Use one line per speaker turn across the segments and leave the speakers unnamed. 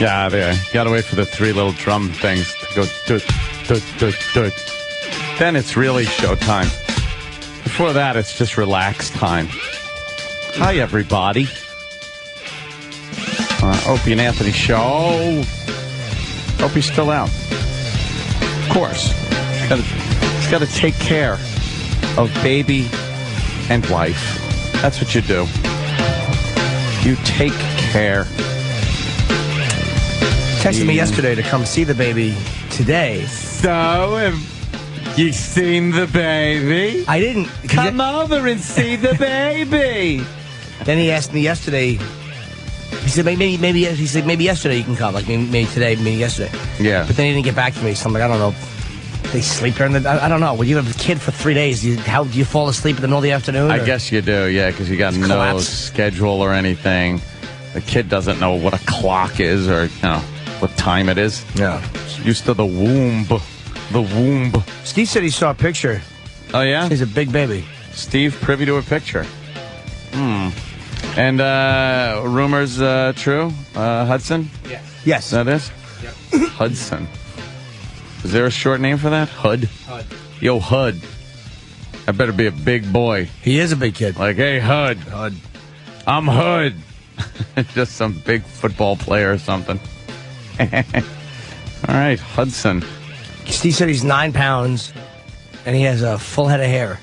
Yeah, there. You gotta wait for the three little drum things to go doot, doot, doot, doot. Then it's really showtime. Before that, it's just relax time. Hi, everybody. Opie and Anthony show. Opie's still out. Of course. He's got to take care of baby and wife. That's what you do. You take care.
Texted me yesterday to come see the baby today.
So, have you seen the baby?
I didn't.
Come over and see the baby.
Then he asked me yesterday. He said maybe yesterday you can come. Like maybe today, maybe yesterday.
Yeah.
But then he didn't get back to me. So I'm like, I don't know. They sleep during the. I don't know. When you have a kid for 3 days, how do you fall asleep in the middle of the afternoon?
I guess you do, yeah, because you got no
collapse.
schedule or anything. The kid doesn't know what a clock is or what time it is.
Yeah.
It's used to the womb. The womb.
Steve said he saw a picture.
Oh, yeah?
He's a big baby.
Steve privy to a picture. And rumors true? Hudson?
Yes.
Is that it? Yep. Hudson. Is there a short name for that? Hud?
Hud.
Yo, Hud. I better be a big boy.
He is a big kid.
Like, hey, Hud.
Hud.
I'm Hud. Just some big football player or something. All right, Hudson.
Steve said he's 9 pounds, and he has a full head of hair.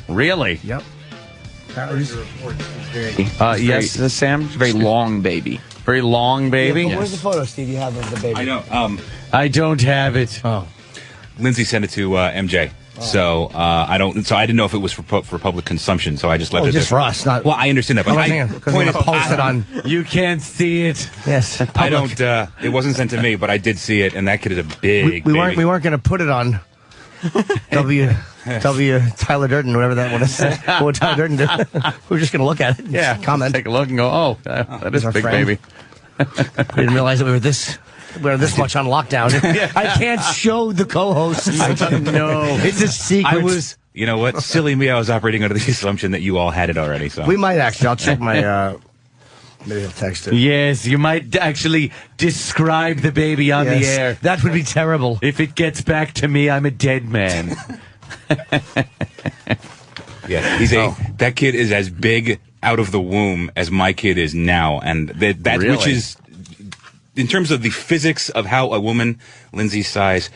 Really?
Yep.
Yes, Sam?
Very long baby.
Very long baby?
Where's the photo, Steve, you have of the baby?
I know.
I don't have it.
Oh.
Lindsay sent it to MJ. So I don't. So I didn't know if it was for public consumption. So I just left it
just
there.
for us, not.
Well, I understand that, but
Because we're going to post it on.
You can't see it.
Yes.
I don't. It wasn't sent to me, but I did see it, and that kid is a big.
We
baby.
weren't going to put it on W Tyler Durden, whatever that one is. What would Tyler Durden do? We were just going to look at it. And just comment.
Take a look and go, oh, that is
our
a big
friend.
baby.
We didn't realize that we were this much on lockdown. I can't show the co-hosts.
No.
It's a secret.
I was. You know what? Silly me. I was operating under the assumption that you all had it already. So
We might actually. I'll check my. Maybe I'll text it.
Yes, you might actually describe the baby on the
Yes.
air.
That would be terrible.
If it gets back to me, I'm a dead man.
yeah, that kid is as big out of the womb as my kid is now, and that
Really?
which is in terms of the physics of how a woman Lindsay's size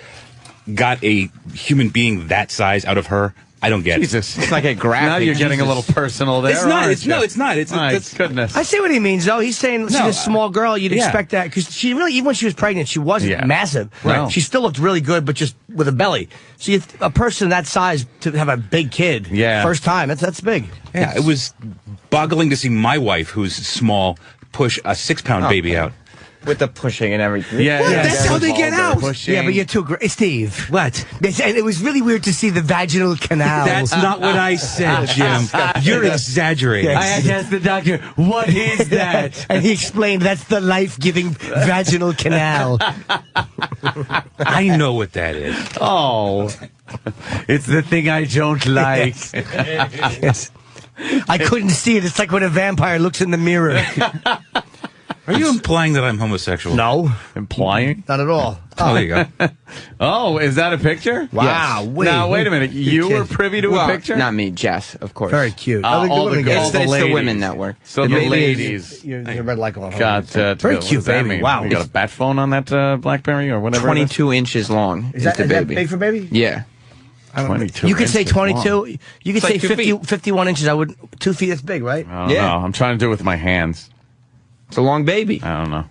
got a human being that size out of her. I don't get
Jesus.
It's like a graphic.
Now you're getting a little personal there.
It's not.
aren't
It's
you?
no. It's not. It's
My
that's-
goodness.
I see what he means, though. He's saying she's
No,
a small girl. You'd
yeah.
expect that because she really, even when she was pregnant, she wasn't massive.
Right.
She still looked really good, but just with a belly. So a person that size to have a big kid, first time, that's big.
Yeah, it was boggling to see my wife, who's small, push a 6-pound baby out.
With the pushing and everything.
Yeah,
That's how they get out.
Pushing.
Yeah, but you're too great. Steve.
What?
And it was really weird to see the vaginal canal.
That's not what I said, Jim. You're exaggerating.
Yes.
I had to ask the doctor, what is that?
And he explained that's the life-giving vaginal canal.
I know what that is.
Oh, it's the thing I don't like.
Yes. I couldn't see it. It's like when a vampire looks in the mirror.
Are you implying that I'm homosexual?
No,
Implying?
not at all.
Oh, there you go.
Oh, is that a picture?
Wow.
Now, wait a minute. You were privy to
Well,
a picture?
not me, Jess, of course.
Very cute.
all the girls.
It's
the
the
ladies.
Women Network.
So the
baby
ladies
Your red light going on.
got
Very
what
cute
does that
baby.
mean?
Wow.
You got a bat phone on that BlackBerry or whatever?
22 inches long
Is that
the baby.
big for baby?
Yeah.
22
You could say
inches
22.
long.
You could
It's
say
like 2
50,
feet.
51 inches. I would 2 feet. That's big, right?
I don't
Yeah.
know. I'm trying to do it with my hands.
It's a long baby.
I don't know.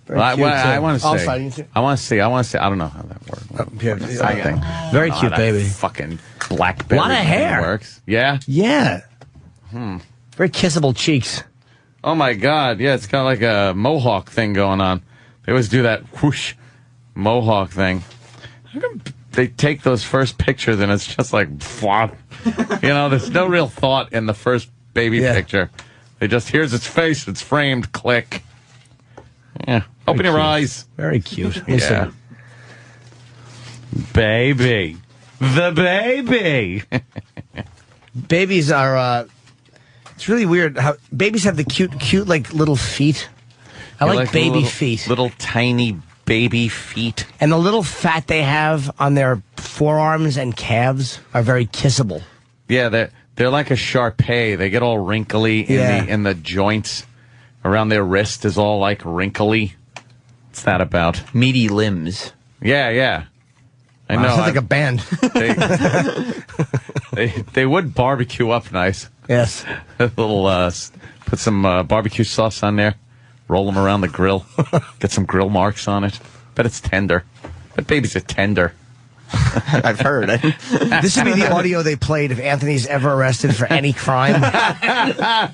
Very
Well,
cute,
I
too.
want to
Oh,
say.
sorry, you see-
I want to see. I don't know how that works.
Yeah,
That thing.
very
I don't
cute
know how that
baby.
Fucking BlackBerry.
Lot of
thing
hair.
Works. Yeah.
Yeah. Very kissable cheeks.
Oh my God. Yeah, it's got like a mohawk thing going on. They always do that whoosh mohawk thing. How come they take those first pictures and it's just like flop? There's no real thought in the first baby picture. They just, here's its face, it's framed, click. Yeah. Open your eyes.
Very cute.
Yeah. Baby. The baby.
Babies are. It's really weird how babies have the cute, like little feet. I
You
like baby
little,
feet.
Little tiny baby feet.
And the little fat they have on their forearms and calves are very kissable.
Yeah, they're like a Shar-Pei. They get all wrinkly in the joints around their wrist is all like wrinkly. What's that about?
Meaty limbs.
Yeah. I
Wow,
know.
sounds like a band.
They would barbecue up nice.
Yes.
A little put some barbecue sauce on there, roll them around the grill, get some grill marks on it. Bet it's tender. But babies are tender.
I've heard.
This would be the audio they played if Anthony's ever arrested for any crime.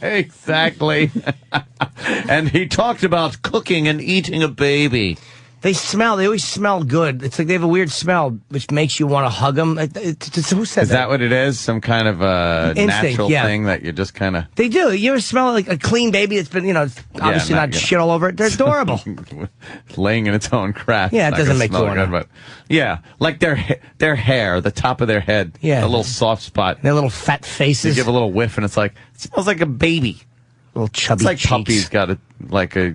Exactly. And he talked about cooking and eating a baby.
They always smell good. It's like they have a weird smell, which makes you want to hug them. Who said
Is that what it is? Some kind of
Instinct,
natural
yeah.
thing that you just kind of
They do. You ever smell like a clean baby that's been, obviously not shit all over it? They're adorable.
laying in its own crap.
Yeah, it
It's not
doesn't
gonna
make
smell
you
good,
wanna-
but yeah, like their hair, the top of their head,
Yeah.
a little soft spot.
Their little fat
You
faces.
give a little whiff, and it's like it smells like a baby.
little chubby
It's like
cheeks.
puppies got a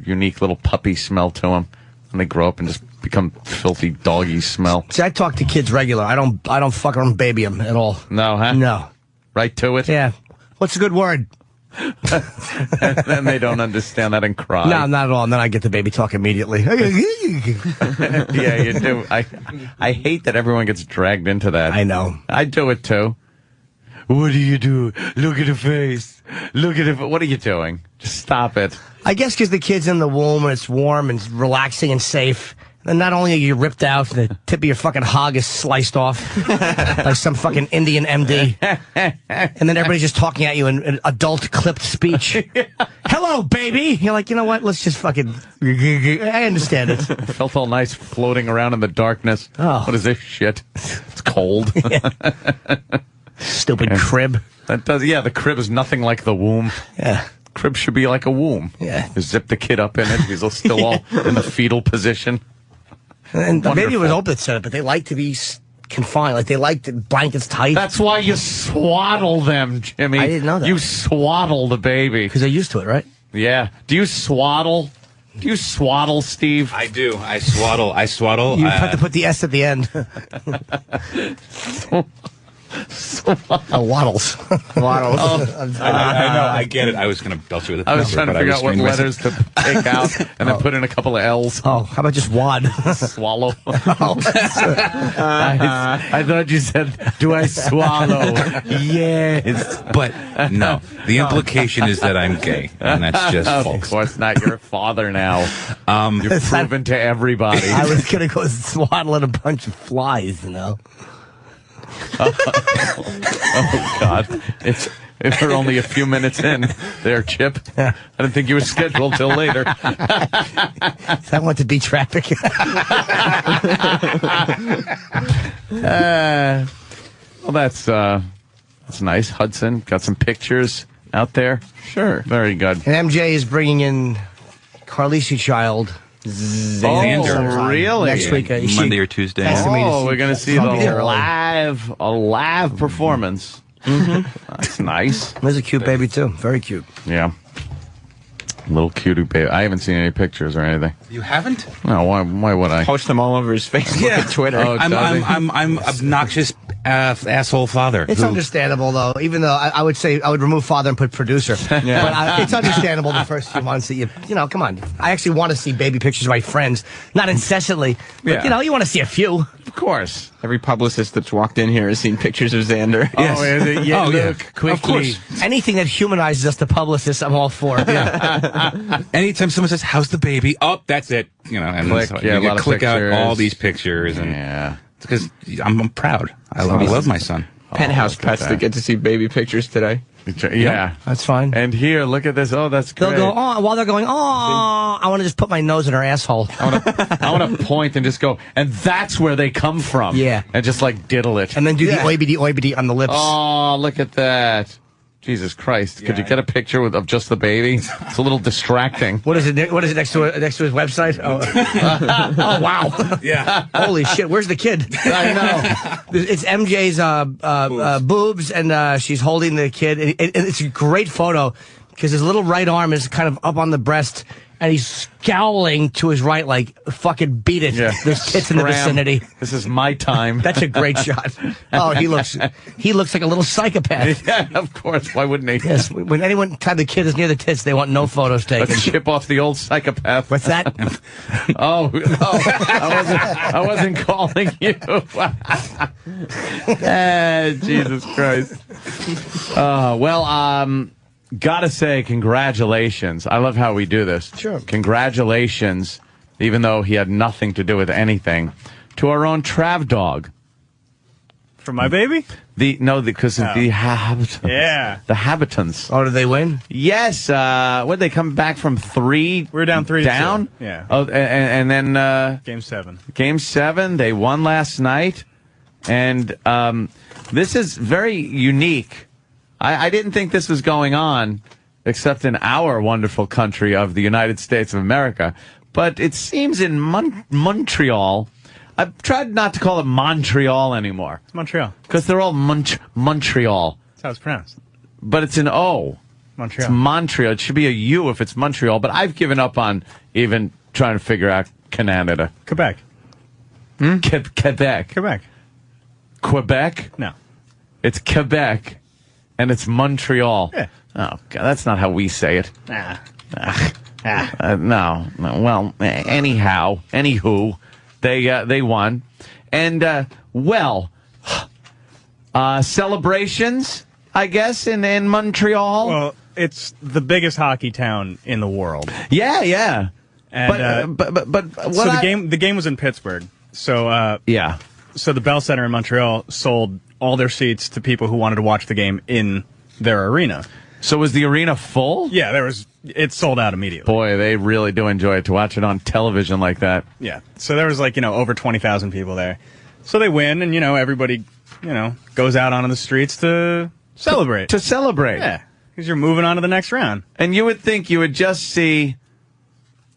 unique little puppy smell to them, and they grow up and just become filthy doggy smell.
See, I talk to kids regular. I don't fuck around baby them at all.
No, huh?
No.
Right to it.
Yeah. What's a good word?
And then they don't understand that and cry.
No, not at all. And then I get the baby talk immediately.
Yeah, you do. I hate that everyone gets dragged into that.
I know.
I do it too. What do you do? Look at the face. Look at it. What are you doing? Just stop it.
I guess because the kid's in the womb and it's warm and relaxing and safe. And not only are you ripped out, the tip of your fucking hog is sliced off like some fucking Indian MD. And then everybody's just talking at you in adult clipped speech. Hello, baby. You're like, you know what? Let's just fucking... I understand it.
It felt all nice floating around in the darkness.
Oh.
What is this shit? It's cold.
Stupid crib.
That does. Yeah, the crib is nothing like the womb.
Yeah.
Crib should be like a womb.
Yeah.
You zip the kid up in it. He's still all in the fetal position.
And maybe it was
Wonderful.
open set up, but they like to be confined. Like they like the blankets tight.
That's why you swaddle them, Jimmy.
I didn't know that.
You swaddle the baby.
Because they're used to it, right?
Yeah. Do you swaddle? Do you swaddle, Steve?
I do. I swaddle.
You have to put the S at the end. Waddles.
Waddles.
I know. I get it. I was going to belch you with a
I was trying to
but
figure out what
restrained
letters to take out and then put in a couple of L's.
Oh, how about just wad?
Swallow. I thought you said, do I swallow? Yes.
But no, the implication is that I'm gay, and that's just
Of
false.
course not. You're a father now. You're proven to everybody.
I was going to go swaddling a bunch of flies,
Oh, God. If we're only a few minutes in there, Chip.
Yeah.
I didn't think you were scheduled till later.
I want to beat traffic.
Well, that's nice. Hudson got some pictures out there.
Sure.
Very good.
And MJ is bringing in Carlisi Child.
Xander.
Really?
Next week.
Monday or Tuesday.
Nice to meet you.
Oh, we're going to see
I'll be there
a
early.
live performance. That's nice.
There's a cute baby, too. Very cute.
Yeah. Little cutie baby. I haven't seen any pictures or anything.
You haven't?
No, why would I?
Post them all over his Facebook and Twitter.
Oh,
I'm obnoxious asshole father.
It's
who-
understandable, though, even though I would say I would remove father and put producer. But it's understandable the first few months that you come on. I actually want to see baby pictures of my friends, not incessantly, but,
Yeah.
you want to see a few.
Of course.
Every publicist that's walked in here has seen pictures of Xander.
Yes.
Oh, yeah,
Oh, yeah.
look, quickly.
Of course.
Anything that humanizes us to publicists, I'm all for.
Anytime someone says, "How's the baby?" Oh, that's it. And
Click,
so
yeah, a
you
lot of
click out
pictures.
all these pictures, and
Yeah.
it's because I'm proud. I love my son.
Penthouse
look at
pets
that.
that get to see baby pictures today.
Yeah.
That's fine.
And here, look at this. Oh, that's
They'll
great.
go, oh, while they're going, oh, I want to just put my nose in her asshole.
I want to point and just go, and that's where they come from.
Yeah.
And just like diddle it.
And then do the oibity on the lips.
Oh, look at that. Jesus Christ. Could you get a picture of just the baby? It's a little distracting.
What is it? What is it next to his website? Oh, oh wow!
Yeah.
Holy shit! Where's the kid?
I know.
It's MJ's boobs, and she's holding the kid. And it's a great photo because his little right arm is kind of up on the breast, and he's scowling to his right like, fucking beat it.
Yeah.
There's tits in the
Scram.
vicinity.
This is my time.
That's a great shot. Oh, he looks like a little psychopath.
Yeah, of course. Why wouldn't he?
Yes, when anyone time the kid is near the tits, they want no photos taken.
Let's chip off the old psychopath.
What's that?
Oh, no. I wasn't calling you. Jesus Christ. Gotta say, congratulations. I love how we do this.
Sure.
Congratulations, even though he had nothing to do with anything, to our own Trav dog.
For my baby?
Because of the
Yeah.
the habitants.
Oh, did they win?
Yes. What they come back from 3?
We're down 3-2.
Down.
Yeah.
Oh, and then
Game 7.
Game 7. They won last night, and this is very unique. I didn't think this was going on, except in our wonderful country of the United States of America. But it seems in Montreal. I've tried not to call it Montreal anymore.
It's Montreal.
Because they're all Montreal.
That's how it's pronounced.
But it's an O.
Montreal.
It's Montreal. It should be a U if it's Montreal. But I've given up on even trying to figure out Canada.
Quebec.
Quebec.
Quebec.
Quebec?
No.
It's Quebec. And it's Montreal.
Yeah.
Oh, God, that's not how we say it.
Nah.
No. Well, anyhow, anywho, they won. And, celebrations, I guess, in Montreal.
Well, it's the biggest hockey town in the world.
Yeah.
And,
but what
so the game was in Pittsburgh. So
yeah.
So the Bell Center in Montreal sold all their seats to people who wanted to watch the game in their arena.
So was the arena full?
Yeah, it sold out immediately.
Boy, they really do enjoy it to watch it on television like that.
Yeah. So there was over 20,000 people there. So they win, and everybody goes out onto the streets to celebrate.
To celebrate.
Yeah, because you're moving on to the next round.
And you would think you would just see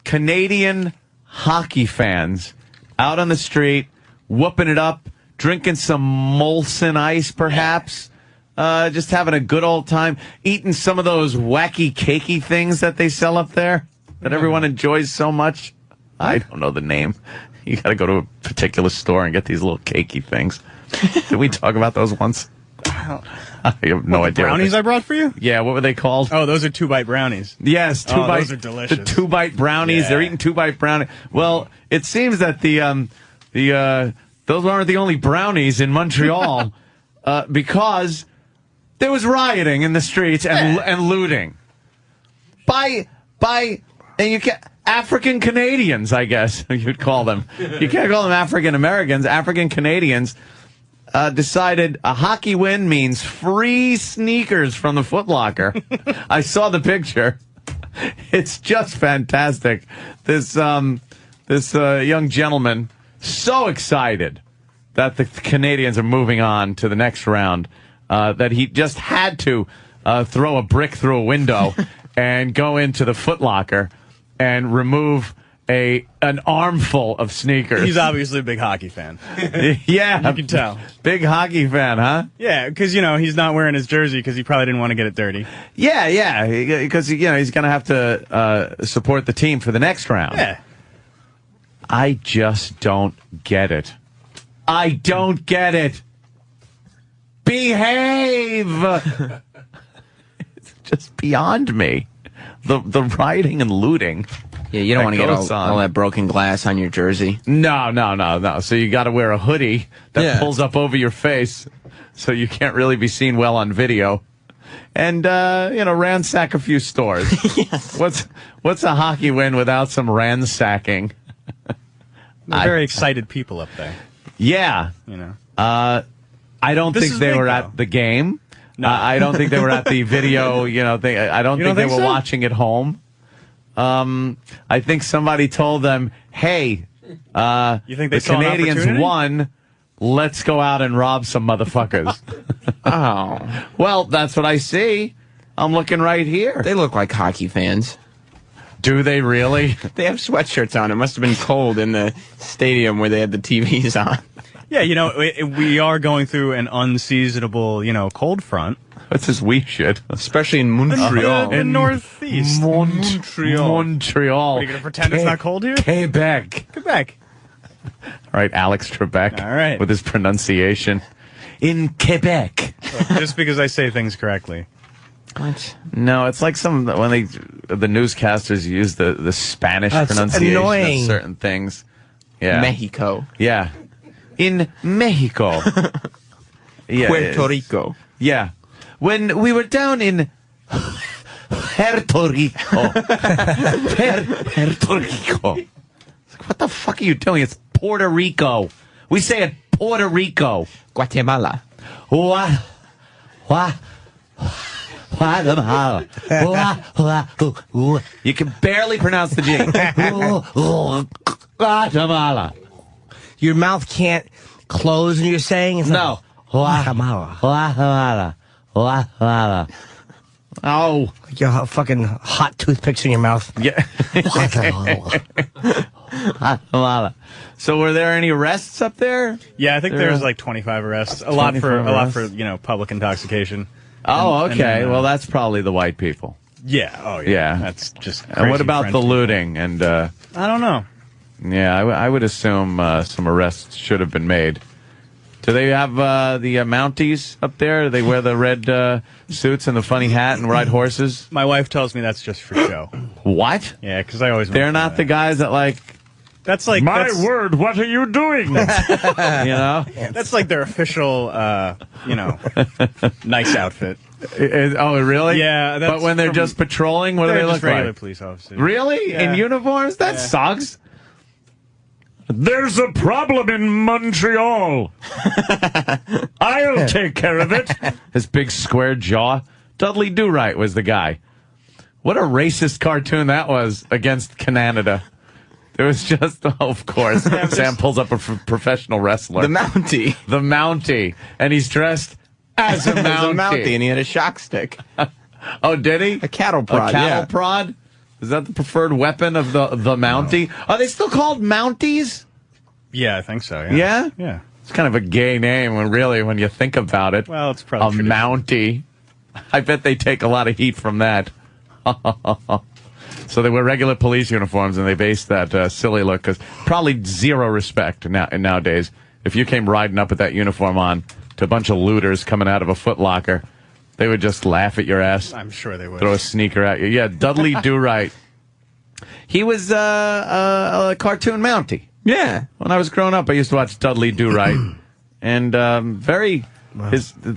Canadian hockey fans out on the street, whooping it up, drinking some Molson Ice, perhaps, just having a good old time, eating some of those wacky cakey things that they sell up there that everyone enjoys so much. I don't know the name. You got to go to a particular store and get these little cakey things. Did we talk about those once? I have no idea.
Brownies I brought for you?
Yeah, what were they called?
Oh, those are 2-bite brownies.
Yes, 2-bite.
Those are delicious.
The 2-bite brownies.
Yeah.
They're eating 2-bite brownies. Well, it seems that those aren't the only brownies in Montreal because there was rioting in the streets and looting by and you can't. African Canadians, I guess you'd call them. You can't call them African Americans. African Canadians decided a hockey win means free sneakers from the Foot Locker. I saw the picture. It's just fantastic. This young gentleman, so excited that the Canadians are moving on to the next round, that he just had to throw a brick through a window and go into the Foot Locker and remove an armful of sneakers.
He's obviously a big hockey fan.
Yeah.
You can tell.
Big hockey fan, huh?
Yeah, because, he's not wearing his jersey because he probably didn't want to get it dirty.
Yeah. Because, he's going to have to support the team for the next round.
Yeah.
I just don't get it. I don't get it. Behave! It's just beyond me. The rioting and looting.
Yeah, you don't want to get
goes
all that broken glass on your jersey.
No. So you got to wear a hoodie that pulls up over your face, so you can't really be seen well on video. And ransack a few stores.
Yes.
What's a hockey win without some ransacking?
They're very excited people up there.
Yeah. I don't
This
think
is
they
big,
were
though.
at the game.
No.
I don't think they were at the video. Thing. I don't think they were
so?
watching at home. I think somebody told them, "Hey,
You think they
the
saw an
Canadians
opportunity?
won. Let's go out and rob some motherfuckers."
Oh,
Well, that's what I see. I'm looking right here.
they look like hockey fans.
Do they really?
They have sweatshirts on. It must have been cold in the stadium where they had the TVs on.
Yeah, we are going through an unseasonable, cold front.
What's this we should?
Especially in Montreal.
In Northeast.
Montreal.
Are you going to pretend it's not cold here?
Quebec.
Quebec.
All right, Alex Trebek.
All right.
With his pronunciation. In Quebec.
Just because I say things correctly.
What?
No, it's like when the newscasters use the Spanish
That's
pronunciation
annoying.
of certain things. Yeah.
Mexico.
Yeah. In Mexico. Yeah.
Puerto Rico.
Yeah. When we were down in Puerto Rico. Puerto Rico. It's like, what the fuck are you doing? It's Puerto Rico. We say it Puerto Rico.
Guatemala.
What? You can barely pronounce the G. Guatemala.
Your mouth can't close when you're saying. It's
No.
Guatemala.
Guatemala. Guatemala. Oh.
Like your fucking hot toothpicks in your mouth.
Yeah. Guatemala. So were there any arrests up there?
Yeah, I think
There
there's
are
like 25 arrests. A lot
25
for public intoxication.
Oh,
And-
okay.
and then,
Well, that's probably the white people.
Yeah. Oh, yeah.
Yeah.
That's just.
And what
crazy
about
French
the
people.
looting? And
I don't know.
yeah, I would assume some arrests should have been made. Do they have the Mounties up there? Do they wear the red suits and the funny hat and ride horses?
My wife tells me that's just for show.
What?
Yeah, because I always.
They're not the guys that like.
That's like that's,
word! What are you doing? You know.
That's like their official, nice outfit.
Oh, really?
Yeah, that's
But when they're
from-
just patrolling, what do
They're
they
just
look
regular
like?
police officers.
Really?
Yeah.
In uniforms? That
Yeah.
sucks. There's a problem in Montreal. I'll take care of it. His big square jaw. Dudley Do-Right was the guy. What a racist cartoon that was against Canada. It was just, of course, Sam pulls up a professional wrestler.
The Mountie.
The Mountie. And he's dressed as a
There's a
Mountie.
Mountie, and he had a shock stick.
Oh, did he?
A cattle prod,
A cattle
yeah.
prod? Is that the preferred weapon of the Mountie? Are they still called Mounties?
Yeah, I think so.
Yeah?
Yeah.
It's kind of a gay name when you think about it.
Well, it's
A
probably tradition.
Mountie. I bet they take a lot of heat from that. So they wear regular police uniforms and they base that silly look because probably zero respect nowadays. If you came riding up with that uniform on to a bunch of looters coming out of a Foot Locker, they would just laugh at your ass.
I'm sure they would.
Throw a sneaker at you. Yeah, Dudley Do-Right. He was a cartoon Mountie.
Yeah.
When I was growing up, I used to watch Dudley Do-Right, and the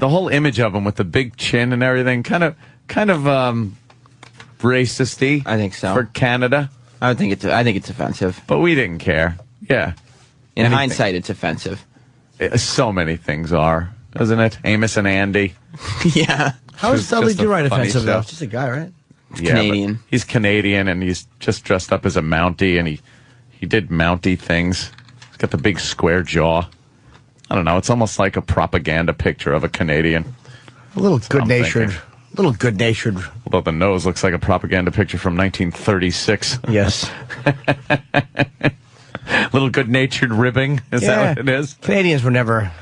whole image of him with the big chin and everything, kind of racist-y.
I think so.
For Canada,
I think it's offensive.
but we didn't care. Yeah,
In
Anything.
hindsight, it's offensive.
So many things are, doesn't it? Amos and Andy.
Yeah.
How is
It's
Dudley
just a
Do-Right
funny
offensive, though?
show.
It's just a guy, right?
Yeah,
Canadian.
but he's Canadian, and he's just dressed up as a Mountie, and he did Mountie things. He's got the big square jaw. I don't know. It's almost like a propaganda picture of a Canadian.
A little
what I'm
good-natured.
thinking.
Little good-natured.
Although the nose looks like a propaganda picture from 1936.
Yes.
Little good-natured ribbing. Is that what it is?
Canadians were never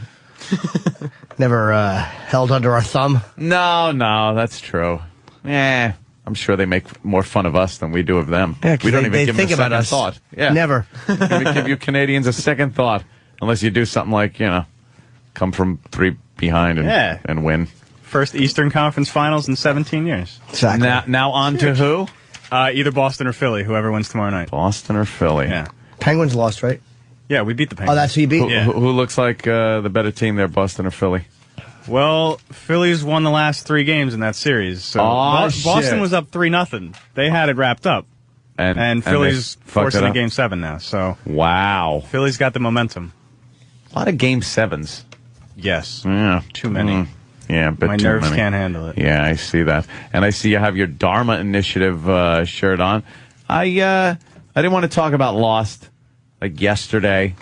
held under our thumb.
No, that's true. Yeah, I'm sure they make more fun of us than we do of them.
Yeah, 'cause
we don't
they
even give
think
them a
about
second
us.
thought. Yeah,
Never.
We give you Canadians a second thought unless you do something like come from 3 behind and win.
First Eastern Conference Finals in 17 years.
Exactly.
Now on to who?
Either Boston or Philly, whoever wins tomorrow night.
Boston or Philly?
Yeah.
Penguins lost, right?
Yeah, we beat the Penguins.
Oh, that's who you beat?
Who,
Yeah.
who looks like the better team there, Boston or Philly?
Well, Phillies won the last 3 games in that series. So
Shit.
Boston was up 3-0. They had it wrapped up. And Phillies
they fucked
forcing
it
a
up?
Game 7 now. So
Wow.
Phillies got the momentum.
A lot of Game 7s.
Yes.
Yeah.
Too many.
Yeah, a bit
My
too
nerves
many.
can't handle it.
Yeah, I see that. And I see you have your Dharma Initiative shirt on. I didn't want to talk about Lost like yesterday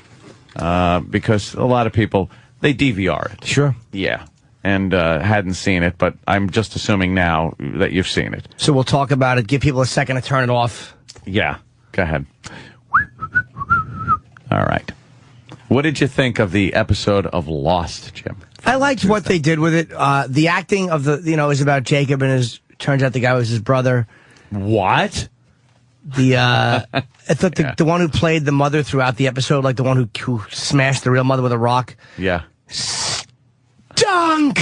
because a lot of people, they DVR it.
Sure.
Yeah. And hadn't seen it, but I'm just assuming now that you've seen it.
So we'll talk about it. Give people a second to turn it off.
Yeah. Go ahead. All right. What did you think of the episode of Lost, Jim?
I liked what they did with it. The acting of is about Jacob and turns out the guy was his brother.
What?
I thought the one who played the mother throughout the episode, like the one who smashed the real mother with a rock.
Yeah.
Dunk!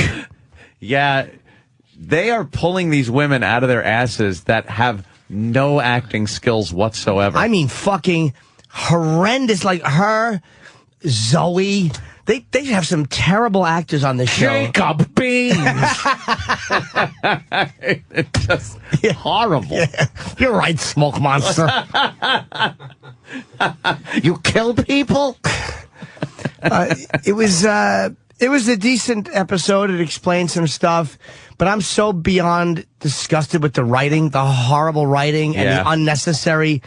Yeah. They are pulling these women out of their asses that have no acting skills whatsoever.
I mean, fucking horrendous. Like her, Zoe. They have some terrible actors on this show.
Jacob Beans. It's just horrible.
Yeah. You're right, smoke monster.
You kill people?
It was a decent episode. It explained some stuff, but I'm so beyond disgusted with the writing, the horrible writing, and the unnecessary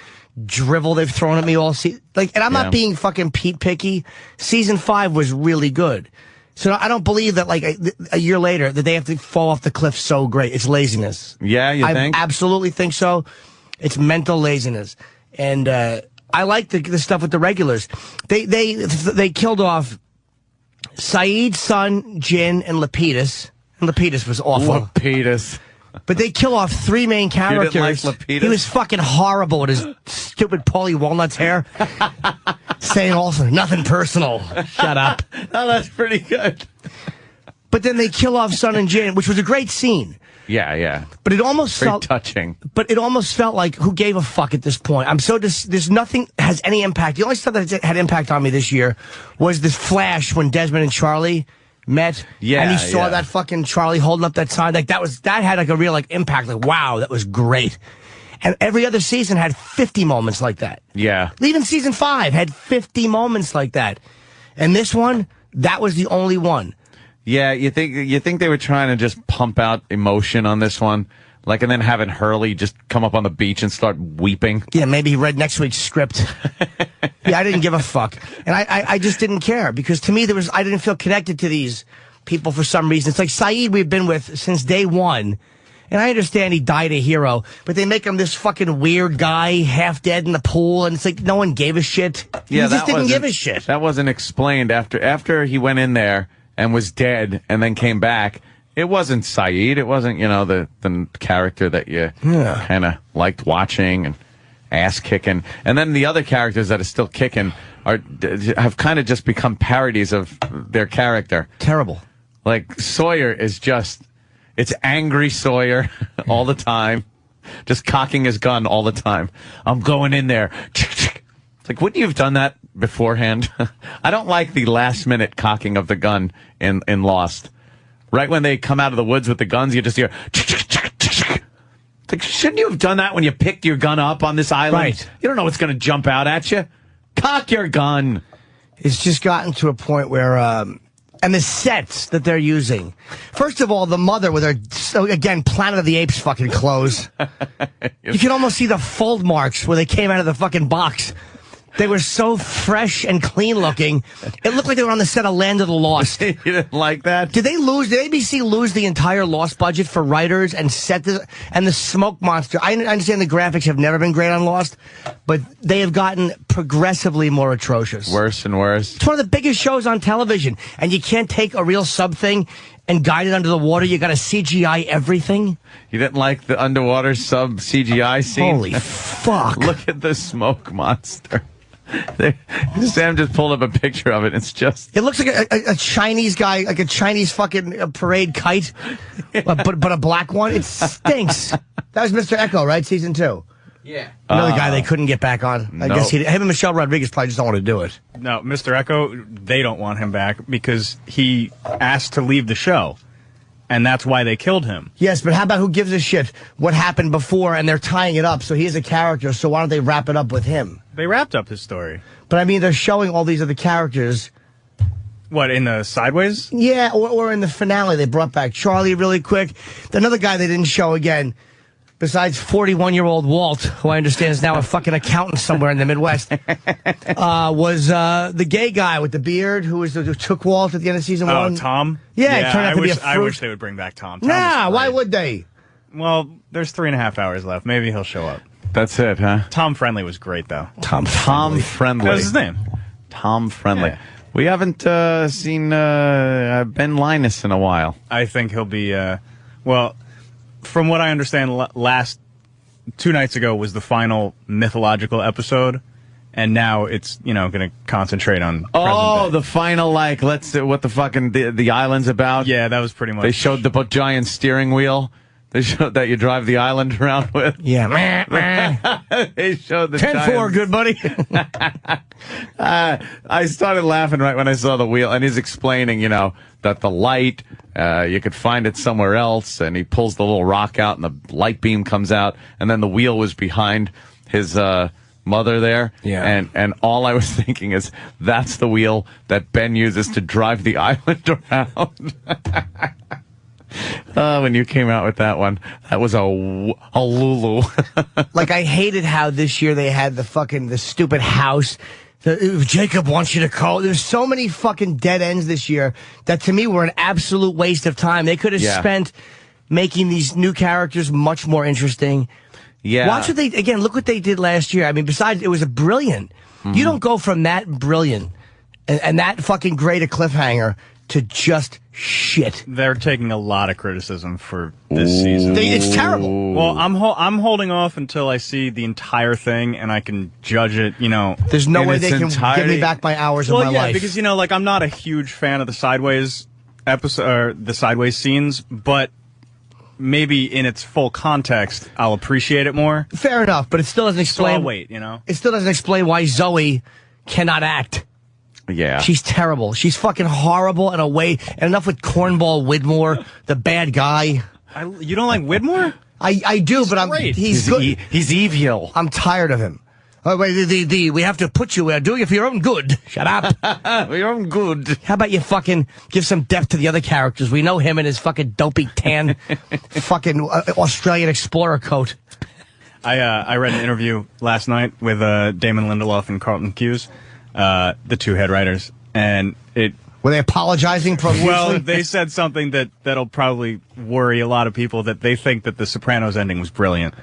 drivel they've thrown at me all season. And I'm not being fucking Pete picky. Season 5 was really good. So I don't believe that a year later that they have to fall off the cliff so great. It's laziness.
Yeah, you think?
I absolutely think so. It's mental laziness. And I like the stuff with the regulars. They killed off Saeed's son, Jin, and Lapidus. And Lapidus was awful.
Lapidus.
But they kill off 3 main characters.
You didn't like Lapidus?
He was fucking horrible with his stupid Paulie Walnuts hair. Saying also, nothing personal. Shut up.
Oh, that's pretty good.
But then they kill off Son and Jin, which was a great scene.
Yeah, yeah.
But it almost
Very
felt
touching.
But it almost felt like, who gave a fuck at this point? There's nothing has any impact. The only stuff that had impact on me this year was this flash when Desmond and Charlie met.
Yeah,
and you saw that fucking Charlie holding up that sign. That had a real impact. Wow, that was great. And every other season had 50 moments like that.
Yeah.
Even season 5 had 50 moments like that. And this one, that was the only one.
Yeah, you think they were trying to just pump out emotion on this one? And then having Hurley just come up on the beach and start weeping?
Yeah, maybe he read next week's script. Yeah, I didn't give a fuck. And I just didn't care, because to me, I didn't feel connected to these people for some reason. It's like Saeed we've been with since day one. And I understand he died a hero, but they make him this fucking weird guy, half dead in the pool, and it's like no one gave a shit.
Yeah,
he just didn't give a shit.
That wasn't explained after he went in there and was dead and then came back. It wasn't Saeed. It wasn't, the character that you kind of liked watching and ass kicking. And then the other characters that are still kicking have kind of just become parodies of their character.
Terrible.
Like Sawyer is just, it's angry Sawyer all the time, just cocking his gun all the time. I'm going in there. It's like, wouldn't you have done that beforehand? I don't like the last minute cocking of the gun in Lost. Right when they come out of the woods with the guns, you just hear. It's like, shouldn't you have done that when you picked your gun up on this island?
Right.
You don't know what's going to jump out at you. Cock your gun.
It's just gotten to a point where, and the sets that they're using. First of all, the mother with her, again, Planet of the Apes fucking clothes. You can almost see the fold marks where they came out of the fucking box. They were so fresh and clean looking. It looked like they were on the set of Land of the Lost.
You didn't like that?
Did ABC lose the entire Lost budget for writers and and the smoke monster? I understand the graphics have never been great on Lost, but they have gotten progressively more atrocious.
Worse and worse.
It's one of the biggest shows on television, and you can't take a real sub thing and guide it under the water. You got to CGI everything.
You didn't like the underwater sub CGI scene?
Holy fuck.
Look at the smoke monster. Sam just pulled up a picture of it. It's just...
It looks like a Chinese guy, like a Chinese fucking parade kite, but a black one. It stinks. That was Mr. Echo, right? Season 2.
Yeah.
Another guy they couldn't get back on. I guess him and Michelle Rodriguez probably just don't want to do it.
No, Mr. Echo, they don't want him back because he asked to leave the show. And that's why they killed him.
Yes, but how about who gives a shit what happened before, and they're tying it up, so he's a character, so why don't they wrap it up with him?
They wrapped up his story.
But I mean, they're showing all these other characters.
What, in the Sideways?
Yeah, or in the finale, they brought back Charlie really quick. Another guy they didn't show again, besides 41-year-old Walt, who I understand is now a fucking accountant somewhere in the Midwest, was the gay guy with the beard who took Walt at the end of season 1.
Oh, Tom?
Yeah, it turned out to be a fruit.
I wish they would bring back Tom. Tom
Nah, why would they?
Well, there's 3.5 hours left. Maybe he'll show up.
That's it, huh?
Tom Friendly was great, though.
Tom Friendly.
That was his name.
Tom Friendly.
Yeah.
We haven't seen Ben Linus in a while.
I think he'll be, well, from what I understand, last 2 nights ago was the final mythological episode, and now it's, going to concentrate on present day.
The final, let's see what the fucking, the island's about.
Yeah, that was pretty much.
They showed the giant steering wheel. They showed that you drive the island around with.
Yeah.
They showed the
10-4, good buddy.
I started laughing right when I saw the wheel, and he's explaining, that the light, you could find it somewhere else, and he pulls the little rock out, and the light beam comes out, and then the wheel was behind his mother there.
Yeah.
And all I was thinking is, that's the wheel that Ben uses to drive the island around. When you came out with that one, that was a Lulu.
Like, I hated how this year they had the stupid house. Jacob wants you to call. There's so many fucking dead ends this year that to me were an absolute waste of time. They could have spent making these new characters much more interesting.
Yeah.
Watch what look what they did last year. I mean, besides, it was a brilliant. You don't go from that brilliant and that fucking great a cliffhanger to just shit.
They're taking a lot of criticism for this season.
It's terrible.
Well, I'm holding off until I see the entire thing and I can judge it,
There's no
In
way
its
they can
entirety?
give me back my hours of my life.
because, I'm not a huge fan of the Sideways episode, or the Sideways scenes, but maybe in its full context, I'll appreciate it more.
Fair enough, but it still doesn't
So
explain.
I'll wait,
It still doesn't explain why Zoe cannot act.
Yeah.
She's terrible. She's fucking horrible in a way. And enough with Cornball Widmore, the bad guy.
You don't like Widmore?
I do, but he's good.
He's evil.
I'm tired of him. Oh, wait, we have to put you doing it for your own good. Shut up.
Your own good.
How about you fucking give some depth to the other characters? We know him and his fucking dopey tan fucking Australian explorer coat.
I read an interview last night with Damon Lindelof and Carlton Cuse, the two head writers, and
Were they apologizing profusely?
well, they said something that'll probably worry a lot of people, that they think that the Sopranos ending was brilliant.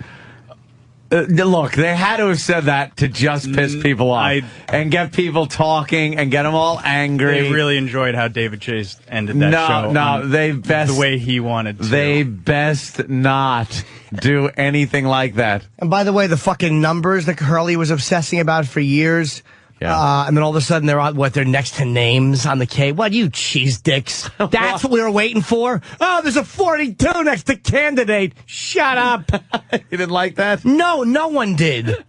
Look, they had to have said that to just piss people off and get people talking and get them all angry.
They really enjoyed how David Chase ended that show.
No, they best
the way he wanted to.
They best not do anything like that.
And by the way, the fucking numbers that Hurley was obsessing about for years.
Yeah.
And then all of a sudden they're on, they're next to names on the K. What, you cheese dicks? That's what we were waiting for? Oh, there's a 42 next to candidate. Shut up.
You didn't like that?
No one did.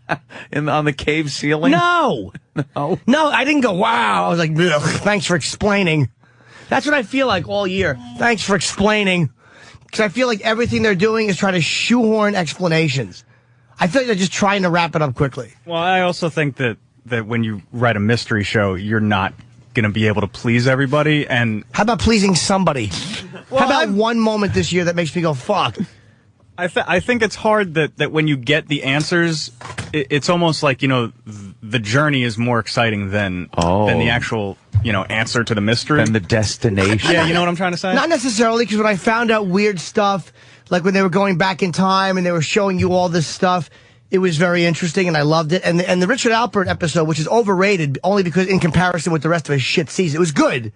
On the cave ceiling?
No. No, I didn't go, wow. I was like, ugh, thanks for explaining. That's what I feel like all year. Thanks for explaining. Because I feel like everything they're doing is trying to shoehorn explanations. I feel like they're just trying to wrap it up quickly.
Well, I also think that when you write a mystery show, you're not going to be able to please everybody. And
how about pleasing somebody? How about one moment this year that makes me go, fuck?
I think it's hard that when you get the answers, it's almost like, the journey is more exciting than the actual, answer to the mystery.
And the destination.
Yeah, you know what I'm trying to say?
Not necessarily, because when I found out weird stuff, like when they were going back in time and they were showing you all this stuff, it was very interesting, and I loved it. And the Richard Alpert episode, which is overrated only because in comparison with the rest of his shit season, it was good.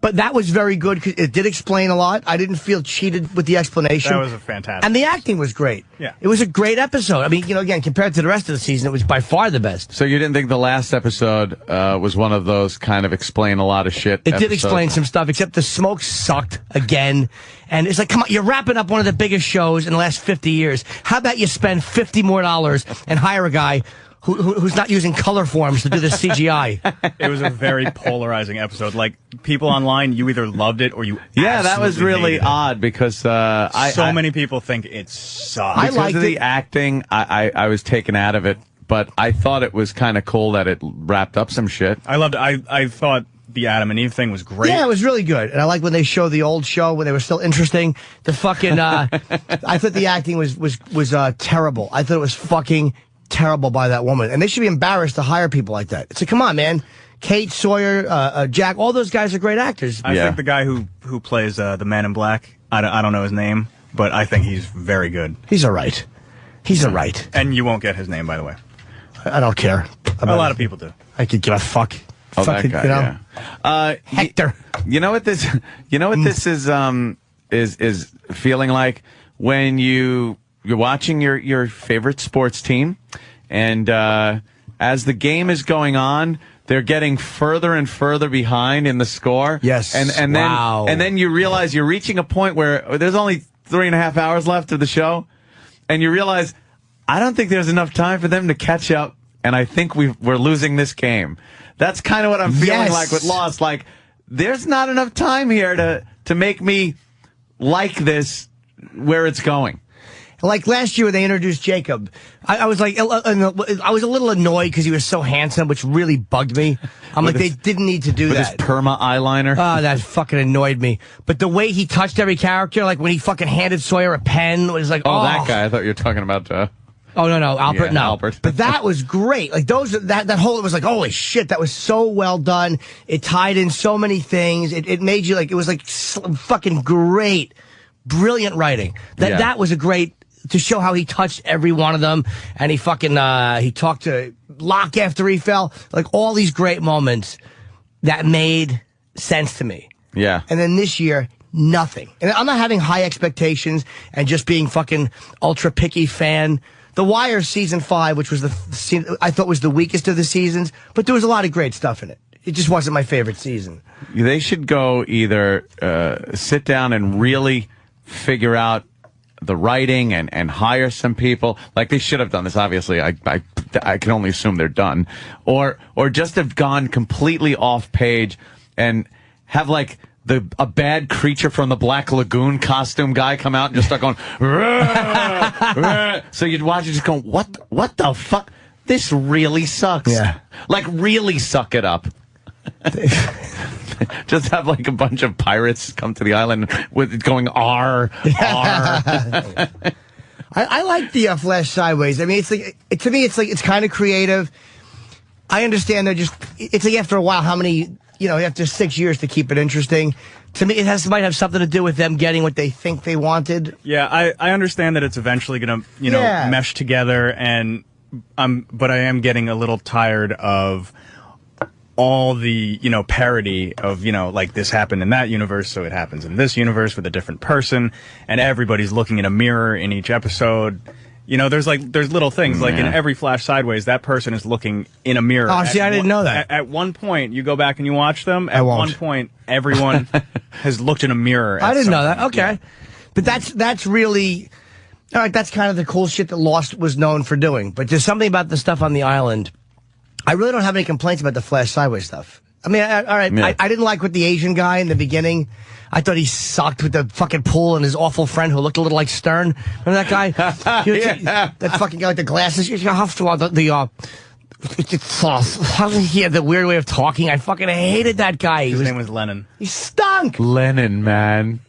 But that was very good because it did explain a lot. I didn't feel cheated with the explanation.
That was a fantastic.
And the acting was great.
Yeah.
It was a great episode. I mean, again, compared to the rest of the season, it was by far the best.
So you didn't think the last episode was one of those kind of explain a lot of shit
It
episodes?
did explain some stuff, except the smoke sucked again. And it's like, come on, you're wrapping up one of the biggest shows in the last 50 years. How about you spend $50 more and hire a guy who's not using color forms to do the CGI?
It was a very polarizing episode. Like, people online, you either loved it or you
that was
absolutely
really
hated it.
odd because
many people think it sucks.
I
because
liked
of the
it.
acting, I was taken out of it, but I thought it was kind of cool that it wrapped up some shit.
I loved it. I thought the Adam and Eve thing was great.
Yeah, it was really good. And I like when they show the old show when they were still interesting. The fucking, I thought the acting was terrible. I thought it was fucking terrible by that woman. And they should be embarrassed to hire people like that. It's like, come on, man. Kate, Sawyer, Jack, all those guys are great actors.
I think the guy who plays the Man in Black, I don't know his name, but I think he's very good.
He's all right. He's all right.
And you won't get his name, by the way.
I don't care.
A lot of people do.
I could give a fuck.
Oh,
Fucking,
that guy.
you know?
Yeah.
Hector.
You know what this? You know what this is feeling like when you're watching your favorite sports team, and as the game is going on, they're getting further and further behind in the score.
Yes.
And then you realize you're reaching a point where there's only 3.5 hours left of the show, and you realize I don't think there's enough time for them to catch up, and I think we're losing this game. That's kind of what I'm feeling
Yes.
like with Lost. Like, there's not enough time here to make me like this where it's going.
Like last year when they introduced Jacob, I was like, I was a little annoyed because he was so handsome, which really bugged me. I'm like, they didn't need to do
With
that.
his perma eyeliner.
Oh, that fucking annoyed me. But the way he touched every character, like when he fucking handed Sawyer a pen, was like,
oh, that guy. I thought you were talking about...
Oh, no, Albert,
Yeah,
no.
Albert.
But that was great. Like that whole, it was like, holy shit, that was so well done. It tied in so many things. It made you like, it was like fucking great, brilliant writing. That was a great, to show how he touched every one of them. And he fucking, he talked to Locke after he fell. Like all these great moments that made sense to me.
Yeah.
And then this year, nothing. And I'm not having high expectations and just being fucking ultra picky fan. The Wire season 5, which was I thought was the weakest of the seasons, but there was a lot of great stuff in it. It just wasn't my favorite season.
They should go either sit down and really figure out the writing and hire some people. Like, they should have done this. Obviously, I can only assume they're done. Or just have gone completely off page and have like a bad creature from the Black Lagoon costume guy come out and just start going, "Rah, rah." So you'd watch it just going, what the fuck? This really sucks.
Yeah.
Like, really suck it up. Just have like a bunch of pirates come to the island with going R.
I like the Flash Sideways. I mean, it's like, to me, it's like, it's kind of creative. I understand it's like after a while, how many, after 6 years to keep it interesting. To me, might have something to do with them getting what they think they wanted.
Yeah, I understand that it's eventually going to, mesh together, but I am getting a little tired of all the, parody of, like this happened in that universe, so it happens in this universe with a different person, and everybody's looking in a mirror in each episode. There's little things like in every Flash Sideways, that person is looking in a mirror.
Oh, see, I didn't know that.
At one point, you go back and you watch them. At one point, everyone has looked in a mirror.
I didn't know that. Okay. But that's really, all right, that's kind of the cool shit that Lost was known for doing. But there's something about the stuff on the island. I really don't have any complaints about the Flash Sideways stuff. I mean, all right, yeah. I didn't like with the Asian guy in the beginning. I thought he sucked with the fucking pool and his awful friend who looked a little like Stern. Remember that guy? That fucking guy with the glasses. He had the weird way of talking. I fucking hated that guy.
His name was Lennon.
He stunk.
Lennon, man.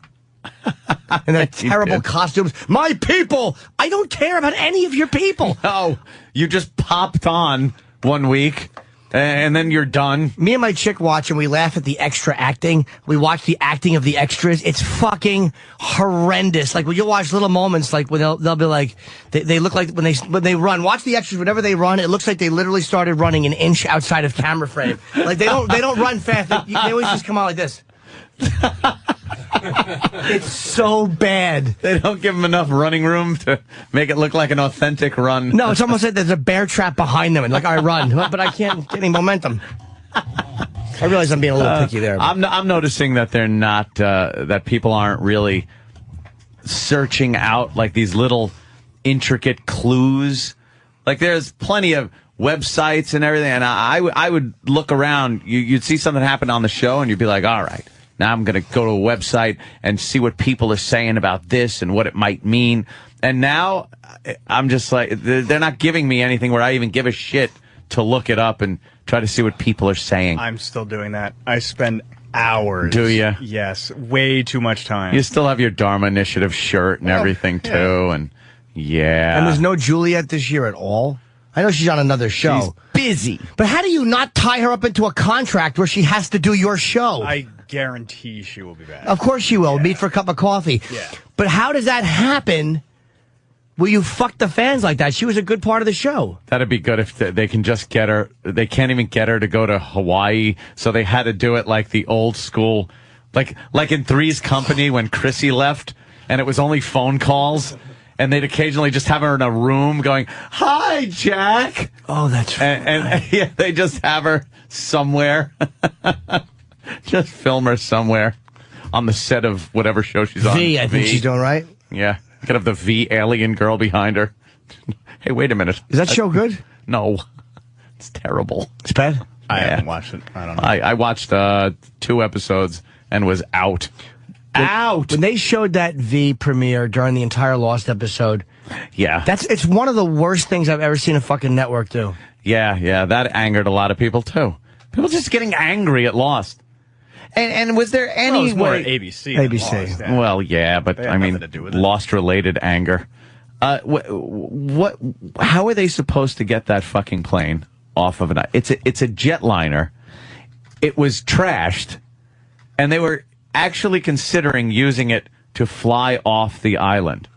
And their terrible costumes. My people! I don't care about any of your people.
No, you just popped on 1 week, and then you're done.
Me and my chick watch, and we laugh at the extra acting. We watch the acting of the extras. It's fucking horrendous. Like, when you watch little moments, like when they'll be like, they look like when they run. Watch the extras. Whenever they run, it looks like they literally started running an inch outside of camera frame. Like, they don't run fast. They always just come out like this. It's so bad.
They don't give them enough running room to make it look like an authentic run.
No, it's almost like there's a bear trap behind them, and like I run, but I can't get any momentum. I realize I'm being a little picky there.
I'm noticing that they're not that people aren't really searching out like these little intricate clues. Like, there's plenty of websites and everything, and I would look around. You'd see something happen on the show, and you'd be like, all right. Now I'm going to go to a website and see what people are saying about this and what it might mean. And now I'm just like, they're not giving me anything where I even give a shit to look it up and try to see what people are saying.
I'm still doing that. I spend hours.
Do you?
Yes, way too much time.
You still have your Dharma Initiative shirt and everything, too.
Yeah.
And yeah.
And there's no Juliet this year at all. I know she's on another show.
She's busy.
But how do you not tie her up into a contract where she has to do your show?
I guarantee she will be back.
Of course she will. Yeah. Meet for a cup of coffee.
Yeah.
But how does that happen will you fuck the fans like that? She was a good part of the show.
That'd be good if they can just get her. They can't even get her to go to Hawaii, so they had to do it like the old school, like in Three's Company when Chrissy left, and it was only phone calls, and they'd occasionally just have her in a room going, "Hi, Jack."
Oh, that's right.
And yeah, they just have her somewhere, just film her somewhere on the set of whatever show she's on.
I think she's doing right.
Yeah, could have the V alien girl behind her. Hey, wait a minute.
Is that show good?
No, it's terrible.
It's bad.
I
Yeah.
haven't watched it. I don't know.
I watched 2 episodes and was out. Out.
When they showed that V premiere during the entire Lost episode,
Yeah,
it's one of the worst things I've ever seen a fucking network do.
yeah. That angered a lot of people too. People just getting angry at Lost. And was there
Well,
any
it's more
way?
at ABC. than
ABC.
Lost, yeah.
Well, yeah, but
They had
I mean,
nothing to do with it.
Lost-related anger. What? How are they supposed to get that fucking plane off of an? It's a jetliner. It was trashed, and they were actually considering using it to fly off the island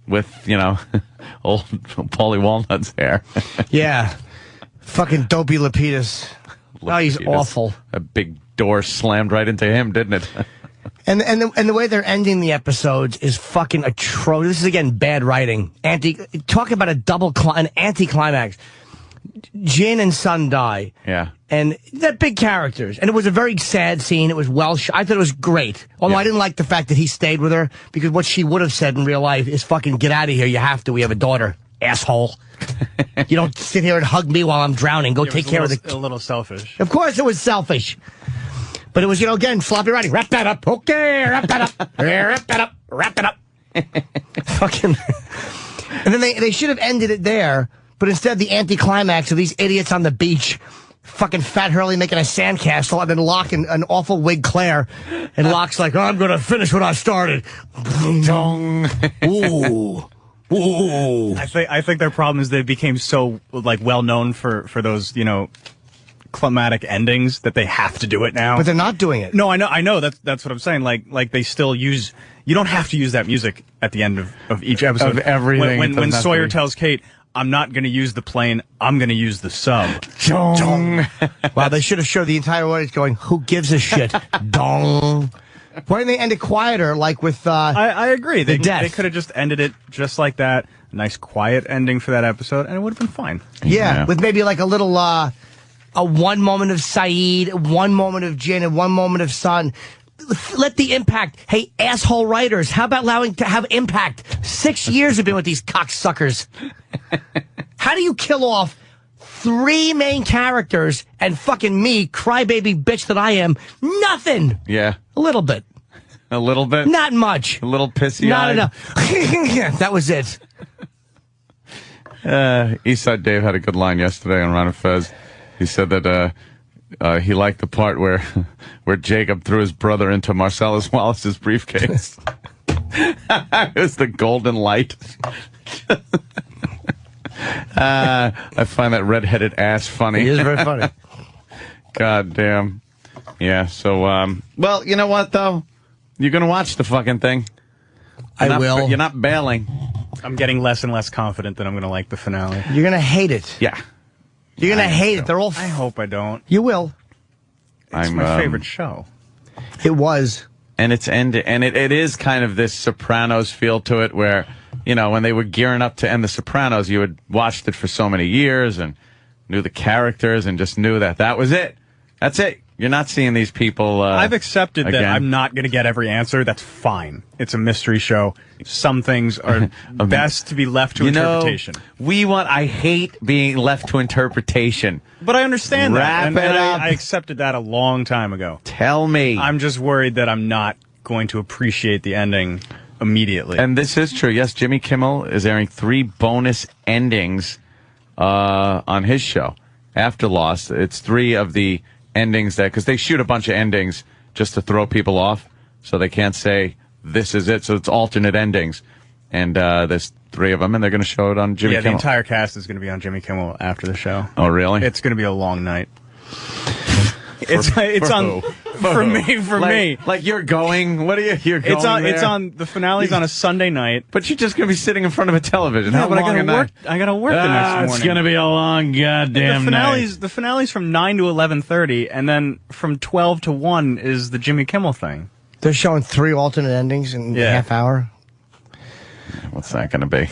with, old Paulie Walnut's hair.
Yeah. Fucking Dopey Lapidus. Oh, he's
Lapidus.
awful.
A big door slammed right into him, didn't it?
And the way they're ending the episodes is fucking atrocious. This is again bad writing. Talk about an anticlimax. Jin and Sun die.
Yeah.
And they're big characters. And it was a very sad scene. It was well shot. I thought it was great. Although
Yeah.
I didn't like the fact that he stayed with her, because what she would have said in real life is fucking get out of here. You have to. We have a daughter. Asshole. You don't sit here and hug me while I'm drowning. Go
It
take
was
care of
a little selfish.
Of course it was selfish. But it was, again, sloppy writing. Wrap that up. Okay, wrap that up. Wrap that up. Wrap that up. Fucking. And then they should have ended it there, but instead the anticlimax of these idiots on the beach, fucking Fat Hurley making a sandcastle, and then Locke and an awful wig Claire. And Locke's like, I'm going to finish what I started. Ooh. Ooh.
I think their problem is they became so well known for those climatic endings that they have to do it now.
But they're not doing it.
No, I know. That's what I'm saying. Like they still use. You don't have to use that music at the end of each episode.
Of everything. It
When
doesn't have to
Sawyer
be.
tells Kate, "I'm not going to use the plane. I'm going to use the sub."
Wow, they should have showed the entire audience going, who gives a shit? Dong. Why didn't they end it quieter, like with...
I agree. They
death.
could have just ended it just like that. A nice quiet ending for that episode, and it would have been fine.
Yeah, with maybe like a little, a one moment of Saeed, one moment of Jin, and one moment of Sun. Let the impact. Hey, asshole writers, how about allowing to have impact? 6 years have been with these cocksuckers. How do you kill off 3 main characters and fucking me, crybaby bitch that I am? Nothing.
Yeah.
A little bit.
A little bit.
Not much.
A little pissy.
Not enough. That was it.
Eastside Dave had a good line yesterday on Ron and Fez. He said that he liked the part where Jacob threw his brother into Marcellus Wallace's briefcase. It was the golden light. I find that redheaded ass funny.
He is very funny.
God damn. Yeah, so, well, you know what, though? You're going to watch the fucking thing.
I will.
You're not bailing.
I'm getting less and less confident that I'm going to like the finale.
You're going to hate it.
Yeah.
You're going to hate it. They're all...
I hope I don't.
You will.
It's my favorite show.
It was.
And it is kind of this Sopranos feel to it where, when they were gearing up to end the Sopranos, you had watched it for so many years and knew the characters and just knew that was it. That's it. You're not seeing these people.
I've accepted that
again.
I'm not going to get every answer. That's fine. It's a mystery show. Some things are best to be left to interpretation.
I hate being left to interpretation.
But I understand
Wrap
that. And
it up.
I accepted that a long time ago.
Tell me.
I'm just worried that I'm not going to appreciate the ending immediately.
And this is true. Yes, Jimmy Kimmel is airing 3 bonus endings on his show after Lost. It's 3 of the endings because they shoot a bunch of endings just to throw people off, so they can't say this is it. So it's alternate endings, and there's 3 of them, and they're going to show it on Jimmy
the
Kimmel.
entire cast is going to be on Jimmy Kimmel after the show.
Oh, really?
It's going to be a long night. It's on for me.
Like you're going. What are you? You're going.
It's on the finale's on a Sunday night.
But you're just gonna be sitting in front of a television.
Yeah,
How
but
long a night?
I gotta work the next morning.
It's gonna be a long goddamn night.
The finale's from 9 to 11:30, and then from 12 to 1 is the Jimmy Kimmel thing.
They're showing 3 alternate endings in a half hour.
What's that going to be?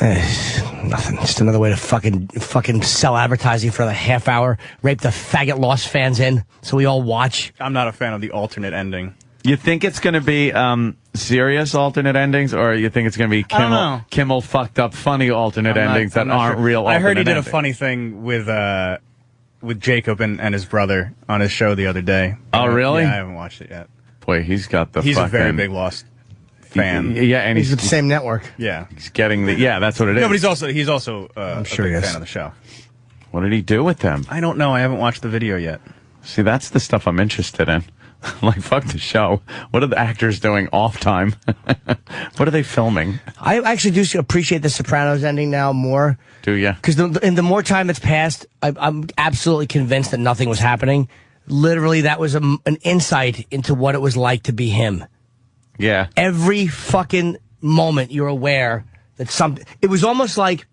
Nothing. Just another way to fucking sell advertising for the half hour. Rape the faggot Lost fans in so we all watch.
I'm not a fan of the alternate ending.
You think it's going to be serious alternate endings, or you think it's going to be Kimmel fucked up funny alternate endings that aren't
sure.
real?
I heard he did
endings.
a funny thing with Jacob and his brother on his show the other day.
Oh, really?
Yeah, I haven't watched it yet.
Boy, he's got the.
He's
fucking,
a very big Lost fan.
Yeah, and
He's with the same network.
Yeah.
he's getting the. Yeah, that's what it is.
No, but he's also
I'm sure
a
he
big
is.
fan of the show.
What did he do with them?
I don't know. I haven't watched the video yet.
See, that's the stuff I'm interested in. Like, fuck the show. What are the actors doing off time? What are they filming?
I actually do appreciate the Sopranos ending now more.
Do you?
Because the more time that's passed, I'm absolutely convinced that nothing was happening. Literally, that was an insight into what it was like to be him.
Yeah.
Every fucking moment you're aware that something... It was almost like,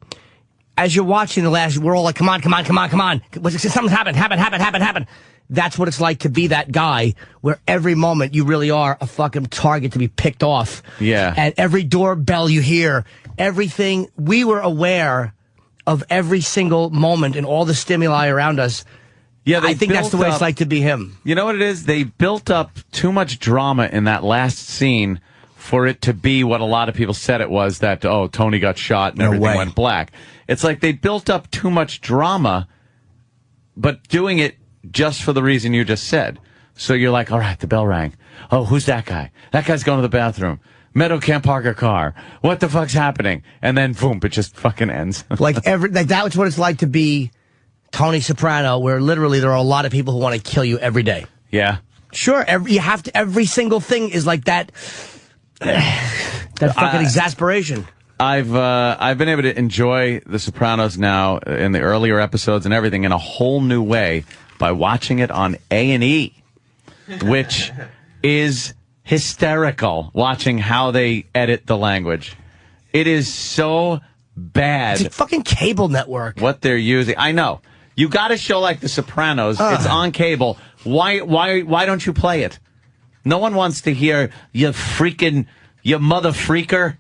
as you're watching the last... We're all like, come on. Something's happened. That's what it's like to be that guy where every moment you really are a fucking target to be picked off.
Yeah.
And every doorbell you hear, everything... We were aware of every single moment and all the stimuli around us.
Yeah,
I think that's the way it's like to be him.
You know what it is? They built up too much drama in that last scene for it to be what a lot of people said it was, that, oh, Tony got shot and everything went black. It's like they built up too much drama, but doing it just for the reason you just said. So you're like, all right, the bell rang. Oh, who's that guy? That guy's going to the bathroom. Meadow can't park her car. What the fuck's happening? And then, boom, it just fucking ends.
Like that's what it's like to be Tony Soprano, where literally there are a lot of people who want to kill you every day.
Yeah.
Sure, every single thing is like that. That fucking exasperation.
I've been able to enjoy The Sopranos now in the earlier episodes and everything in a whole new way by watching it on A&E, which is hysterical. Watching how they edit the language, it is so bad.
It's a fucking cable network.
What they're using, I know. You got a show like The Sopranos. It's on cable. Why don't you play it? No one wants to hear you mother freaker.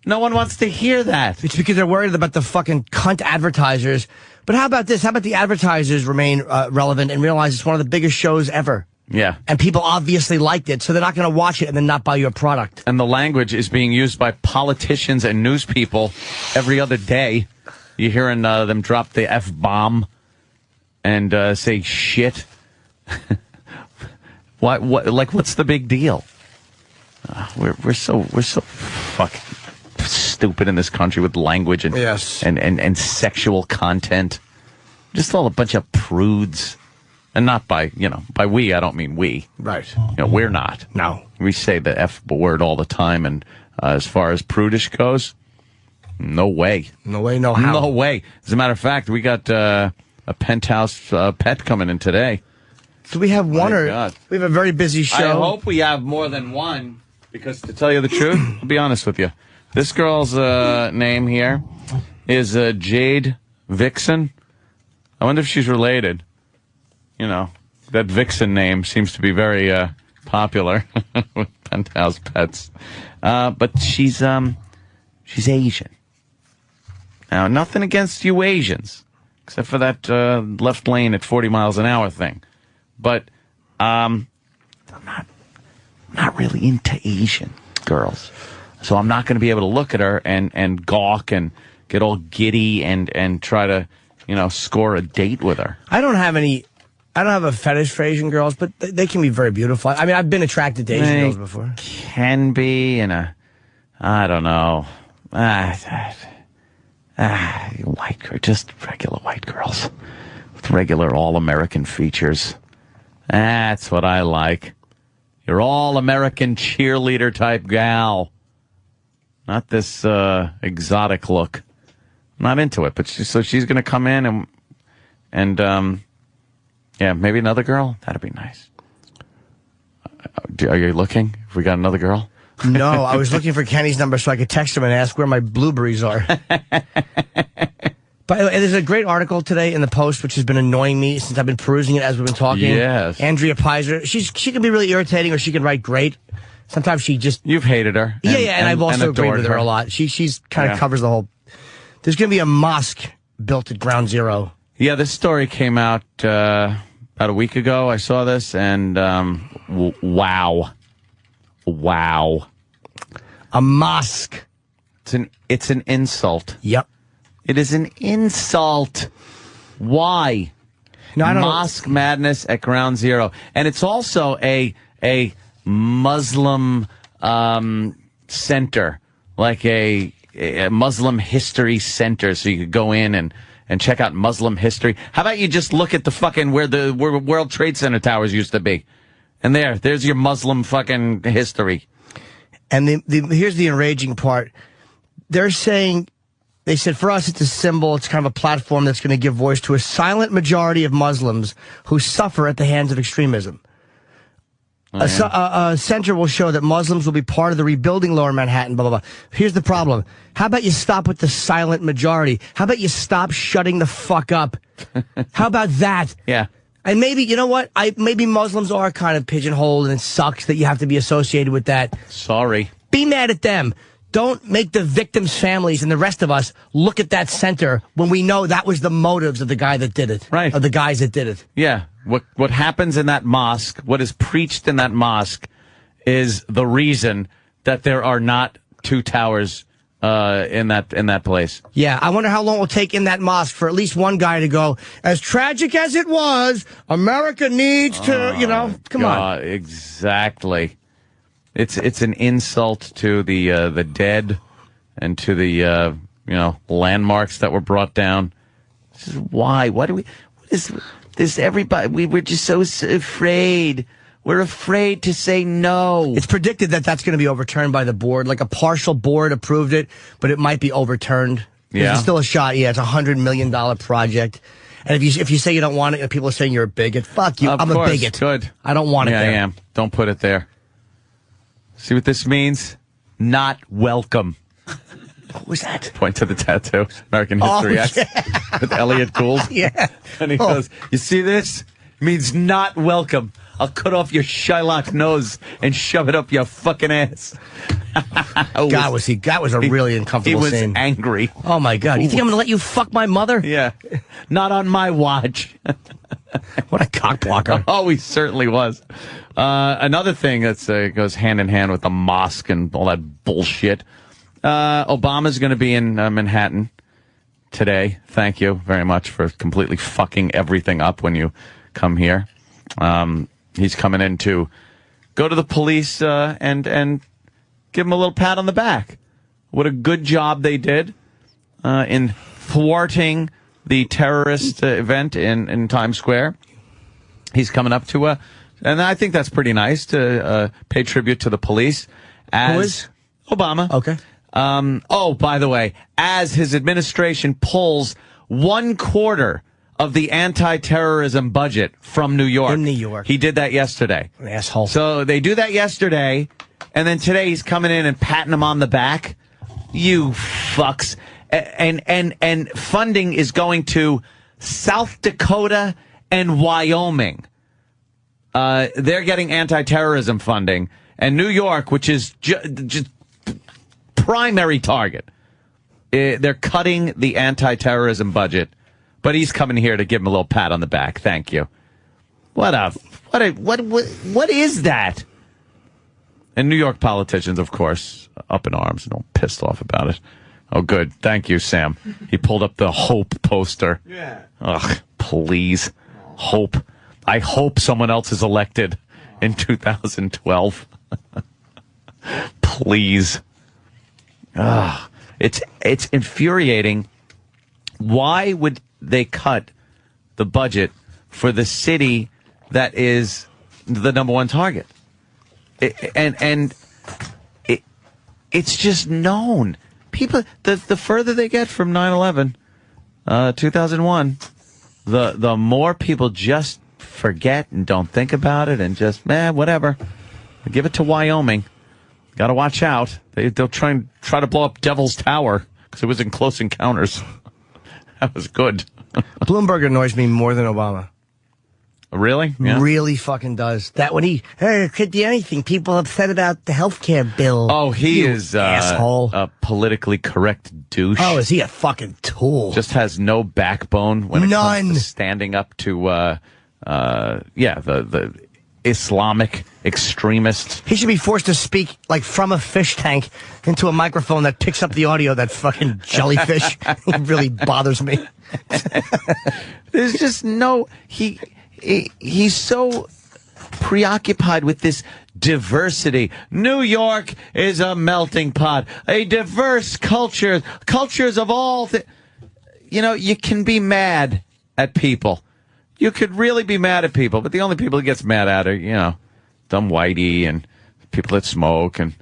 No one wants to hear that.
It's because they're worried about the fucking cunt advertisers. But how about this? How about the advertisers remain relevant and realize it's one of the biggest shows ever?
Yeah.
And people obviously liked it, so they're not going to watch it and then not buy your product.
And the language is being used by politicians and news people every other day. You're hearing them drop the F-bomb and say shit. What? Like, what's the big deal? We're so fucking stupid in this country with language and and sexual content. Just all a bunch of prudes. And not by we, I don't mean we.
Right.
We're not.
No.
We say the F word all the time, and as far as prudish goes, no way.
No way, no how.
No way. As a matter of fact, we got a penthouse pet coming in today.
Do we have one or...
God.
We have a very busy show.
I hope we have more than one, because to tell you the truth, I'll be honest with you. This girl's name here is Jade Vixen. I wonder if she's related. That Vixen name seems to be very popular with penthouse pets. But she's Asian. Now, nothing against you Asians, except for that left lane at 40 miles an hour thing. But I'm not really into Asian girls. So I'm not going to be able to look at her and gawk and get all giddy and try to, score a date with her.
I don't have a fetish for Asian girls, but they can be very beautiful. I mean, I've been attracted to Asian girls before.
Can be I don't know. Just regular white girls with regular all-American features. That's what I like. You're all-American cheerleader type gal. Not this exotic look. I'm not into it, but she's going to come in and Yeah, maybe another girl. That'd be nice. Are you looking? If we got another girl?
No, I was looking for Kenny's number so I could text him and ask where my blueberries are. But there's a great article today in the Post, which has been annoying me since I've been perusing it as we've been talking.
Yes.
Andrea Pizer. She can be really irritating, or she can write great. Sometimes she just...
You've hated her.
And I've also agreed
adored
with her a lot. She's kind of covers the whole... There's going to be a mosque built at Ground Zero.
Yeah, this story came out about a week ago. I saw this, and wow.
A mosque.
It's an insult.
Yep.
It is an insult. Why?
No, I don't
Mosque madness at Ground Zero. And it's also a Muslim center, like a Muslim history center, so you could go in and check out Muslim history. How about you just look at the fucking where World Trade Center towers used to be? And there's your Muslim fucking history.
And here's the enraging part. They said, for us, it's a symbol. It's kind of a platform that's going to give voice to a silent majority of Muslims who suffer at the hands of extremism. A center will show that Muslims will be part of the rebuilding Lower Manhattan, blah, blah, blah. Here's the problem. How about you stop with the silent majority? How about you stop shutting the fuck up? How about that?
Yeah.
And maybe, you know what? Maybe Muslims are kind of pigeonholed, and it sucks that you have to be associated with that.
Sorry.
Be mad at them. Don't make the victims' families and the rest of us look at that center when we know that was the motives of the guy that did it.
Right.
Of the guys that did it.
Yeah. What happens in that mosque, what is preached in that mosque, is the reason that there are not two towers in that place.
Yeah, I wonder how long it will take in that mosque for at least one guy to go, as tragic as it was, America needs to, come on.
Exactly. It's an insult to the dead and to the landmarks that were brought down. This is why. What is this? Everybody, we're just so afraid. We're afraid to say no.
It's predicted that that's going to be overturned by the board. Like a partial board approved it, but it might be overturned.
Yeah.
There's still a shot. Yeah, it's a $100 million project. And if you say you don't want it, people are saying you're a bigot. Fuck you.
Of
I'm
course.
a bigot.
Good.
I don't want it there.
I am. Don't put it there. See what this means? Not welcome.
What was that?
Point to the tattoo. American History X.
Yeah.
With Elliot Gould.
Yeah.
And he goes, you see this? It means not welcome. I'll cut off your Shylock nose and shove it up your fucking ass.
God, that was a really uncomfortable scene.
He was angry.
Oh, my God. You think I'm going to let you fuck my mother?
Yeah. Not on my watch.
What a cockblocker.
Oh, he certainly was. Another thing that goes hand in hand with the mosque and all that bullshit. Obama's going to be in Manhattan today. Thank you very much for completely fucking everything up when you come here. He's coming in to go to the police and give him a little pat on the back. What a good job they did in thwarting the terrorist event in Times Square. He's coming up to and I think that's pretty nice to pay tribute to the police. As
Who is?
Obama.
Okay.
By the way, as his administration pulls 1/4 of the anti-terrorism budget from New York.
In New York.
He did that yesterday.
An asshole.
So they do that yesterday, and then today he's coming in and patting him on the back. You fucks. And funding is going to South Dakota and Wyoming. They're getting anti-terrorism funding. And New York, which is just primary target, they're cutting the anti-terrorism budget. But he's coming here to give him a little pat on the back. Thank you. What is that? And New York politicians, of course, up in arms and all pissed off about it. Oh, good. Thank you, Sam. He pulled up the Hope poster.
Yeah.
Ugh, please. Hope. I hope someone else is elected in 2012. Please. Ugh. It's infuriating. Why would they cut the budget for the city that is the number one target? It's just known. People, the further they get from 9/11, 2001, the more people just forget and don't think about it and just, whatever. Give it to Wyoming. Got to watch out. They'll try to blow up Devil's Tower because it was in Close Encounters. That was good.
Bloomberg annoys me more than Obama.
Really? Yeah.
Really fucking does. That when it could be anything. People upset about the healthcare bill.
Oh, he
You
is
asshole.
a politically correct douche.
Oh, is he a fucking tool?
Just has no backbone when it comes
None.
to standing up to the Islamic extremists.
He should be forced to speak like from a fish tank into a microphone that picks up the audio. That fucking jellyfish. It really bothers me.
There's just no he's so preoccupied with this diversity. New York is a melting pot, a diverse cultures of all you can be mad at people. You could really be mad at people, but the only people he gets mad at are, dumb whitey and people that smoke and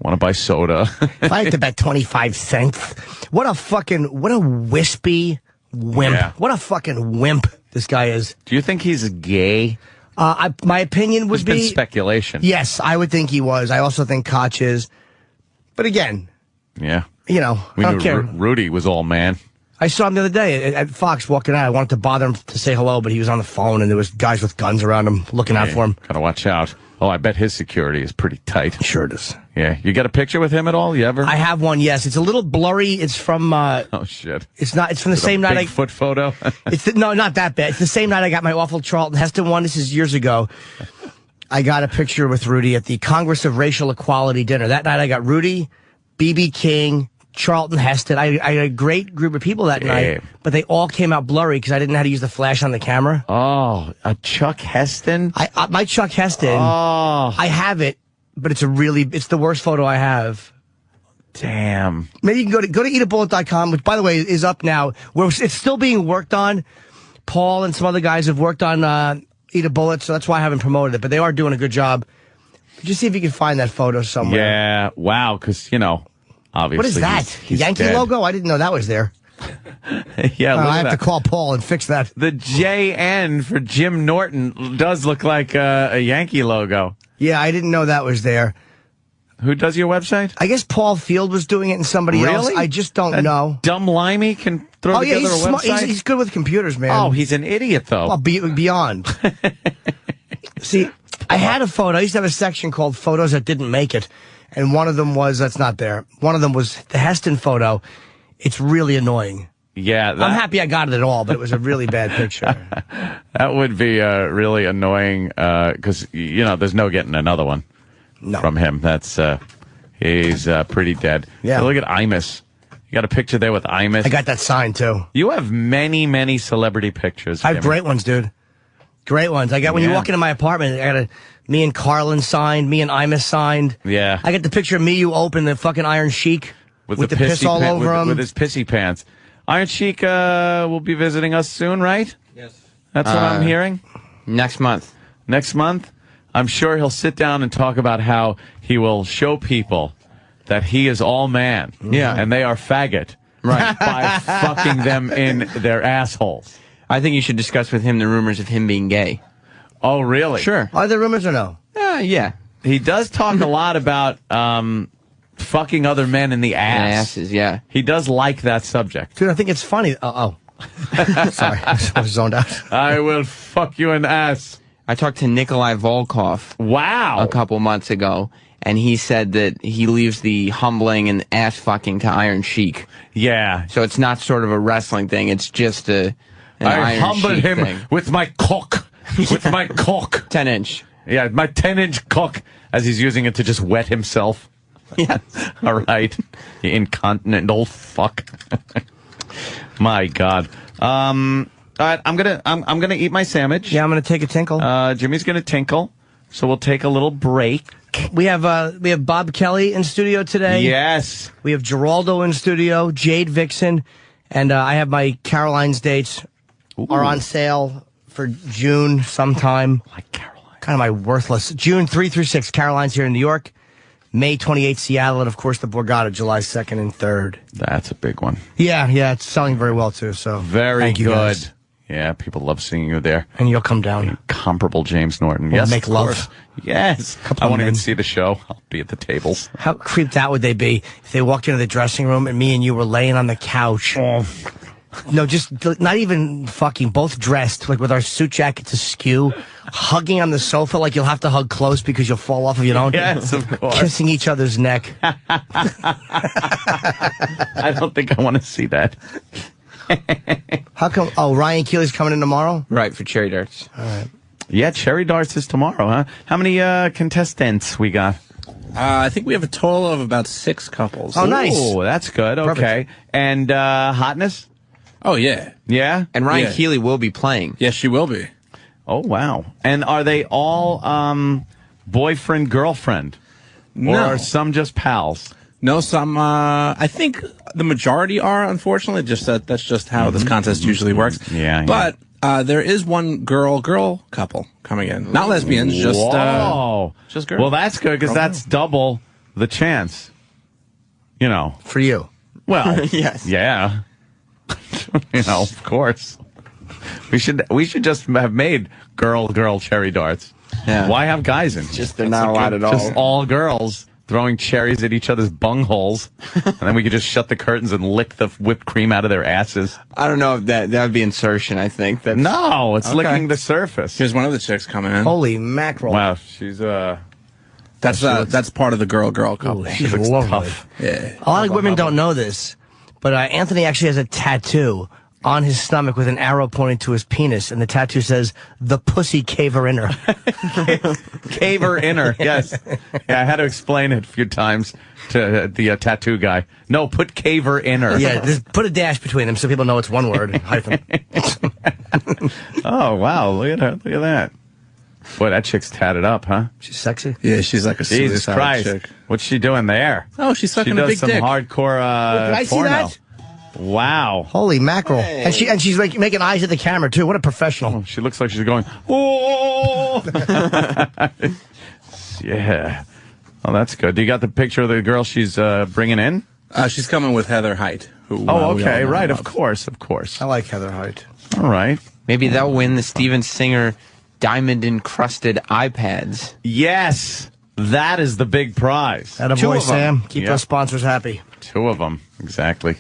want to buy soda.
If I had to bet 25 cents, what a wispy wimp.
Yeah.
What a fucking wimp this guy is.
Do you think he's gay?
My opinion would
There's been
be
speculation.
yes, I would think he was. I also think Koch is. But again,
Yeah.
I
We
don't
knew
care.
Rudy was all man.
I saw him the other day at Fox walking out. I wanted to bother him to say hello, but he was on the phone and there was guys with guns around him looking out for him.
Gotta watch out. Oh, I bet his security is pretty tight.
Sure it is.
Yeah. You got a picture with him at all? You ever?
I have one, yes. It's a little blurry. It's from,
Oh, shit.
it's from the same night
Bigfoot photo?
No, not that bad. It's the same night I got my awful Charlton Heston one. This is years ago. I got a picture with Rudy at the Congress of Racial Equality dinner. That night I got Rudy, B.B. King, Charlton Heston. I had a great group of people that night, but they all came out blurry because I didn't know how to use the flash on the camera.
Oh, a Chuck Heston?
My Chuck Heston,
Oh,
I have it, but it's the worst photo I have.
damn.
Maybe you can go to eatabullet.com, which, by the way, is up now. It's still being worked on. Paul and some other guys have worked on Eat a Bullet, so that's why I haven't promoted it, but they are doing a good job. Just see if you can find that photo somewhere.
Yeah, wow, because, obviously.
What is that?
He's
Yankee
dead.
logo? I didn't know that was there.
Yeah, look
I
at
have to
that.
call Paul and fix that.
The JN for Jim Norton does look like a Yankee logo.
Yeah, I didn't know that was there.
Who does your website?
I guess Paul Field was doing it and somebody else. I just don't
That
know.
Dumb limey can throw
Oh, yeah,
together a website?
he's good with computers, man.
Oh, he's an idiot, though.
Well, beyond. See, I had a photo. I used to have a section called photos that didn't make it. And one of them that's not there. One of them was the Heston photo. It's really annoying.
Yeah,
I'm happy I got it at all, but it was a really bad picture.
that would be really annoying because, there's no getting another one from him. That's he's pretty dead.
Yeah.
So look at Imus. You got a picture there with Imus.
I got that sign, too.
You have many, many celebrity pictures.
I have
Jimmy.
great ones, dude. Great ones. I got when you
Yeah.
walk into my apartment, I got me and Carlin signed, me and Imus signed.
Yeah.
I got the picture of me, you open the fucking Iron Sheik with the piss
pissy
all
pa-
over him.
with his pissy pants. Iron Sheik will be visiting us soon, right?
Yes.
That's what I'm hearing.
Next month.
Next month, I'm sure he'll sit down and talk about how he will show people that he is all man.
Yeah.
And they are faggot.
Right.
By fucking them in their assholes.
I think you should discuss with him the rumors of him being gay.
Oh, really?
Sure.
Are there rumors or no?
Yeah.
He does talk a lot about fucking other men in the ass.
Asses, yeah.
He does like that subject.
Dude, I think it's funny. Sorry, I was zoned out.
I will fuck you in the ass.
I talked to Nikolai Volkov
Wow.
a couple months ago, and he said that he leaves the humbling and ass fucking to Iron Sheik.
Yeah.
So it's not sort of a wrestling thing. It's just an
I
Iron
humbled
Sheik
him
thing.
with my cock. With my cock.
10-inch.
Yeah, my 10-inch cock as he's using it to just wet himself.
Yeah.
All right. You incontinent old fuck. My God. All right, I'm gonna eat my sandwich.
Yeah, I'm going to take a tinkle.
Jimmy's gonna tinkle. So we'll take a little break.
We have Bob Kelly in studio today.
Yes.
We have Geraldo in studio, Jade Vixen, and I have my Caroline's dates are on sale for June sometime.
Like Caroline.
Kind of my worthless. June 3 through 6, Caroline's here in New York. May 28th, Seattle, and of course the Borgata, July 2nd and 3rd.
That's a big one.
Yeah, it's selling very well too. So
Very
thank you
good.
guys.
Yeah, people love seeing you there.
And you'll come down.
Comparable James Norton.
We'll
yes,
make
of
love.
course. Yes.
Couple
I
of
won't even
men.
see the show. I'll be at the tables.
How creeped out would they be if they walked into the dressing room and me and you were laying on the couch? No, just not even fucking, both dressed, like with our suit jackets askew, hugging on the sofa like you'll have to hug close because you'll fall off if you don't.
Yes, of course.
Kissing each other's neck.
I don't think I want to see that.
How come? Oh, Ryan Keely's coming in tomorrow?
Right, for cherry darts.
Yeah, Cherry Darts is tomorrow, huh? How many contestants we got?
I think we have a total of about 6 couples.
Oh, nice.
Oh, that's good. Okay.
Perfect.
And hotness?
Oh, yeah.
Yeah?
And Ryan
Yeah.
Keeley will be playing.
Yes, she will be.
Oh, wow. And are they all boyfriend, girlfriend? Or
No.
are some just pals?
No, some, I think the majority are, unfortunately. That's just how this contest usually works.
Yeah,
But there is one girl couple coming in. Not lesbians, just
Whoa.
just girls.
Well, that's good because that's double the chance. You know.
For you.
Well,
Yes.
yeah. You know, of course. We should just have made girl cherry darts.
Yeah.
Why have guys in?
Just they're not allowed at all.
Just all girls throwing cherries at each other's bungholes, and then we could just shut the curtains and lick the whipped cream out of their asses.
I don't know if that would be insertion. I think that's
No, it's
Okay.
licking the surface.
Here's one of the chicks coming in.
Holy mackerel.
Wow, she's
That's part of the girl couple.
Ooh, she's
looks
lovely.
tough.
Yeah.
A lot of women don't know this, but Anthony actually has a tattoo on his stomach with an arrow pointing to his penis, and the tattoo says, "The pussy caver inner."
Caver inner, yes. Yeah, I had to explain it a few times to the tattoo guy. No, put caver inner.
Yeah, just put a dash between them so people know it's one word. Hyphen.
Oh, wow, look at her. Look at that. Boy, that chick's tatted up, huh?
She's sexy.
Yeah, she's like a
Jesus
suicide
Christ.
chick.
What's she doing there?
Oh, she's
She
sucking
does
a big
some
dick.
hardcore
Did I see
porno.
that?
Wow.
Holy mackerel! And she's like making eyes at the camera too. What a professional.
She looks like she's going, oh! Yeah. Oh, that's good. Do you got the picture of the girl she's bringing in?
She's coming with Heather Height. Who,
Oh,
we
okay.
all know
Right.
and
Of
love.
course. Of course.
I like Heather Height.
All right.
Maybe they'll win the Steven Singer diamond encrusted iPads.
Yes. That is the big prize.
Atta
Two
boy,
of 'em.
Sam. Keep
Yep.
those sponsors happy.
2 of them. Exactly.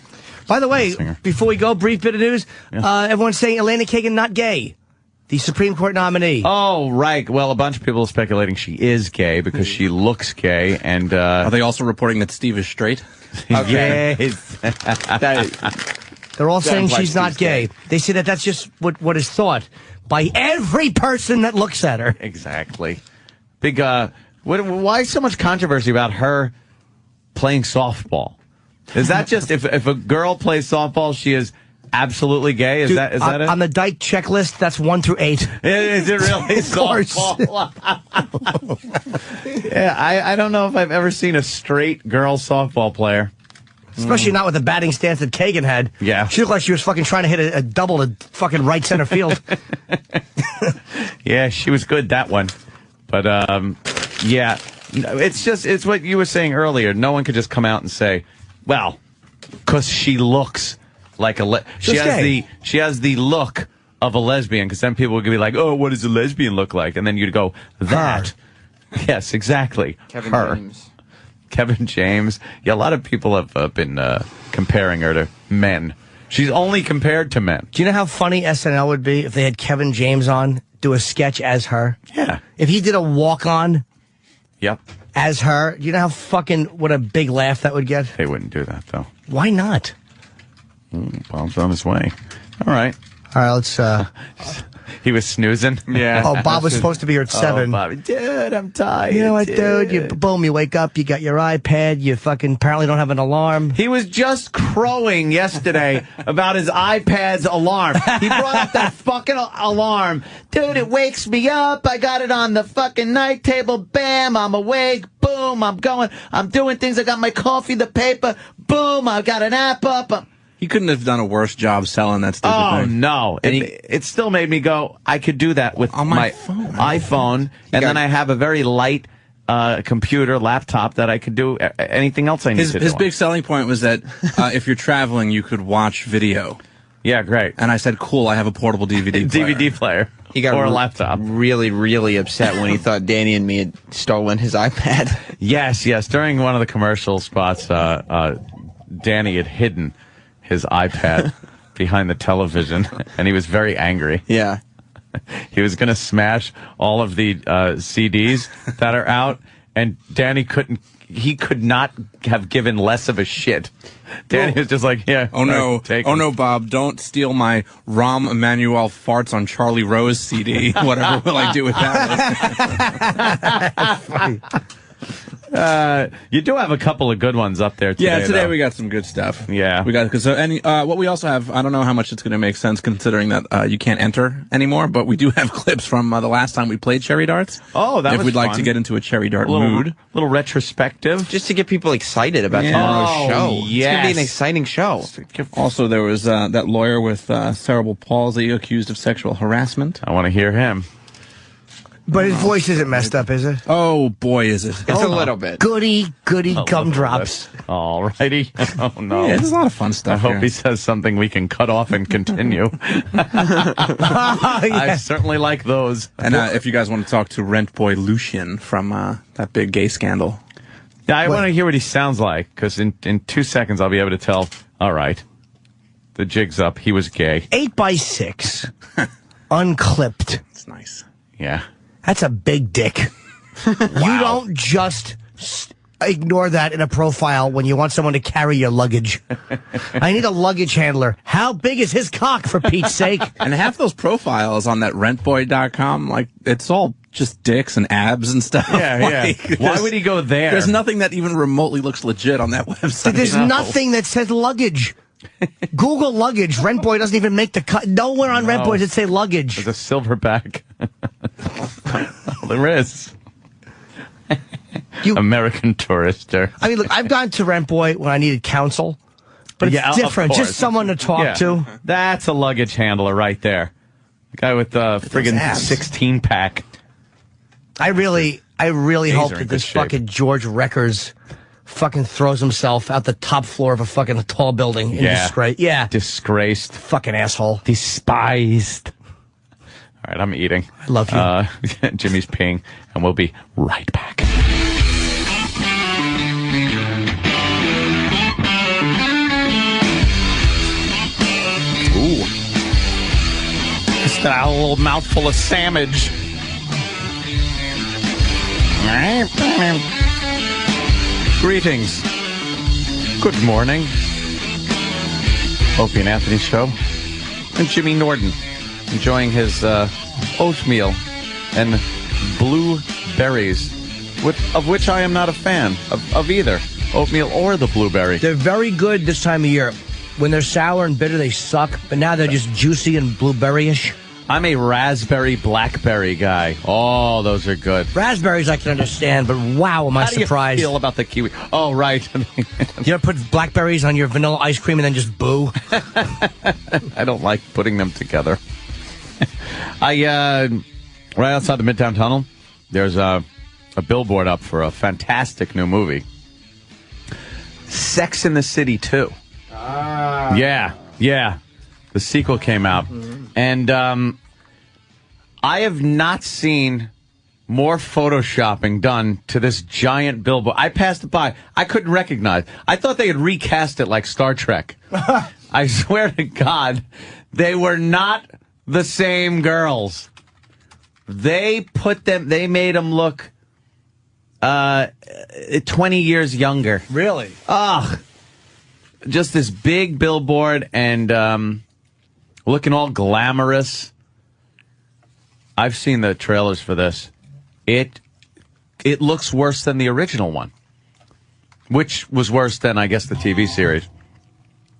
By the way,
Singer.
before we go, brief bit of news. Everyone's saying Elena Kagan not gay. The Supreme Court nominee.
Oh, right. Well, a bunch of people are speculating she is gay because she looks gay. And,
Are they also reporting that Steve is straight?
Okay.
yes.
They're all saying
implies
she's not
she's gay.
gay. They say that that's just what is thought by every person that looks at her.
Exactly. Big, why so much controversy about her playing softball? Is that just, if a girl plays softball, she is absolutely gay? Is
Dude,
that it?
on the Dyke checklist, that's 1 through 8.
Is it really
Of course.
softball? Yeah, I don't know if I've ever seen a straight girl softball player.
Especially not with the batting stance that Kagan had.
Yeah.
She looked like she was fucking trying to hit a double to fucking right center field.
Yeah, she was good, that one. But, yeah, no, it's what you were saying earlier. No one could just come out and say, well, because she looks like she
She's gay.
has the look of a lesbian, because then people would be like, oh, what does a lesbian look like? And then you'd go, that. Yes, exactly.
Kevin
her.
James.
Kevin James. Yeah, a lot of people have been comparing her to men. She's only compared to men.
Do you know how funny SNL would be if they had Kevin James on, do a sketch as her?
Yeah.
If he did a walk-on
Yep.
as her, do you know how fucking, what a big laugh that would get?
They wouldn't do that, though.
Why not?
Bob's on his way. All right.
All right, let's,
He was snoozing. Yeah.
oh, Bob was supposed to be here at 7.
Oh, Bobby. Dude, I'm tired.
You know what, dude? You wake up, you got your iPad, you fucking apparently don't have an alarm.
He was just crowing yesterday about his iPad's alarm. He brought up that fucking alarm. Dude, it wakes me up. I got it on the fucking night table. Bam, I'm awake. Boom, I'm going. I'm doing things. I got my coffee, the paper. Boom, I got an app up.
He couldn't have done a worse job selling that stupid
Oh,
thing.
no.
And
It still made me go, I could do that with
On my phone.
iPhone. And then I have a very light computer, laptop that I could do anything else I need to do.
His big selling point was that if you're traveling, you could watch video.
Yeah, great.
And I said, cool, I have a portable DVD player.
DVD player.
He got
or a laptop.
really, really upset when he thought Danny and me had stolen his iPad.
Yes. During one of the commercial spots, Danny had hidden his iPad behind the television, and he was very angry.
Yeah.
He was going to smash all of the CDs that are out, and Danny could not have given less of a shit. Danny was just like, yeah.
Oh no!
take
Oh
them.
no, Bob! Don't steal my Rahm Emanuel farts on Charlie Rose CD. Whatever will I do with that?
You do have a couple of good ones up there today.
Yeah, today
though.
we got some good stuff.
Yeah.
we got because what we also have. I don't know how much it's going to make sense considering that you can't enter anymore, but we do have clips from the last time we played Cherry Darts.
Oh, that
if
was
we'd like
fun.
to get into a Cherry Dart
a little,
mood.
little retrospective.
Just to get people excited about
Yeah.
tomorrow's
Oh,
show. It's going to be
yes.
an exciting show.
Also, there was that lawyer with cerebral palsy accused of sexual harassment.
I want to hear him.
But his voice isn't messed up, is it?
Oh boy, is it!
It's a little bit.
Goody gumdrops.
All righty. Oh no.
Yeah, there's a lot of fun
I
stuff.
hope
here.
he says something we can cut off and continue. I certainly like those.
And if you guys want to talk to Rent Boy Lucian from that big gay scandal,
Yeah, I want to hear what he sounds like, because in 2 seconds I'll be able to tell, all right, the jig's up, he was gay.
8x6. Unclipped.
it's nice.
Yeah.
That's a big dick. You don't just ignore that in a profile when you want someone to carry your luggage. I need a luggage handler. How big is his cock, for Pete's sake?
And half those profiles on that rentboy.com, like, it's all just dicks and abs and stuff.
Yeah,
Like,
yeah. Why would he go there?
There's nothing that even remotely looks legit on that website.
There's
No.
nothing that says luggage. Google luggage. Rentboy doesn't even make the cut. Nowhere on Rentboy does it say luggage.
There's a silverback. There is. American Tourister.
I mean, look, I've gone to Rentboy when I needed counsel, but it's
Yeah, of
different.
course.
Just someone to talk
Yeah.
to.
That's a luggage handler right there. The guy with the friggin'
abs.
16-pack.
I really
These
hope
are in
that
good
this
shape.
fucking George Reckers fucking throws himself out the top floor of a fucking tall building in
Yeah.
disgrace. Yeah.
Disgraced.
Fucking asshole.
Despised. All right, I'm eating. I
love you.
Jimmy's peeing, and we'll be right back. Ooh. Just a little mouthful of sandwich. Greetings. Good morning. Opie and Anthony Show. And Jimmy Norton enjoying his oatmeal and blueberries, of which I am not a fan of either oatmeal or the blueberry.
They're very good this time of year. When they're sour and bitter, they suck, but now they're just juicy and blueberry-ish.
I'm a raspberry blackberry guy. Oh, those are good.
Raspberries I can understand, but wow, am I
How do you
surprised.
feel about the kiwi? Oh, right.
You ever put blackberries on your vanilla ice cream and then just boo?
I don't like putting them together. Right outside the Midtown Tunnel, there's a billboard up for a fantastic new movie, Sex in the City 2. Yeah. The sequel came out, and I have not seen more photoshopping done to this giant billboard. I passed it by. I couldn't recognize. I thought they had recast it like Star Trek. I swear to God, they were not the same girls. They made them look 20 years younger.
Really?
Ugh. Just this big billboard and looking all glamorous. I've seen the trailers for this. It looks worse than the original one, which was worse than, I guess, the TV series,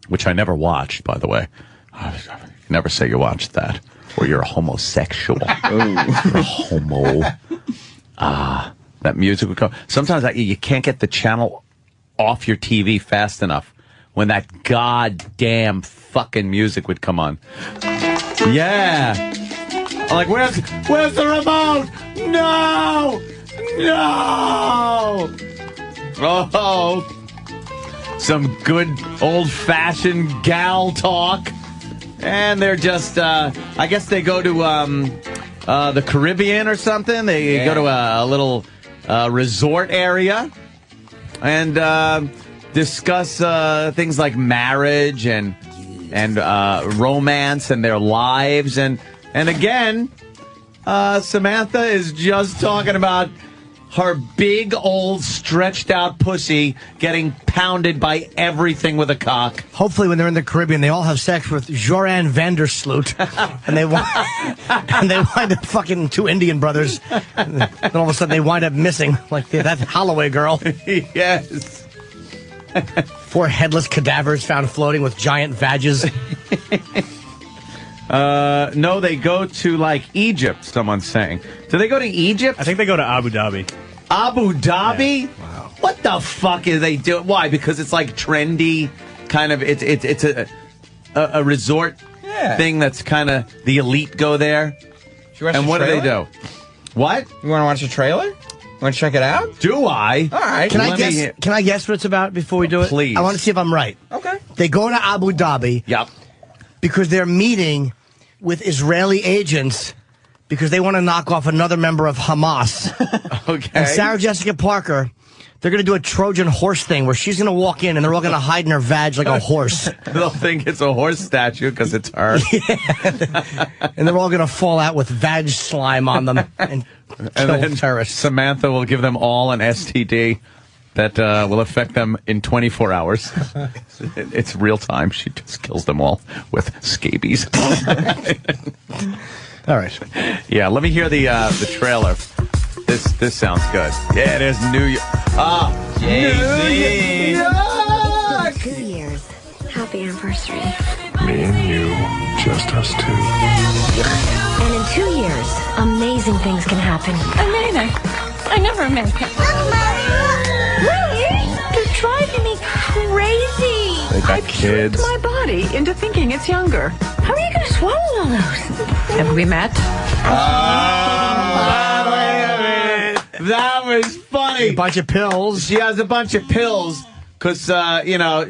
which I never watched, by the way. You never say you watched that, or you're a homosexual. You're a homo. That music would come. Sometimes you can't get the channel off your TV fast enough when that goddamn fucking music would come on. Yeah. I'm like, where's the remote? No! Oh. Some good old-fashioned gal talk. And they're just, I guess they go to the Caribbean or something. They go to a little resort area and discuss things like marriage and romance and their lives. And again, Samantha is just talking about her big old stretched out pussy getting pounded by everything with a cock.
Hopefully, when they're in the Caribbean, they all have sex with Joran Vandersloot, and they wind up fucking two Indian brothers. And all of a sudden, they wind up missing, like that Holloway girl.
Yes.
4 headless cadavers found floating with giant vages.
No, they go to like Egypt. Someone's saying. Do they go to Egypt?
I think they go to Abu Dhabi.
Abu Dhabi?
Yeah. Wow.
What the fuck is they doing? Why? Because it's like trendy, kind of. It's a resort thing that's kind of the elite go there. And what do they do? What?
You want to watch the trailer? Want to check it out?
Do I?
All right.
Can I guess what it's about before we do it?
Please.
I want to see if I'm right.
Okay.
They go to Abu Dhabi.
Yep.
Because they're meeting with Israeli agents because they want to knock off another member of Hamas.
Okay.
And Sarah Jessica Parker, they're going to do a Trojan horse thing where she's going to walk in and they're all going to hide in her vag like a horse.
They'll think it's a horse statue because it's her.
And they're all going to fall out with vag slime on them and kill
then
terrorists.
Samantha will give them all an STD that will affect them in 24 hours. It's real time. She just kills them all with scabies.
All right.
Yeah, let me hear the trailer. This sounds good. Yeah, there's New York.
Jay-Z.
New York!
2 years. Happy anniversary.
Me and you, just us two.
And in 2 years, amazing things can happen.
Amazing. I never meant it. Really? You're driving me crazy.
They got
I
kids.
tricked my body into thinking it's younger. How are you going to swallow all those? Have we met?
That was funny.
A bunch of pills.
She has a bunch of pills because,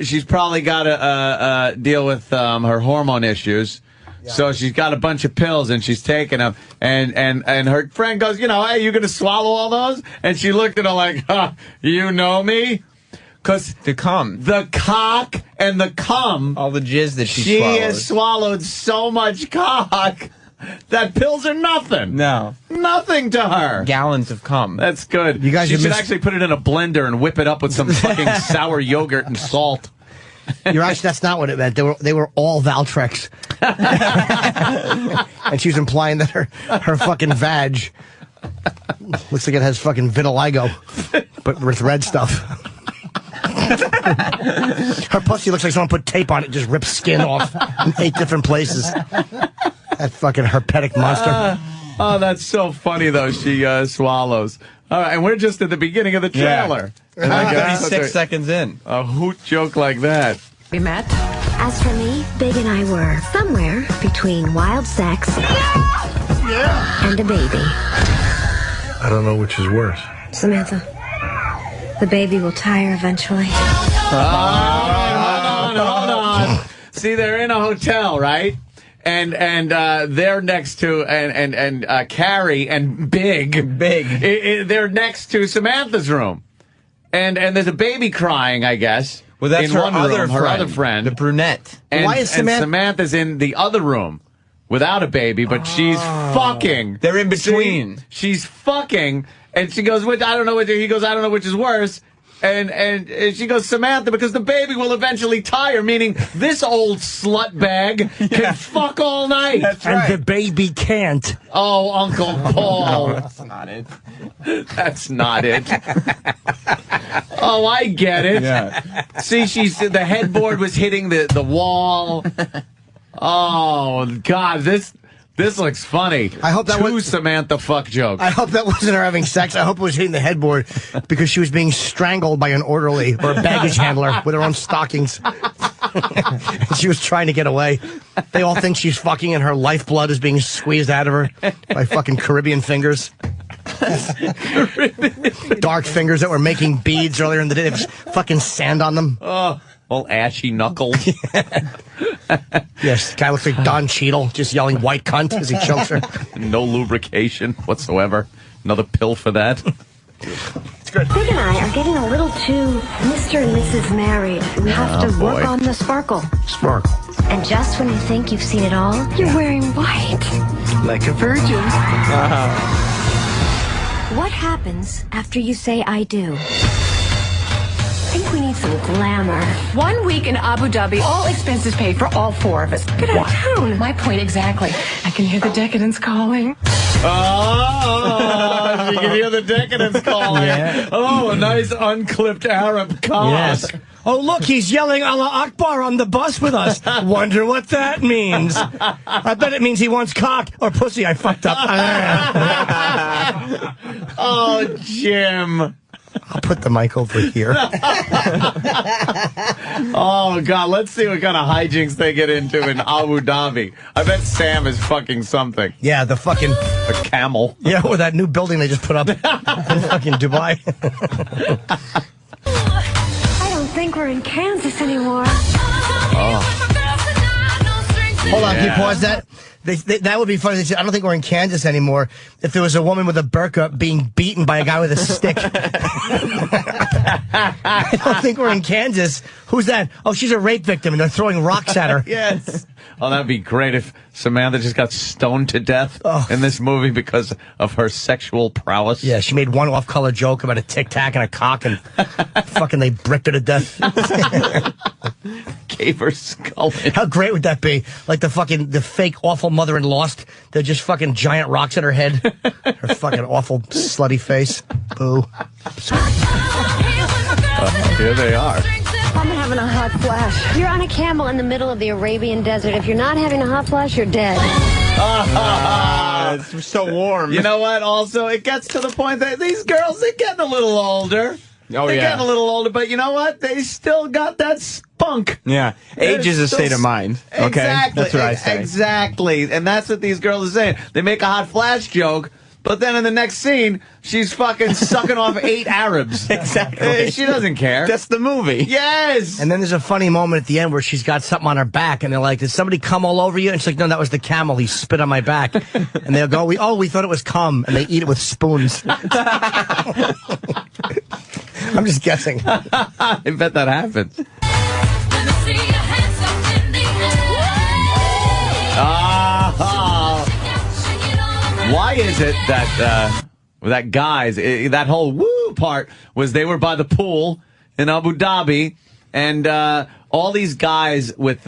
she's probably got to deal with her hormone issues. Yeah. So she's got a bunch of pills and she's taking them. And her friend goes, hey, you going to swallow all those? And she looked at her like, you know me? Because
The cum.
the cock and the cum,
All the jizz that she
she
swallows.
has swallowed so much cock that pills are nothing.
No.
Nothing to her.
Gallons of cum.
That's good.
You guys
she
have
should
missed-
actually put it in a blender and whip it up with some fucking sour yogurt and salt.
That's not what it meant. They were all Valtrex. And she was implying that her fucking vag looks like it has fucking vitiligo, but with red stuff. Her pussy looks like someone put tape on it, just ripped skin off in 8 different places. That fucking herpetic monster.
Oh, that's so funny, though. She swallows. All right, and we're just at the beginning of the trailer. And I got
36 seconds in.
a hoot joke like that.
We met?
As for me, Big and I were somewhere between wild sex and a baby.
I don't know which is worse.
Samantha, the baby will tire eventually.
Hold on. See, they're in a hotel, right? And they're next to and Carrie and Big. They're next to Samantha's room, and there's a baby crying, I guess.
Well, that's
in
her
one
other
room,
friend.
her other friend,
The brunette.
And,
Why is
and Samantha's in the other room without a baby, but she's fucking.
They're in between.
See? She's fucking, and she goes, "Which I don't know which." He goes, "I don't know which is worse." And she goes, Samantha, because the baby will eventually tire, meaning this old slut bag can fuck all night.
And the baby can't.
Oh, Uncle Paul.
That's not it.
That's not it. Oh, I get it.
Yeah.
See, the headboard was hitting the wall. Oh, God, this looks funny.
I hope that
Two
was-
Samantha fuck jokes.
I hope that wasn't her having sex. I hope it was hitting the headboard because she was being strangled by an orderly or a baggage handler with her own stockings. And she was trying to get away. They all think she's fucking and her lifeblood is being squeezed out of her by fucking Caribbean fingers. Dark fingers that were making beads earlier in the day. There was fucking sand on them.
Oh, All ashy knuckled.
Yes, the guy looks like Don Cheadle, just yelling white cunt as he chokes her.
No lubrication whatsoever. Another pill for that.
Big and I are getting a little too Mr. and Mrs. Married. We have to work on the sparkle.
Sparkle.
And just when you think you've seen it all, you're wearing white.
Like a virgin.
What happens after you say I do? I think we need some glamour.
1 week in Abu Dhabi, all expenses paid for all 4 of us.
Get out of town.
My point exactly. I can hear the decadence calling.
Oh, you can hear the decadence calling.
Yeah.
Oh, a nice unclipped Arab cock.
Yes. Oh, look, he's yelling Allah Akbar on the bus with us. Wonder what that means. I bet it means he wants cock or pussy. I fucked up.
Oh, Jim.
I'll put the mic over here.
Oh, God, let's see what kind of hijinks they get into in Abu Dhabi. I bet Sam is fucking something.
Yeah, the fucking...
A camel.
Yeah, or that new building they just put up in fucking Dubai.
I don't think we're in Kansas anymore.
Hold on, can you pause that? That would be funny. They said, I don't think we're in Kansas anymore. If there was a woman with a burqa being beaten by a guy with a stick. I don't think we're in Kansas. Who's that? Oh, she's a rape victim, and they're throwing rocks at her.
Yes. Oh, that'd be great if Samantha just got stoned to death in this movie because of her sexual prowess.
Yeah, she made one off-color joke about a tic-tac and a cock, and fucking they bricked her to death.
Gave her skull.
How great would that be? Like the fake awful mother in Lost. They're just fucking giant rocks at her head. Her fucking awful slutty face. Boo.
Here they are.
I'm having a hot flash. You're on a camel in the middle of the Arabian desert. If you're not having a hot flash, you're dead.
It's so warm.
You know what? Also, it gets to the point that these girls, they're getting a little older.
Oh,
they're
yeah.
getting a little older, but you know what? They still got that spunk.
Yeah. Age is a state of mind. Okay?
Exactly.
That's what I say.
Exactly. And that's what these girls are saying. They make a hot flash joke, but then in the next scene, she's fucking sucking off 8 Arabs.
Exactly.
She doesn't care.
That's the movie.
Yes.
And then there's a funny moment at the end where she's got something on her back, and they're like, did somebody come all over you? And she's like, no, that was the camel. He spit on my back. And they'll go, we thought it was cum. And they eat it with spoons. I'm just guessing.
I bet that happens. Why is it that guys, that whole woo part was they were by the pool in Abu Dhabi, and all these guys with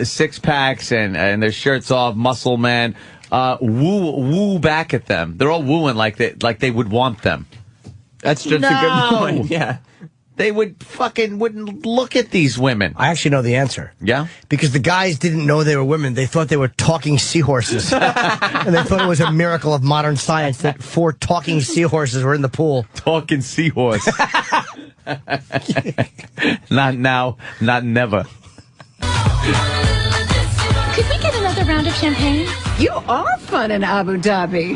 six packs and their shirts off, muscle man, woo back at them. They're all wooing like they would want them.
That's just a good point. Yeah.
They wouldn't look at these women.
I actually know the answer.
Yeah?
Because the guys didn't know they were women. They thought they were talking seahorses. And they thought it was a miracle of modern science that 4 talking seahorses were in the pool.
Talking seahorse. Not now, not never.
Could we get another round of champagne?
You are fun in Abu Dhabi.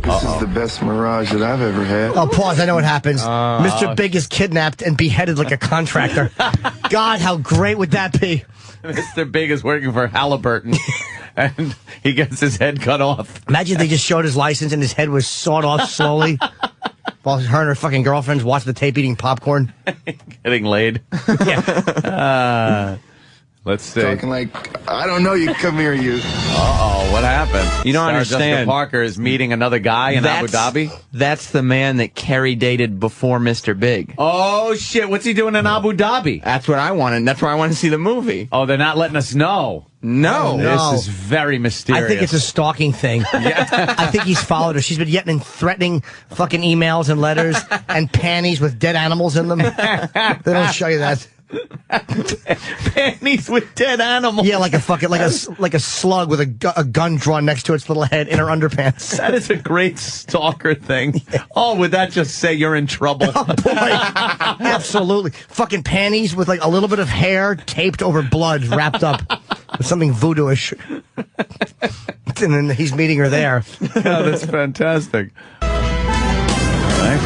This is the best mirage that I've ever had.
Oh, pause. I know what happens. Mr. Big is kidnapped and beheaded like a contractor. God, how great would that be?
Mr. Big is working for Halliburton, and he gets his head cut off.
Imagine they just showed his license and his head was sawed off slowly while her and her fucking girlfriends watched the tape eating popcorn.
Getting laid.
Yeah.
Let's see.
Talking like, I don't know you, come here, you.
Uh-oh, what happened?
You don't
Sarah
understand.
Jessica Parker is meeting another guy in Abu Dhabi?
That's the man that Carrie dated before Mr. Big.
Oh, shit. What's he doing in Abu Dhabi?
That's what I wanted. That's why I want to see the movie.
Oh, they're not letting us know.
No.
No.
This is very mysterious.
I think it's a stalking thing. I think he's followed her. She's been getting threatening fucking emails and letters and panties with dead animals in them. They don't show you that.
panties with dead animals.
Yeah, like a fucking like a slug with a gun drawn next to its little head in her underpants.
That is a great stalker thing. Oh, would that just say you're in trouble?
Oh, boy. Absolutely. Fucking panties with like a little bit of hair taped over blood wrapped up with something voodoo-ish. And then he's meeting her there.
Yeah, that's fantastic. All right.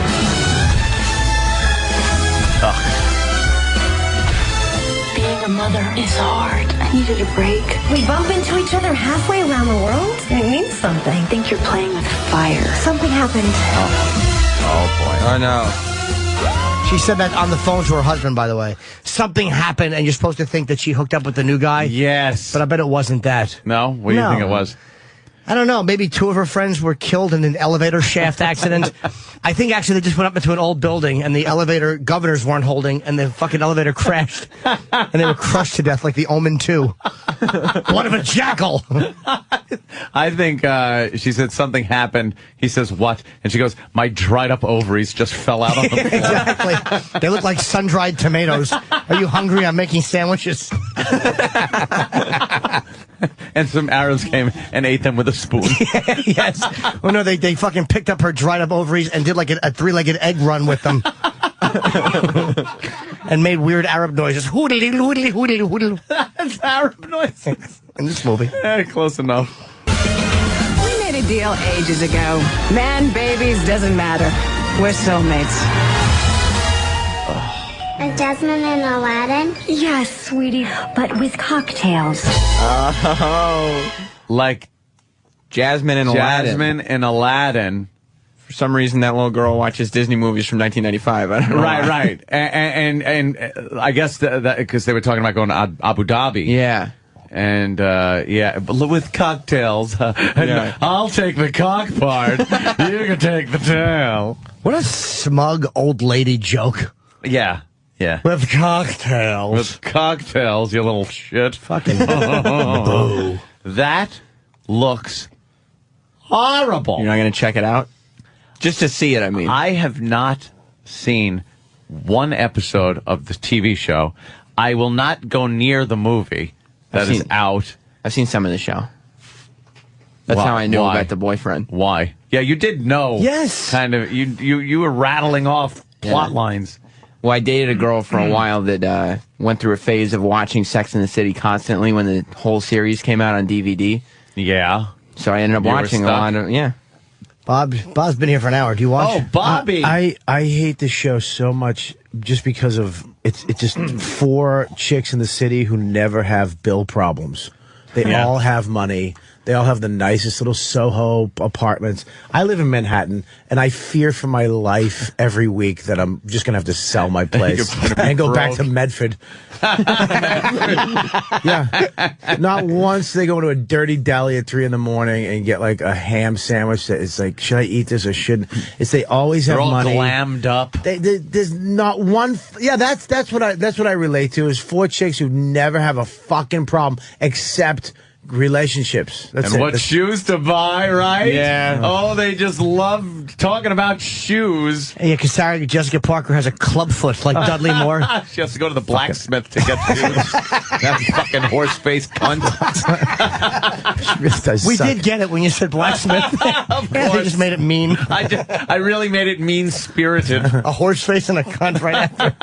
her mother is hard. I needed a break.
We bump into each other halfway around the world? It means something.
I think you're playing with fire.
Something happened.
Oh no.
She said that on the phone to her husband, by the way. Something happened, and you're supposed to think that she hooked up with the new guy.
Yes.
But I bet it wasn't that.
No? What do you
No.
think it was?
I don't know. Maybe 2 of her friends were killed in an elevator shaft accident. I think actually they just went up into an old building, and the elevator governors weren't holding, and the fucking elevator crashed, and they were crushed to death like the Omen 2. Blood of a jackal.
I think she said something happened. He says, what? And she goes, my dried up ovaries just fell out on the floor.
Exactly. They look like sun-dried tomatoes. Are you hungry? I'm making sandwiches.
And some Arabs came and ate them with a spoon.
Yes. Oh, no, they fucking picked up her dried up ovaries and did like a 3-legged egg run with them. And made weird Arab noises. Hoodly, hoodly, hoodly, hoodly.
That's Arab noises.
In this movie.
Close enough.
We made a deal ages ago. Man, babies, doesn't matter. We're soulmates.
Like Jasmine and Aladdin?
Yes, sweetie, but with cocktails.
Oh.
Like
Jasmine and Aladdin.
Jasmine and Aladdin.
For some reason, that little girl watches Disney movies from 1995. I don't know.
Right. And I guess that because they were talking about going to Abu Dhabi.
Yeah.
And, but with cocktails.
Yeah.
I'll take the cock part. You can take the tail.
What a smug old lady joke.
Yeah. Yeah.
With cocktails.
With cocktails, you little shit.
Fucking boo.
That looks horrible.
You're not going to check it out? Just to see it, I mean.
I have not seen one episode of the TV show. I will not go near the movie that is out.
I've seen some of the show. That's how I knew about the boyfriend.
Why? Yeah, you did know.
Yes.
Kind of. You were rattling off plot lines.
Well, I dated a girl for a while that went through a phase of watching Sex and the City constantly when the whole series came out on DVD.
Yeah.
So I ended up
You were
watching a
stuck?
lot of,
Bob's been here for an hour. Do you watch?
Oh, Bobby.
I hate the show so much just because of it's just 4 chicks in the city who never have bill problems. They all have money. They all have the nicest little Soho apartments. I live in Manhattan, and I fear for my life every week that I'm just going to have to sell my place and go back to Medford. Yeah. Not once they go to a dirty deli at 3 in the morning and get like a ham sandwich that is like, should I eat this or shouldn't? It's they always have
They're all
money.
glammed up.
There's not one. That's what I relate to is 4 chicks who never have a fucking problem except relationships. That's
and
it.
what shoes to buy, right?
Yeah.
Oh, they just love talking about shoes.
Yeah, because Sarah Jessica Parker has a club foot like Dudley Moore.
She has to go to the blacksmith to get shoes. That fucking horse face cunt.
We did get it when you said blacksmith.
Of
Yeah, they
course.
just made it mean.
I really made it mean-spirited.
A horse face and a cunt right after.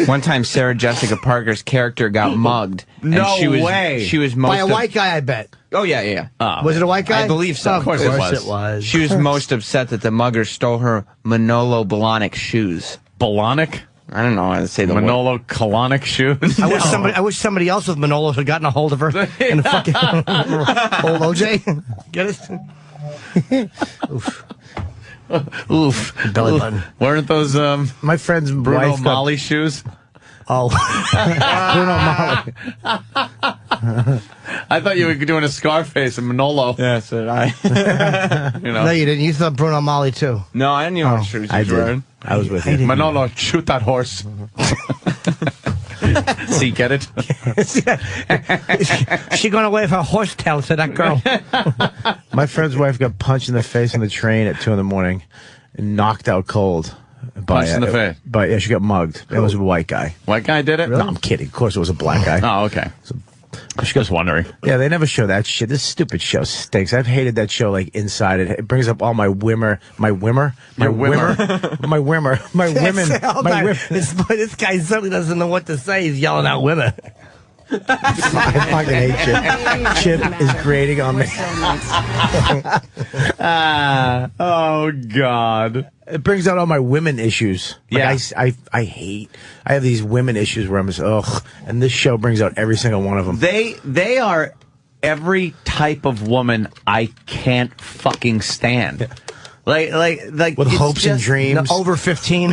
One time, Sarah Jessica Parker's character got mugged.
No
and she was,
way.
She was
By a white guy, I bet.
Oh, yeah.
Was it a white guy?
I believe so.
Of course it was.
She was most upset that the mugger stole her Manolo Blahnik shoes.
Blahnik?
I don't know how to say the
Manolo Colonic shoes?
I wish somebody else with Manolos had gotten a hold of her and fucking old OJ. Get it? Oof.
Oof.
Belly button.
Weren't those
my friend's
Bruno
wife
Mali shoes?
Oh.
Bruno Mali.
I thought you were doing a Scarface and Manolo.
Yeah, so did I.
You know.
No, you didn't. You thought Bruno Mali, too.
No, I didn't know what shoes he
I
was
did.
wearing.
I was with you.
Manolo, shoot that horse. See, get it?
She going away with her horse tail to that girl.
My friend's wife got punched in the face on the train at 2 in the morning and knocked out cold.
Punched in the face?
But yeah, she got mugged. It was a white guy.
White guy did it?
No, I'm kidding. Of course it was a black guy.
Oh, okay. Just wondering.
Yeah, they never show that shit. This stupid show stinks. I've hated that show like inside. It brings up all my women.
This guy certainly doesn't know what to say. He's yelling out women.
I fucking hate Chip. Chip is grating on me.
Oh, God.
It brings out all my women issues. Like
Yeah.
I hate. I have these women issues where I'm just ugh, and this show brings out every single one of them.
They are every type of woman I can't fucking stand. Like
With
it's
hopes and
just-
dreams.
Over 15.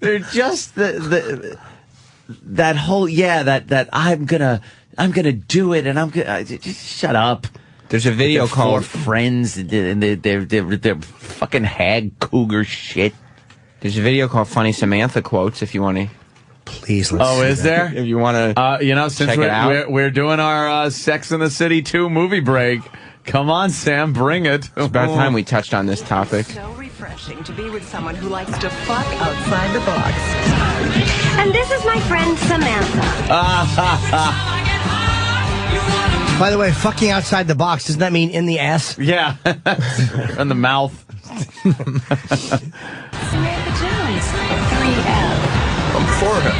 They're just that whole that I'm gonna do it and I'm gonna just shut up.
There's a video
They're
called
four friends and they're fucking hag cougar shit.
There's a video called Funny Samantha Quotes if you want to.
Please, let's
Oh,
see
is
that.
there?
If you want to,
Since
check it out.
we're doing our Sex and the City 2 movie break. Come on, Sam, bring it.
It's about time we touched on this topic.
So refreshing to be with someone who likes to fuck outside the box.
And this is my friend Samantha.
By the way, fucking outside the box, doesn't that mean in the ass?
Yeah, in the mouth.
Samantha Jones, 3L.
I'm forehead.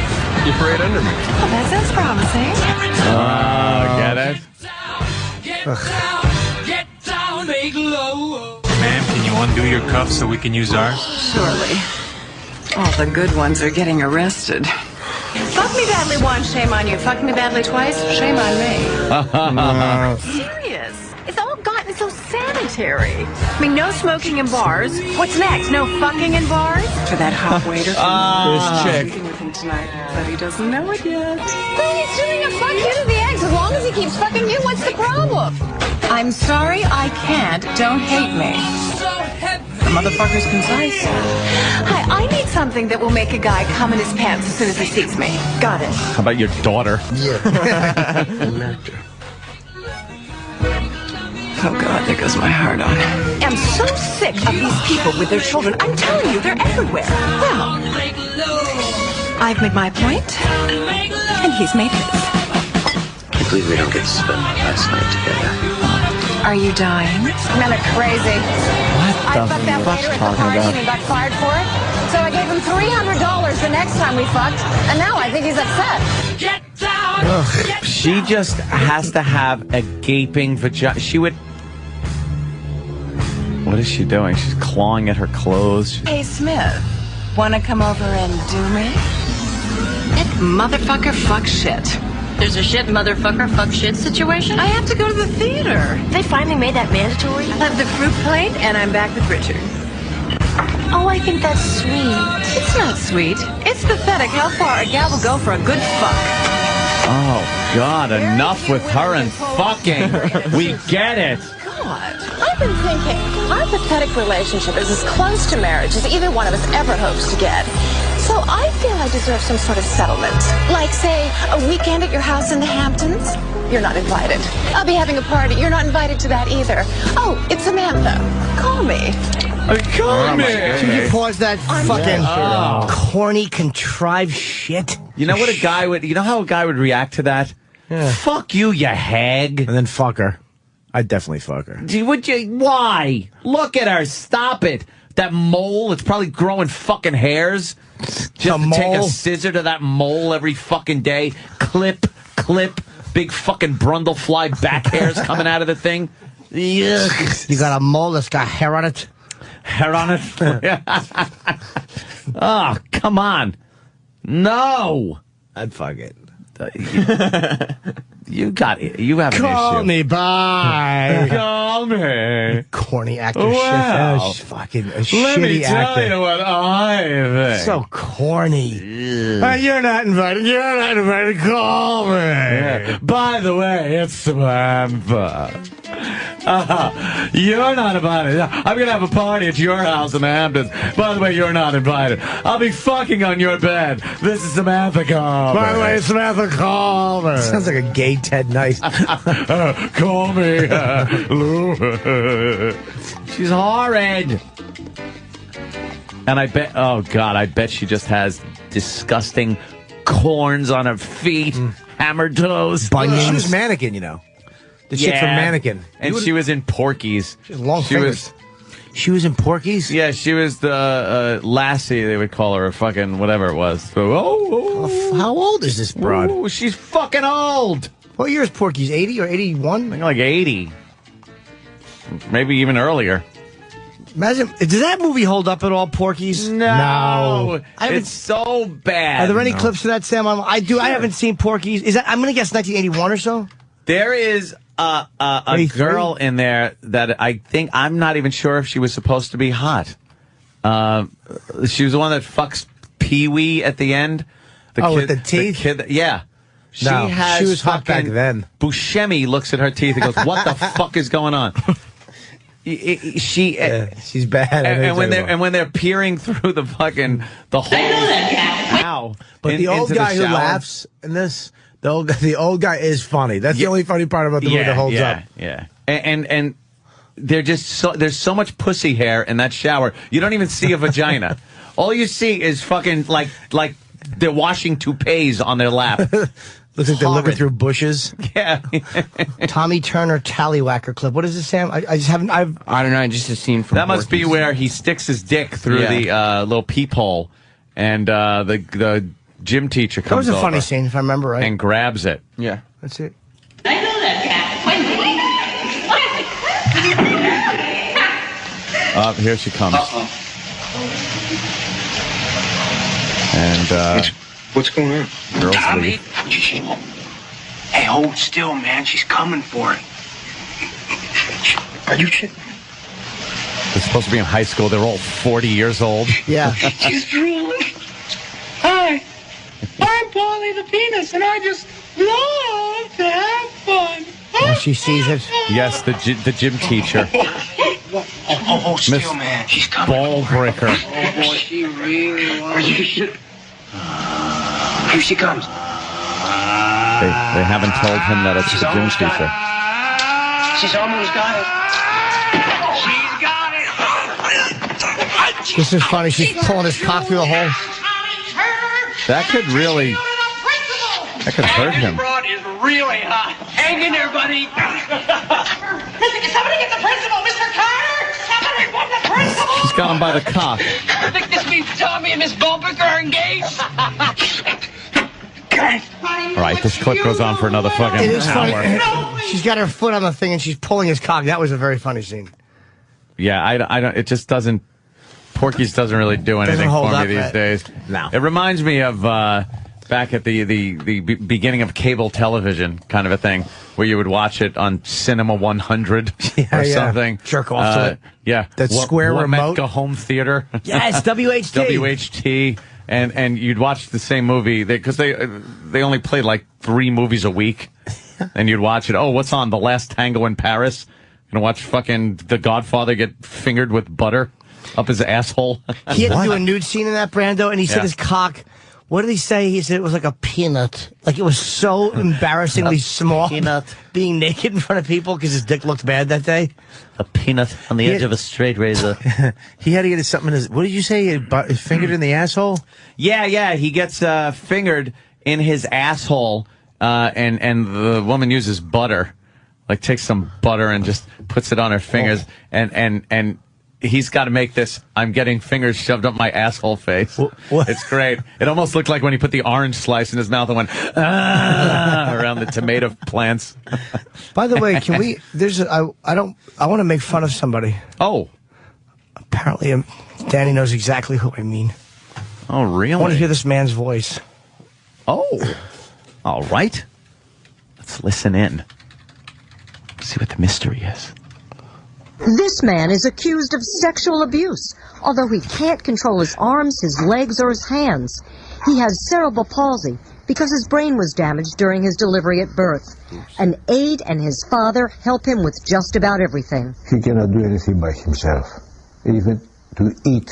You're right under me.
Oh, that sounds promising.
Get it?
Ma'am, can you undo your cuffs so we can use ours?
Surely. All the good ones are getting arrested. Fuck me badly once, shame on you. Fuck me badly twice, shame on me. Serious. It's all gotten so sanitary. I mean, no smoking in bars. What's next? No fucking in bars? For that hot waiter.
This chick.
Meeting with him tonight, but he doesn't know it yet.
Well, he's doing a fuck you to the eggs. As long as he keeps fucking you, what's the problem?
I'm sorry, I can't. Don't hate me. The motherfucker's concise. Hi, I need something that will make a guy come in his pants as soon as he sees me. Got it.
How about your daughter?
Oh, God, there goes my heart on. I'm so sick of these people with their children. I'm telling you, they're everywhere. Well, I've made my point, and he's made his.
Can't believe we don't get to spend last night together.
Are you dying?
Men are crazy. I fucked that waiter at the party and he got fired for it. So I gave him $300 the next time we fucked, and now I think he's upset.
She just has to have a gaping vagina. She would. What is she doing? She's clawing at her clothes.
Hey, Smith, wanna come over and do me? Motherfucker, fuck shit.
There's a shit motherfucker fuck shit situation?
I have to go to the theater.
They finally made that mandatory?
I have the fruit plate, and I'm back with Richard.
Oh, I think that's sweet.
It's not sweet. It's pathetic how far a gal will go for a good fuck.
Oh, God, enough with her and fucking. We get it.
God, I've been thinking, our pathetic relationship is as close to marriage as either one of us ever hopes to get. So I feel I deserve some sort of settlement. Like, say, a weekend at your house in the Hamptons. You're not invited. I'll be having a party. You're not invited to that either. Oh, it's Samantha. Call me.
Call me.
Can you pause that fucking corny, contrived shit?
You know what a guy would. You know how a guy would react to that?
Yeah.
Fuck you, you hag.
And then fuck her. I'd definitely fuck her.
Would you? Why? Look at her. Stop it. That mole. It's probably growing fucking hairs. Just to take a scissor to that mole every fucking day. Clip. Big fucking brundlefly back hairs coming out of the thing. Yuck.
You got a mole that's got hair on it?
Hair on it? Oh, come on. No.
I'd fuck it.
You got it. You have an issue.
Call me, bye.
Call me.
Corny actor
Wow.
shit.
Fucking a
Let
shitty
me tell
actor.
you what I think.
So corny. You're not invited. You're not invited. Call me.
Yeah. By the way, it's Samantha. You're not invited. I'm going to have a party at your house in the Hamptons. By the way, you're not invited. I'll be fucking on your bed. This is Samantha Call.
By the way, Samantha, call me.
Sounds like a gay Ted Knight.
Call me. Lou. She's horrid. And I bet, oh God, I bet she just has disgusting corns on her feet, hammer toes.
She was Mannequin, you know. The chick from Mannequin.
And she was in Porky's.
She has long
She
fingers.
She was in Porky's?
Yeah, she was the Lassie, they would call her, or fucking whatever it was. So,
how old is this broad?
Ooh, she's fucking old.
What year is Porky's? 80 or 81?
I think like 80. Maybe even earlier.
Imagine, does that movie hold up at all, Porky's?
No. It's so bad.
Are there any clips of that, Sam? I haven't seen Porky's. Is that? I'm going to guess 1981 or so.
There is a girl in there that I think, I'm not even sure if she was supposed to be hot. She was the one that fucks Pee-wee at the end.
With the teeth?
Yeah. She
was hot back then.
Buscemi looks at her teeth and goes, what the fuck is going on?
She's bad.
And when they're peering through the fucking the hole,
but the old guy who laughs in this, the old guy is funny. That's the only funny part about the movie that holds up.
Yeah, and they're just there's so much pussy hair in that shower. You don't even see a vagina. All you see is fucking like they're washing toupees on their lap.
Looks like they're looking through bushes.
Yeah.
Tommy Turner Tallywhacker clip. What is this, Sam? I just haven't. I
don't know. Just a scene from.
That must be where he sticks his dick through the little peephole, and the gym teacher comes over.
That was a funny scene, if I remember right.
And grabs it.
Yeah.
That's it.
I know that cat.
Here she comes. And
what's going on?
Girls
Tommy.
leave.
Hey, hold still, man. She's coming for it. Are you shitting?
They're supposed to be in high school. They're all 40 years old.
Yeah.
She's drooling. Hi. I'm Paulie the Penis, and I just love to have fun.
Oh, she sees it.
Yes, the gym teacher.
Oh, still, man. She's coming.
Ball breaker.
Oh, boy, she really wants. Are you shitting? Here she comes.
They haven't told him that it's the gym teacher.
She's almost got it. She's got it.
This is funny. She's pulling his cock through the hole.
That could really... That could hurt him.
This broad is really hot. Hang in there, buddy. Somebody get the principal, Mr. Carter. Somebody get the principal.
She's got him by the cock.
I think this means Tommy and Miss Bulbick are engaged.
All right, this clip goes on for another fucking
It is
hour.
funny. She's got her foot on the thing and she's pulling his cock. That was a very funny scene.
Yeah, I don't. It just doesn't. Porky's doesn't really do anything
hold
for me
up,
these
right?
days.
No.
It reminds me of back at the beginning of cable television, kind of a thing, where you would watch it on Cinema 100 or something.
Jerk off to it.
Yeah,
That square remote.
Wometka Home Theater.
Yes, WHT.
WHT. And you'd watch the same movie because they only played like 3 movies a week, and you'd watch it. Oh, what's on? The Last Tango in Paris. Gonna watch fucking The Godfather get fingered with butter up his asshole.
He had to do a nude scene in that, Brando, and he said
Yeah.
his cock. What did he say? He said it was like a peanut. Like it was so embarrassing small.
Peanut.
Being naked in front of people because his dick looked bad that day.
A peanut on the edge of a straight razor.
He had to get something in his... What did you say? His fingered in the asshole?
Yeah. He gets fingered in his asshole, and the woman uses butter, like takes some butter and just puts it on her fingers, and he's got to make this "I'm getting fingers shoved up my asshole" face.
What?
It's great. It almost looked like when he put the orange slice in his mouth and went around the tomato plants.
By the way, can we? I want to make fun of somebody.
Oh,
apparently, Danny knows exactly who I mean.
Oh, really?
I want to hear this man's voice.
Oh, all right. Let's listen in. See what the mystery is.
This man is accused of sexual abuse, although he can't control his arms, his legs, or his hands. He has cerebral palsy because his brain was damaged during his delivery at birth. An aide and his father help him with just about everything.
He cannot do anything by himself, even to eat.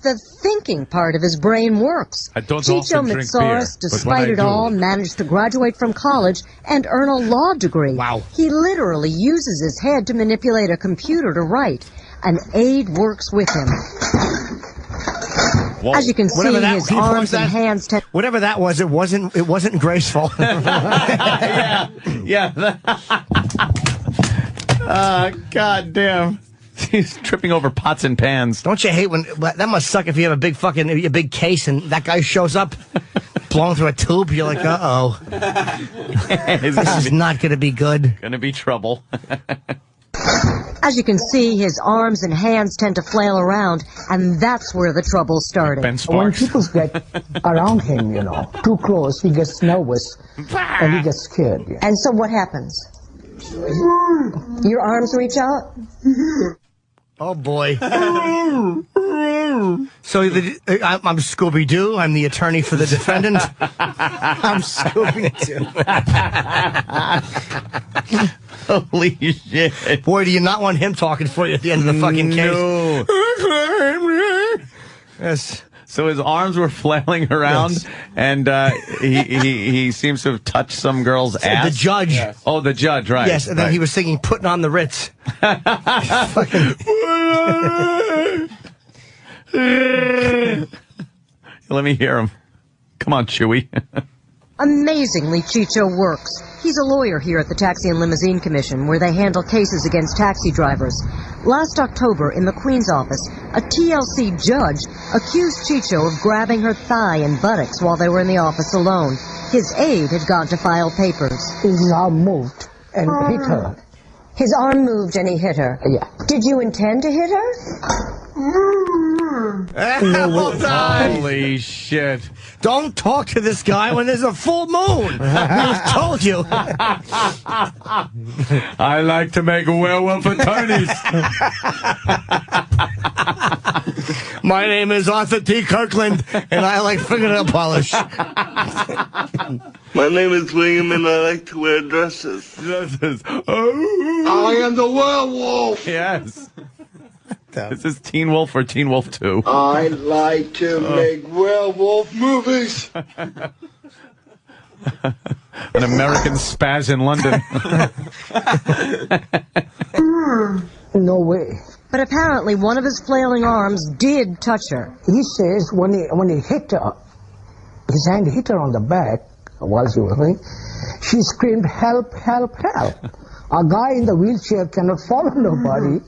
The thinking part of his brain works.
I don't
Chicho
often drink
Mitsaris,
beer, but
despite
when I
it
do-
all, managed to graduate from college and earn a law degree. Wow. He literally uses his head to manipulate a computer to write. An aide works with him.
Whoa.
As you can see,
Whatever that-
his
can you pause
arms and
that?
hands...
Whatever that was, it wasn't graceful.
Yeah. God damn. He's tripping over pots and pans.
Don't you hate when that must suck if you have a big case and that guy shows up blown through a tube? You're like, uh-oh. This is not going to be good.
Going to be trouble.
As you can see, his arms and hands tend to flail around, and that's where the trouble started.
Ben
When
Sparks.
people get around him, too close, he gets nervous and he gets scared. Yeah.
And so what happens? Your arms reach out?
Oh, boy. So I'm Scooby-Doo. I'm the attorney for the defendant.
I'm Scooby-Doo.
Holy shit.
Boy, do you not want him talking for you at the end of the fucking case?
No.
Yes.
So his arms were flailing around,
Yes.
and he seems to have touched some girl's ass.
The judge.
Yes. Oh, the judge, right.
Yes, and then
right.
he was singing Putting on the Ritz.
Let me hear him. Come on, Chewy.
Amazingly, Chicho works. He's a lawyer here at the Taxi and Limousine Commission, where they handle cases against taxi drivers. Last October, in the Queen's office, a TLC judge accused Chicho of grabbing her thigh and buttocks while they were in the office alone. His aide had gone to file papers.
His arm moved and hit her.
His arm moved and he hit her.
Yeah.
Did you intend to hit her?
Holy shit.
Don't talk to this guy when there's a full moon. I told you.
I like to make werewolf attorneys.
My name is Arthur T. Kirkland, and I like fingernail polish.
My name is William, and I like to wear dresses.
Dresses.
I am the werewolf.
Yes. This is Teen Wolf or Teen Wolf 2.
I like to make werewolf movies.
An American spaz in London.
No way.
But apparently one of his flailing arms did touch her.
He says when he hit her, his hand hit her on the back while she was running, she screamed, "Help, help, help." A guy in the wheelchair cannot follow nobody,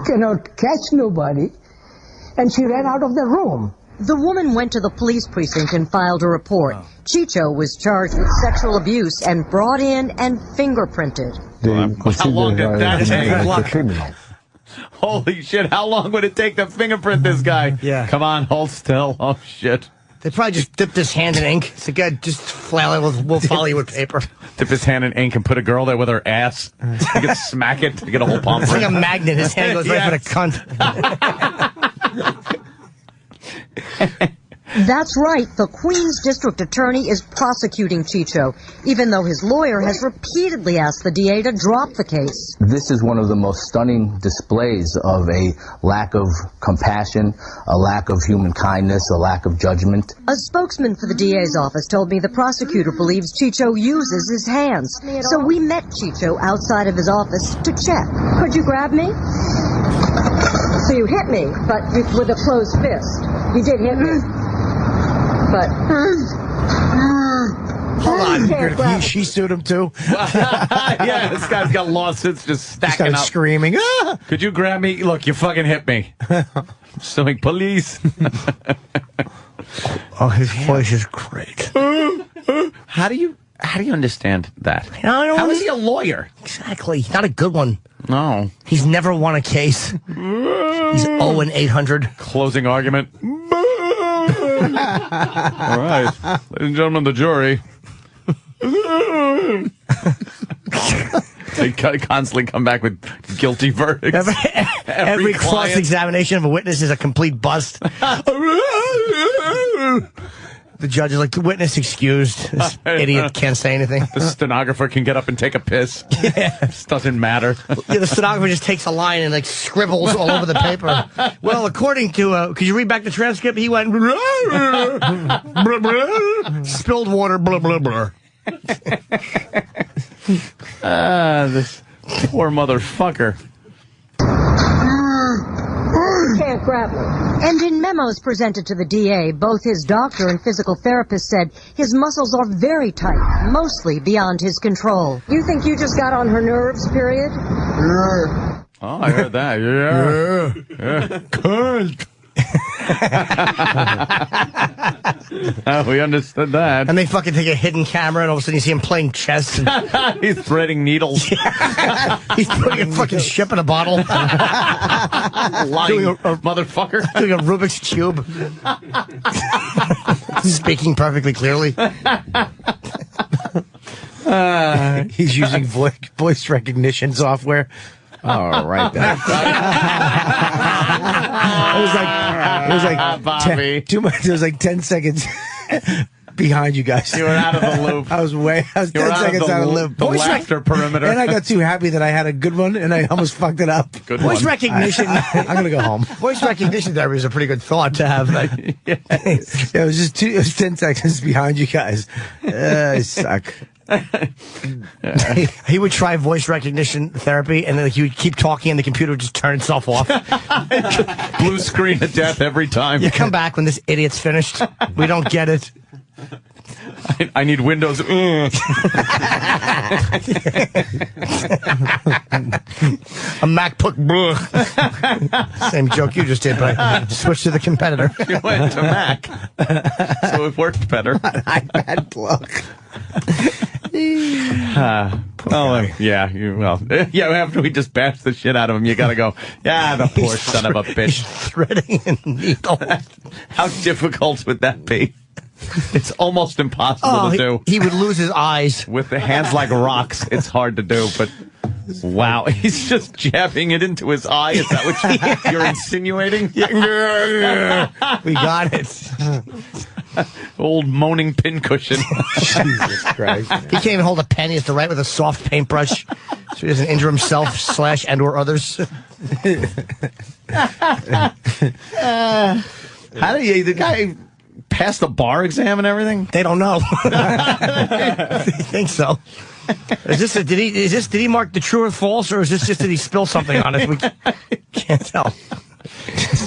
cannot catch nobody, and she ran out of the room.
The woman went to the police precinct and filed a report. Chicho was charged with sexual abuse and brought in and fingerprinted.
How long did that take?
Criminal.
Holy shit, how long would it take to fingerprint this guy?
Yeah.
Come on, hold still. Oh, shit.
They probably just dipped his hand in ink. It's a guy just flailing with Wolf Hollywood paper.
Dip his hand in ink and put a girl there with her ass. He could smack it to get a whole palm
It's like
print.
a magnet. His hand goes right for the cunt.
That's right, the Queen's District Attorney is prosecuting Chicho, even though his lawyer has repeatedly asked the DA to drop the case.
This is one of the most stunning displays of a lack of compassion, a lack of human kindness, a lack of judgment.
A spokesman for the DA's office told me the prosecutor believes Chicho uses his hands. So we met Chicho outside of his office to check. Could you grab me? So you hit me, but with a closed fist. You did hit me. But
hold on, she sued him too.
Yeah, this guy's got lawsuits just stacking up.
Screaming. Ah!
Could you grab me? Look, you fucking hit me. Suing police.
Oh, his voice is great.
How do you understand that?
I don't
How is he a lawyer?
Exactly. Not a good one.
No.
He's never won a case. He's 0-800.
Closing argument. All right. Ladies and gentlemen, the jury. They constantly come back with guilty verdicts.
Every
client.
cross-examination of a witness is a complete bust. The judge is like, the witness excused. This idiot can't say anything.
The stenographer can get up and take a piss. Yeah. This doesn't matter.
Yeah, the stenographer just takes a line and like scribbles all over the paper. Well, according to, could you read back the transcript? He went, spilled water, blah, blah, blah.
This poor motherfucker.
can't grab me. And in memos presented to the DA, both his doctor and physical therapist said his muscles are very tight, mostly beyond his control. You think you just got on her nerves, period?
Oh, I heard that. Yeah. Cult. We understood that.
And they fucking take a hidden camera, and all of a sudden you see him playing chess. And
he's threading needles.
he's putting a fucking ship in a bottle.
Lying motherfucker.
Doing a Rubik's Cube. Speaking perfectly clearly.
He's using voice recognition software. All right, then. It was like
Bobby.
It was like 10 seconds behind you guys.
You were out of the loop.
I was 10 seconds out of the loop.
The laughter perimeter.
And I got too happy that I had a good one, and I almost fucked it up.
Good
Voice
one.
recognition.
I'm gonna go home.
Voice recognition therapy is a pretty good thought to have.
It was just it was 10 seconds behind you guys. I suck.
He would try voice recognition therapy, and then he would keep talking, and the computer would just turn itself off.
Blue screen of death every time.
You come back when this idiot's finished. We don't get it.
I need Windows.
A MacBook. Same joke you just did, but I switched to the competitor.
You went to Mac, so it worked better.
iPad plug.
After we just bashed the shit out of him, you gotta go, the poor son of a bitch.
Threading a needle.
How difficult would that be? It's almost impossible to do.
He would lose his eyes.
With the hands like rocks, it's hard to do, but wow, he's just jabbing it into his eye. Is that what you're insinuating?
We got it.
Old moaning pincushion.
Jesus Christ.
He can't even hold a pen. He has to write with a soft paintbrush so he doesn't injure himself / and or others.
How do you, the guy pass the bar exam and everything?
They don't know. They think so. Did he mark the true or false, or is this just that he spilled something on it? We can't tell.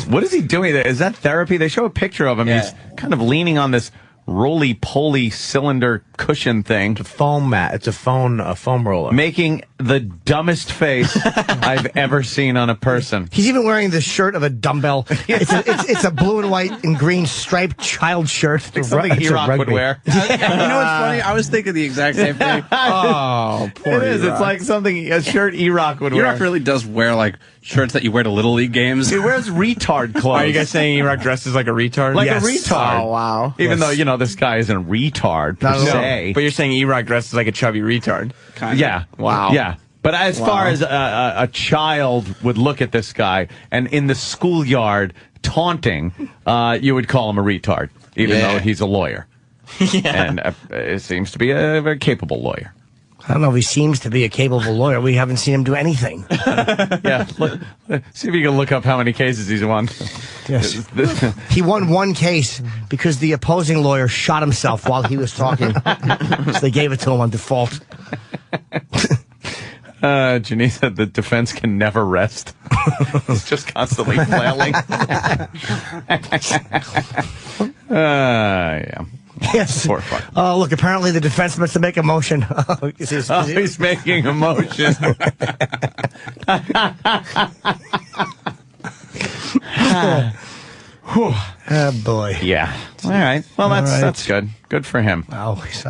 What is he doing there? Is that therapy? They show a picture of him.
Yeah.
He's kind of leaning on this roly-poly cylinder cushion thing.
It's a foam mat. It's a foam roller.
Making the dumbest face I've ever seen on a person.
He's even wearing the shirt of a dumbbell. It's a blue and white and green striped child shirt.
Like something E-Rock would wear.
You know what's funny? I was thinking the exact same thing. Oh, poor
It is.
E-Rock.
It's like something a shirt E-Rock would wear.
E-Rock really does wear like shirts that you wear to Little League games.
He wears retard clothes.
Are you guys saying E-Rock dresses like a retard?
Like
Yes.
a retard.
Oh, wow.
Even though, this guy isn't a retard per se.
But you're saying E-Rock dresses like a chubby retard.
Yeah.
Wow.
Yeah. But as far as a child would look at this guy, and in the schoolyard taunting, you would call him a retard, even though he's a lawyer. And it seems to be a very capable lawyer.
I don't know if he seems to be a capable lawyer. We haven't seen him do anything.
Yeah. See if you can look up how many cases he's won.
Yes. He won one case because the opposing lawyer shot himself while he was talking. So they gave it to him on default.
Janice said the defense can never rest. It's just constantly flailing. Yeah.
Yes.
Poor fuck.
Oh, look, apparently the defense must make a motion.
He's making a motion.
Oh, boy.
Yeah. All right. Well, that's good. Good for him.
Oh, he's,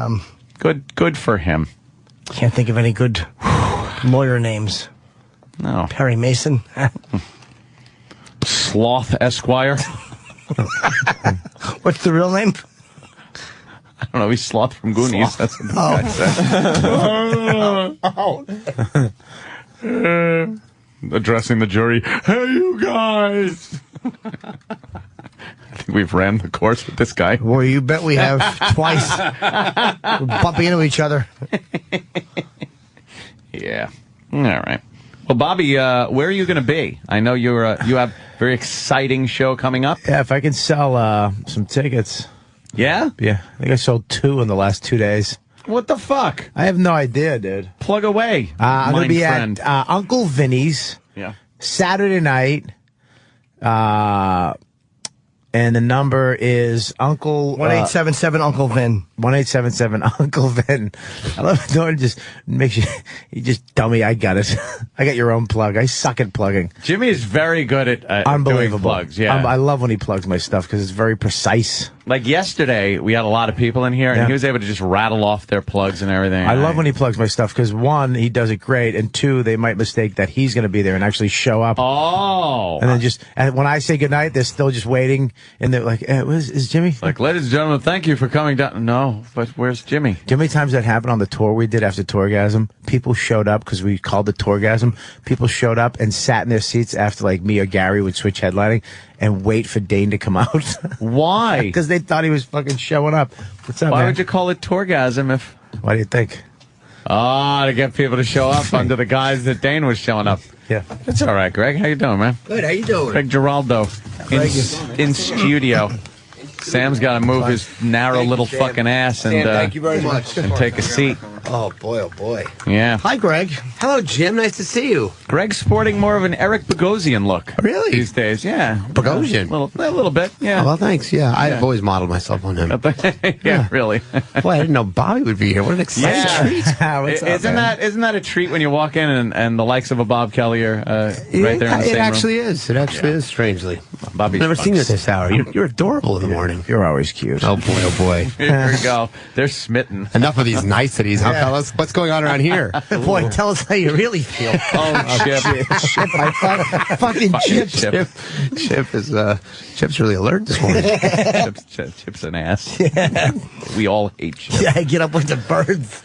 Good for him.
can't think of any good lawyer names.
No.
Perry Mason.
Sloth Esquire.
What's the real name?
I don't know. He's Sloth from Goonies. That's what the guy said. Addressing the jury. Hey, you guys. I think we've ran the course with this guy.
Well, you bet we have twice. We're bumping into each other.
Yeah. All right. Well, Bobby, where are you going to be? I know you have a very exciting show coming up.
Yeah, if I can sell some tickets.
Yeah?
Yeah, I think I sold 2 in the last 2 days.
What the fuck?
I have no idea, dude.
Plug away.
I'm going to be
friend.
at Uncle Vinny's
Yeah.
Saturday night. And the number is Uncle
1877 Uncle Vin.
1877 Uncle Vin. I love it. Norton just makes you just dummy. I got it. I got your own plug. I suck at plugging.
Jimmy is very good at
Unbelievable
doing plugs. Yeah,
I love when he plugs my stuff because it's very precise.
Like yesterday, we had a lot of people in here, and he was able to just rattle off their plugs and everything.
I love when he plugs my stuff because, one, he does it great, and two, they might mistake that he's going to be there and actually show up.
Oh.
And then and when I say goodnight, they're still just waiting, and they're like, is Jimmy?
Like, ladies and gentlemen, thank you for coming down. No, but where's Jimmy?
Do you know how many times that happened on the tour we did after Tourgasm? People showed up because we called it Tourgasm. People showed up and sat in their seats after, like, me or Gary would switch headlining and wait for Dane to come out.
Why?
Because they thought he was fucking showing up. What's up,
Why
man?
would you call it Tourgasm if...
Why do you think?
Oh, to get people to show up under the guise that Dane was showing up.
Yeah.
That's all right, Greg. How you doing, man?
Good, how you doing?
Greg Giraldo in studio. Sam's got to move his narrow little fucking ass and
thank you very much.
And take a seat.
Oh boy.
Yeah.
Hi, Greg.
Hello, Jim. Nice to see you.
Greg's sporting more of an Eric Bogosian look.
Really?
These days, yeah.
Bogosian?
A little bit, yeah.
Oh, well, thanks. Yeah, I've always modeled myself on him.
Yeah, really.
Boy, I didn't know Bobby would be here. What an exciting treat.
Isn't that a treat when you walk in and the likes of a Bob Kelly are right there in the same room?
It actually is, strangely.
Bobby's
I've never seen you at this hour. You're adorable in the morning.
You're always cute.
Oh, boy.
Here we go. They're smitten.
Enough of these niceties, huh, fellas? What's going on around here?
Boy, tell us how you really feel.
Oh, Chip.
Fucking Chip. Chip's really alert this morning.
Chip's an ass. Yeah. We all hate Chip.
Yeah, get up with the birds.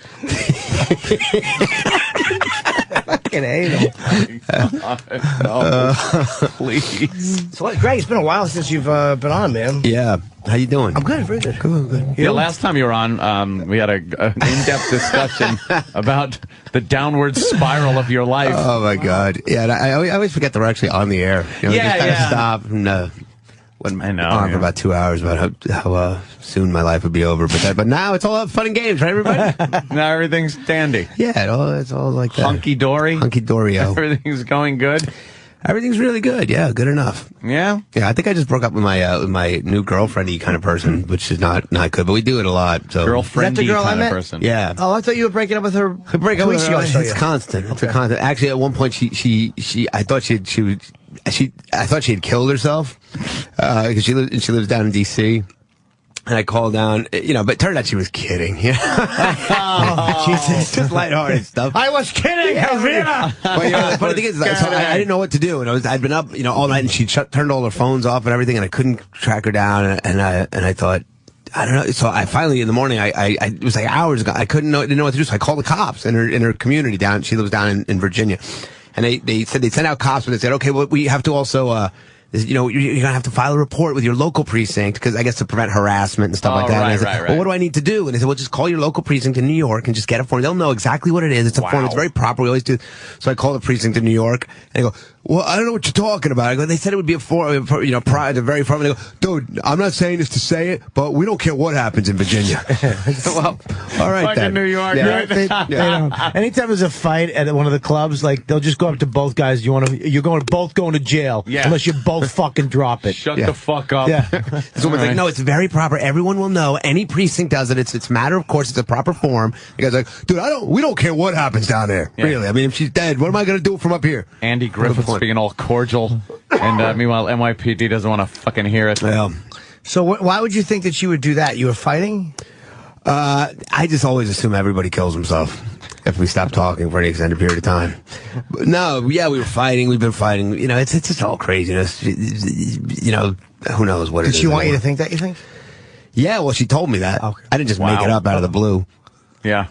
Fucking hate him. Please. So, Greg, it's been a while since you've been on, man.
Yeah. How you doing?
I'm good, very good.
Good.
Yeah, last time you were on, we had an in-depth discussion about the downward spiral of your life.
Oh, my God. Yeah, and I always forget that we're actually on the air. You know, we just gotta stop and
I know,
on for about 2 hours about how soon my life would be over. But now it's all fun and games, right, everybody?
Now everything's dandy.
Yeah, it's all like that.
Hunky-dory?
Hunky-dory-o.
Everything's going good?
Everything's really good. Yeah, good enough.
Yeah?
Yeah, I think I just broke up with my new girlfriend-y kind of person, which is not good, but we do it a lot. So.
Girlfriend-y
girl I
kind of
met?
person.
Yeah.
Oh, I thought you were breaking up with her.
Break up with her.
Ago,
It's constant. It's a constant. Actually, at one point, I thought I thought she had killed herself because she lives down in D.C. And I called down, but it turned out she was kidding.
Oh, Jesus.
Just lighthearted stuff.
I was kidding, Helvina.
Well, the funny thing is, I didn't know what to do, and I'd been up, all night, and she turned all her phones off and everything, and I couldn't track her down, and I thought, I don't know. So I finally in the morning, it was like hours ago. I didn't know what to do, so I called the cops in her community down. She lives down in Virginia, and they said they'd send out cops, but they said, okay, well, we have to also. You're going to have to file a report with your local precinct because I guess to prevent harassment and stuff like that.
Right,
and I said, well, what do I need to do? And they said, well, just call your local precinct in New York and just get a form. They'll know exactly what it is. It's a form. It's very proper. We always do. So I called the precinct in New York and I go, well, I don't know what you're talking about. I go, they said it would be a form, prior to very form. And they go, dude, I'm not saying this to say it, but we don't care what happens in Virginia. Well, all right,
Fucking
then.
New York.
Yeah.
They don't. Anytime there's a fight at one of the clubs, like they'll just go up to both guys. You're both going to jail unless you both fucking drop it.
Shut the fuck up.
Yeah.
This woman's like, no, it's very proper. Everyone will know. Any precinct does it. It's a matter of course. It's a proper form. The guy's like, dude, we don't care what happens down there.
Yeah.
Really. I mean, if she's dead, what am I going to do from up here?
Andy Griffith's being all cordial, and meanwhile NYPD doesn't want to fucking hear it.
Well,
So why would you think that she would do that? You were fighting?
I just always assume everybody kills himself if we stop talking for any extended period of time. But no, yeah, we were fighting. We've been fighting. It's just all craziness. Who knows what it is.
Did she want you to think that, you think?
Yeah, well, she told me that.
Okay.
I didn't just make it up out of the blue.
Yeah.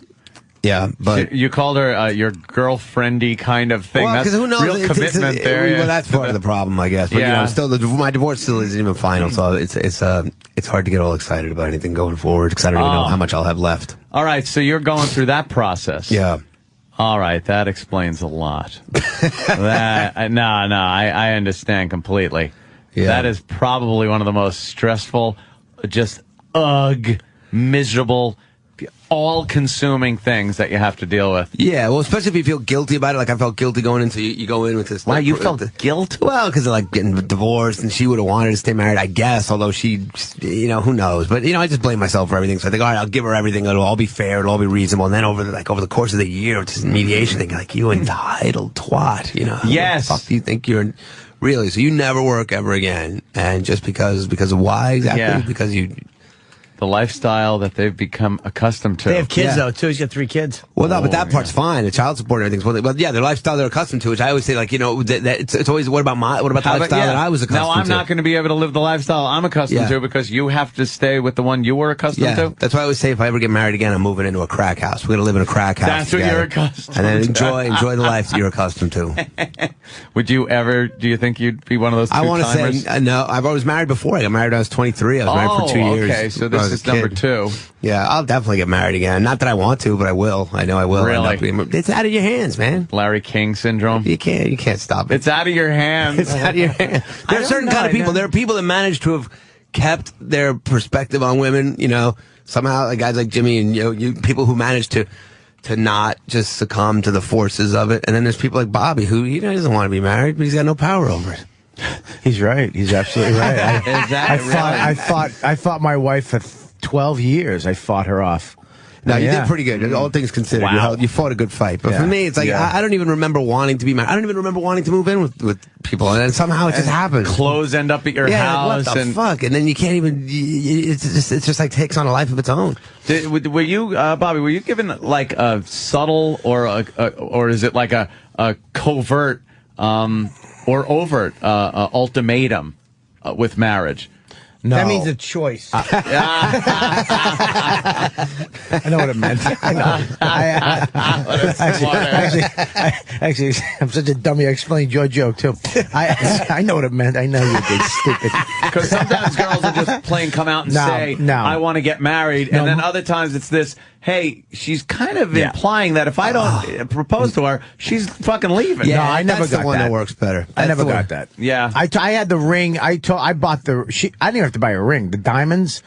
Yeah, but
You called her your girlfriendy kind of thing.
well,
That's
because who knows?
real commitment there.
Well, that's part of the problem, I guess. But
Yeah.
still, my divorce still isn't even final, so it's hard to get all excited about anything going forward because I don't even know how much I'll have left.
All right, so you're going through that process.
Yeah.
All right, that explains a lot. I understand completely.
Yeah.
That is probably one of the most stressful, just miserable all-consuming things that you have to deal with.
Yeah, well, especially if you feel guilty about it. Like I felt guilty going into you go in with this.
Wow, you felt guilt?
Well, because of like getting divorced, and she would have wanted to stay married, I guess. Although she, who knows? But I just blame myself for everything. So I think, all right, I'll give her everything. It'll all be fair. It'll all be reasonable. And then over the course of the year, it's this mediation thing. Like, you entitled twat.
Yes.
What the fuck do you think you're? Really? So you never work ever again, and just because of why exactly?
Yeah.
Because
the lifestyle that they've become accustomed to.
They have kids, though, too. He's got 3 kids.
Well, no, but that part's fine. The child support and everything's but yeah, their lifestyle they're accustomed to, which I always say, like, it's always, what about the lifestyle that I was accustomed to?
No, I'm not going to be able to live the lifestyle I'm accustomed to because you have to stay with the one you were accustomed to.
That's why I always say if I ever get married again, I'm moving into a crack house. We're going to live in a crack house.
That's
together.
what you're accustomed
and then
to.
enjoy the life that you're accustomed to.
Would you ever, do you think you'd be one of those
I want
two-timers?
to say, no, I was married before. I got married when I was 23. I was married for 2 years.
Okay, so this is number 2.
Yeah, I'll definitely get married again. Not that I want to, but I will. I know I will.
Really?
It's out of your hands, man.
Larry King syndrome.
You can't stop it.
It's out of your hands.
It's out of your hands. There are certain kind of people. There are people that manage to have kept their perspective on women. Somehow, like guys like Jimmy and you people who manage to not just succumb to the forces of it. And then there's people like Bobby who he doesn't want to be married, but he's got no power over it.
He's right. He's absolutely right. I fought my wife for 12 years. I fought her off.
No, you did pretty good. All things considered, you fought a good fight. But for me, it's like I don't even remember wanting to be married. I don't even remember wanting to move in with people, and then somehow it just happens.
Clothes end up at your house.
What the fuck? And then you can't even. It's just like takes on a life of its own.
Were you, Bobby? Were you given like a subtle or is it like a covert or overt ultimatum with marriage?
No.
That means a choice.
I know what it meant. I know. Actually, I'm such a dummy. I explained your joke, too. I know what it meant. I know you did, stupid.
Because sometimes girls will just plain come out and say, I want to get married. And then other times it's this, hey, she's kind of implying that if I don't propose to her, she's fucking leaving.
Yeah, no, I never got
the one
that.
that works better.
I never got that.
Yeah.
I had the ring. I bought the. I didn't even have to buy a ring. The diamonds.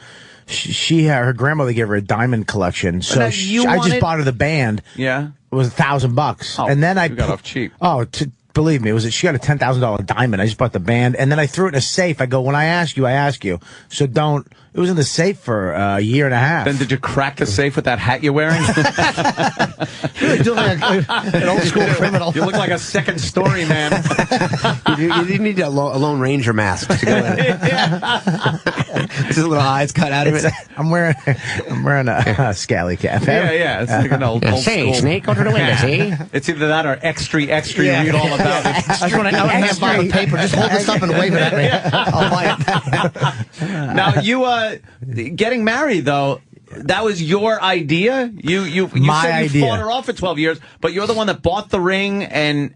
Her grandmother gave her a diamond collection, so I just bought her the band.
Yeah,
it was $1,000, and then I
got off cheap.
Oh, believe me, she got a $10,000 diamond. I just bought the band, and then I threw it in a safe. I go, when I ask you, I ask you. So don't. It was in the safe for a year and a half.
Then did you crack the safe with that hat you're wearing?
You look like an old school criminal.
You look like a second story man.
You need a Lone Ranger mask to go in it. Just little eyes cut out of it.
I'm wearing a scally cap.
Yeah. It's like an old
Say,
school.
Snake, go to the window, see?
It's either that or extra, read all about it.
I just want to hand by the paper. Just hold this up and wave it at me. I'll buy it.
Now, you getting married, though, that was your idea? You said you fought her off for 12 years, but you're the one that bought the ring, and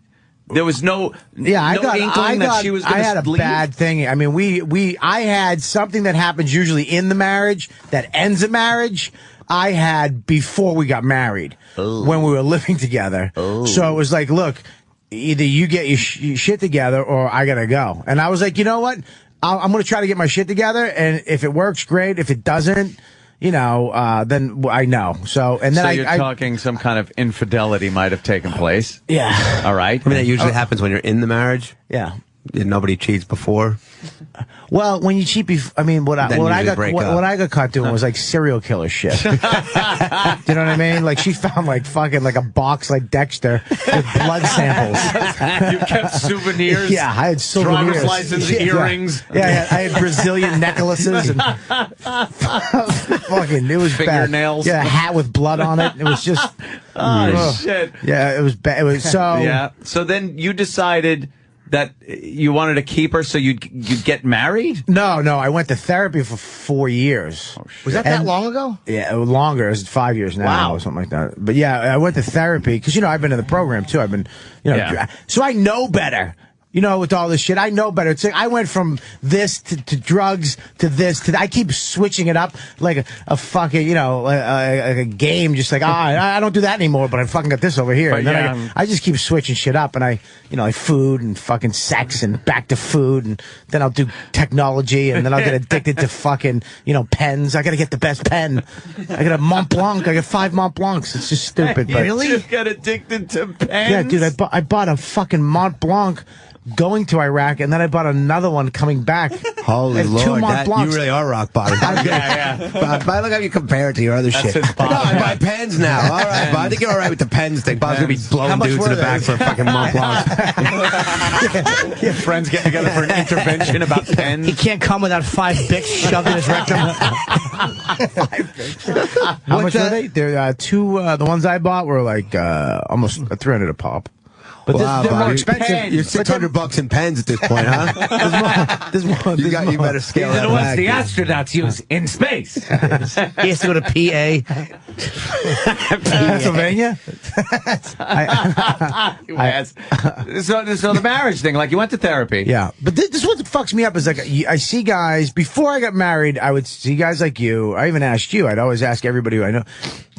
there was no inkling that she was going to leave?
I had a bad thing. I mean, I had something that happens usually in the marriage that ends a marriage. I had before we got married, when we were living together. So it was like, look, either you get your shit together or I got to go. And I was like, you know what? I'm going to try to get my shit together, and if it works, great. If it doesn't, then I know. So, and then
you're talking some kind of infidelity might have taken place.
Yeah.
All right.
I mean, that usually happens when you're in the marge.
Yeah.
Nobody cheats before.
Well, when you cheat before, I mean, what I got caught doing was like serial killer shit. Do you know what I mean? Like she found like a box like Dexter with blood samples.
You kept souvenirs.
Yeah, I had souvenirs.
Driver's license, earrings.
Yeah, I had Brazilian necklaces and fucking. It was
fingernails.
Bad. Yeah, a hat with blood on it. It was just.
Shit.
Yeah, it was bad. It was so.
Yeah. So then you decided that you wanted to keep her so you'd get married?
No, I went to therapy for 4 years.
Oh, shit.
Was that long ago?
Yeah, it was longer. It was 5 years now.
Wow.
Or something like that. But yeah, I went to therapy because, I've been in the program too. I've been, so I know better. You know, with all this shit, I know better. It's like I went from this to drugs to this to I keep switching it up like a fucking, you know, a game. Just like, I don't do that anymore, but I fucking got this over here.
But
And then
yeah.
I just keep switching shit up, and like food and fucking sex and back to food, and then I'll do technology, and then I'll get addicted to fucking, you know, pens. I gotta get the best pen. I got a Mont Blanc. I got 5 Mont Blancs. It's just stupid. But
You got addicted to pens?
yeah, dude, I bought a fucking Mont Blanc going to Iraq, and then I bought another one coming back.
Holy
And
Lord,
2 Mont
you
Blancs.
really are rock bottom.
yeah.
Bob, look how you compare it to your other shit.
his bottom.
No, I buy pens now. All right, Bob. I think you're all right with the pens thing. Bob's going to be
How
blowing
much
dudes in
were
the back
they?
for a fucking Mont Blanc.
Friends get together for an intervention about pens.
He can't come without 5 Bics shoved in his rectum. How much were they? They're the ones I bought were like almost $300 a pop. But
Wow,
they're
Bob,
more
you're-
expensive.
You're $600 in pens at this point, huh? You better scale
These are
that
the ones
back.
the astronauts use in space.
He has to go to PA. Pennsylvania?
So the marriage thing, like you went to therapy.
Yeah, but this is what fucks me up is like I see guys before I got married. I would see guys like you. I even asked you. I'd always ask everybody who I know,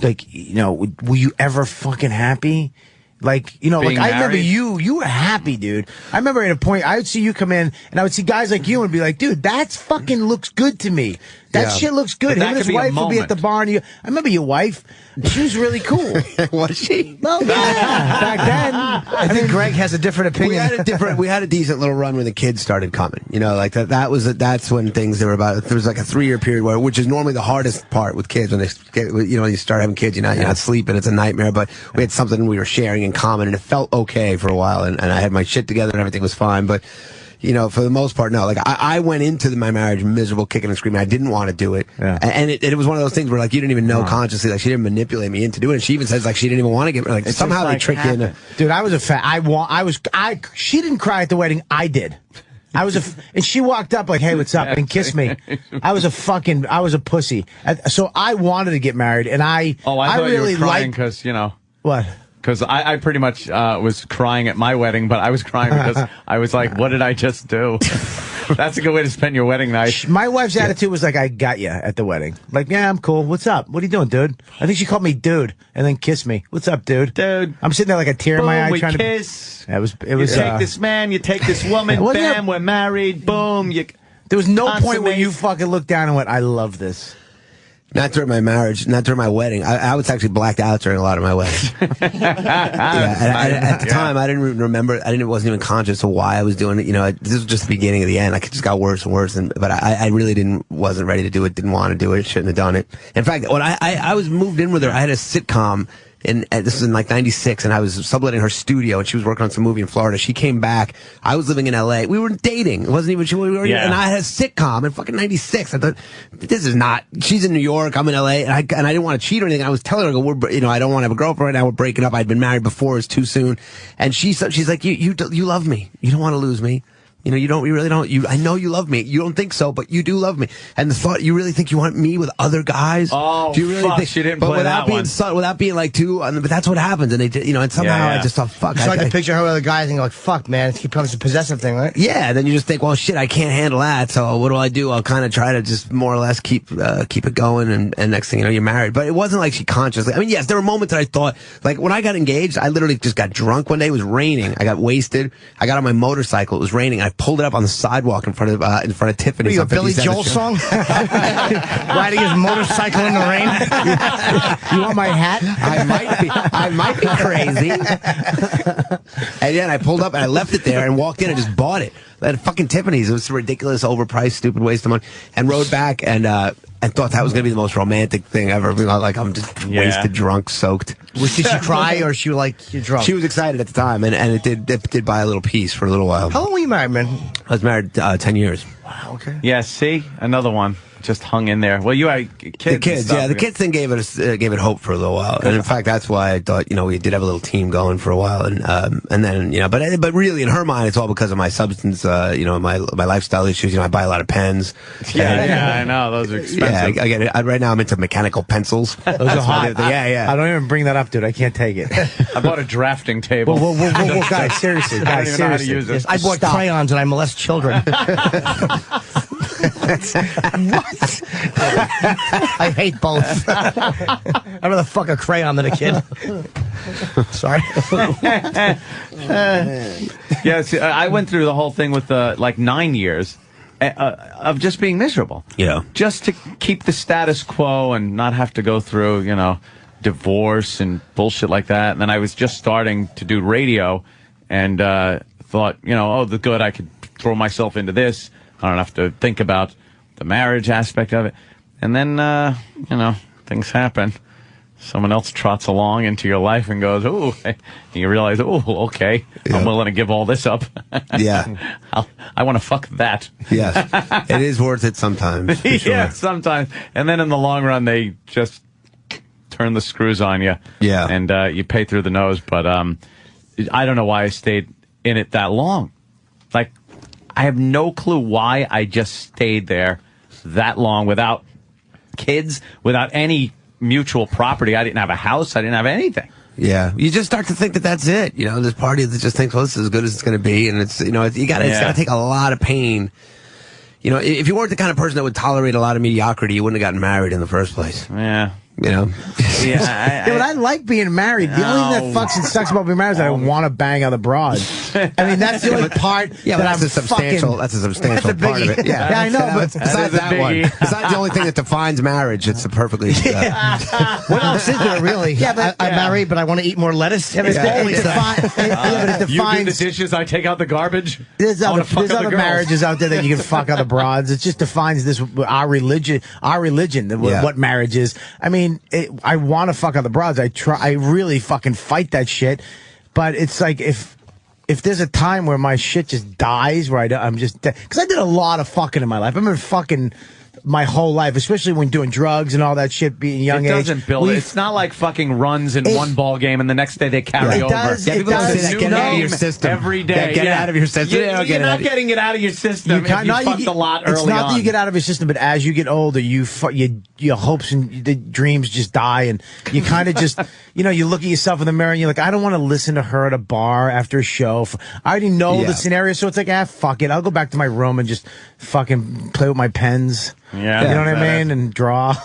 like, you know, were you ever fucking happy? Like, you know,
Being
like I remember
married?
you were happy, dude. I remember at a point I would see you come in and I would see guys like you and be like, dude, that's fucking looks good to me. That
Yeah.
shit looks good.
But
Him
that
and his
could be a
wife would be at the
moment.
bar and I remember your wife. She was really cool.
Was she?
Well, yeah, back then. I think Greg has a different opinion.
We had a decent little run when the kids started coming. You know, like that's when things they were about. There was like a 3-year period which is normally the hardest part with kids when they get, you know, you start having kids, you're not sleeping, it's a nightmare. But we had something we were sharing in common, and it felt okay for a while, and I had my shit together and everything was fine. But you know, for the most part, no. Like I went into my marriage miserable, kicking and screaming. I didn't want to do it, and it was one of those things where like you didn't even know consciously. Like she didn't manipulate me into doing it. She even says like she didn't even want to get like
It's
somehow
just,
they
like,
trick you into.
Dude, I was a fan. She didn't cry at the wedding. I did. And she walked up like, hey, what's up? And kissed me. I was a pussy. So I wanted to get married, and I
thought
really
you were crying
liked.
because, you know.
What?
Because I pretty much was crying at my wedding, but I was crying because I was like, what did I just do? That's a good way to spend your wedding night.
My wife's attitude was like, I got you at the wedding. Like, yeah, I'm cool. What's up? What are you doing, dude? I think she called me dude and then kissed me. What's up, dude?
Dude.
I'm sitting there like a tear in my eye
We
trying
kiss.
to. It was.
You take this man, you take this woman,
Wasn't
bam,
there-
we're married, boom.
There was no point where
consummate.
you fucking looked down and went, I love this.
Not during my marriage, not during my wedding. I was actually blacked out during a lot of my weddings. At the time, I didn't remember. Wasn't even conscious of why I was doing it. You know, this was just the beginning of the end. Like it just got worse and worse. But I really wasn't ready to do it. Didn't want to do it. Shouldn't have done it. In fact, when I was moved in with her, I had a sitcom. And this was in like 96, and I was subletting her studio, and she was working on some movie in Florida. She came back. I was living in LA. We were dating. It wasn't even, and I had a sitcom in fucking 96. I thought, this is not, she's in New York, I'm in LA, and I didn't want to cheat or anything. I was telling her, I go, I don't want to have a girlfriend right now. We're breaking up. I'd been married before. It's too soon. And she's like, you love me. You don't want to lose me. You know, you really don't. I know you love me. You don't think so, but you do love me. And the thought, you really think you want me with other guys?
Oh,
do you really
fuck,
think?
she didn't
but
play
without
that
being
one.
subtle, without being like too. But that's what happens, and they, and somehow I just thought, fuck.
It's like the picture of her with other guys, and you're like, fuck, man, it becomes a possessive thing, right?
Yeah, and then you just think, well, shit, I can't handle that. So what do? I'll kind of try to just more or less keep it going, and next thing you know, you're married. But it wasn't like she consciously. I mean, yes, there were moments that I thought, like when I got engaged, I literally just got drunk one day. It was raining. I got wasted. I got on my motorcycle. It was raining. I pulled it up on the sidewalk in front of Tiffany's.
What are you, a Billy Joel song? Riding his motorcycle in the rain?
You want my hat?
I might be crazy. And then I pulled up and I left it there and walked in and just bought it at fucking Tiffany's. It was a ridiculous, overpriced, stupid waste of money. And rode back and thought that was going to be the most romantic thing ever. You know, like I'm just wasted, drunk, soaked.
Did she cry or she like, you're drunk?
She was excited at the time, and it did buy a little piece for a little while.
How long were you married, man?
I was married 10 years.
Wow, okay.
Yeah, see? Another one. just hung in there. Well, you had kids.
The kids thing gave it hope for a little while, and in fact, that's why I thought we did have a little team going for a while, and then but really in her mind, it's all because of my substance, my lifestyle issues. I buy a lot of pens.
Yeah, I know those are expensive.
Yeah, I get it. Right now, I'm into mechanical pencils.
Those are hot. I don't even bring that up, dude. I can't take it.
I bought a drafting table.
Whoa, guys, seriously,
I don't even know how to use it.
I bought crayons and I molest children. What? I hate both. I'd rather fuck a crayon than a kid. Sorry.
Yes, I went through the whole thing with 9 years of just being miserable. Just to keep the status quo and not have to go through, divorce and bullshit like that. And then I was just starting to do radio and thought, the good, I could throw myself into this. I don't have to think about the marriage aspect of it. And then, things happen. Someone else trots along into your life and goes, ooh, and you realize, okay, I'm willing to give all this up.
Yeah.
I want to fuck that.
Yes. It is worth it sometimes. For sure.
Yeah, sometimes. And then in the long run, they just turn the screws on you.
Yeah.
And you pay through the nose. But I don't know why I stayed in it that long. I have no clue why I just stayed there that long without kids, without any mutual property. I didn't have a house. I didn't have anything.
Yeah, you just start to think that that's it. This party that just thinks, well, this is as good as it's going to be, and it's it's got to take a lot of pain. If you weren't the kind of person that would tolerate a lot of mediocrity, you wouldn't have gotten married in the first place.
Yeah.
But
I like being married. The only thing that fucks and sucks about being married is that I want to bang other broads. I mean, that's the only part that
that's
I'm
a substantial part of it. Yeah,
I know, but
besides that one, besides the only thing that defines marriage, it's a perfectly.
What else is there really? Yeah, but I'm married, but I want to eat more lettuce.
But it defines.
You do the dishes, I take out the garbage.
There's other marriages out there that you can fuck other broads. It just defines our religion, what marriage is. I mean, I want to fuck other broads. I really fucking fight that shit. But it's like if there's a time where my shit just dies, where I'm just because I did a lot of fucking in my life. I've been fucking my whole life, especially when doing drugs and all that shit, being young age.
It doesn't build it. It's not like fucking runs in one ball game and the next day they carry over.
Get it out of your system
every day.
Get it out of your system.
You're not getting it out of your system if you fucked a lot early on.
It's not that you get out of your system, but as you get older, your hopes and the dreams just die, and you kind of just, you look at yourself in the mirror and you're like, I don't want to listen to her at a bar after a show. I already know the scenario, so it's like, fuck it. I'll go back to my room and just fucking play with my pens.
Yeah,
you know what I mean, and draw.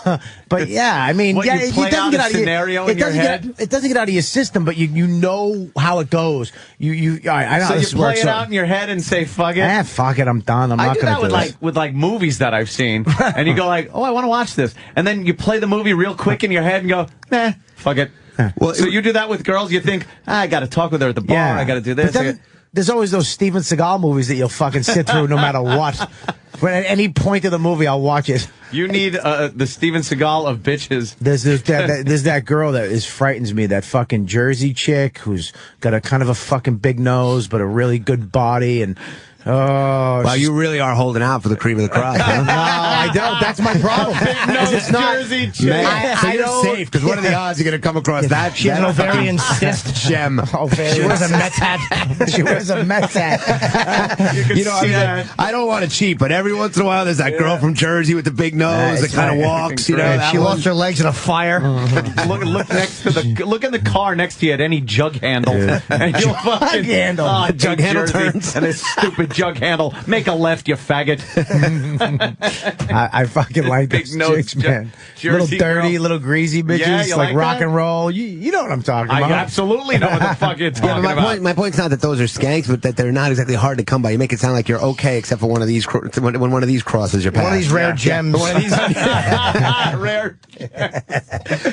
But yeah, I mean,
it doesn't get out of scenario in your head.
It doesn't get out of your system, but you know how it goes. I know.
So you play it out in your head and say, "Fuck it."
Fuck it. I'm done. I'm not going to do
that with movies that I've seen, and you go like, "Oh, I want to watch this," and then you play the movie real quick in your head and go, "Nah, fuck it." Well, so you do that with girls. You think, I got to talk with her at the bar. I got to do this.
But then, there's always those Steven Seagal movies that you'll fucking sit through no matter what. But at any point of the movie, I'll watch it.
You need the Steven Seagal of bitches.
There's that girl that frightens me, that fucking Jersey chick who's got a kind of a fucking big nose but a really good body, and
wow, you really are holding out for the cream of the crop, huh?
No, I don't. That's my problem.
It's not Jersey chick.
So you're safe, because what are the odds you're going to come across that?
She has an ovarian cyst.
Gem.
She wears a Mets hat.
She wears a Mets hat.
I don't want to cheat, but every once in a while there's that girl from Jersey with the big nose that kind of walks.
She lost her legs in a fire.
Look next to look in the car next to you at any jug handle. And you'll fucking
handle.
Jug handle turns.
And this stupid jug handle. Make a left, you faggot.
I fucking like
big
those
nose,
chicks, man.
Jersey
little dirty,
girl.
little greasy bitches,
Yeah, you
like rock
that?
and roll. You know what I'm talking about.
I absolutely know what the fuck you're talking about.
My point's not that those are skanks, but that they're not exactly hard to come by. You make it sound like you're okay, except for one of these when one of these crosses your path.
One of these rare gems.
One of these
rare.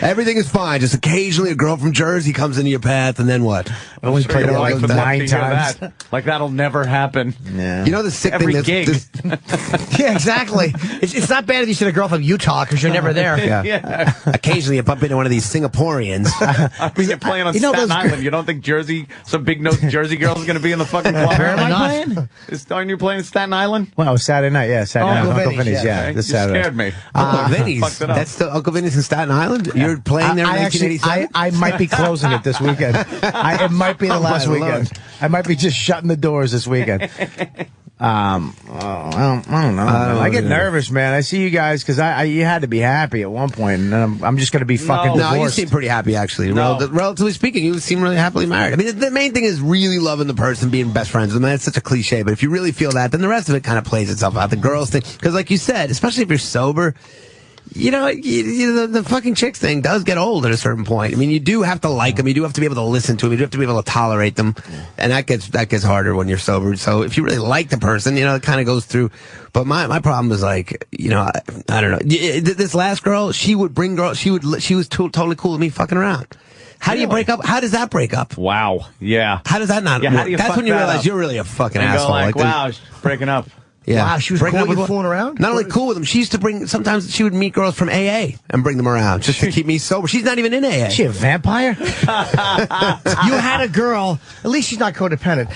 Everything is fine. Just occasionally a girl from Jersey comes into your path, and then what?
I only played it like 9 times.
Like that'll never happen.
You know the sick
Every
thing.
gig.
Yeah, exactly. It's not bad if you see a girl from Utah because you're never there.
Yeah. Occasionally, you bump into one of these Singaporeans.
I mean, you're playing on Staten Island. You don't think some big-nosed Jersey girl is going to be in the fucking club?
Where am I playing?
Aren't you playing Staten Island?
Well, Saturday night, yeah. Saturday night. Uncle Vinny's, yeah.
You
This Saturday.
scared me.
Uncle Vinny's.
Fucked it up.
That's the Uncle Vinny's in Staten Island? You're playing there in 1987?
I might be closing it this weekend. It might be the last weekend. I might be just shutting the doors this weekend. I don't know. I get nervous, man. I see you guys because you had to be happy at one point, and I'm just going to be fucking divorced.
No, you seem pretty happy, actually. Relatively speaking, you seem really happily married. I mean, the main thing is really loving the person, being best friends with them. That's such a cliche, but if you really feel that, then the rest of it kind of plays itself out. The girls thing, because like you said, especially if you're sober, the fucking chicks thing does get old at a certain point. I mean, you do have to like them. You do have to be able to listen to them. You do have to be able to tolerate them. And that gets harder when you're sober. So if you really like the person, it kind of goes through. But my problem is like, I don't know. This last girl, she would bring girls. She was totally cool with me fucking around. How do you break up? How does that break up?
Wow. Yeah.
How does that not
work?
That's when you realize you're really a fucking asshole.
Wow, she's breaking up.
Yeah.
Wow, she was cool with fooling around?
Not only cool with them, she used to sometimes she would meet girls from AA and bring them around just to keep me sober. She's not even in AA.
Is she a vampire? You had a girl, at least she's not codependent,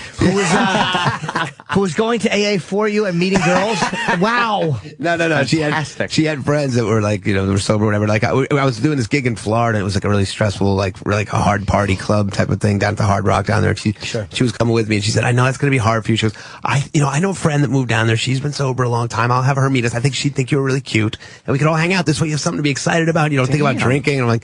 who was going to AA for you and meeting girls? Wow.
No. She had friends that were like, they were sober or whatever. Like I was doing this gig in Florida, and it was like a really stressful, like a hard party club type of thing down at the Hard Rock down there. She was coming with me, and she said, I know it's going to be hard for you. She goes, I know a friend that moved down there. She's been sober a long time. I'll have her meet us. I think she'd think you were really cute, and we could all hang out. This way you have something to be excited about. You don't think about drinking. And I'm like,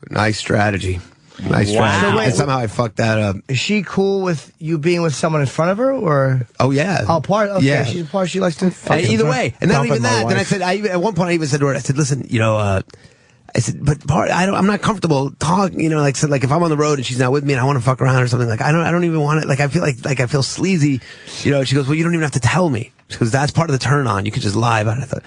nice strategy. Nice strategy. So and somehow I fucked that up.
Is she cool with you being with someone in front of her, or?
Oh, yeah.
Oh, part? Okay,
yeah.
She's part. She likes to
either way. And not even that. Then I said, at one point I even said to her, I said, listen, I said, but I'm not comfortable talking, like if I'm on the road and she's not with me and I want to fuck around or something, like I don't even want it. Like I feel like I feel sleazy, She goes, well, you don't even have to tell me. She goes, that's part of the turn on. You can just lie about it. I thought,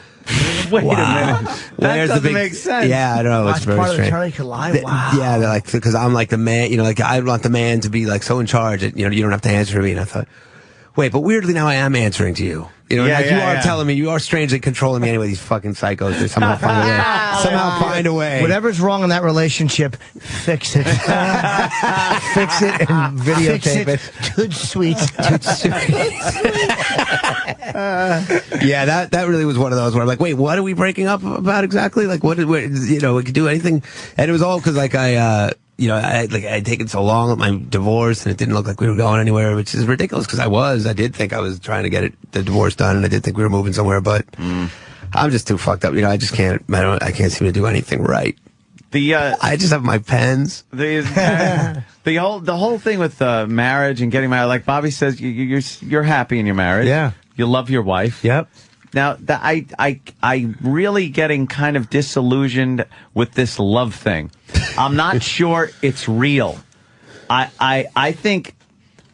wait a minute. That doesn't make sense.
Yeah, I know. It's very
part
strange.
Of the turn, you can lie. Wow.
Yeah, they're like, because I'm like the man, like I want the man to be like so in charge that, you don't have to answer to me. And I thought, wait, but weirdly now I am answering to you. You are telling me, you are strangely controlling me anyway. These fucking psychos, they somehow find a way.
Whatever's wrong in that relationship, fix it. Fix it and videotape it. Good sweet.
Yeah, that really was one of those where I'm like, wait, what are we breaking up about exactly? Like, we could do anything, and it was all because like I'd taken so long with my divorce, and it didn't look like we were going anywhere, which is ridiculous because I did think I was trying to get the divorce done, and I did think we were moving somewhere, but I'm just too fucked up. I just can't. I can't seem to do anything right. I just have my pens.
The whole thing with marriage and getting married, like Bobby says, you're happy in your marriage.
Yeah,
you love your wife.
Yep.
Now, I really getting kind of disillusioned with this love thing. I'm not sure it's real. I think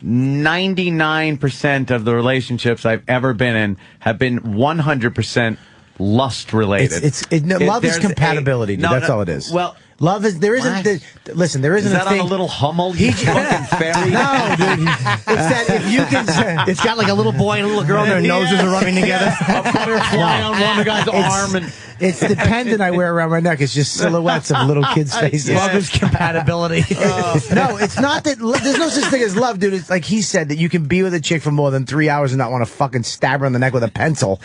99% of the relationships I've ever been in have been 100% lust related.
Love is compatibility, dude. That's all it is.
Well,
love is there isn't. Listen, there isn't
is that
a thing.
On a little Hummel? You fucking fairy.
No, dude. It's that if you can. It's got like a little boy and a little girl, and their noses are rubbing together.
A butterfly on one guy's arm and.
It's the pendant I wear around my neck. It's just silhouettes of little kids' faces.
Love is compatibility.
No, it's not that. There's no such thing as love, dude. It's like he said that you can be with a chick for more than 3 hours and not want to fucking stab her in the neck with a pencil.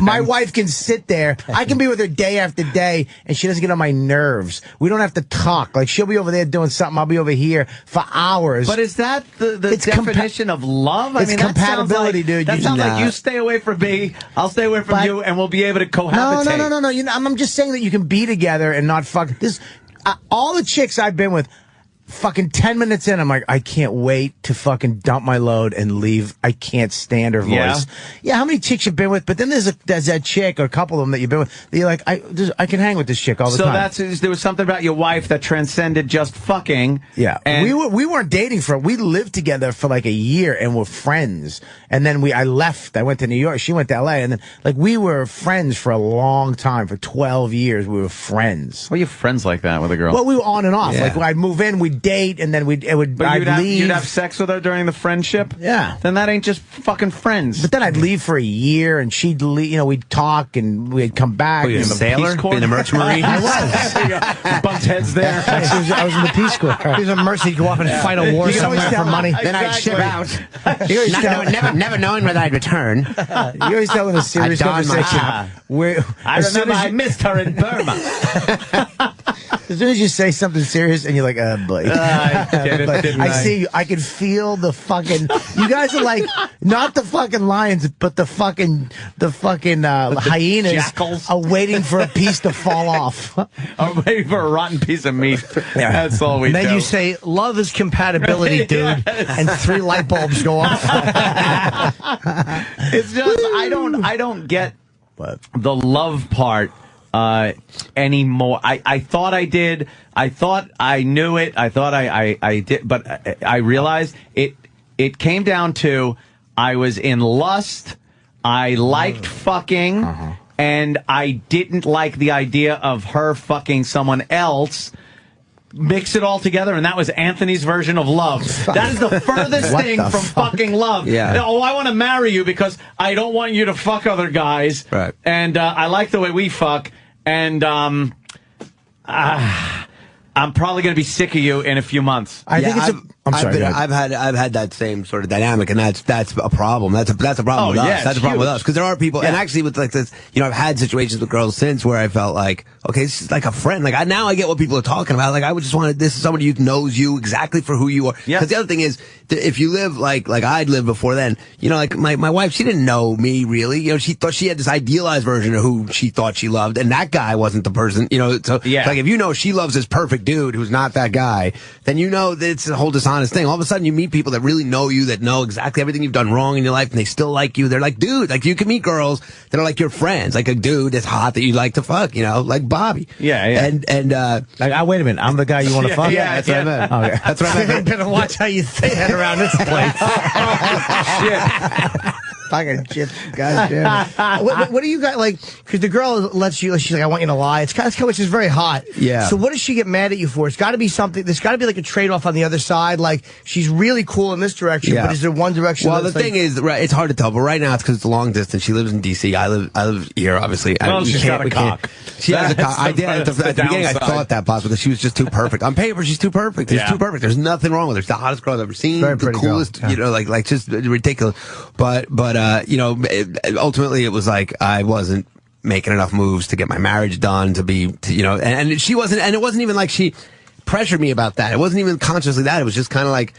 My wife can sit there. I can be with her day after day, and she doesn't get on my nerves. We don't have to talk. Like she'll be over there doing something. I'll be over here for hours.
But is that the definition of love?
It's compatibility, dude.
That sounds like you stay away from me, I'll stay away from you, and we'll be able to cohabitate.
No. I'm just saying that you can be together and not fuck. All the chicks I've been with, fucking 10 minutes in, I'm like, I can't wait to fucking dump my load and leave. I can't stand her voice. Yeah, how many chicks you've been with? But then there's that chick or a couple of them that you've been with. That you're like, I can hang with this chick all the time.
So there was something about your wife that transcended just fucking.
Yeah, and we weren't dating we lived together for like a year and were friends. And then I left. I went to New York. She went to LA, and then like we were friends for a long time. For 12 years, we were friends.
What are you friends like that with a girl?
Well, we were on and off. Yeah. Like when I'd move in, we'd we'd date, and then I'd leave.
You'd have sex with her during the friendship?
Yeah.
Then that ain't just fucking friends.
But then I'd leave for a year, and she'd leave, we'd talk, and we'd come back.
Oh, you're a sailor? In the Merchant Marine?
I was.
Bumped heads there.
I was in the Peace Corps.
He was a mercy. Go off and fight a war somewhere for money.
Then I'd ship out. Never knowing whether I'd return.
You always tell in a serious conversation.
I remember I missed her in Burma.
As soon as you say something serious and you're like, boy. I see you. I can feel the fucking. You guys are like not the fucking lions, but the fucking hyenas
jackals
are waiting for a piece to fall off.
I'm waiting for a rotten piece of meat. Yeah. That's all we
and
do.
then you say, love is compatibility, dude.
Yes.
And 3 light bulbs go off.
It's just, I don't get the love part anymore. I thought I did. I thought I knew it. I thought I did. But I realized it came down to I was in lust. I liked fucking. And I didn't like the idea of her fucking someone else. Mix it all together, and that was Anthony's version of love. That is the furthest thing from fucking love.
Yeah.
Oh, I want to marry you because I don't want you to fuck other guys.
Right.
And I like the way we fuck. And I'm probably going to be sick of you in a few months.
I think it's I'm sorry.
I've had that same sort of dynamic, and that's a problem. That's a problem with us. That's a problem with us because there are people, and actually with like this, I've had situations with girls since where I felt like, okay, this is like a friend. Like now I get what people are talking about. Like I would just want this is somebody who knows you exactly for who you are.
Yeah.
Because the other thing is, if you live like I'd lived before then, like my wife, she didn't know me really. She thought she had this idealized version of who she thought she loved, and that guy wasn't the person. So
yeah.
Like if she loves this perfect dude who's not that guy, then that it's a whole dishonest thing. All of a sudden you meet people that really know you, that know exactly everything you've done wrong in your life, and they still like you. They're like, dude, like you can meet girls that are like your friends, like a dude that's hot that you like to fuck, like Bobby.
Yeah.
And
like, wait a minute, I'm the guy you want to fuck?
Yeah, that's what I meant. Okay. That's what I meant.
Better watch how you say that around this place.
Shit.
Fucking shit. God damn it. What do you got, like, because the girl lets you, she's like, I want you to lie. It's kind of, which is very hot.
Yeah.
So what does she get mad at you for? It's got to be something, there's got to be like a trade-off on the other side. Like, she's really cool in this direction, but is there one direction?
Well, the thing is, right, it's hard to tell, but right now it's because it's a long distance. She lives in D.C. I live here, obviously.
Well, she's got a cock.
She has a cock. I did, at the beginning, I thought that possible, because she was just too perfect. On paper, she's too perfect. She's too perfect. There's nothing wrong with her. She's the hottest girl I've ever seen.
Very
the
pretty
coolest,
girl. Yeah.
like just ridiculous. But ultimately it was like I wasn't making enough moves to get my marriage done and she wasn't, and it wasn't even like she pressured me about that. It wasn't even consciously that. It was just kind of like,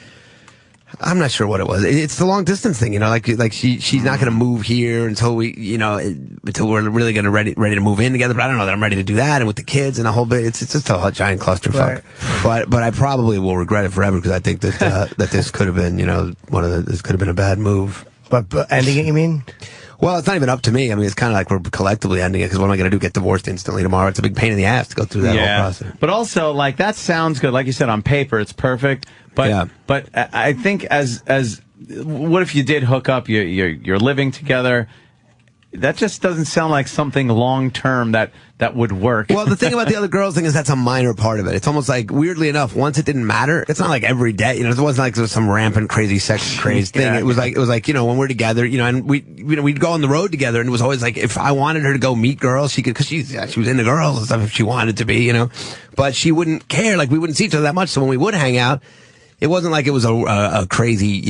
I'm not sure what it was. It's the long distance thing, like she's not going to move here until until we're really going to ready to move in together. But I don't know that I'm ready to do that, and with the kids and the whole bit, it's just a giant clusterfuck. Right. But I probably will regret it forever because I think that that this could have been this could have been a bad move.
But ending it, you mean?
Well, it's not even up to me. I mean, it's kind of like we're collectively ending it because what am I going to do? Get divorced instantly tomorrow? It's a big pain in the ass to go through that whole process.
But also, like, that sounds good. Like you said, on paper, it's perfect. But but I think as what if you did hook up? You're living together. That just doesn't sound like something long term that would work.
Well, the thing about the other girls thing is that's a minor part of it. It's almost like, weirdly enough, once it didn't matter, it's not like every day. It wasn't like there was some rampant, crazy sex craze thing. It was like when we're together, and we'd go on the road together, and it was always like if I wanted her to go meet girls, she could, because she was into girls and stuff if she wanted to be, but she wouldn't care. Like we wouldn't see each other that much. So when we would hang out, it wasn't like it was a crazy,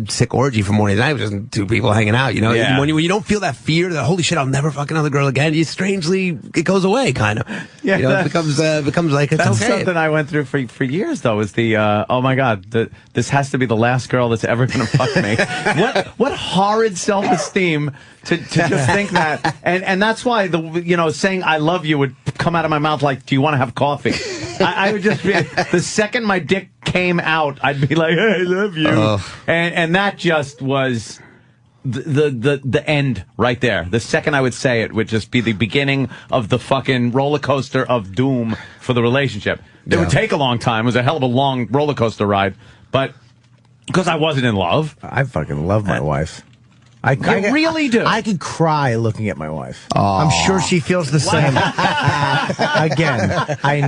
sick orgy from morning to night. It was just two people hanging out,
Yeah.
When you don't feel that fear that, holy shit, I'll never fuck another girl again, it goes away, kind of.
Yeah.
It becomes like, it's
That's
okay.
something I went through for years, though, is the, oh my God, this has to be the last girl that's ever going to fuck me. What horrid self-esteem to just think that. And that's why, saying I love you would come out of my mouth like, do you want to have coffee? I would just be, the second my dick came out, I'd be like, hey, I love you. And that just was the end right there. The second I would say it would just be the beginning of the fucking roller coaster of doom for the relationship. It would take a long time. It was a hell of a long roller coaster ride. But because I wasn't in love.
I fucking love my wife. I
really do.
I could cry looking at my wife.
I'm sure she feels the same.
Again, I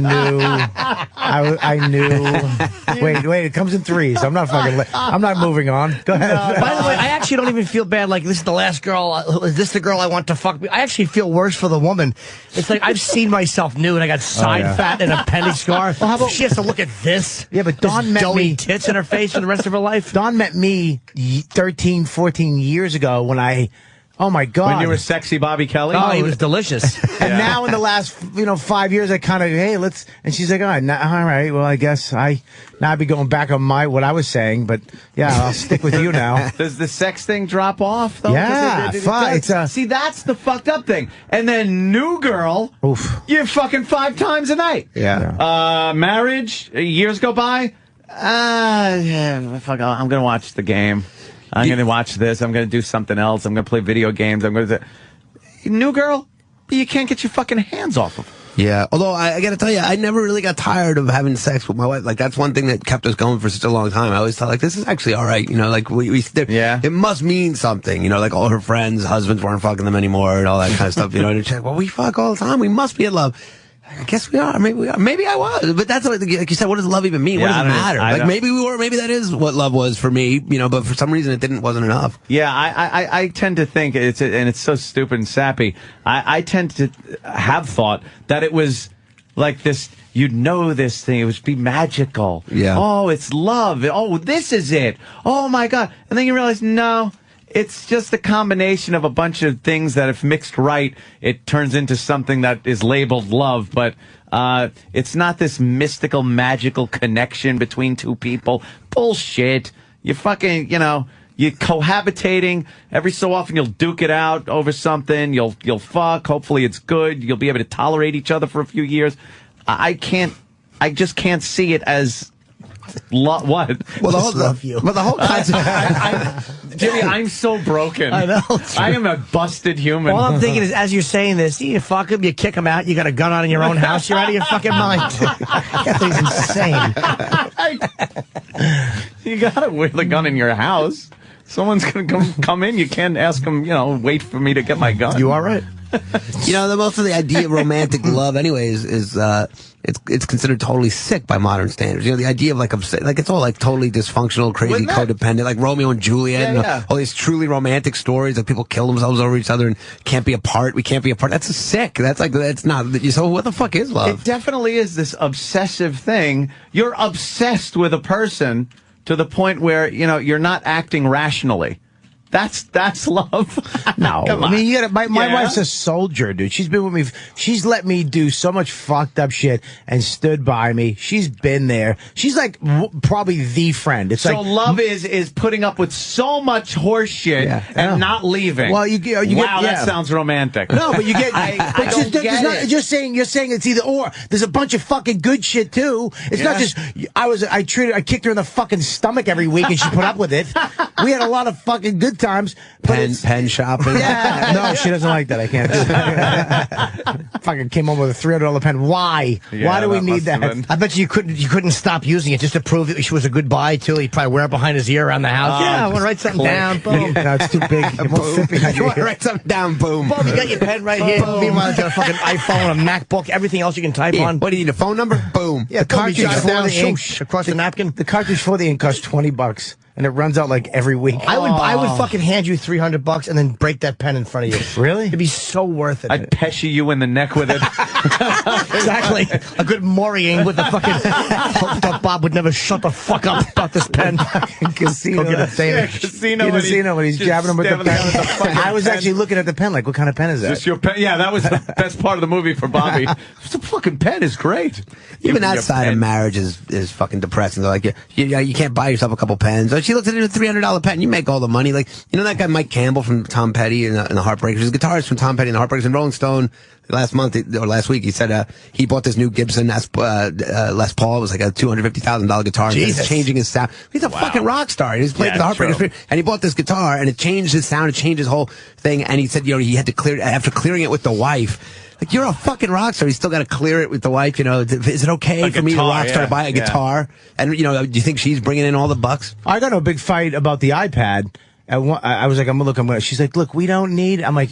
knew. Wait, it comes in threes. I'm not moving on. Go ahead.
By the way, I actually don't even feel bad. Like, this is the last girl. Is this the girl I want to fuck? I actually feel worse for the woman. It's like I've seen myself nude and I got side fat and a penny scar. Well, how about she has to look at this?
Yeah, but Dawn met me
tits in her face for the rest of her life.
Dawn met me 13, 14 years ago when oh my God.
When you were sexy Bobby Kelly?
Oh, he was delicious.
And now in the last, 5 years, I kind of, hey, let's, and she's like, all right, well, I guess I'd be going back on what I was saying, but yeah, I'll stick with you now.
Does the sex thing drop off, though?
Yeah,
See, that's the fucked up thing. And then new girl, you're fucking 5 times a night.
Yeah.
Marriage, years go by, fuck, I'm going to watch the game. I'm going to watch this. I'm going to do something else. I'm going to play video games. I'm going to... New girl, you can't get your fucking hands off of her.
Yeah, although I got to tell you, I never really got tired of having sex with my wife. Like, that's one thing that kept us going for such a long time. I always thought, like, this is actually all right. Like, it must mean something. Like, all her friends' husbands weren't fucking them anymore and all that kind of stuff. And it's like, well, we fuck all the time. We must be in love. I guess we are. Maybe we are. Maybe I was. But that's what, like you said, what does love even mean? What does it matter? Like, maybe we were. Maybe that is what love was for me, but for some reason it wasn't enough.
Yeah, I tend to think, it's so stupid and sappy, I tend to have thought that it was like this, this thing, it would be magical.
Yeah.
Oh, it's love. Oh, this is it. Oh, my God. And then you realize, no. It's just a combination of a bunch of things that, if mixed right, it turns into something that is labeled love. But it's not this mystical, magical connection between two people. Bullshit. You fucking, you're cohabitating. Every so often you'll duke it out over something. You'll fuck. Hopefully it's good. You'll be able to tolerate each other for a few years. I just can't see it as... what?
Well, the whole concept.
Jimmy, I'm so broken.
I know.
I am a busted human.
All I'm thinking is, as you're saying this, you fuck him, you kick him out, you got a gun on in your own house, you're out of your fucking mind. That thing's insane.
You gotta wear the gun in your house. Someone's gonna come in. You can't ask them, wait for me to get my gun.
You are right.
The most of the idea of romantic love, anyways, is it's considered totally sick by modern standards. The idea of it's all like totally dysfunctional, crazy, codependent, like Romeo and Juliet, and all these truly romantic stories that people kill themselves over each other and can't be apart. We can't be apart. That's sick. That's not. So what the fuck is love?
It definitely is this obsessive thing. You're obsessed with a person to the point where you're not acting rationally. That's love.
No, I mean, my wife's a soldier, dude. She's been with me. She's let me do so much fucked up shit and stood by me. She's been there. She's like probably the friend. It's
so love is putting up with so much horse shit and not leaving.
Well, you
that sounds romantic.
No, but you get. You're saying it's either or. There's a bunch of fucking good shit too. It's not just. I kicked her in the fucking stomach every week and she put up with it. We had a lot of fucking good times.
Pen shopping.
Yeah. No, she doesn't like that. I can't. Fucking came home with a $300 pen. Why? Why do we need that?
I bet you couldn't stop using it just to prove that she was a good buy too. He'd probably wear it behind his ear around the house. I want to write something down. Boom.
No, it's too big.
You want to write something down. Boom. Boom. You got your pen right here. Meanwhile, you got a fucking iPhone, a MacBook, everything else you can type on.
What do you need? A phone number? Boom.
Yeah, the cartridge for the ink
across the napkin.
The cartridge for the ink costs $20. And it runs out like every week.
I would fucking hand you $300 and then break that pen in front of you.
Really?
It'd be so worth it.
I'd pesha you in the neck with it.
Exactly. A good Moriang with the fucking hoped up Bob would never shut the fuck up about this pen.
Casino.
Casino
when he's jabbing him with the pen. I was actually looking at the pen like, what kind of pen is that?
Just your pen? Yeah, that was the best part of the movie for Bobby. The fucking pen is great.
Even that side of marriage is fucking depressing. They're like, you can't buy yourself a couple pens. She looked at it, a $300 pen. You make all the money. Like, that guy Mike Campbell from Tom Petty and the Heartbreakers. He's a guitarist from Tom Petty and the Heartbreakers. And Rolling Stone last week, he said he bought this new Gibson Les Paul. It was like a $250,000 guitar.
Jesus.
It's changing his sound. He's a fucking rock star. He's played with the Heartbreakers. And he bought this guitar, and it changed his sound. It changed his whole thing. And he said, he had to clear it after clearing it with the wife. Like, you're a fucking rock star. You still got to clear it with the wife. Is it okay for me, the rock star, to buy a guitar? And, do you think she's bringing in all the bucks?
I got in a big fight about the iPad. I was like, I'm gonna. She's like, look, we don't need. I'm like,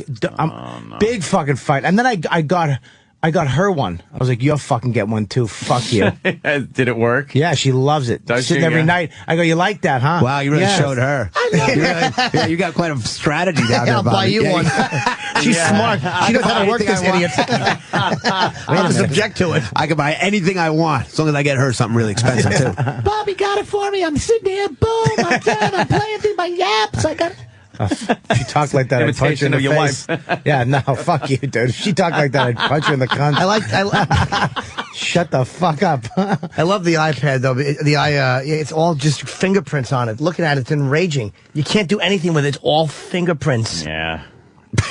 big fucking fight. And then I got her one. I was like, you'll fucking get one too. Fuck you.
Did it work?
Yeah, she loves it. Sitting every night. I go, you like that, huh?
Wow, you really showed her. You got quite a strategy down there,
I'll buy you one. She's smart. She knows how to work this idiot. I don't subject to it.
I can buy anything I want as long as I get her something really expensive too.
Bobby got it for me. I'm sitting here. Boom. I'm done. I'm playing through my yaps. I got it.
If she talked like that, I'd punch her in the face. Yeah, no, fuck you, dude. If she talked like that, I'd punch her in the cunt. Shut the fuck up.
I love the iPad though. It's all just fingerprints on it. Looking at it's enraging. You can't do anything with it. It's all fingerprints.
Yeah,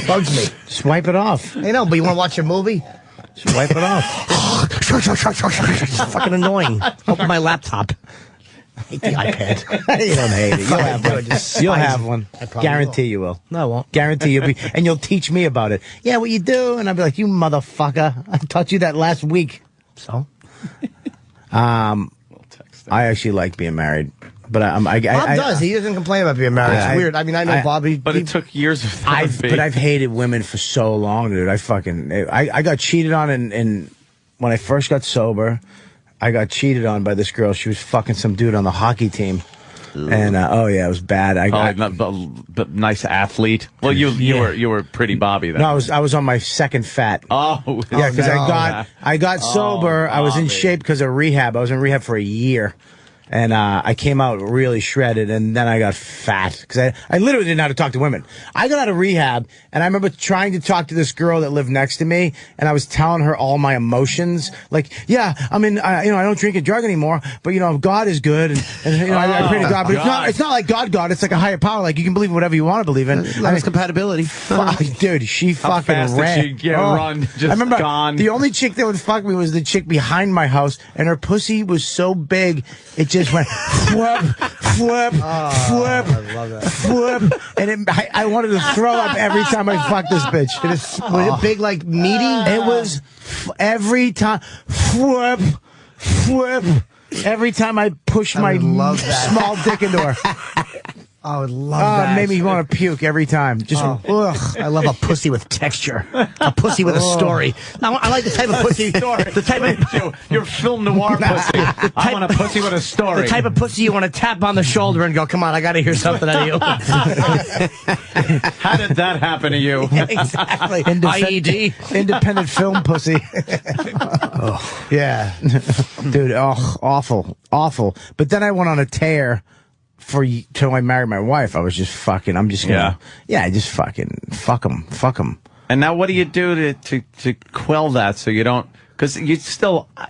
bugs me.
Swipe it off.
I know, but you want to watch a movie?
Swipe it off.
It's fucking annoying. Open my laptop. I hate the iPad.
You don't hate it. You'll have one. You'll have one. Guarantee you will.
No, I won't.
Guarantee you'll be. And you'll teach me about it. Yeah, what you do? And I'll be like, you motherfucker. I taught you that last week.
So?
I actually like being married. But
Bob does. He doesn't complain about being married. It's weird. I mean, I know Bobby.
But it took years of therapy.
But I've hated women for so long, dude. I got cheated on in when I first got sober. I got cheated on by this girl. She was fucking some dude on the hockey team. And it was bad.
But nice athlete. Well, you were pretty Bobby then.
No, I was on my second fat.
Oh,
yeah, because I got sober. I was in shape because of rehab. I was in rehab for a year. And I came out really shredded, and then I got fat because I literally didn't know how to talk to women. I got out of rehab, and I remember trying to talk to this girl that lived next to me, and I was telling her all my emotions. Like, yeah, I mean, I don't drink and drug anymore, but God is good, and I pray to God. But it's not like God. It's like a higher power. Like you can believe whatever you want to believe in.
That's compatibility.
Dude, she fucking ran.
Run? Just
I remember
gone.
The only chick that would fuck me was the chick behind my house, and her pussy was so big it just went flip, flip, flip,
I love that.
flip, and I wanted to throw up every time I fucked this bitch.
Was it big, like meaty?
It was every time flip, flip. Every time I pushed my small dick into her.
I would love that.
It made me want to puke every time. Just ugh.
I love a pussy with texture. A pussy with a story. I like the type of pussy. The type of
your film noir pussy. I want a pussy with a story.
The type of pussy you want to tap on the shoulder and go, "Come on, I got to hear something out of you."
How did that happen to you?
Exactly. IED.
Independent film pussy. Yeah, dude. Oh, awful. But then I went on a tear. Till I married my wife, I was just fucking. I'm just gonna, just fucking fuck them.
And now, what do you do to quell that so you don't? Because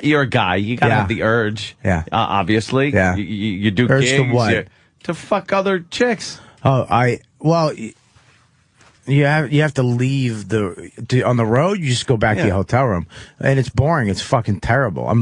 you're a guy. You gotta have the urge.
Yeah,
obviously.
Yeah,
you do
urge
gigs
to what?
To fuck other chicks.
You have to leave on the road. You just go back to your hotel room, and it's boring. It's fucking terrible. I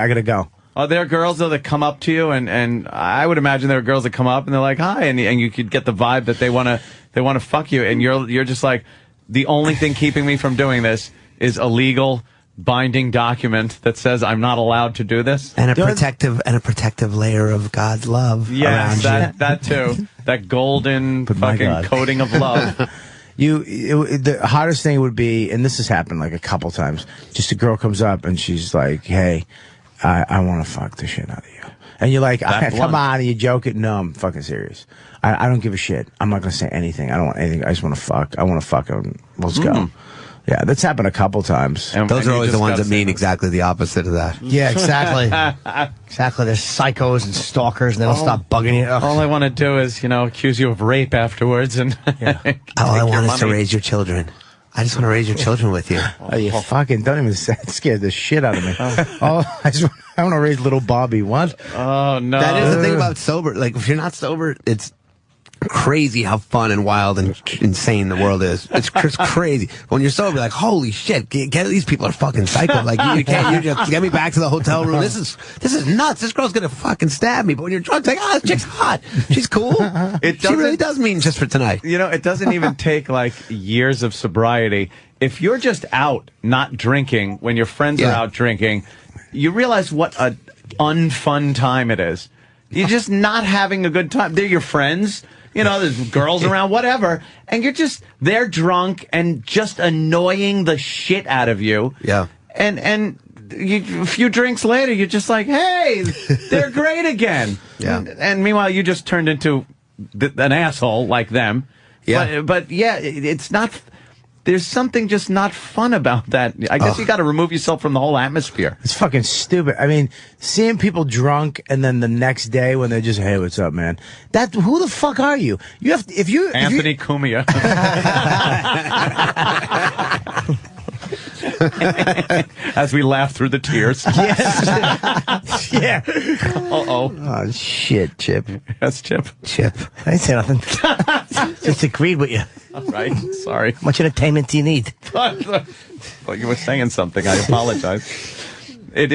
gotta go.
Are there girls though that come up to you and I would imagine there are girls that come up and they're like, "Hi," and you could get the vibe that they want to fuck you, and you're just like, the only thing keeping me from doing this is a legal binding document that says I'm not allowed to do this,
and a protective layer of God's love.
Yes, that too, that golden fucking coating of love.
The hottest thing would be, and this has happened like a couple times. Just a girl comes up and she's like, "Hey, I want to fuck the shit out of you." And you're like, "Come on," and you joke it. No, I'm fucking serious. I don't give a shit. I'm not going to say anything. I don't want anything. I just want to fuck. I want to fuck him. Let's go. Yeah, that's happened a couple times.
And those are always the ones that mean exactly the opposite of that.
Yeah, exactly. Exactly. There's psychos and stalkers, and they'll stop bugging you. Ugh.
All I want to do is, accuse you of rape afterwards. And
all I want is to raise your children. I just want to raise your children with you.
Oh, you fucking don't even scare the shit out of me. I want to raise little Bobby. What?
Oh, no.
That is the thing about sober. Like, if you're not sober, it's crazy how fun and wild and insane the world is. It's crazy. When you're sober, you're like, holy shit, these people are fucking psycho. Like, you just get me back to the hotel room. This is nuts. This girl's gonna fucking stab me. But when you're drunk, it's like, this chick's hot. She's cool. She really does mean just for tonight.
It doesn't even take like years of sobriety. If you're just out not drinking when your friends are out drinking, you realize what a unfun time it is. You're just not having a good time. They're your friends. there's girls around, whatever, and they're drunk and just annoying the shit out of you.
Yeah.
And a few drinks later, you're just like, hey, they're great again.
Yeah.
And meanwhile, you just turned into an asshole like them.
Yeah.
But yeah, it's not. There's something just not fun about that. I guess you got to remove yourself from the whole atmosphere.
It's fucking stupid. I mean, seeing people drunk and then the next day when they're just, hey, what's up, man? Who the fuck are you? You have to,
Anthony Cumia. As we laugh through the tears.
Yes. Yeah.
Uh-oh.
Oh, shit, Chip.
Yes, Chip.
Chip. I didn't say nothing. Just agreed with you.
All right. Sorry.
How much entertainment do you need?
Well, you were saying something. I apologize. But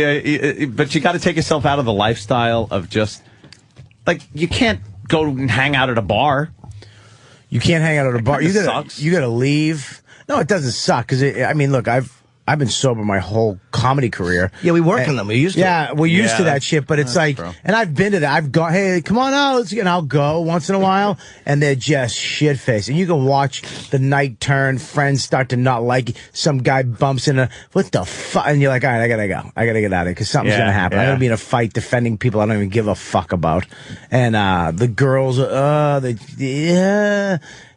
you got to take yourself out of the lifestyle of just, like, you can't go and hang out at a bar.
You can't hang out at a bar.
Sucks.
You gotta leave. No, it doesn't suck because look, I've been sober my whole comedy career.
Yeah, we work on them. We're used to it.
Yeah, we're used to that shit, but it's like,
true.
and I've been to that. I've gone, hey, come on out, and I'll go once in a while, and they're just shit-faced. And you can watch the night turn, friends start to not like you. Some guy bumps in what the fuck? And you're like, all right, I gotta go. I gotta get out of here because something's gonna happen. I'm gonna be in a fight defending people I don't even give a fuck about. And the girls,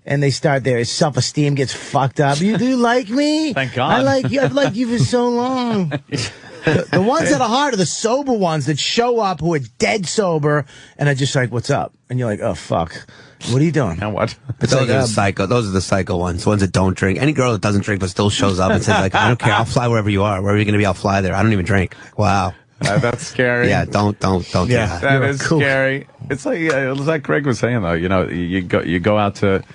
and they start their self-esteem gets fucked up. You do like me?
Thank God.
I like you. I've liked you for so long. The ones that are hard are the sober ones that show up who are dead sober and are just like, what's up? And you're like, oh, fuck. What are you doing?
Now what?
But those are psycho. Those are the psycho ones. The ones that don't drink. Any girl that doesn't drink but still shows up and says, like, I don't care. I'll fly wherever you are. Wherever you're going to be, I'll fly there. I don't even drink. Wow.
That's scary.
Yeah, don't do that.
That is scary. It's like Greg was saying, though. You go out to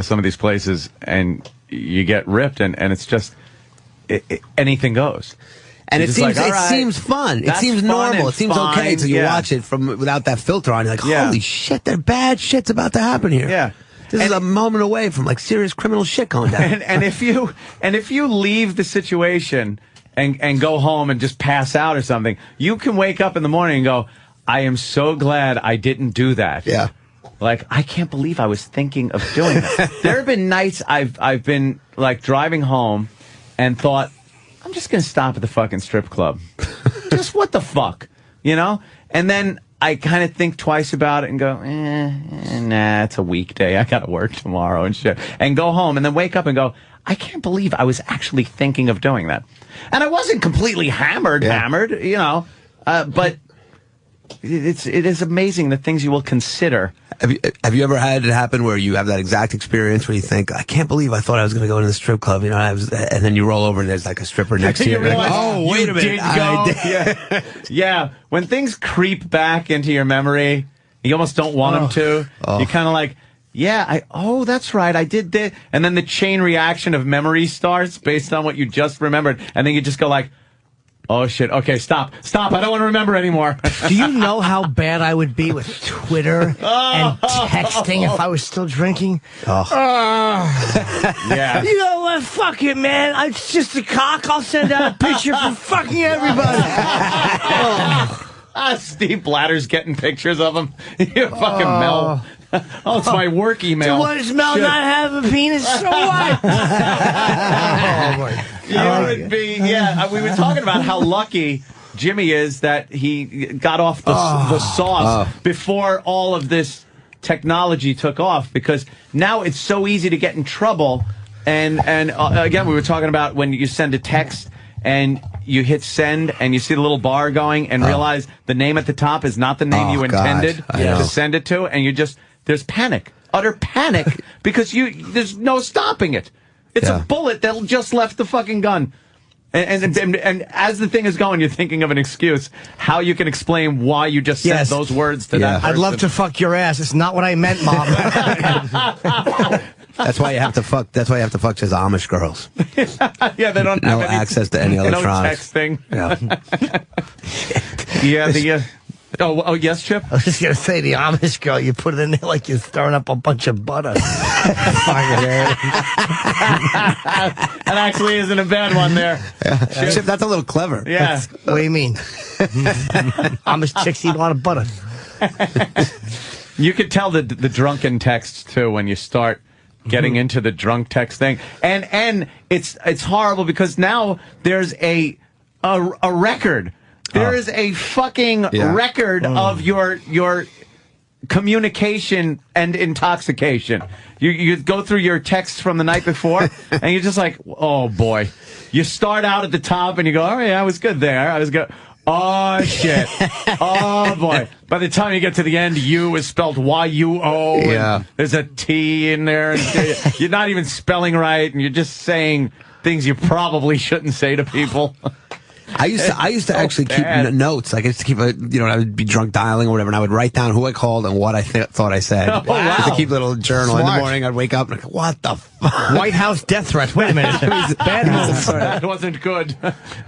some of these places and you get ripped, and it's just anything goes.
And
You're
it
just
seems
like,
it
right,
seems fun. It
that's
seems
fun
normal.
and
It seems
fine,
okay until you watch it without that filter on. You're like, holy shit, that bad shit's about to happen here.
Yeah.
This is a moment away from like serious criminal shit going down.
And if you leave the situation and go home and just pass out or something, you can wake up in the morning and go, I am so glad I didn't do that.
Yeah.
Like, I can't believe I was thinking of doing that. There have been nights I've been like driving home and thought, I'm just going to stop at the fucking strip club. Just what the fuck, And then I kind of think twice about it and go, nah, it's a weekday. I got to work tomorrow and shit. And go home and then wake up and go, I can't believe I was actually thinking of doing that. And I wasn't completely hammered, but it is amazing the things you will consider.
Have you ever had it happen where you have that exact experience where you think, I can't believe I thought I was going to go into the strip club, and then you roll over and there's like a stripper next to you.
You're like,
oh, wait a minute.
I did. Yeah. When things creep back into your memory, you almost don't want them to. You're kind of like, that's right, I did that. And then the chain reaction of memory starts based on what you just remembered. And then you just go like, oh, shit. Okay, stop. I don't want to remember anymore.
Do you know how bad I would be with Twitter and texting if I was still drinking?
Yeah.
You know what? Fuck it, man. It's just a cock. I'll send out a picture for fucking everybody.
Steve Blatter's getting pictures of him. You fucking Mel. Oh, it's my work email.
So what does Mel not have a penis? So what?
We were talking about how lucky Jimmy is that he got off the sauce before all of this technology took off, because now it's so easy to get in trouble. And again, we were talking about when you send a text and you hit send and you see the little bar going and realize the name at the top is not the name you intended to send it to, and there's panic, utter panic, because there's no stopping it. It's a bullet that just left the fucking gun. And as the thing is going, you're thinking of an excuse how you can explain why you just said those words to that person.
I'd love to fuck your ass. It's not what I meant, Mom.
That's why you have to fuck. That's why you have to fuck just Amish girls.
Yeah, they don't have
access to any electronics.
No texting. Yeah. Oh, yes, Chip?
I was just going to say, the Amish girl, you put it in there like you're stirring up a bunch of butter.
That actually isn't a bad one there.
Chip, that's a little clever.
Yeah.
What do you mean? Amish chicks eat a lot of butter.
You could tell the drunken texts too when you start getting into the drunk text thing, and it's horrible because now there's a record. There is a fucking record of your communication and intoxication. You go through your texts from the night before, and you're just like, oh boy. You start out at the top, and you go, oh yeah, I was good there. I was good. Oh shit. Oh boy. By the time you get to the end, U is spelled Y-U-O.
Yeah.
There's a T in there. And you're not even spelling right, and you're just saying things you probably shouldn't say to people.
I used to actually keep notes. Like I used to keep I would be drunk dialing or whatever, and I would write down who I called and what I thought I said.
Oh, wow.
To keep a little journal.
Smart.
In the morning, I'd wake up and I'd go, what the fuck?
White House death threat. Wait a minute. It was bad move.
That wasn't good.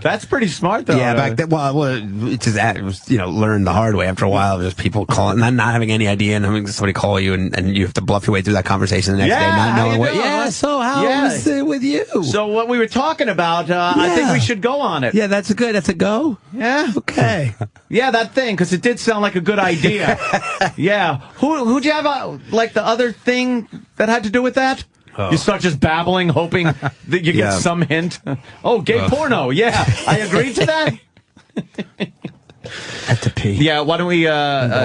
That's pretty smart, though.
Yeah, back then, it was, learned the hard way after a while. Just people calling, not having any idea, and having somebody call you, and you have to bluff your way through that conversation the next day, not knowing what. Yeah, so how was it with you?
So what we were talking about, I think we should go on it.
Yeah, that's a go.
Yeah.
Okay.
Yeah, that thing, because it did sound like a good idea. Yeah. Who'd you have, like, the other thing that had to do with that? Oh. You start just babbling, hoping that you get some hint. Oh, gay porno. Yeah, I agreed to that.
Have to pee.
Yeah, why don't we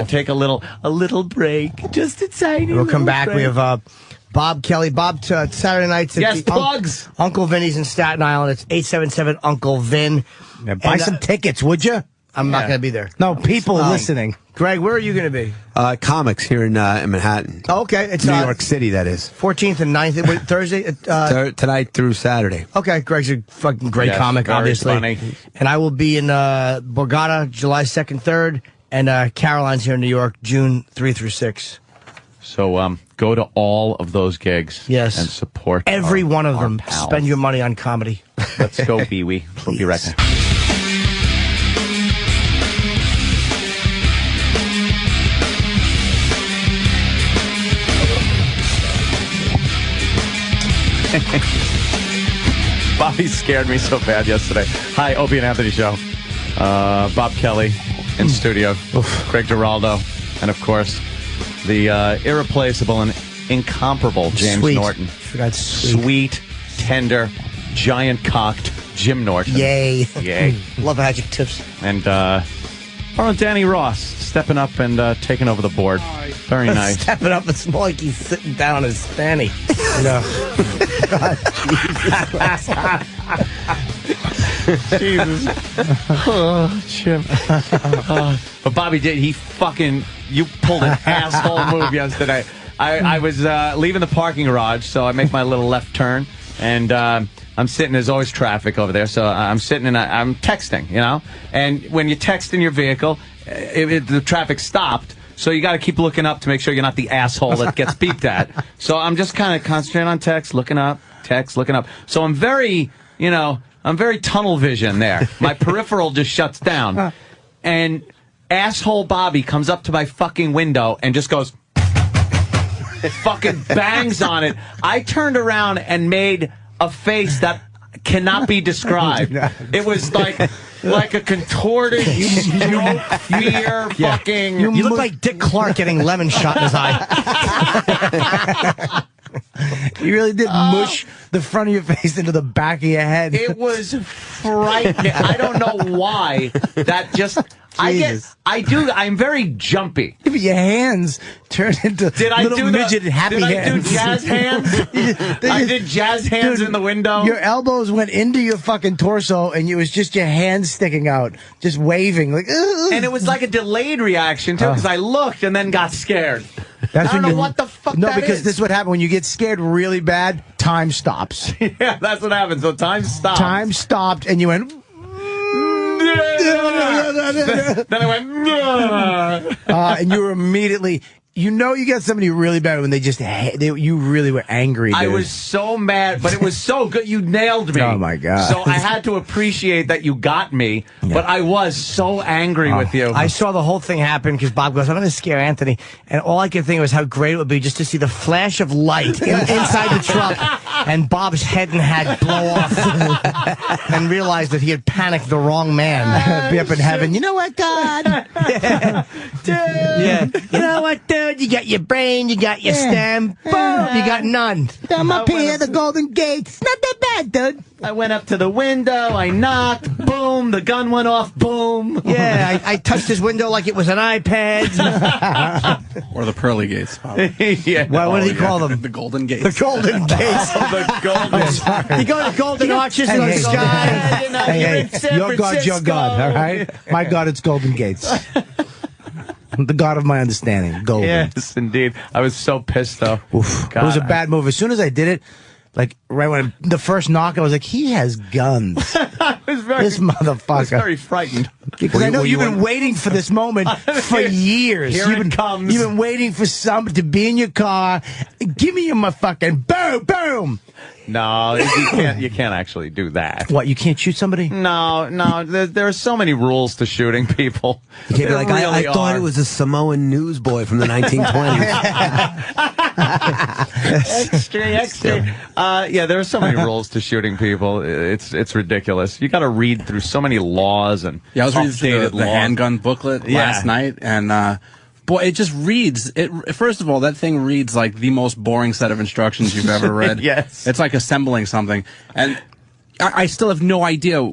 take a little break? Just inside.
We'll come back. Break. We have Bob Kelly. Bob, Saturday nights at
plugs.
Uncle Vinny's in Staten Island. It's 877 Uncle Vin.
Yeah, buy some tickets, would you?
I'm not going to be there.
No, people listening.
Greg, where are you going to be?
Comics here in Manhattan.
Oh, okay. It's
New York City, that is.
14th and 9th. Thursday?
Tonight through Saturday.
Okay. Greg's a fucking great comic, obviously.
Funny.
And I will be in Borgata July 2nd, 3rd. And Caroline's here in New York, June 3 through 6.
So go to all of those gigs.
Yes.
And support
every one of them.
Pals.
Spend your money on comedy.
Let's go, Pee-wee. We'll be right back. Bobby scared me so bad yesterday. Hi, Opie and Anthony Show. Bob Kelly in studio. Greg Giraldo. And, of course, the irreplaceable and incomparable James Norton.
Forgot
sweet, tender, giant-cocked Jim Norton.
Yay.
Yay.
Love adjectives.
And Danny Ross stepping up and taking over the board. Very nice.
Stepping up. It's more like he's sitting down on his fanny. God,
Jesus. Oh, Jim. But Bobby you pulled an asshole move yesterday. I was leaving the parking garage, so I make my little left turn, and I'm sitting, there's always traffic over there, so I'm sitting and I'm texting, and when you text in your vehicle, the traffic stopped, so you got to keep looking up to make sure you're not the asshole that gets beeped at. So I'm just kind of concentrating on text, looking up. So I'm very tunnel vision there. My peripheral just shuts down, and asshole Bobby comes up to my fucking window and just goes, fucking bangs on it. I turned around and made a face that cannot be described. It was like a contorted stroke fear fucking.
You look like Dick Clark getting lemon shot in his eye. You really did mush the front of your face into the back of your head.
It was frightening. I don't know why. That just. I'm very jumpy.
But your hands turned into midget happy hands.
Did I do jazz hands? I did jazz hands in the window.
Your elbows went into your fucking torso, and it was just your hands sticking out, just waving.
And it was like a delayed reaction, too, because I looked and then got scared. I don't know what the fuck that is.
No, because this is what happened. When you get scared really bad, time stops.
Yeah, that's what happened. So time stopped.
Time stopped, and you went...
Then I went...
and you were immediately... You get somebody really bad when you really were angry, dude.
I was so mad, but it was so good. You nailed me.
Oh, my God.
So I had to appreciate that you got me, but I was so angry with you.
I saw the whole thing happen because Bob goes, I'm going to scare Anthony. And all I could think was how great it would be just to see the flash of light inside the truck. and Bob's head and hat blow off, and realized that he had panicked the wrong man. Be up in heaven. You know what, God? Dude. Yeah. You know what, dude? You got your brain, you got your stem. Boom. You got none. I'm up here at the Golden Gate. It's not that bad, dude.
I went up to the window, I knocked, boom, the gun went off, boom.
Yeah, I touched his window like it was an iPad.
Or the pearly gates.
Yeah.
Well, what did he call them?
The golden gates.
The Golden Gates.
The golden.
You go to Golden Arches in the sky.
Hey, your God, your God, all right? My God, it's Golden Gates. The God of my understanding, Golden.
Yes, indeed. I was so pissed, though.
Oof. It was a bad move. As soon as I did it, like right when the first knock, I was like, he has guns.
I was
This motherfucker.
I was very frightened.
Because I know you've been waiting for this moment for years.
Here it comes.
You've been waiting for somebody to be in your car. Give me your motherfucking boom, boom.
No, you can't actually do that.
What, you can't shoot somebody?
No, there are so many rules to shooting people.
You can't be like, I
really
thought
are.
it was a Samoan newsboy from the 1920s.
Extra. Yeah, there are so many rules to shooting people. It's ridiculous. You got to read through so many laws and
Yeah, I was reading through
updated
the
laws.
handgun booklet last night, and boy, it just reads. First of all, that thing reads like the most boring set of instructions you've ever read.
Yes.
It's like assembling something, and I still have no idea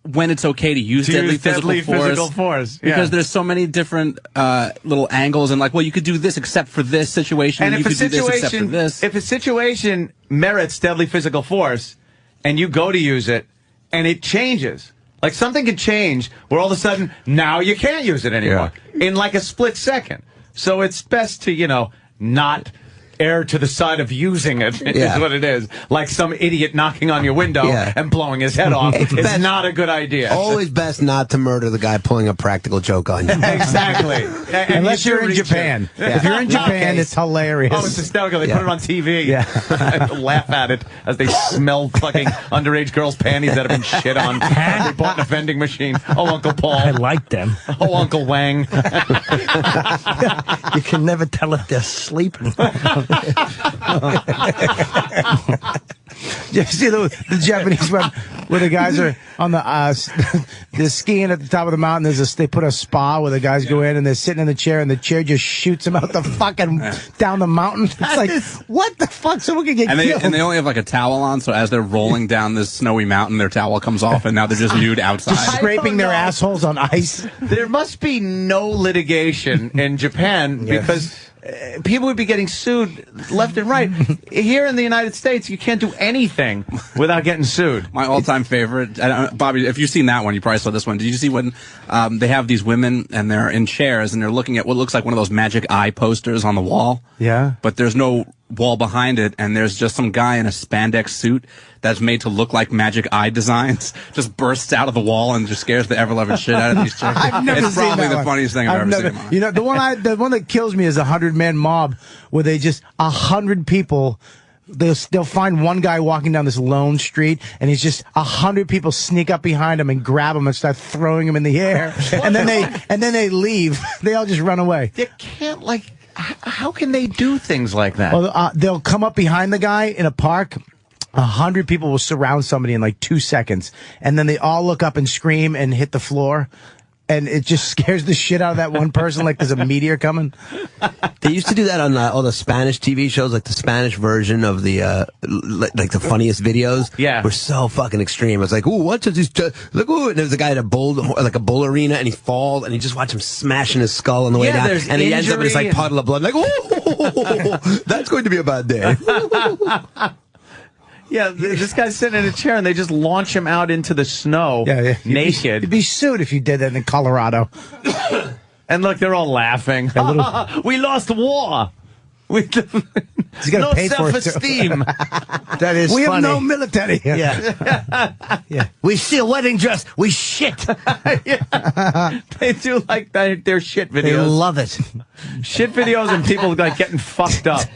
when it's okay to use deadly physical force.
Yeah.
Because there's so many different little angles, and like, well, you could do this except for this situation,
And
you
if a
could do this except for
situation,
this.
if a situation merits deadly physical force, and you go to use it, and it changes, like something can change where all of a sudden now you can't use it anymore in like a split second. So it's best to not err to the side of using it. Is what it is. Like some idiot knocking on your window and blowing his head off. It's not a good idea.
Always best not to murder the guy pulling a practical joke on you.
Exactly.
Unless you're in Japan. If you're in Japan, it's hilarious.
Oh, it's hysterical. They put it on TV. Laugh at it as they smell fucking underage girls' panties that have been shit on. They bought in a vending machine. Oh, Uncle Paul.
I like them.
Oh, Uncle Wang.
You can never tell if they're sleeping.
You see the Japanese one where the guys are on the they're skiing at the top of the mountain. They put a spa where the guys go in and they're sitting in the chair and the chair just shoots them out the fucking down the mountain. It's like, what the fuck? Someone can get killed.
And they only have like a towel on, so as they're rolling down this snowy mountain, their towel comes off, and now they're just nude outside.
Just scraping their assholes on ice.
There must be no litigation in Japan because people would be getting sued left and right. Here in the United States, you can't do anything without getting sued.
My all-time favorite, Bobby, if you've seen that one, you probably saw this one. Did you see when they have these women and they're in chairs and they're looking at what looks like one of those Magic Eye posters on the wall?
Yeah.
But there's no wall behind it, and there's just some guy in a spandex suit that's made to look like Magic Eye designs, just bursts out of the wall and just scares the ever-loving shit out of these chicks.
I've never
it's
seen
probably
that
the
one.
funniest thing I've ever seen.
You know, the one that kills me is a 100-man mob where they just 100 people. They'll find one guy walking down this lone street, and he's just 100 people sneak up behind him and grab him and start throwing him in the air, and then they leave. They all just run away.
You can't how can they do things like that?
Well, they'll come up behind the guy in a park. 100 people will surround somebody in like 2 seconds, and then they all look up and scream and hit the floor. And it just scares the shit out of that one person like there's a meteor coming.
They used to do that on all the Spanish TV shows, like the Spanish version of the like the funniest videos.
Yeah,
were so fucking extreme. It's like, ooh, what's this? Look, ooh, and there's a guy at a bull arena, and he falls, and he just watch him smashing his skull on the way down, and he ends up in this like puddle of blood. Like, ooh, that's going to be a bad day.
Yeah, this guy's sitting in a chair, and they just launch him out into the snow, naked.
You'd be sued if you did that in Colorado.
And look, they're all laughing. We lost the war. No self-esteem.
That is
we
funny.
have no military.
Yeah. We see a wedding dress. We shit.
They do like their shit videos.
They love it.
Shit videos and people like getting fucked up.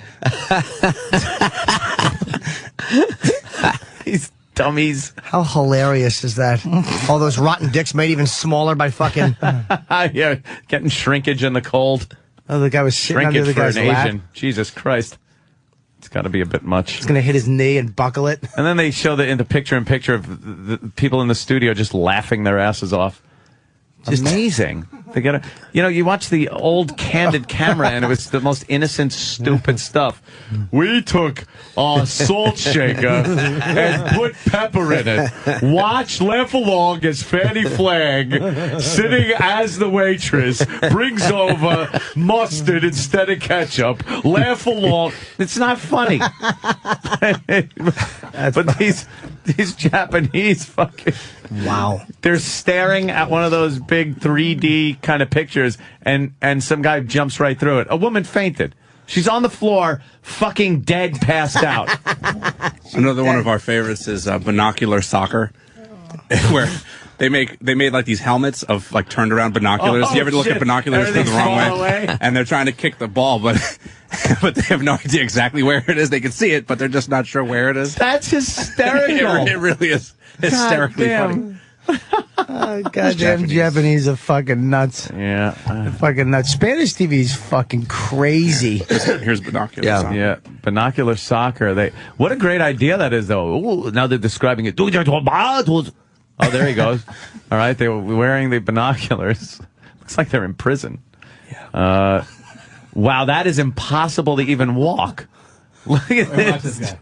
These dummies.
How hilarious is that? All those rotten dicks made even smaller by fucking...
Yeah, getting shrinkage in the cold.
Oh, the guy was sitting
Shrinkage
under the
for
guy's
an
lap.
Asian. Jesus Christ. It's got to be a bit much.
He's going to hit his knee and buckle it.
And then they show in the picture-in-picture of the people in the studio just laughing their asses off. Just amazing. They get you watch the old candid camera, and it was the most innocent, stupid stuff. We took a salt shaker and put pepper in it. Watch, laugh along as Fanny Flagg, sitting as the waitress, brings over mustard instead of ketchup. Laugh along. It's not funny. But these Japanese fucking...
Wow.
They're staring at one of those big 3D kind of pictures, and some guy jumps right through it. A woman fainted. She's on the floor, fucking dead, passed out.
Another one of our favorites is binocular soccer, where they made like these helmets of like turned around binoculars. You ever look at binoculars the wrong way, and they're trying to kick the ball, but they have no idea exactly where it is. They can see it, but they're just not sure where it is.
That's hysterical.
It really is hysterically funny.
Goddamn Japanese are fucking nuts.
Yeah.
Fucking nuts. Spanish TV is fucking crazy.
Here's binocular soccer.
Yeah, binocular soccer. What a great idea that is, though. Ooh, now they're describing it. Oh, there he goes. All right, they were wearing the binoculars. Looks like they're in prison. Yeah. Wow, that is impossible to even walk. Look at this.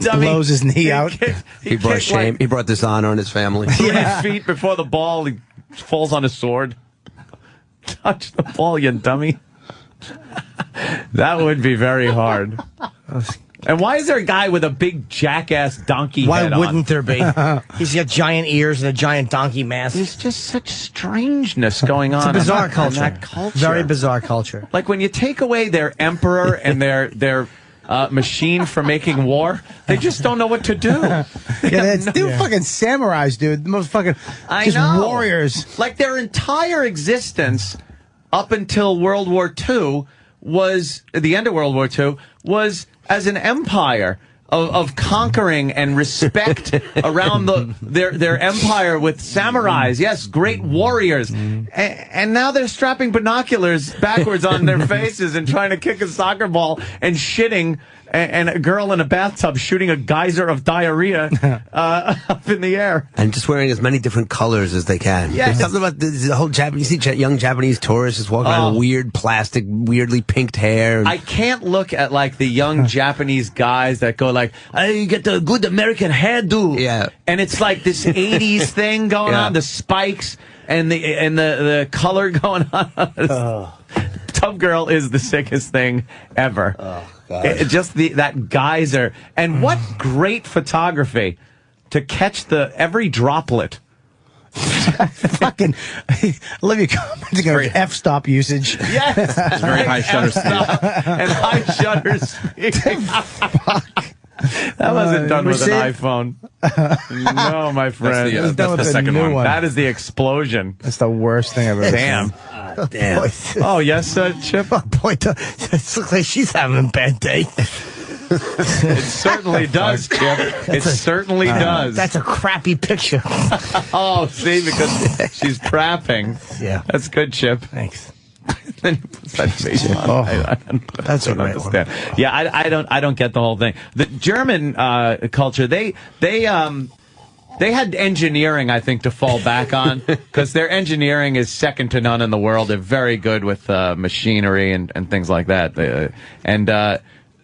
Blows his knee out.
He brought shame. He brought dishonor on his family.
3 feet before the ball, he falls on his sword. Touch the ball, you dummy. That would be very hard. And why is there a guy with a big jackass donkey head on?
Why wouldn't there be? He's got giant ears and a giant donkey mask.
There's just such strangeness going on.
It's a bizarre
in
culture.
that culture.
Very bizarre culture.
Like when you take away their emperor and their machine for making war, they just don't know what to do.
They're fucking samurais, dude. The most fucking warriors.
Like their entire existence up until World War II was, the end of World War II, was as an empire of conquering and respect around their empire with samurais. Yes, great warriors. And now they're strapping binoculars backwards on their faces and trying to kick a soccer ball and shitting, and a girl in a bathtub shooting a geyser of diarrhea up in the air.
And just wearing as many different colors as they can.
Yes.
There's something about the whole Japanese, you see young Japanese tourists just walking around with weird plastic, weirdly pinked hair.
I can't look at like the young Japanese guys that go like, "Hey, you get the good American hairdo."
Yeah.
And it's like this 80s thing going on, the spikes and the color going on. Tub Girl is the sickest thing ever. Oh, God. Just that geyser. And what great photography to catch every droplet.
Fucking, I love your comments about f-stop usage.
Yes.
It's very high shutter speed.
And high shutter speed.
Fuck.
That wasn't done with an iPhone. No, my friend.
That's the second one.
That is the explosion.
That's the worst thing I've ever
Damn.
seen.
Damn.
Oh,
yes, Chip?
Oh, boy, it looks like she's having a bad day.
It certainly does, Chip. It certainly does.
That's a crappy picture.
Oh, see, because she's prapping.
Yeah.
That's good, Chip.
Thanks.
Then he puts that face on. I don't understand. Yeah, I don't get the whole thing. The German culture, they had engineering, I think, to fall back on, because their engineering is second to none in the world. They're very good with machinery and things like that.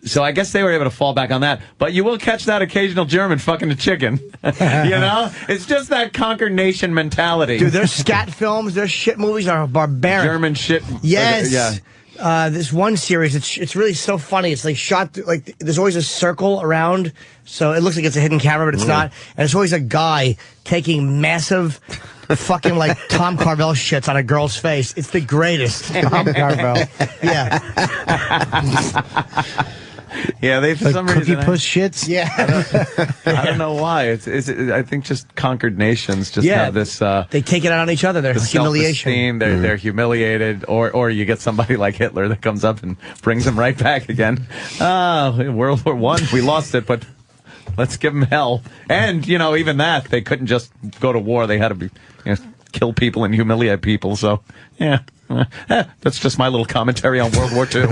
So I guess they were able to fall back on that. But you will catch that occasional German fucking a chicken. You know? It's just that conquered nation mentality.
Dude, their scat films, their shit movies are barbaric.
German shit.
Yes.
Yeah.
This one series, it's really so funny. It's like shot, like, there's always a circle around, so it looks like it's a hidden camera, but it's not. And it's always a guy taking massive fucking, like, Tom Carvel shits on a girl's face. It's the greatest. Tom Carvel. Yeah.
Yeah, they for some reason.
Cookie puss shits? Yeah.
I don't know why. It's I think just conquered nations just have this.
They take it out on each other. Their humiliation.
They're humiliated, or you get somebody like Hitler that comes up and brings them right back again. World War I, we lost it, but let's give them hell. And even that, they couldn't just go to war. They had to be kill people and humiliate people. So, yeah, that's just my little commentary on World War II.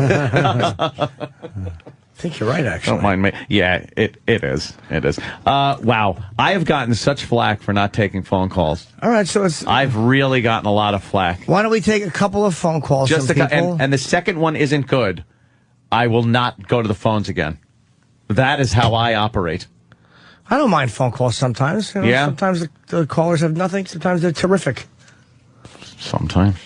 I think you're right, actually.
Don't mind me. Yeah, it is. It is. Wow. I have gotten such flack for not taking phone calls.
All right, so
I've really gotten a lot of flack.
Why don't we take a couple of phone calls from people?
And the second one isn't good. I will not go to the phones again. That is how I operate.
I don't mind phone calls sometimes. You know,
yeah.
Sometimes the callers have nothing. Sometimes they're terrific.
Sometimes.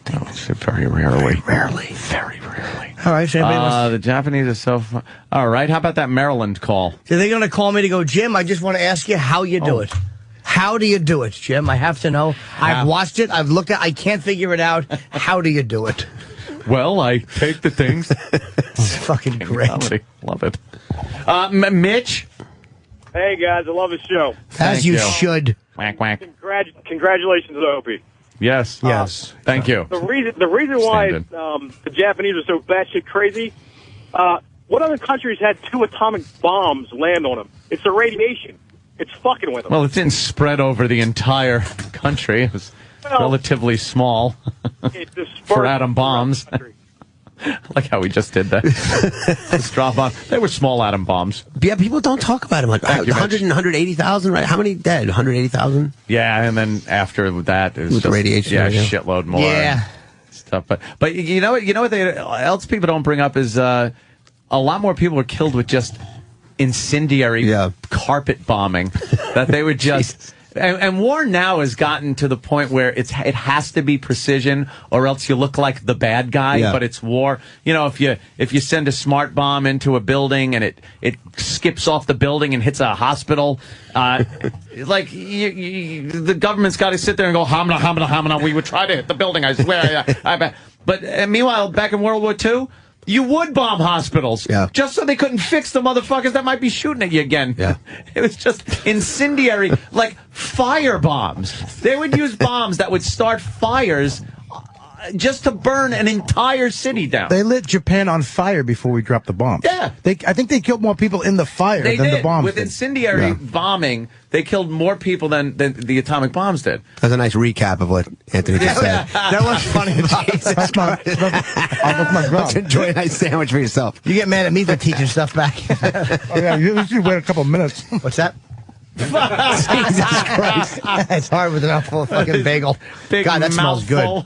I would say very rarely.
Very rarely. All right. So
the Japanese are so fun. All right. How about that Maryland call?
Are they going to call me to go, Jim? I just want to ask you how you do it. How do you do it, Jim? I have to know. I've watched it. I've looked at it. I can't figure it out. How do you do it?
Well, I take the things.
It's fucking great.
Love it. Mitch?
Hey, guys. I love the show.
As you should.
Whack, whack.
Congratulations, Opie.
Yes.
Yes.
Thank you.
The reason why the Japanese are so batshit crazy, what other countries had 2 atomic bombs land on them? It's the radiation. It's fucking with them.
Well, it didn't spread over the entire country. It was relatively small for atom bombs. Like how we just did that. Just drop on. They were small atom bombs.
Yeah, people don't talk about them. Like 100 and 180,000, right? How many dead? 180,000?
Yeah, and then after that, it was
with the radiation.
Yeah, shitload more.
Yeah.
Stuff. But you know what else people don't bring up is a lot more people were killed with just incendiary carpet bombing. That they would just... And war now has gotten to the point where it has to be precision, or else you look like the bad guy.
Yeah.
But it's war. You know, if you send a smart bomb into a building and it skips off the building and hits a hospital, like the government's got to sit there and go hamna hamna hamna. We would try to hit the building. I swear. But meanwhile, back in World War II. You would bomb hospitals just so they couldn't fix the motherfuckers that might be shooting at you again. Yeah. It was just incendiary, like fire bombs. They would use bombs that would start fires just to burn an entire city down.
They lit Japan on fire before we dropped the bombs.
Yeah.
I think they killed more people in the fire than the bombs
With
did.
incendiary bombing, they killed more people than the atomic bombs did.
That's a nice recap of what Anthony just said.
That was funny.
That's my
Let's enjoy a nice sandwich for yourself.
You get mad at me for teaching stuff back.
Oh, yeah, you should wait a couple of minutes.
What's that?
Jesus Christ.
It's hard with an mouthful of fucking bagel. God, that smells good.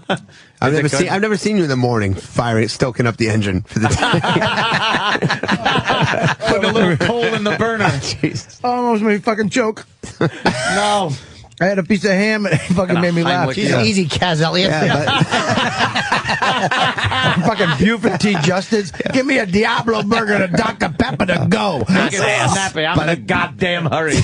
I've never seen you in the morning stoking up the engine for the
Put a little coal in the burner.
Jesus. Almost made me fucking choke.
No.
I had a piece of ham and it fucking made me laugh.
She's easy, Kaz Elliott.
Fucking Buford T. Justice. Give me a Diablo burger and a Dr. Pepper to go.
Snappy. I'm in a goddamn hurry.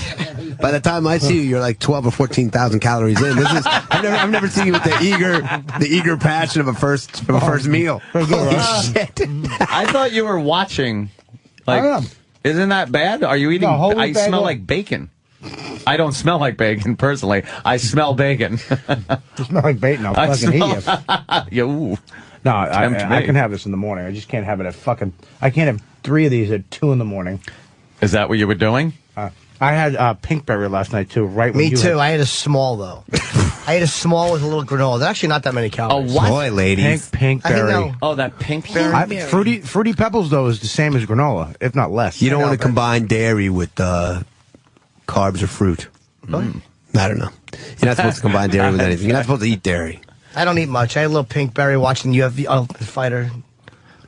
By the time I see you, you're like 12 or 14,000 calories in. I've never seen you with the eager passion of a first meal. Holy shit!
I thought you were watching. Like, isn't that bad? Are you eating? I smell like bacon. I don't smell like bacon personally. I smell bacon.
You smell like bacon. I'll fucking eat you.
Ooh.
No, I can have this in the morning. I just can't have it at fucking. I can't have 3 of these at 2 in the morning.
Is that what you were doing?
I had pinkberry last night too. Right?
Me too. I had a small though. I ate a small with a little granola. There's actually not that many calories.
Oh, what?
Boy, ladies.
Pinkberry.
Oh, that pinkberry.
Fruity Pebbles though is the same as granola, if not less.
You don't want to combine dairy with carbs or fruit.
Mm.
I don't know. You're not supposed to combine dairy with anything. You're not supposed to eat dairy.
I don't eat much. I had a little pinkberry watching UFC Ultimate Fighter.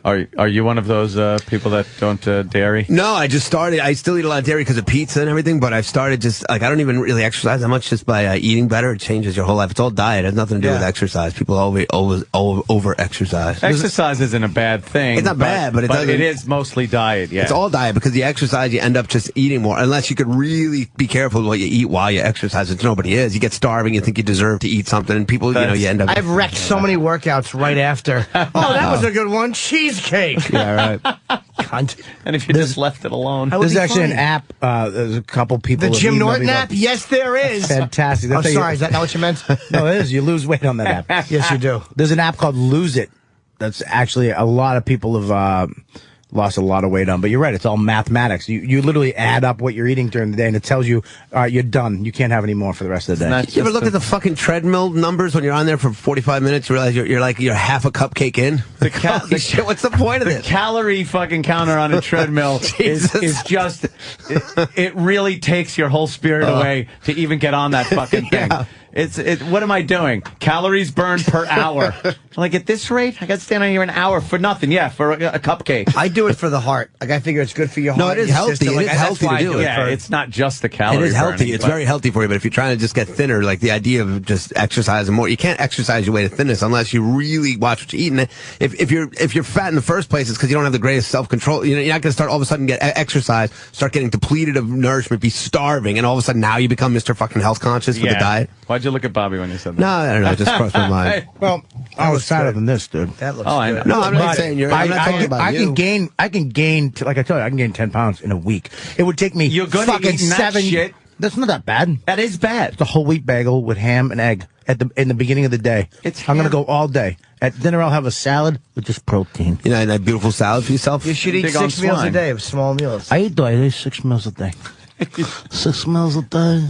Are you one of those people that don't dairy?
No, I just started. I still eat a lot of dairy because of pizza and everything, but I've started just, like, I don't even really exercise that much just by eating better. It changes your whole life. It's all diet. It has nothing to do with exercise. People always over-exercise.
Exercise isn't a bad thing.
It's not bad, but
it is mostly diet, yeah.
It's all diet because the exercise, you end up just eating more. Unless you could really be careful with what you eat while you exercise, which nobody is. You get starving, you think you deserve to eat something, and people, you end up...
I've wrecked so many workouts right after. Oh, that was a good one. Cheesecake.
Yeah, right.
Cunt.
And if you just left it alone.
There's actually an app. There's a couple people.
The Jim Norton app? Yes, there is.
Fantastic.
I'm sorry. Is that not what you meant?
No, it is. You lose weight on that app.
Yes, you do.
There's an app called Lose It. That's actually a lot of people have lost a lot of weight on. But you're right, it's all mathematics. You literally add up what you're eating during the day, and it tells you, you're done. You can't have any more for the rest of the day.
You ever look at the fucking treadmill numbers when you're on there for 45 minutes? You realize you're half a cupcake in. Shit, what's the point of
the
this?
calorie fucking counter on a treadmill is just it really takes your whole spirit away to even get on that fucking thing. What am I doing? Calories burned per hour. Like, at this rate, I got to stand on here an hour for nothing. Yeah, for a cupcake.
I do it for the heart. Like, I figure it's good for your heart.
No, it is healthy. It is healthy to do it.
Yeah, it's not just the calories.
It is healthy.
burning,
It's very healthy for you. But if you're trying to just get thinner, like the idea of just exercising more, you can't exercise your way to thinness unless you really watch what you're eating. If you're fat in the first place, it's because you don't have the greatest self-control. You're not going to start all of a sudden get exercise, start getting depleted of nourishment, be starving, and all of a sudden now you become Mr. fucking health conscious with the diet.
Why'd you look at Bobby when you said that?
No, I don't know. It just crossed my mind.
Well, I was fatter than this, dude.
That looks
I know.
No, I'm not saying you're. I'm not talking about you.
I can gain. Like I tell you, I can gain 10 pounds in a week. It would take me.
You're going to
fucking
eat that
7
shit.
That's not that bad.
That is bad.
It's a whole wheat bagel with ham and egg in the beginning of the day. I'm going to go all day. At dinner, I'll have a salad with just protein.
You know, and that beautiful salad for yourself.
You should eat 6 meals a day of small meals.
I eat 6 meals a day. 6 meals a day.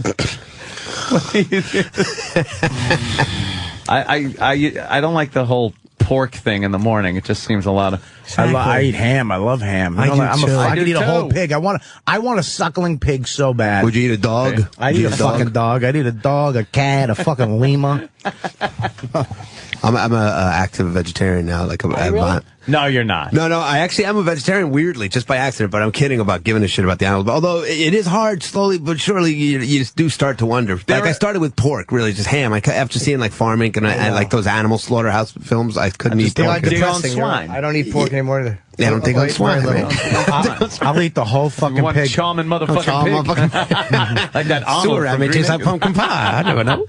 I don't like the whole pork thing in the morning. It just seems a lot of.
I eat ham. I love ham. I could eat a whole pig. I want a suckling pig so bad.
Would you eat a dog?
I'd eat a fucking dog. I'd eat a dog, a cat, a fucking lemur.
I'm a active vegetarian now. Like
No, you're not.
No, I actually am a vegetarian, weirdly, just by accident, but I'm kidding about giving a shit about the animals. Although it is hard, slowly but surely, you do start to wonder. Like, I started with pork, really, just ham. After seeing, like, Farm Inc. and like, those animal slaughterhouse films, I couldn't eat pork.
Swine. I don't eat pork anymore either.
Yeah, I don't think on swine.
I'll eat the whole fucking pig.
Charming motherfucking pig. Like that
Sewer, I mean, tastes like pumpkin pie. I never know.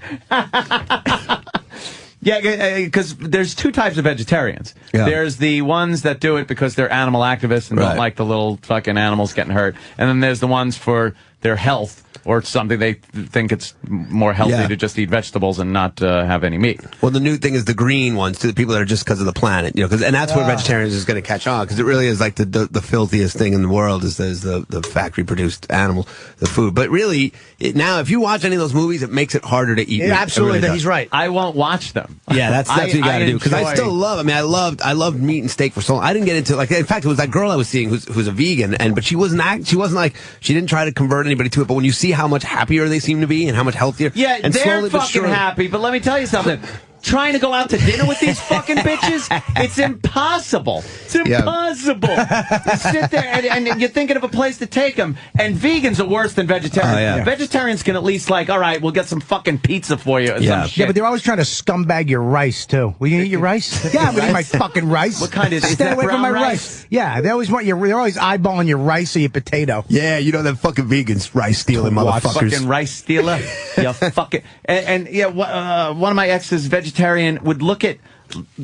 Yeah, because there's two types of vegetarians.
Yeah.
There's the ones that do it because they're animal activists and don't like the little fucking animals getting hurt. And then there's the ones for their health or something. They think it's more healthy to just eat vegetables and not have any meat.
Well, the new thing is the green ones, to the people that are just because of the planet, and that's where vegetarians is going to catch on, because it really is like the filthiest thing in the world is the factory produced animals, the food. But really, now if you watch any of those movies, it makes it harder to eat.
Yeah,
meat.
absolutely,
really
he's right.
I won't watch them.
Yeah, that's what you got to do, because I still love. I mean, I loved meat and steak for so long. I didn't get into in fact, it was that girl I was seeing who's a vegan, but she wasn't like, she didn't try to convert anybody to it. But when you see how much happier they seem to be and how much healthier,
and they're fucking happy. But let me tell you something. Trying to go out to dinner with these fucking bitches, it's impossible. It's impossible. You sit there and you're thinking of a place to take them, and vegans are worse than vegetarians. Vegetarians can at least all right, we'll get some fucking pizza for you. Some shit.
Yeah, but they're always trying to scumbag your rice too. Will you eat your rice? Yeah, I'm gonna eat my fucking rice.
What kind is it?
Stay away from my rice. Yeah, they always want they're always eyeballing your rice or your potato.
Yeah, them fucking vegans, rice stealing motherfuckers.
Fucking rice stealer. You fucking one of my exes, vegetarian, would look at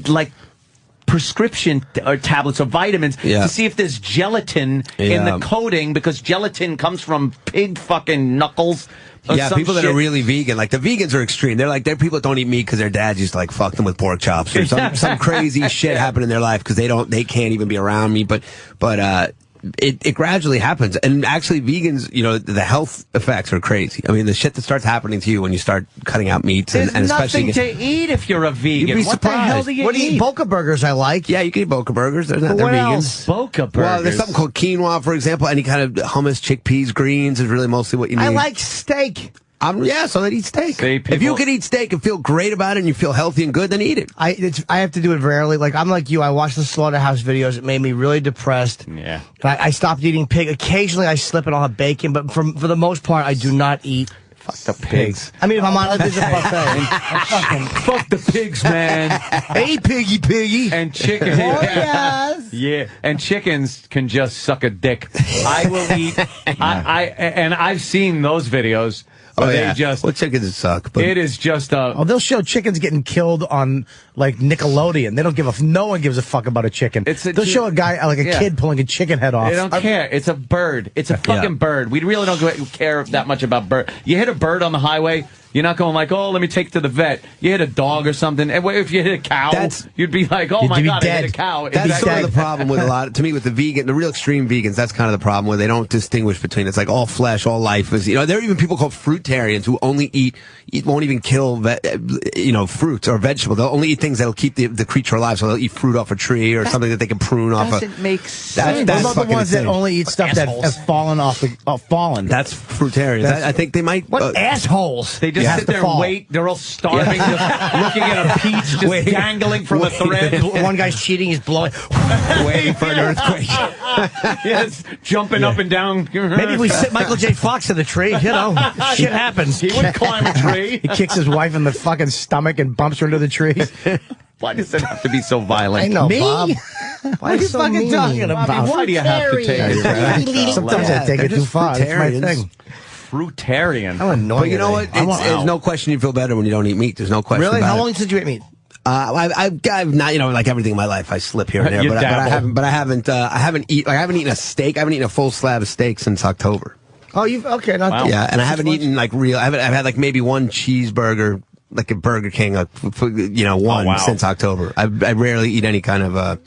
like prescription or tablets or vitamins to see if there's gelatin in the coating, because gelatin comes from pig fucking knuckles.
People that are really vegan, like the vegans are extreme. They're people that don't eat meat because their dads used to fuck them with pork chops or some crazy shit happened in their life because they can't even be around me. But it gradually happens, and actually vegans, the health effects are crazy. I mean, the shit that starts happening to you when you start cutting out meats, and especially
nothing to eat if you're a vegan.
You'd be
what
surprised.
the hell do you eat?
Boca burgers I like.
Yeah, you can eat Boca burgers. They're
what
vegan.
else?
Boca burgers.
Well, there's something called quinoa, for example. Any kind of hummus, chickpeas, greens is really mostly what you need.
I like steak.
So they eat steak. If you can eat steak and feel great about it and you feel healthy and good, then eat it.
I have to do it rarely. Like, I'm like you. I watched the slaughterhouse videos. It made me really depressed.
Yeah.
I stopped eating pig. Occasionally I slip and I'll have bacon, but for the most part, I do not eat.
Fuck the pigs.
I mean, if I'm on there's a buffet.
Fuck the pigs, man.
Hey, piggy.
And chicken.
Oh, yes.
Yeah, and chickens can just suck a dick. I will eat. And I've seen those videos.
Chickens suck. But
it is just
they'll show chickens getting killed on Nickelodeon. They don't no one gives a fuck about a chicken. They'll show a guy kid pulling a chicken head off.
They don't care. It's a bird. It's a fucking bird. We really don't care that much about bird. You hit a bird on the highway, You're not going like, oh, let me take it to the vet. You hit a dog or something. And if you hit a cow, you'd be like, oh my God, I hit a cow.
That's sort of the problem with to me, with the the real extreme vegans, that's kind of the problem where they don't distinguish between, it's like all flesh, all life is, there are even people called fruitarians who only won't even kill, fruits or vegetables. They'll only eat things that'll keep the creature alive. So they'll eat fruit off a tree or something that they can prune off.
Doesn't make sense.
What about the ones that only eat stuff that have fallen off fallen?
That's fruitarians. I think they might.
What assholes?
They just sit there and wait. They're all starving, just looking at a peach just dangling from a thread.
One guy's cheating, he's blowing.
Waiting for an earthquake.
Yes, jumping up and down.
Maybe we sit Michael J. Fox in the tree. Shit happens.
He would climb a tree.
He kicks his wife in the fucking stomach and bumps her into the trees.
Why does it have to be so violent?
I know,
Me?
Bob.
What are you fucking talking about?
Bobby, why do you have to take it?
Sometimes I take it too far. That's my thing.
Fruitarian.
How annoying.
But you know what? There's no question you feel better when you don't eat meat. There's no question.
Really?
About
How
it.
long since you ate meat?
I've not, like everything in my life, I slip here and there, but I haven't eaten a steak. I haven't eaten a full slab of steak since October.
Oh, okay, not
wow.
Yeah, and I haven't eaten like real. I've had like maybe one cheeseburger, like a Burger King, since October. I rarely eat any kind of.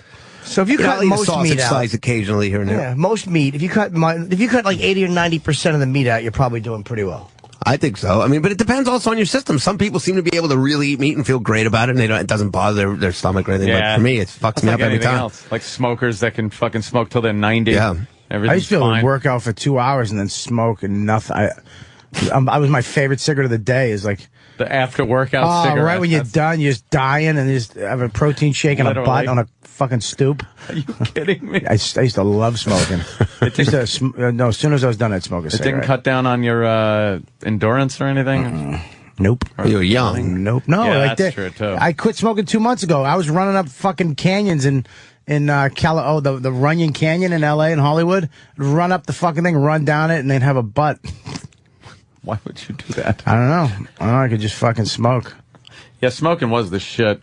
So if you cut most meat out,
slice occasionally here and there.
Yeah, most meat. If you cut like 80 or 90% of the meat out, you're probably doing pretty well.
I think so. I mean, but it depends also on your system. Some people seem to be able to really eat meat and feel great about it, and it doesn't bother their stomach or anything.
Yeah.
But for me, it fucks me up every time.
Else. Like smokers that can fucking smoke till they're 90.
Yeah.
I used to be able to work out for 2 hours and then smoke and nothing. I was my favorite cigarette of the day. Is like
the after workout cigarette.
Right when you're done, you're just dying and you just have a protein shake and a butt on a fucking stoop.
Are you kidding me?
I used to love smoking. As soon as I was done, I'd smoke a cigarette.
It didn't cut down on your endurance or anything?
Nope.
You were young.
Nope. No,
yeah, that's true too.
I quit smoking 2 months ago. I was running up fucking canyons in the Runyon Canyon in LA and Hollywood. Run up the fucking thing, run down it, and then have a butt.
Why would you do that?
I don't know. I could just fucking smoke.
Yeah, smoking was the shit.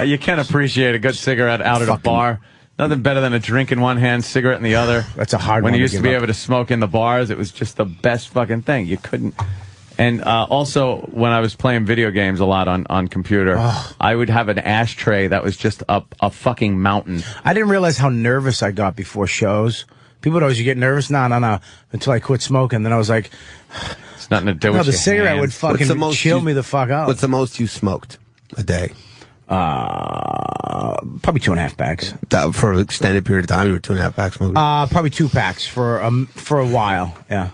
You can't appreciate a good cigarette out at a bar. Nothing better than a drink in one hand, cigarette in the other.
That's a hard
one.
When
you used to be able to smoke in the bars, it was just the best fucking thing. You couldn't. And also, when I was playing video games a lot on computer, I would have an ashtray that was just a fucking mountain.
I didn't realize how nervous I got before shows. People would always, you get nervous? No. Until I quit smoking. Then I was like,
it's nothing to do with
the cigarette would fucking chill me the fuck out.
What's the most you smoked a day?
Probably 2.5 packs.
For an extended period of time, you were 2.5 packs smoking?
Probably 2 packs for a while. Yeah.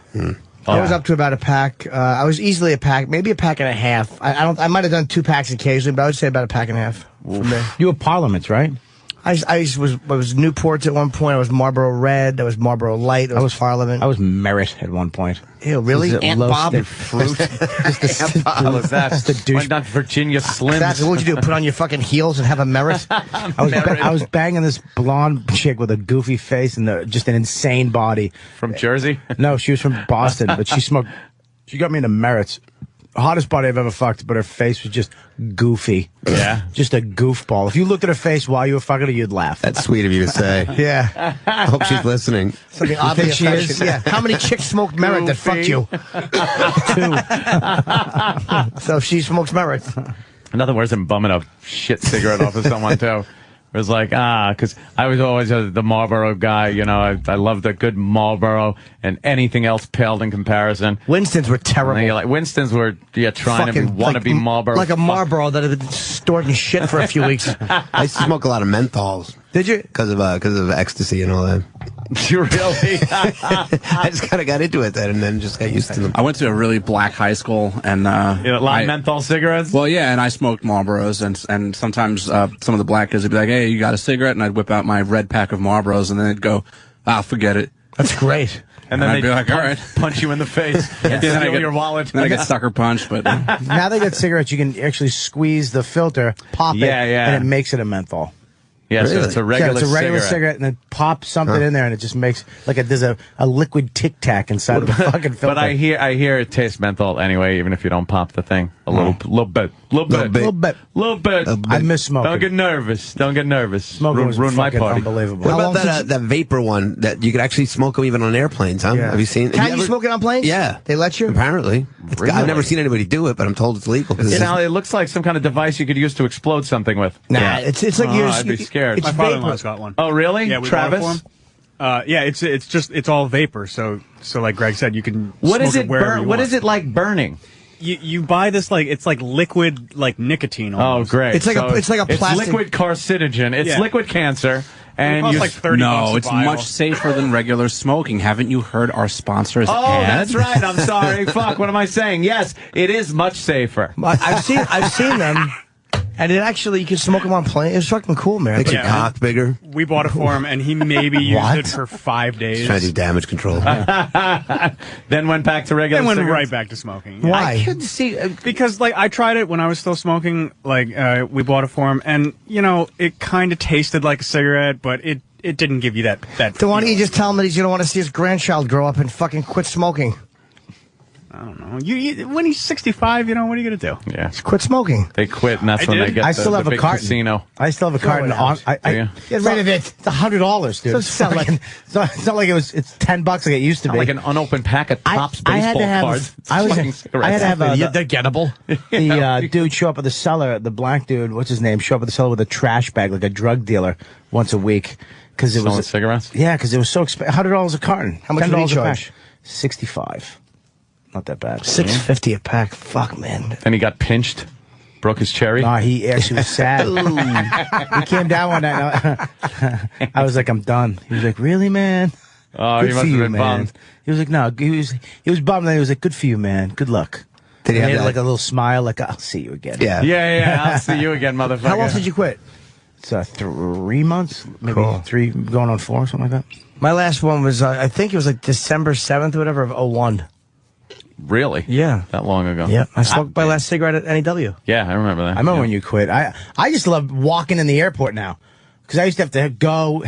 I was up to about a pack. I was easily a pack, maybe a pack and a half. I might have done 2 packs occasionally, but I would say about a pack and a half.
You were Parliaments, right?
I was Newports at one point. I was Marlboro Red. I was Marlboro Light. I was Parliament.
I was Merit at one point.
Ew, really?
Aunt Bob?
Fruit? Aunt Bob was that? Why not Virginia Slims?
That's what would you do? Put on your fucking heels and have a Merit?
I was banging this blonde chick with a goofy face and just an insane body.
From Jersey?
No, she was from Boston, but she smoked. She got me into Merits. Hottest body I've ever fucked, but her face was just goofy.
Yeah.
Just a goofball. If you looked at her face while you were fucking her, you'd laugh.
That's sweet of you to say.
Yeah.
I hope she's listening.
Something oddly
she is?
Yeah. How many chicks smoked Merit that fucked you? 2. So she smokes Merit.
Nothing worse than bumming a shit cigarette off of someone, too. It was like, because I was always the Marlboro guy, I loved a good Marlboro, and anything else paled in comparison.
Winston's were terrible.
You're like, Winston's were trying to want to be Marlboro.
Like a Marlboro that had been stored in shit for a few weeks.
I used to smoke a lot of menthols.
Did you?
Because of ecstasy and all that.
You really?
I just kind of got into it then, and then just got used to them.
I went to a really black high school, and
a lot of menthol cigarettes.
Well, yeah, and I smoked Marlboros, and sometimes some of the black kids would be like, "Hey, you got a cigarette?" And I'd whip out my red pack of Marlboros, and then they'd go, forget it."
That's great.
And then
I'd be like, all right,
punch you in the face and steal your wallet.
Then I get sucker punched, but
now they got cigarettes. You can actually squeeze the filter, pop it, and it makes it a menthol.
Yeah, so it's a regular
it's a regular cigarette, and then pop something in there, and it just makes like there's a liquid Tic Tac inside of the fucking filter.
But I hear it tastes menthol anyway, even if you don't pop the thing. A little bit.
I miss smoking.
Don't get nervous.
Smoking was
ruin my
fucking
party.
unbelievable.
What about that vapor one that you could actually smoke them even on airplanes, huh?
Yeah.
Have you seen?
Can you smoke it on planes?
Yeah.
They let you?
Apparently.
Really?
I've never seen anybody do it, but I'm told it's legal.
It looks like some kind of device you could use to explode something with.
Nah, it's like you're.
I'd be scared.
My father-in-law's got one.
Oh, really?
Yeah, we
Travis?
bought it for him. Yeah, it's all vapor. So like Greg said, you can.
What is
smoke
it?
wherever you
What
want.
is it like burning?
You buy this it's like liquid nicotine. Almost.
Oh, great!
It's like a plastic.
It's liquid carcinogen. It's liquid cancer. And
it costs like 30 bucks a
it's
vial.
much safer than regular smoking. Haven't you heard our sponsors?
That's right. I'm sorry. Fuck. What am I saying? Yes, it is much safer.
I've seen them. And it actually, you can smoke them on plane. It's fucking cool, man.
Makes your cock bigger.
We bought it for him, and he maybe used it for 5 days.
Trying to do damage control.
Then went back to regular
Then went
cigarettes?
right back to smoking.
Why?
I couldn't see.
Because, I tried it when I was still smoking. We bought it for him, and, it kind of tasted like a cigarette, but it didn't give you that.
So why don't you just tell him that he's going to want to see his grandchild grow up and fucking quit smoking?
I don't know. When he's 65, what are you going to do?
Yeah.
Just quit smoking.
They quit, and that's when they get
I still have
the
a
big
carton.
casino.
I still have a carton on.
Yeah.
Get rid of it.
It's $100, dude.
So sell it.
It's not like it's $10 like it used to be.
Like an unopened pack of Topps
I had
baseball
to have-
cards.
I had to have
They're gettable.
The dude show up at the cellar, the black dude, what's his name, show up at the cellar with a trash bag like a drug dealer once a week. Because it
Selling
was
cigarettes?
Yeah, because it was so expensive. $100 a carton.
How much would he
$10 a
charge?
pack. 65. Not that bad.
$6.50 a pack. Fuck, man.
Then he got pinched, broke his cherry.
Nah, he actually was sad. He came down one night. I was like, I'm done. He was like, really, man?
Oh,
Good
he
for
must have
you,
been
man.
bummed.
He was like, no. He was bummed. Then he was like, good for you, man. Good luck.
Did he
And
have
had
that?
like a little smile, like, I'll see you again.
Yeah.
Yeah. I'll see you again, motherfucker.
How long did you quit?
It's 3 months, maybe
Cool.
3, going on 4, something like that.
My last one was, I think it was like December 7th or whatever of 01.
Really?
Yeah.
That long ago?
Yeah. I smoked my last cigarette at NEW.
Yeah, I remember that.
I remember when you quit. I just love walking in the airport now. Because I used to have to go,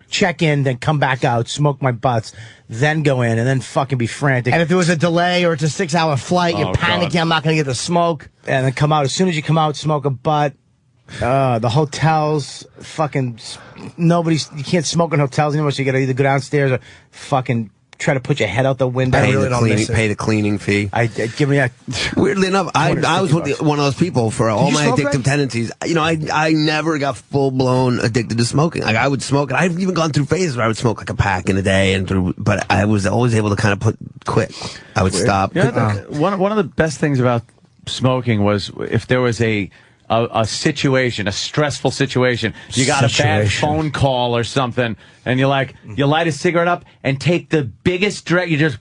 check in, then come back out, smoke my butts, then go in, and then fucking be frantic.
And if there was a delay or it's a 6-hour flight, you're panicking, I'm not going to get the smoke.
And then come out. As soon as you come out, smoke a butt. The hotels, fucking, you can't smoke in hotels anymore, so you gotta either go downstairs or fucking try to put your head out the window.
Pay the cleaning fee.
Give me a.
Weirdly enough, I was one of those people for all
you
my
smoke,
addictive
Greg?
tendencies. I never got full blown addicted to smoking. Like I would smoke, and I've even gone through phases where I would smoke like a pack in a day, but I was always able to kind of quit. I would stop.
Yeah, one of the best things about smoking was if there was a situation, a stressful situation, you got a bad phone call or something, and you light a cigarette up and take the biggest drag, you just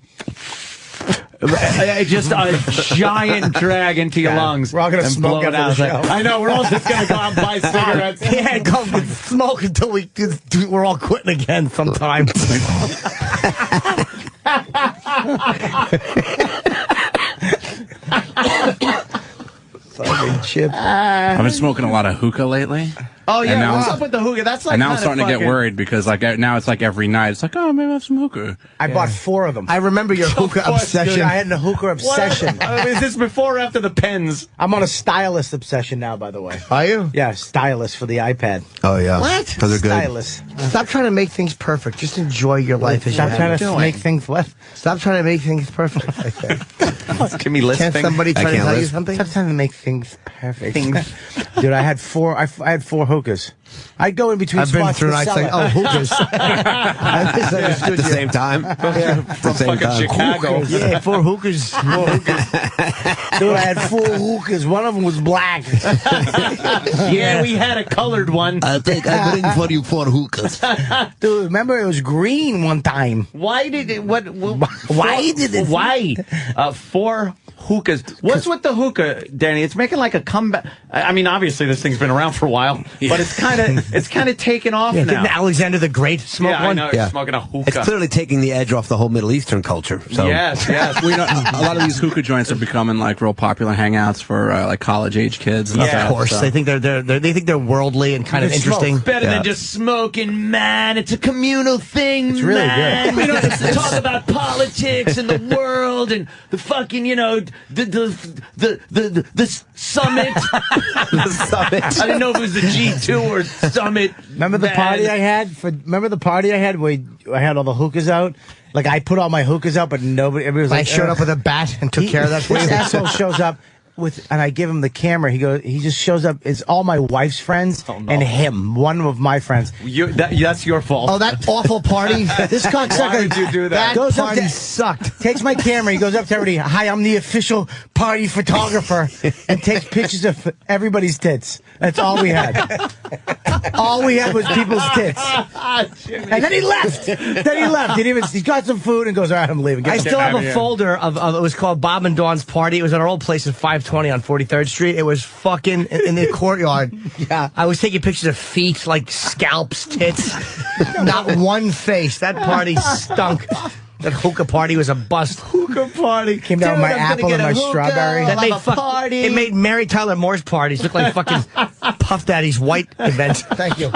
a giant drag into your lungs.
We're all going to smoke
blow it
after
out.
the show.
I know, we're all just going to go out and buy cigarettes.
Yeah, go smoke until we're all quitting again sometime.
Fucking chip.
I've been smoking a lot of hookah lately.
Oh yeah,
And now-
what's up with the hookah? That's like
And now I'm
kinda
starting to get
fucking-
worried because now it's like every night. It's like, oh, maybe I have some hookah.
I bought 4 of them.
I remember your hookah
course,
obsession.
Dude, I had a hookah obsession.
Is this before or after the pens?
I'm on a stylus obsession now, by the way.
Are you?
Yeah, stylus for the iPad.
Oh yeah.
What?
Those are good.
Stylus.
Stop trying to make things perfect. Just enjoy your life as you
Stop
have
trying
it.
to make things what?
Stop trying to make things perfect.
Can we list
Can't
things?
somebody try to
can't
tell you
list.
something?
Stop trying to make things perfect. Dude, I had 4. I had 4 hookahs. I'd go in between
I've been
spots
through
to
nights
sell
like,
it.
oh, hookahs.
I misunderstood
At the
you.
same time.
From fucking Chicago.
Yeah, 4 hookahs. 4 hookahs.
Dude, I had 4 hookahs. One of them was black.
Yeah, we had a colored one.
I bring for you 4 hookahs.
Dude, remember it was green one time.
Why did it?
Why did it?
Why? 4 hookahs. What's with the hookah, Danny? It's making like a comeback. I mean, obviously this thing's been around for a while, but it's kind kind of taken off
Yeah,
now.
didn't Alexander the Great smoke
Yeah, I
one?
know.
Yeah.
Smoking a hookah.
It's clearly taking the edge off the whole Middle Eastern culture. So.
Yes.
We know a lot of these hookah joints are becoming like real popular hangouts for like college age kids. And
Of
stuff,
course,
so.
they think they think they're worldly and kind of interesting.
Better than just smoking, man. It's a communal thing,
It's really
man.
good.
We don't have to talk about politics and the world and the fucking, the summit.
The summit.
I didn't know if it was the G2 or summit.
Remember the party I had? Remember the party I had where I had all the hookahs out? Like, I put all my hookahs out, but everybody was
I
like...
showed up with a bat and took care of that for you.
This asshole shows up and I give him the camera. He just shows up. It's all my wife's friends and him, one of my friends.
That's your fault.
Oh, that awful party!
This cocksucker.
Why would you do that?
Goes up
party
to,
sucked.
Takes my camera. He goes up to everybody. Hi, I'm the official party photographer, and takes pictures of everybody's tits. That's all we had. All we had was people's tits. And then he left. He got some food and goes, all right, I'm leaving. Get
I
the
still
fuck
have
out
a
of
folder of it was called Bob and Dawn's Party. It was at our old place at 520 on 43rd Street. It was fucking in the courtyard.
Yeah.
I was taking pictures of feet, like scalps, tits. Not one face. That party stunk. That hookah party was a bust.
Hookah party.
Came down with my apple and my strawberry.
That made It made Mary Tyler Moore's parties look like fucking Puff Daddy's white event.
Thank you.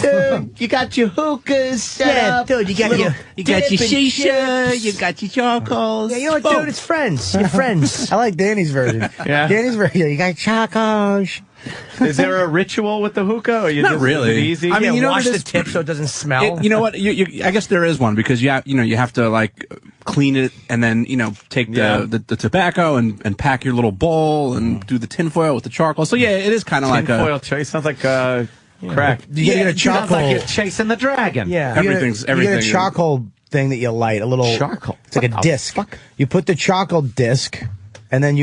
Dude, you got your hookahs set
Yeah,
up.
dude, you got your
shisha, you got your charcoals.
Yeah, you know what, dude? It's friends. You're friends.
I like Danny's version.
Yeah.
Danny's version. You got chacos.
Is there a ritual with the hookah? Or you
Not
just
really.
leave it easy?
I mean, you know,
wash the
this-
tip so it doesn't smell.
You know what? I guess there is one because you have to like clean it and then take the tobacco and pack your little bowl and do the tinfoil with the charcoal. So yeah, it is kind of like
tinfoil chase sounds like crack.
You gotta get a
Sounds like
charcoal.
you're chasing the dragon.
Yeah.
Everything's-
You get
everything
a
is-
charcoal thing that you light, a little
Charcoal?
It's like a
What the
disc.
fuck?
You put the charcoal disc, and then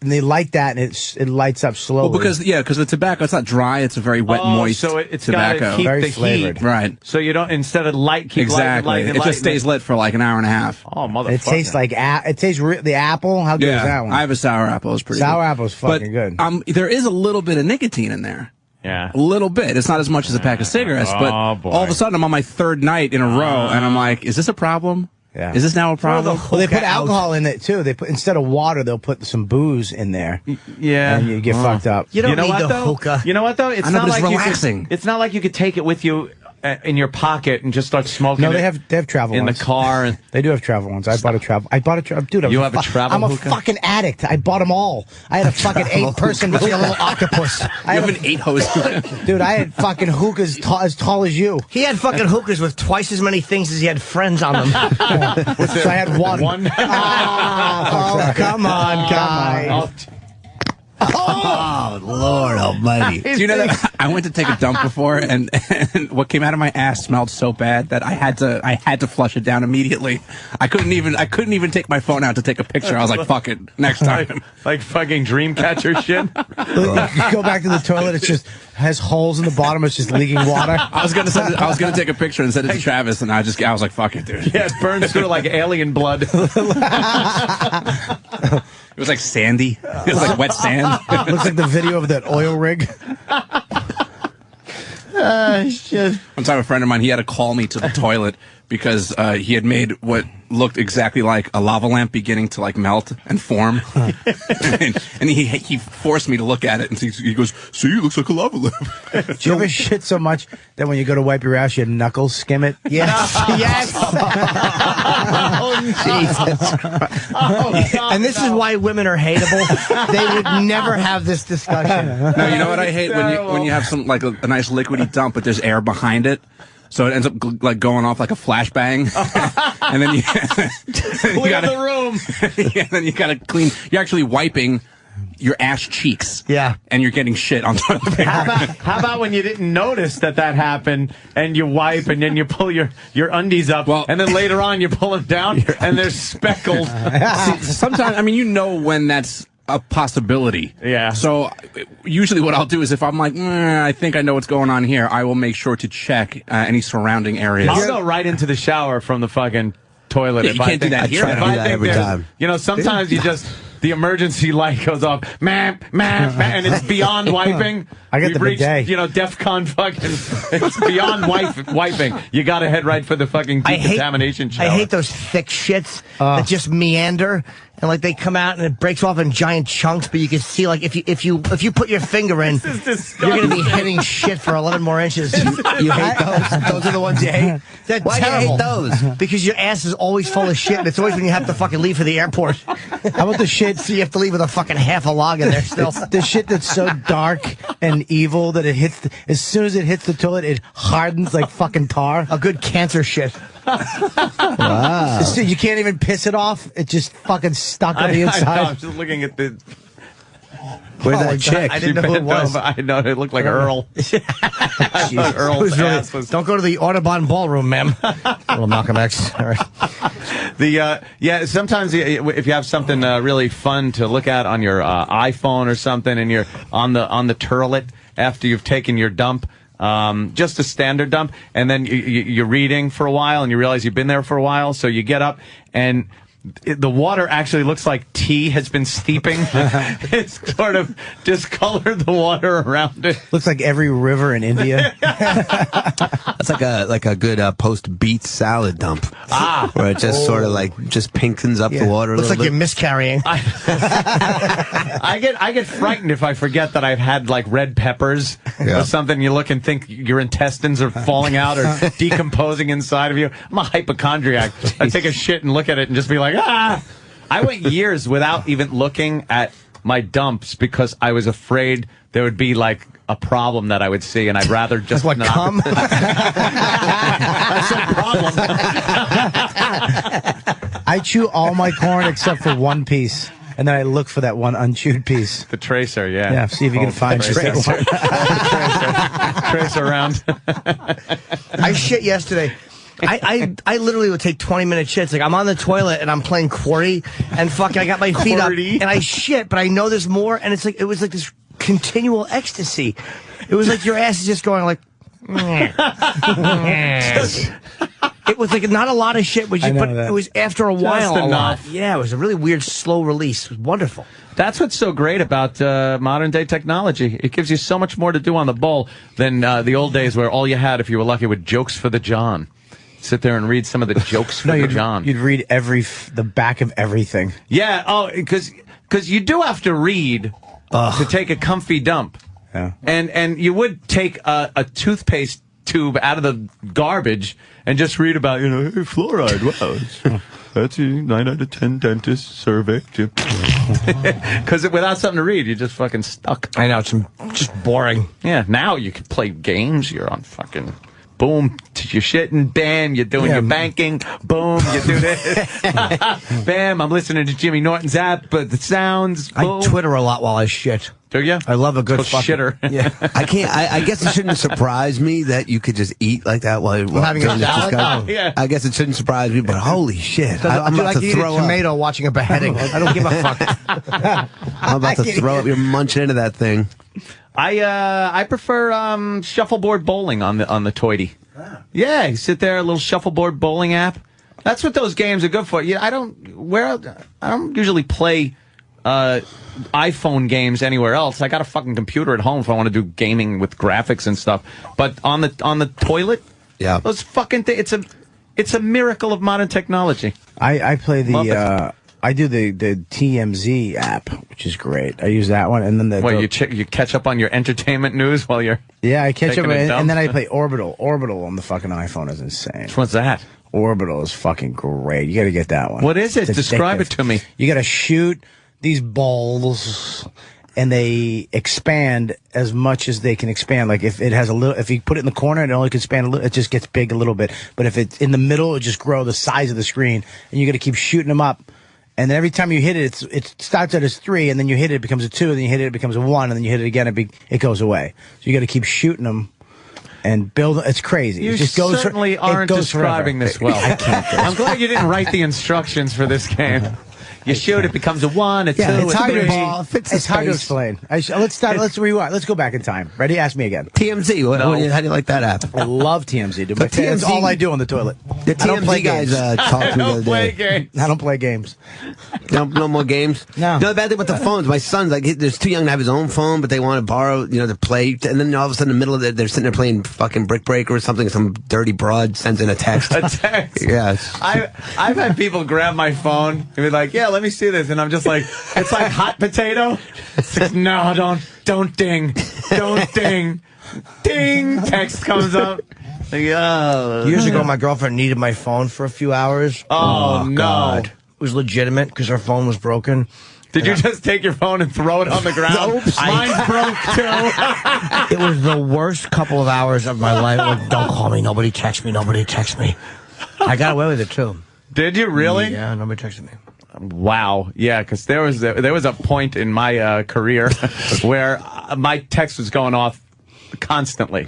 they light that, and it lights up slowly.
Well, because the tobacco, it's not dry; it's a very wet, moist
so it's
tobacco.
gotta keep
Very
the
flavored.
heat.
Right.
So you don't, instead of keep
Exactly.
lighting,
It just stays lit for like an hour and a half.
Oh, motherfucker.
it tastes like the apple. How good is that one?
I have a sour apple. It's pretty
Sour
good.
apple's fucking good.
There is a little bit of nicotine in there.
Yeah.
A little bit. It's not as much as a pack of cigarettes, but
Oh, boy.
all of a sudden I'm on my third night in a row, and I'm like, is this a problem?
Yeah.
Is this now a problem?
Well, they put alcohol in it too. They put instead of water, they'll put some booze in there.
Yeah.
And you get fucked up.
You don't
know
need
what,
the
though?
hookah.
You know what though? It's
I know,
not
but it's
like
relaxing.
It's not like you could take it with you in your pocket and just start smoking.
No, they
it
have travel
in
ones.
the car. And
They do have travel ones. I bought a travel. Dude,
You have a travel
I'm a
hookah?
fucking addict. I bought them all. I had a fucking 8-person with a little octopus. I
You
had
have an 8-hose hookah.
Dude, I had fucking hookahs as tall as you.
He had fucking hookahs with twice as many things as he had friends on them.
So I had one.
Oh, come on, guy.
Oh, Lord Almighty!
Do you know that I went to take a dump before, and what came out of my ass smelled so bad that I had to flush it down immediately. I couldn't even take my phone out to take a picture. I was like, "Fuck it, next time."
like fucking Dreamcatcher shit.
You go back to the toilet. It just has holes in the bottom. It's just leaking water.
I was gonna take a picture and send it to Travis, and I was like, "Fuck it, dude."
Yeah, it burns through like alien blood.
It was like sandy. It was like wet sand.
Looks like the video of that oil rig.
Shit.
One time, a friend of mine, he had to call me to the toilet because he had made what looked exactly like a lava lamp beginning to like melt and form, and he forced me to look at it, and he goes, "See, it looks like a lava lamp."
Do you ever shit so much that when you go to wipe your ass, your knuckles skim it?
Yes. Yes. Oh, Jesus Christ. Oh, and this is why women are hateable. They would never have this discussion.
No, you know what I hate when you have some like a nice liquidy dump, but there's air behind it. So it ends up like going off like a flashbang, and then you
Clear the room.
yeah, then you gotta clean. You're actually wiping your ass cheeks.
Yeah.
And you're getting shit on toilet paper.
How about when you didn't notice that happened and you wipe and then you pull your undies up and then later on you pull them down and they're speckled.
Sometimes, I mean, you know when that's a possibility.
Yeah.
So usually what I'll do is if I'm like, I think I know what's going on here, I will make sure to check any surrounding areas.
I'll go right into the shower from the fucking toilet.
Yeah, you can't do that here.
I try to do that every time.
You know, sometimes you just the emergency light goes off, and it's beyond wiping.
I got
We've
the
reached,
bidet.
DEFCON fucking. It's beyond wiping. You got to head right for the fucking decontamination shower.
I hate those thick shits that just meander. And like they come out and it breaks off in giant chunks, but you can see like if you put your finger in, you're gonna be hitting shit for 11 more inches.
You hate those? Those are the ones you hate?
They're
Why
terrible.
do you hate those?
Because your ass is always full of shit, and it's always when you have to fucking leave for the airport.
How about the shit?
So you have to leave with a fucking half a log in there still.
The shit that's so dark and evil that it hits. As soon as it hits the toilet, it hardens like fucking tar.
A good cancer shit.
Wow. You can't even piss it off. It just fucking stuck on the inside.
I know, I'm just looking at the.
Where's
Oh,
that
God,
chick?
I didn't know who it was.
I know it looked like Earl. I thought Earl's ass was.
Don't go to the Audubon ballroom, ma'am. Little Malcolm X. All right.
Sometimes if you have something really fun to look at on your iPhone or something, and you're on the toilet after you've taken your dump. Just a standard dump, and then you're reading for a while, and you realize you've been there for a while, so you get up, and the water actually looks like tea has been steeping. It's sort of discolored the water around it.
Looks like every river in India.
That's like a good post beet salad dump. Where it just sort of just pinkens up the water a
Looks
little
like
bit.
you're miscarrying.
I get frightened if I forget that I've had like red peppers or something. You look and think your intestines are falling out or decomposing inside of you. I'm a hypochondriac. I take a shit and look at it and just be like, ah. I went years without even looking at my dumps because I was afraid there would be like a problem that I would see, and I'd rather just
Like
not.
cum?
I said problem.
I chew all my corn except for one piece. And then I look for that one unchewed piece.
The tracer, yeah.
Yeah, see if you can find just that one.
Tracer around.
I shit yesterday. I literally would take 20-minute shits. Like I'm on the toilet and I'm playing QWERTY and fucking I got my feet up and I shit, but I know there's more, and it's like it was like this continual ecstasy. It was like your ass is just going like. It was like not a lot of shit, but it was after a while.
Just
a lot.
enough.
Yeah, it was a really weird slow release. It was wonderful.
That's what's so great about modern day technology. It gives you so much more to do on the bowl than the old days where all you had, if you were lucky, were jokes for the John. Sit there and read some of the jokes for the John.
You'd read the back of everything.
Yeah, because you do have to read to take a comfy dump.
Yeah.
And you would take a toothpaste tube out of the garbage and just read about, hey, fluoride. Wow. That's a 9 out of 10 dentist survey. Because without something to read, you're just fucking stuck.
I know, it's just boring.
Yeah, now you can play games. You're on fucking... Boom, you're shitting. Bam, you're doing your banking. Boom, you do this. Bam, I'm listening to Jimmy Norton's app, but the sounds. Boom.
I Twitter a lot while I shit.
Do you?
I love a good fucking
shitter.
Yeah.
I can't. I guess it shouldn't surprise me that you could just eat like that while
having a
during this
salad?
discussion.
Oh, yeah.
I guess it shouldn't surprise me, but holy shit!
So
I'm
do you
about
like
to
eat a
throw up.
tomato watching a beheading? I don't give a fuck.
I'm about to throw up. You're munching into that thing.
I prefer shuffleboard bowling on the Toity. Yeah, you sit there, a little shuffleboard bowling app. That's what those games are good for. Yeah, I don't usually play iPhone games anywhere else. I got a fucking computer at home if I want to do gaming with graphics and stuff. But on the toilet,
yeah,
those fucking things. It's a miracle of modern technology.
I play I do the TMZ app, which is great. I use that one, and then
you catch up on your entertainment news while you're
I catch up,
taking a dump?
and then I play Orbital. Orbital on the fucking iPhone is insane.
What's that?
Orbital is fucking great. You got to get that one.
What is it?
It's
Describe
addictive.
it to me.
You got to shoot these balls, and they expand as much as they can expand. Like if it has if you put it in the corner, it only can expand a little. It just gets big a little bit. But if it's in the middle, it just grow the size of the screen, and you got to keep shooting them up. And then every time you hit it, it starts out as 3, and then you hit it, it becomes a 2, and then you hit it, it becomes a 1, and then you hit it again, it goes away. So you got to keep shooting them and build. It's crazy.
You
it just goes
certainly aren't describing this well.
I can't.
I'm glad you didn't write the instructions for this game. You shoot, it becomes a 1, a 2,
Yeah, it's hard
a 3.
it's hard to explain. Let's rewind. Let's go back in time. Ready? Ask me again.
TMZ. How do you like that app?
I love TMZ, dude. But
TMZ
that's all I do on the toilet.
The
I don't play
TMZ guys
games.
talked to me the other day.
games.
I don't play games.
No more games.
No.
The bad thing with the phones, my son's like, there's too young to have his own phone, but they want to borrow, to play. And then all of a sudden, in the middle of it, they're sitting there playing fucking Brick Breaker or something. Some dirty broad sends in a text.
A text.
Yes.
I've had people grab my phone and be like, "Yeah, let me see this," and I'm just like, "It's like hot potato." It's like, no, don't ding, don't ding, ding. Text comes up. Like, oh.
Years ago, my girlfriend needed my phone for a few hours.
Oh, no.
God. It was legitimate because her phone was broken.
Did you just take your phone and throw it on the ground?
Oops.
Mine broke too.
It was the worst couple of hours of my life. Like, don't call me. Nobody text me. Nobody text me. I got away with it too.
Did you really?
Yeah, nobody texted me.
Wow. Yeah, because there was a point in my career where my text was going off constantly,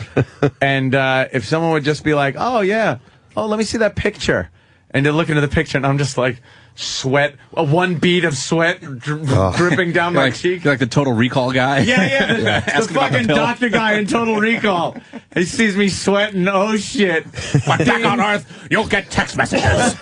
and if someone would just be like, "Oh yeah, oh let me see that picture," and they look into the picture, and I'm just like, sweat, one bead of sweat dripping down my cheek.
You're like the Total Recall guy.
Yeah. The fucking doctor guy in Total Recall. He sees me sweating. Oh shit!
But back on Earth, you'll get text messages.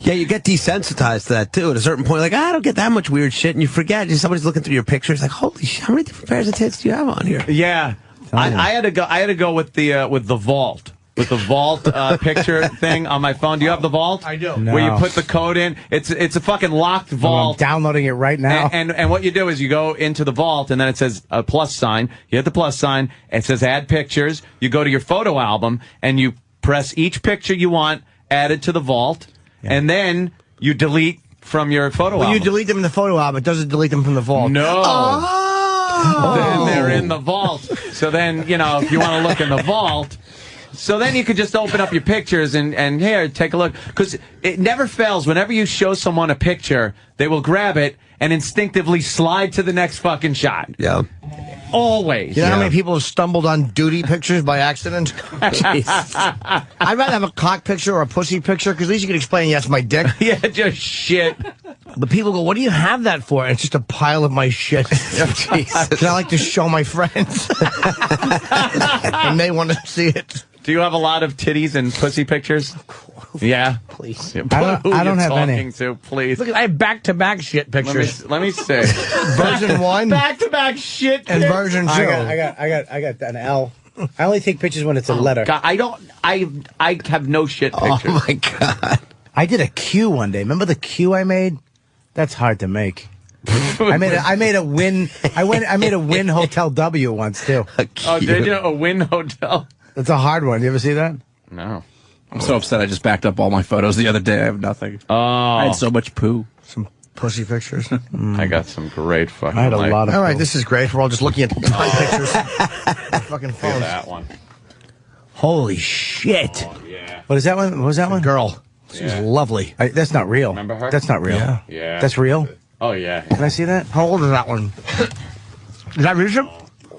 Yeah, you get desensitized to that too. At a certain point, like, I don't get that much weird shit, and you forget. Somebody's looking through your pictures, like, holy shit, how many different pairs of tits do you have on here?
Yeah, I had to go with the vault. With the vault picture thing on my phone. Do you have the vault?
I do.
No.
Where you put the code in. It's a fucking locked vault.
I'm downloading it right now.
And what you do is you go into the vault, and then it says a plus sign. You hit the plus sign. It says add pictures. You go to your photo album, and you press each picture you want added to the vault, and then you delete from your photo album.
When you delete them in the photo album, it doesn't delete them from the vault.
No.
Oh.
Then they're in the vault. So then, if you want to look in the vault... So then you could just open up your pictures and here, take a look. Because it never fails. Whenever you show someone a picture, they will grab it and instinctively slide to the next fucking shot.
Yeah.
Always.
You know how many people have stumbled on duty pictures by accident? I'd rather have a cock picture or a pussy picture, because at least you can explain, yes, my dick.
Yeah, just shit.
But people go, what do you have that for? And it's just a pile of my shit. Because I like to show my friends. And they want to see it.
Do you have a lot of titties and pussy pictures? Yeah.
Please.
Yeah,
I don't have any.
Please.
Look, I have back-to-back shit pictures.
Let me see.
Version 1.
Back-to-back shit.
And version 2.
I got an L. I only take pictures when it's a letter.
God, I have no shit pictures.
Oh my God.
I did a Q one day. Remember the Q I made? That's hard to make. I made a Win. I made a Win Hotel W once too.
Oh, did you? A Win Hotel?
That's a hard one. You ever see that?
No.
I'm so upset. I just backed up all my photos the other day. I have nothing.
Oh.
I had so much poo.
Some pussy pictures.
I got some great fucking.
I had a lot of.
All right, this is great. We're all just looking at pictures. Fucking
Look
phones.
at that one.
Holy shit!
Oh, yeah.
What is that one? What was that one?
Girl, she's lovely.
That's not real.
Remember her?
That's not real.
Yeah.
Yeah.
That's real.
Oh yeah.
Can I see that?
How old is that one? Is that recent?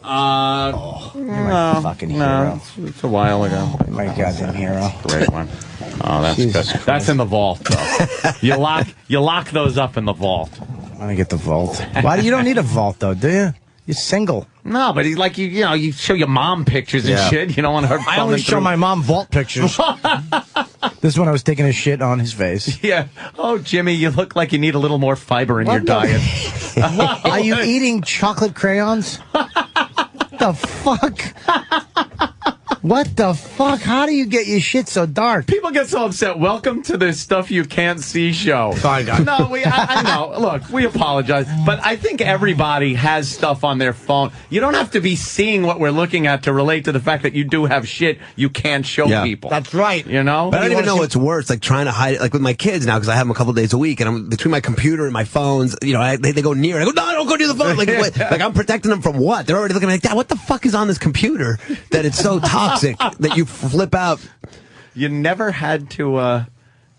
My fucking hero.
It's a while ago.
My goddamn hero.
Great one. Oh, that's
Jesus
good. That's in the vault, though. you lock those up in the vault.
I'm gonna get the vault. Why do you don't need a vault though, do you? You're single.
No, but you show your mom pictures and shit. You don't want her.
I only show my mom vault pictures.
This is when I was taking a shit on his face.
Yeah. Oh, Jimmy, you look like you need a little more fiber in your diet.
Are you eating chocolate crayons? The fuck? What the fuck? How do you get your shit so dark?
People get so upset. Welcome to the Stuff You Can't See show.
Sorry, guys.
No, I know. Look, we apologize. But I think everybody has stuff on their phone. You don't have to be seeing what we're looking at to relate to the fact that you do have shit you can't show people.
That's right.
You know?
But I don't even know what's worse, like trying to hide it. Like with my kids now, because I have them a couple days a week, and I'm between my computer and my phones. They go near. I go, no, don't go near the phone. Like I'm protecting them from what? They're already looking like, Dad, what the fuck is on this computer that it's so toxic that you flip out?
You never had to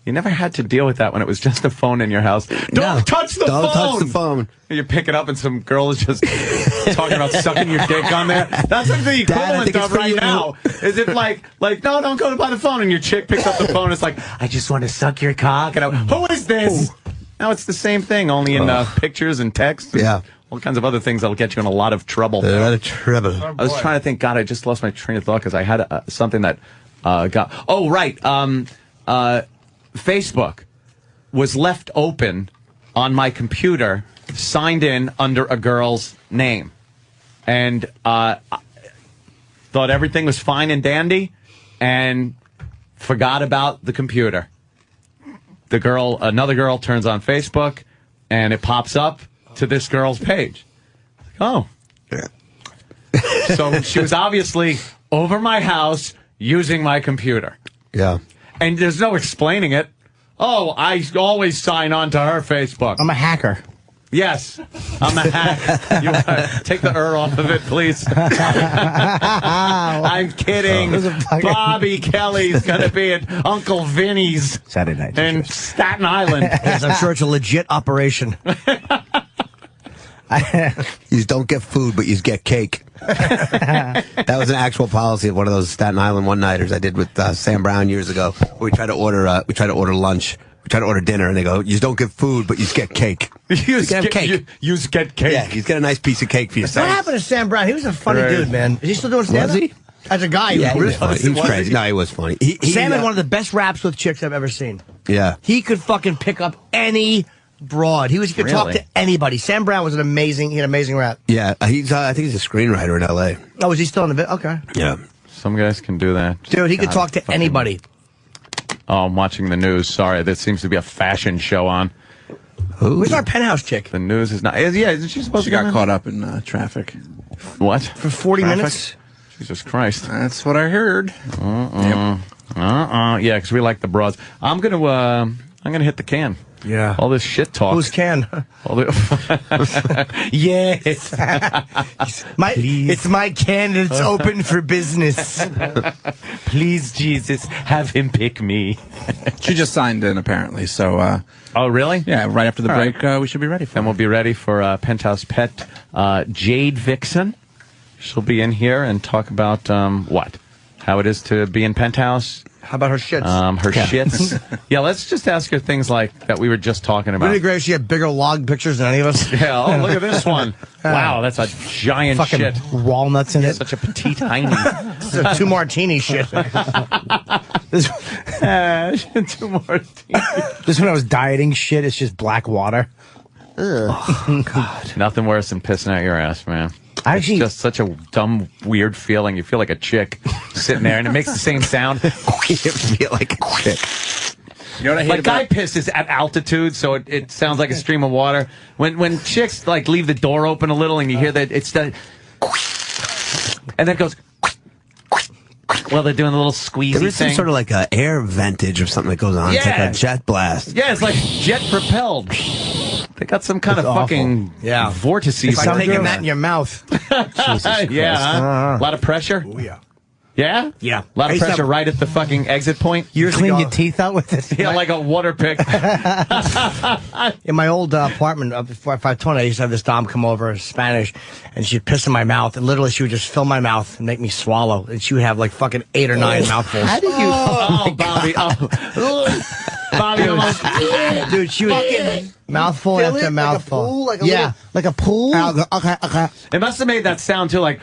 You never had to deal with that when it was just a phone in your house. Don't touch the phone!
Don't touch the phone.
You pick it up and some girl is just talking about sucking your dick on there. That's what the equivalent of right now. Is it like, no, don't go by the phone. And your chick picks up the phone. It's like, I just want to suck your cock. And who is this? Now it's the same thing, only in pictures and text.
Yeah.
All kinds of other things that'll get you in a lot of trouble.
A lot of trouble.
I was trying to think, God, I just lost my train of thought because I had something that got... Oh, right. Facebook was left open on my computer, signed in under a girl's name. And thought everything was fine and dandy and forgot about the computer. Another girl turns on Facebook and it pops up to this girl's page. Oh. Yeah. So she was obviously over my house using my computer.
Yeah.
And there's no explaining it. Oh, I always sign on to her Facebook.
I'm a hacker.
Yes, I'm a hacker. You take the off of it, please. I'm kidding. Bobby Kelly's going to be at Uncle Vinny's
Saturday night
in Staten Island.
Yes, I'm sure it's a legit operation.
You don't get food, but you get cake. That was an actual policy of one of those Staten Island one-nighters I did with Sam Brown years ago. Where we tried to order lunch. We tried to order dinner, and they go, you don't get food, but you get cake.
You get cake. You get cake.
Yeah, you get a nice piece of cake for yourself.
What happened to Sam Brown? He was a funny dude, man. Is he still doing stand-up?
Was he?
As a guy,
Yeah, he was funny. He was crazy. No, he was funny.
Sam had one of the best raps with chicks I've ever seen.
Yeah.
He could fucking pick up any broad. He could talk to anybody. Sam Brown was he had an amazing rap.
Yeah, I think he's a screenwriter in L.A.
Oh, is he still in the bit? Okay.
Yeah.
Some guys can do that.
Dude, he could talk to anybody.
Oh, I'm watching the news. Sorry, there seems to be a fashion show on.
Where's our penthouse chick?
The news is not... Yeah, isn't she supposed to
got caught up in traffic.
What?
For 40 minutes?
Jesus Christ.
That's what I heard.
Yeah, because we like the broads. I'm gonna hit the can.
Yeah.
All this shit talk.
Who's can?
Yes.
It's my can and it's open for business.
Please, Jesus, have him pick me.
She just signed in, apparently. So.
Oh, really?
Yeah. Right after the break, we should be ready for.
And we'll be ready for Penthouse Pet Jade Vixen. She'll be in here and talk about what? How it is to be in Penthouse.
How about her shits?
Her shits. Yeah, let's just ask her things like that we were just talking about.
Wouldn't it be great if she had bigger log pictures than any of us?
Yeah, oh, look at this one. Wow, that's a giant
fucking
shit.
Walnuts in it.
Such a petite tiny.
This is a 2 martini shit.
Two martini.
This when I was dieting shit, it's just black water.
Oh, God.
Nothing worse than pissing out your ass, man.
Actually,
it's just such a dumb, weird feeling. You feel like a chick sitting there, and it makes the same sound.
You feel like a chick.
You know what I hate
like
about...
guy piss is at altitude, so it sounds like a stream of water. When chicks like leave the door open a little, and you hear that it's the, and then it goes. Well, they're doing a little squeezy
There is some
thing.
sort of like a air ventage or something that goes on. It's like a jet blast.
Yeah, it's like jet propelled. They got some kind of fucking vortices.
It's like taking that in your mouth.
Jesus Christ. Yeah, huh? A lot of pressure.
Oh, yeah.
Yeah?
Yeah.
A lot of pressure right at the fucking exit point.
Clean your teeth out with it.
Yeah, like a water pick.
In my old apartment up before 520, I used to have this dom come over, Spanish, and she'd piss in my mouth, and literally she would just fill my mouth and make me swallow, and she would have like fucking 8 or 9 mouthfuls.
How did you?
Oh, Bobby. Oh. Bobby almost.
Dude, she was mouthful after mouthful.
Like a pool? Okay.
It must have made that sound too, like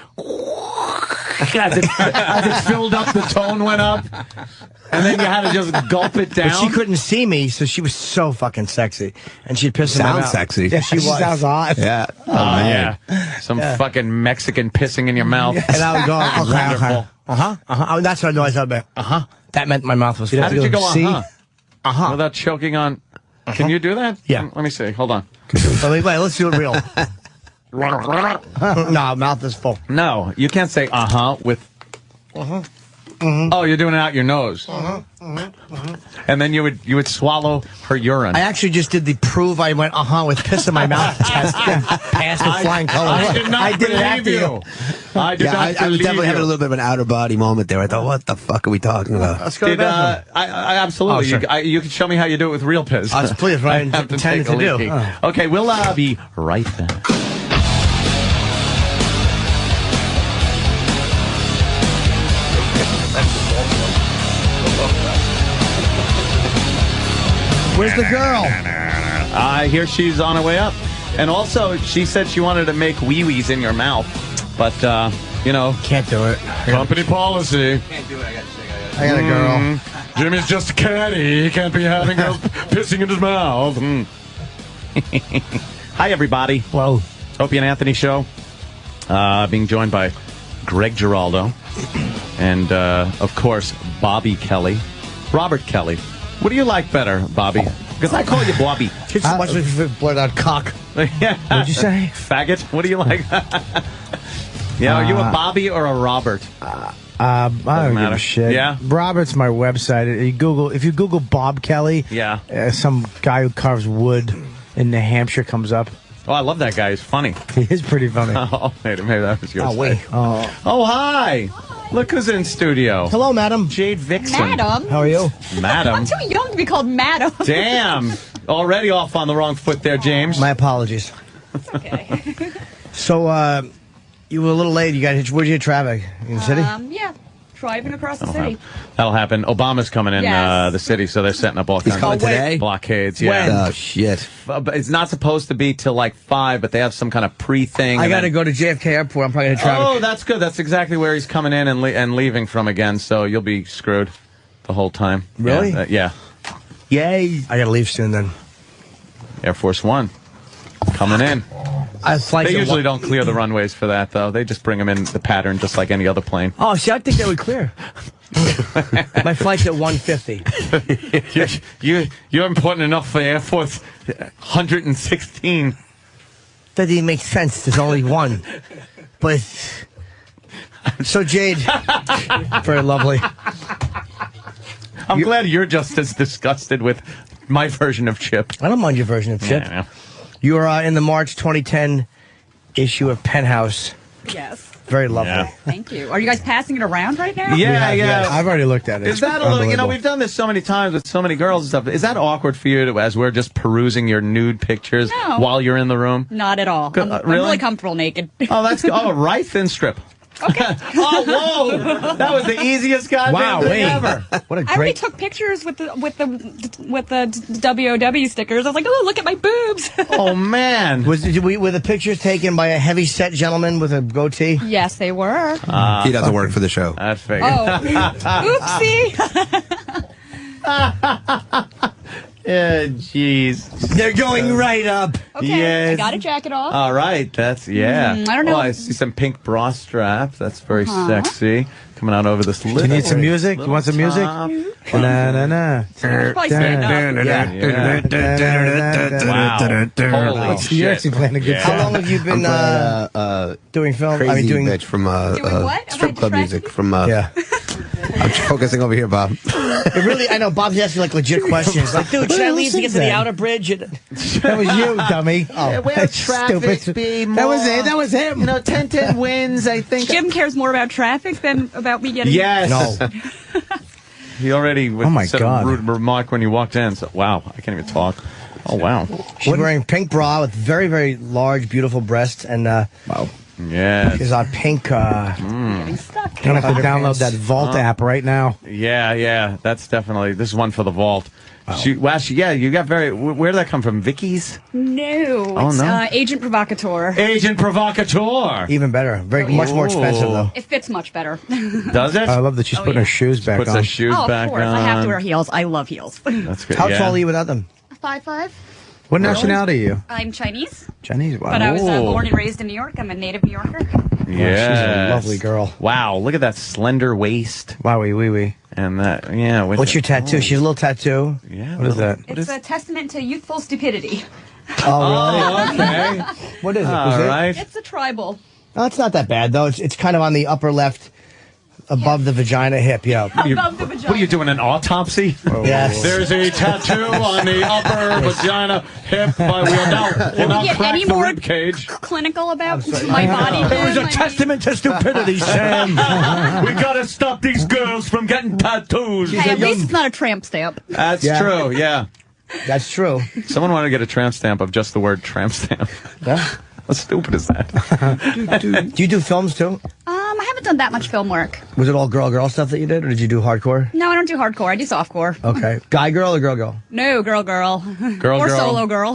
as it filled up, the tone went up, and then you had to just gulp it down.
But she couldn't see me, so she was so fucking sexy, and she'd piss in my mouth.
Sounds sexy.
Yeah, she was.
Sounds hot.
Yeah.
Oh, man. Some fucking Mexican pissing in your mouth.
And I would go, okay.
Wonderful.
Oh, that's what I know. I said, that meant my mouth was full.
How did you go, without choking on? Can you do that?
Yeah.
Let me see. Hold on.
Wait, let's do it real. No, mouth is full.
No, you can't say with. Oh, you're doing it out your nose. And then you would swallow her urine.
I actually just did the prove I went with piss in my mouth test. Passed with flying colors.
I did not believe you. I did not
I was
believe
definitely having a
you.
little bit of an outer body moment there. I thought, what the fuck are we talking about?
Let's go to the bathroom.
I absolutely.
Oh, sure.
You can show me how you do it with real piss.
Please, what I
have to
intended
take a
to do.
leaky.
Oh.
Okay, we'll be right back.
Where's the girl?
I hear she's on her way up. And also, she said she wanted to make wee-wees in your mouth. But,
Can't do it.
company policy.
Can't do it. I got sick.
I got a girl.
Jimmy's just a caddy. He can't be having girls pissing in his mouth. Hi, everybody.
Hello.
Opie and Anthony show. Being joined by Greg Giraldo. And, of course, Bobby Kelly. Robert Kelly. What do you like better, Bobby? Because I call you Bobby.
Kids so much blurred out cock. What'd you say?
Faggot? What do you like? Yeah, are you a Bobby or a Robert?
I don't give
matter.
a shit.
Yeah?
Robert's my website. If you Google Bob Kelly,
Yeah.
some guy who carves wood in New Hampshire comes up.
Oh, I love that guy. He's funny.
He is pretty funny.
Oh, maybe that was yours.
Oh, wait.
Oh, hi. Look who's in studio.
Hello, madam.
Jade Vixen.
Madam?
How are you?
Madam.
I'm too young to be called madam.
Damn. Already off on the wrong foot there, James.
My apologies.
Okay.
So, you were a little late. Where'd you hit traffic? In the city?
Yeah. Driving across the city.
That'll happen. Obama's coming in
Yes.
the city, so they're setting up all kinds
coming
of
today?
blockades. Yeah.
Oh, shit.
But it's not supposed to be till like 5, but they have some kind of pre-thing.
I
and
got to
then-
go to JFK Airport. I'm probably going to traffic.
Oh, that's good. That's exactly where he's coming in and leaving from again, so you'll be screwed the whole time.
Really?
Yeah. Yay.
I got to leave soon then.
Air Force One coming in. They usually don't clear the runways for that, though. They just bring them in the pattern just like any other plane.
Oh, see, I think they would clear. My flight's at 1:50.
You're important enough for Air Force 116.
That didn't make sense. There's only one. But so Jade, very lovely.
I'm glad you're just as disgusted with my version of Chip.
I don't mind your version of Chip.
Yeah.
You are in the March 2010 issue of Penthouse.
Yes.
Very lovely.
Yeah.
Thank you. Are you guys passing it around right now?
Yeah.
I've already looked at it.
Is that a little, we've done this so many times with so many girls and stuff. Is that awkward for you as we're just perusing your nude pictures
No.
while you're in the room?
Not at all. I'm
really?
really comfortable naked.
Oh, that's good. Oh, right, thin strip.
Okay.
Oh, whoa! That was the easiest goddamn thing ever.
What a
I already took pictures with the WOW stickers. I was like, oh, look at my boobs.
Oh man!
Were the pictures taken by a heavy set gentleman with a goatee?
Yes, they were.
He doesn't work for the show.
I figured.
Oopsie.
Yeah, jeez.
They're going right up.
Okay,
Yes.
I got a jacket off.
All right, that's yeah.
I don't know.
Oh, I see some pink bra strap. That's very sexy. Coming out over this little.
You need some music? You want some music?
top.
Na na na.
Probably stand up.
Wow. Holy
You're
shit.
actually playing a good
Yeah.
song.
How long have you been doing film?
Crazy
doing
bitch from
Doing what?
strip
Am I
club music
distracted?
from.
Yeah.
I'm focusing over here, Bob.
It really, I know Bob's asking like legit questions. Like, dude, should I leave to get to the outer bridge?
That was you, dummy.
Yeah, where
That's
traffic
stupid.
be more.
That was it. That was him.
10-10 wins, I think.
Jim cares more about traffic than about me getting.
Yes.
No.
He already
Oh, my
said
God.
a rude remark when you walked in. So, wow, I can't even talk. Oh, wow.
She's wearing pink bra with very, very large, beautiful breasts, and
Wow.
Yeah.
she's on pink.
Getting stuck.
I'm gonna have to download that Vault app right now.
Yeah. That's definitely. This is one for the vault. You got very. Where did that come from? Vicky's?
No.
Oh,
It's
no.
Agent Provocateur.
Agent Provocateur.
Even better. Much more expensive, though.
It fits much better.
Does it?
I love that she's putting her shoes back
Puts
on.
her shoes
Oh, of
back
course.
on.
I have to wear heels. I love heels.
That's good.
How
yeah.
tall are you without them?
5'5".
What nationality are you?
I'm Chinese,
Chinese. Wow.
but I was
Oh.
born and raised in New York. I'm a native New Yorker.
Yeah.
She's a lovely girl.
Wow, look at that slender waist.
Wowie wee wee.
And that, yeah.
What's your tattoo? She's a little tattoo.
Yeah.
What is that?
It's a testament to youthful stupidity.
Oh,
Oh, okay.
what is it?
All
Was it?
right.
It's a tribal.
No, it's not that bad, though. It's kind of on the upper left above the vagina hip, yeah.
Above the vagina.
What are you doing, an autopsy?
Yes.
There's a tattoo on the upper vagina hip. We'll now
get
crack
any
the
more
rib cage.
clinical about my body?
It was a
I mean-
testament to stupidity, Sam.
We gotta stop these girls from getting tattoos.
Hey, at least it's not a tramp stamp.
That's
Yeah.
true, yeah.
That's true.
Someone wanted to get a tramp stamp of just the word tramp stamp.
Yeah.
How stupid is that?
Do you do films too?
I haven't done that much film work.
Was it all girl stuff that you did, or did you do hardcore?
No, I don't do hardcore. I do softcore.
Okay. Guy girl or girl?
No, girl.
Girl,
or
girl.
solo girl.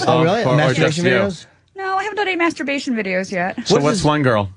Oh, really?
Or
Masturbation
just you.
videos?
No, I haven't done any masturbation videos yet.
So what's one girl?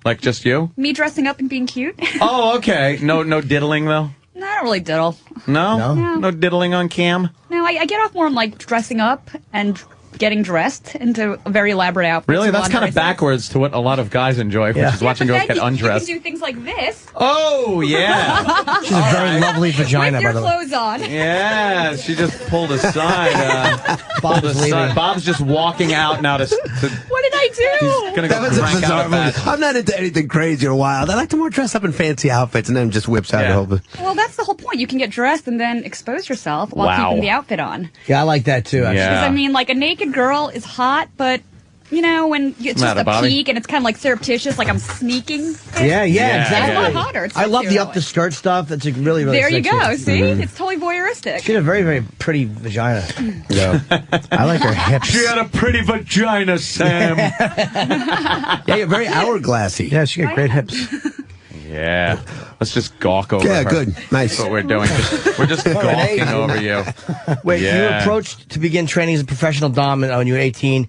Like just you?
Me dressing up and being cute?
Oh, okay. No diddling though?
No, I don't really diddle.
No?
No.
No diddling on cam?
No, I get off more on like dressing up and getting dressed into a very elaborate outfits.
Really?
and
That's kind
lingerie
of backwards to what a lot of guys enjoy, which is watching
but
girls
then
get undressed.
You can do things like this.
Oh, yeah.
She has a very lovely vagina,
with
by
your
the way.
clothes on.
Yeah, she just pulled aside.
Bob is leaving.
Bob's just walking out now to
What did I do?
he's gonna go
That was a
crank out
bizarre
a
movie.
bat.
I'm not into anything crazy or wild. I like to more dress up in fancy outfits and then just whips out a whole bit.
Well, that's the whole point. You can get dressed and then expose yourself while
Wow.
keeping the outfit on.
Yeah, I like that too. Actually.
Because, I mean, like, a naked girl is hot, but, you know, when it's just
Matter,
a
Bobby?
peek and it's kind of like surreptitious, like I'm sneaking.
Yeah, exactly.
It's a lot hotter. It's
I love the
sexier
up
that
the
way.
skirt stuff. That's a really
There you
sexy.
go. See?
Mhm.
It's totally voyeuristic.
She had a very, very pretty vagina. Yeah. I like her hips.
She had a pretty vagina, Sam.
Yeah, you're very hourglassy.
Yeah, she got great hips.
Yeah. Let's just gawk over
Yeah,
her.
good. Nice.
That's what we're doing. We're just gawking over you.
Wait, you were
Yeah.
approached to begin training as a professional dom when you were 18.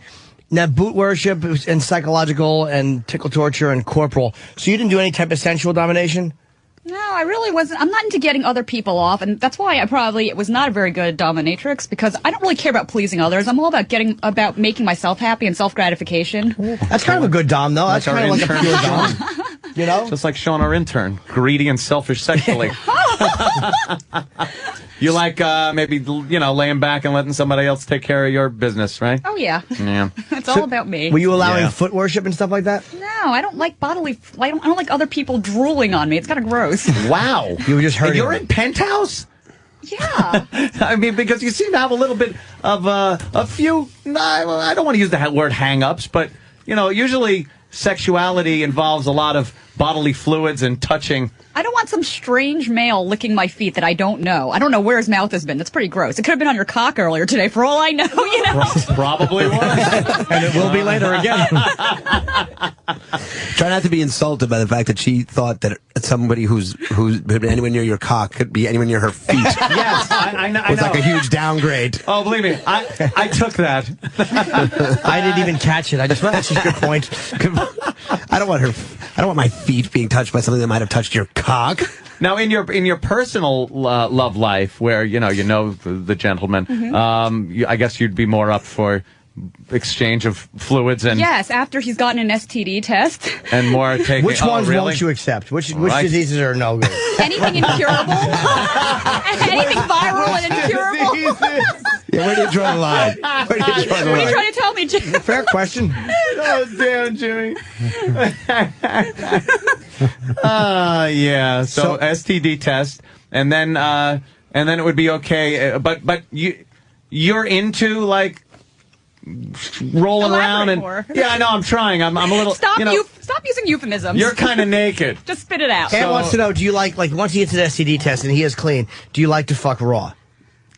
Now, boot worship and psychological and tickle torture and corporal. So you didn't do any type of sensual domination?
No, I really wasn't. I'm not into getting other people off, and that's why I probably was not a very good dominatrix, because I don't really care about pleasing others. I'm all about making myself happy and self-gratification.
That's kind of a good dom, though. That's
Like our
kind of like a
intern,
pure
Sean.
dom. You know?
Just like Sean, our intern. Greedy and selfish sexually. You like maybe, laying back and letting somebody else take care of your business, right?
Oh, yeah.
Yeah.
It's all about me.
Were you allowing
Yeah.
foot worship and stuff like that?
No, I don't like bodily. I don't like other people drooling on me. It's kind of gross.
Wow.
You were just hurting.
And you're
her.
in Penthouse?
Yeah.
I mean, because you seem to have a little bit of a few, I don't want to use the word hang-ups, but, usually sexuality involves a lot of bodily fluids and touching.
I don't want some strange male licking my feet that I don't know. I don't know where his mouth has been. That's pretty gross. It could have been on your cock earlier today, for all I know.
Probably was.
And it will be later again.
Try not to be insulted by the fact that she thought that somebody who's been anywhere near your cock could be anywhere near her feet.
Yes, I know.
It was like a huge downgrade.
Oh, believe me, I took that.
I didn't even catch it. That's just a good point.
I don't want my feet being touched by something that might have touched your cock.
Now, in your personal love life, where you know the gentleman, I guess you'd be more up for exchange of fluids and
Yes, after he's gotten an STD test.
and more taking.
Which ones won't you accept? Which
Right.
diseases are no good?
Anything incurable. Anything viral and incurable.
Yeah, where do you draw the line? Where do you draw the
What are you
line?
trying to tell me, Jim?
Fair question.
Oh, damn, Jimmy. Yeah. So STD test, and then it would be okay. But you're into like rolling around and
more.
yeah, I know. I'm trying. I'm a little.
Stop
Stop
using euphemisms.
You're kind of naked.
Just spit it out.
Ann wants to know, do you like once he gets an STD test and he is clean, do you like to fuck raw?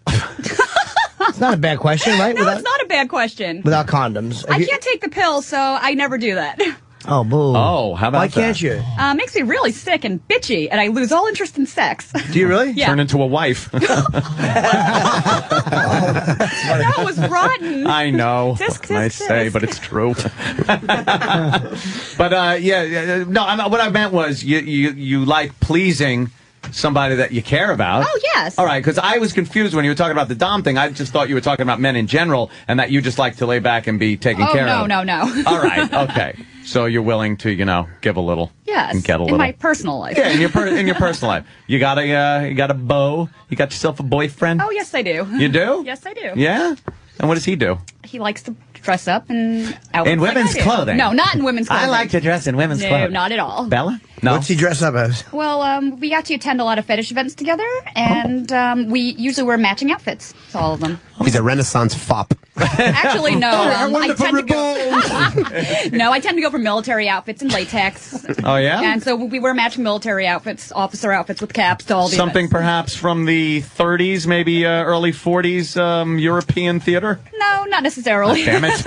It's not a bad question, right?
No, it's not a bad question.
Without condoms.
I can't take the pill, so I never do that.
Oh, boo.
Oh, how about
Why
that?
can't you?
Makes me really sick and bitchy, and I lose all interest in sex.
Do you really?
Yeah.
Turn into a wife.
That was rotten.
I know.
Tisk,
I
tisk,
say,
tisk.
but it's true. But no. What I meant was you like pleasing somebody that you care about.
Oh, yes.
All right, because I was confused when you were talking about the dom thing. I just thought you were talking about men in general, and that you just like to lay back and be taken care of.
No.
All right. Okay. So you're willing to, give a little.
Yes.
And get a
in
little.
my personal life.
Yeah, in your personal life, you got a beau. You got yourself a boyfriend.
Oh, yes, I do.
You do?
Yes, I do.
Yeah. And what does he do?
He likes to dress up in outfits
In women's
like I do.
clothing?
No, not in women's clothing.
I like to dress in women's
no,
clothing.
not at all.
Bella? No.
What's he dress up as?
Well, we actually attend a lot of fetish events together, and we usually wear matching outfits to all of them.
He's a Renaissance fop.
Actually, no. I tend to go.
go.
No, I tend to go for military outfits and latex.
Oh, yeah?
And so we wear matching military outfits, officer outfits with caps to all the
Something
events.
perhaps from the 30s, maybe early 40s European theater?
No, not necessarily.
Damn it.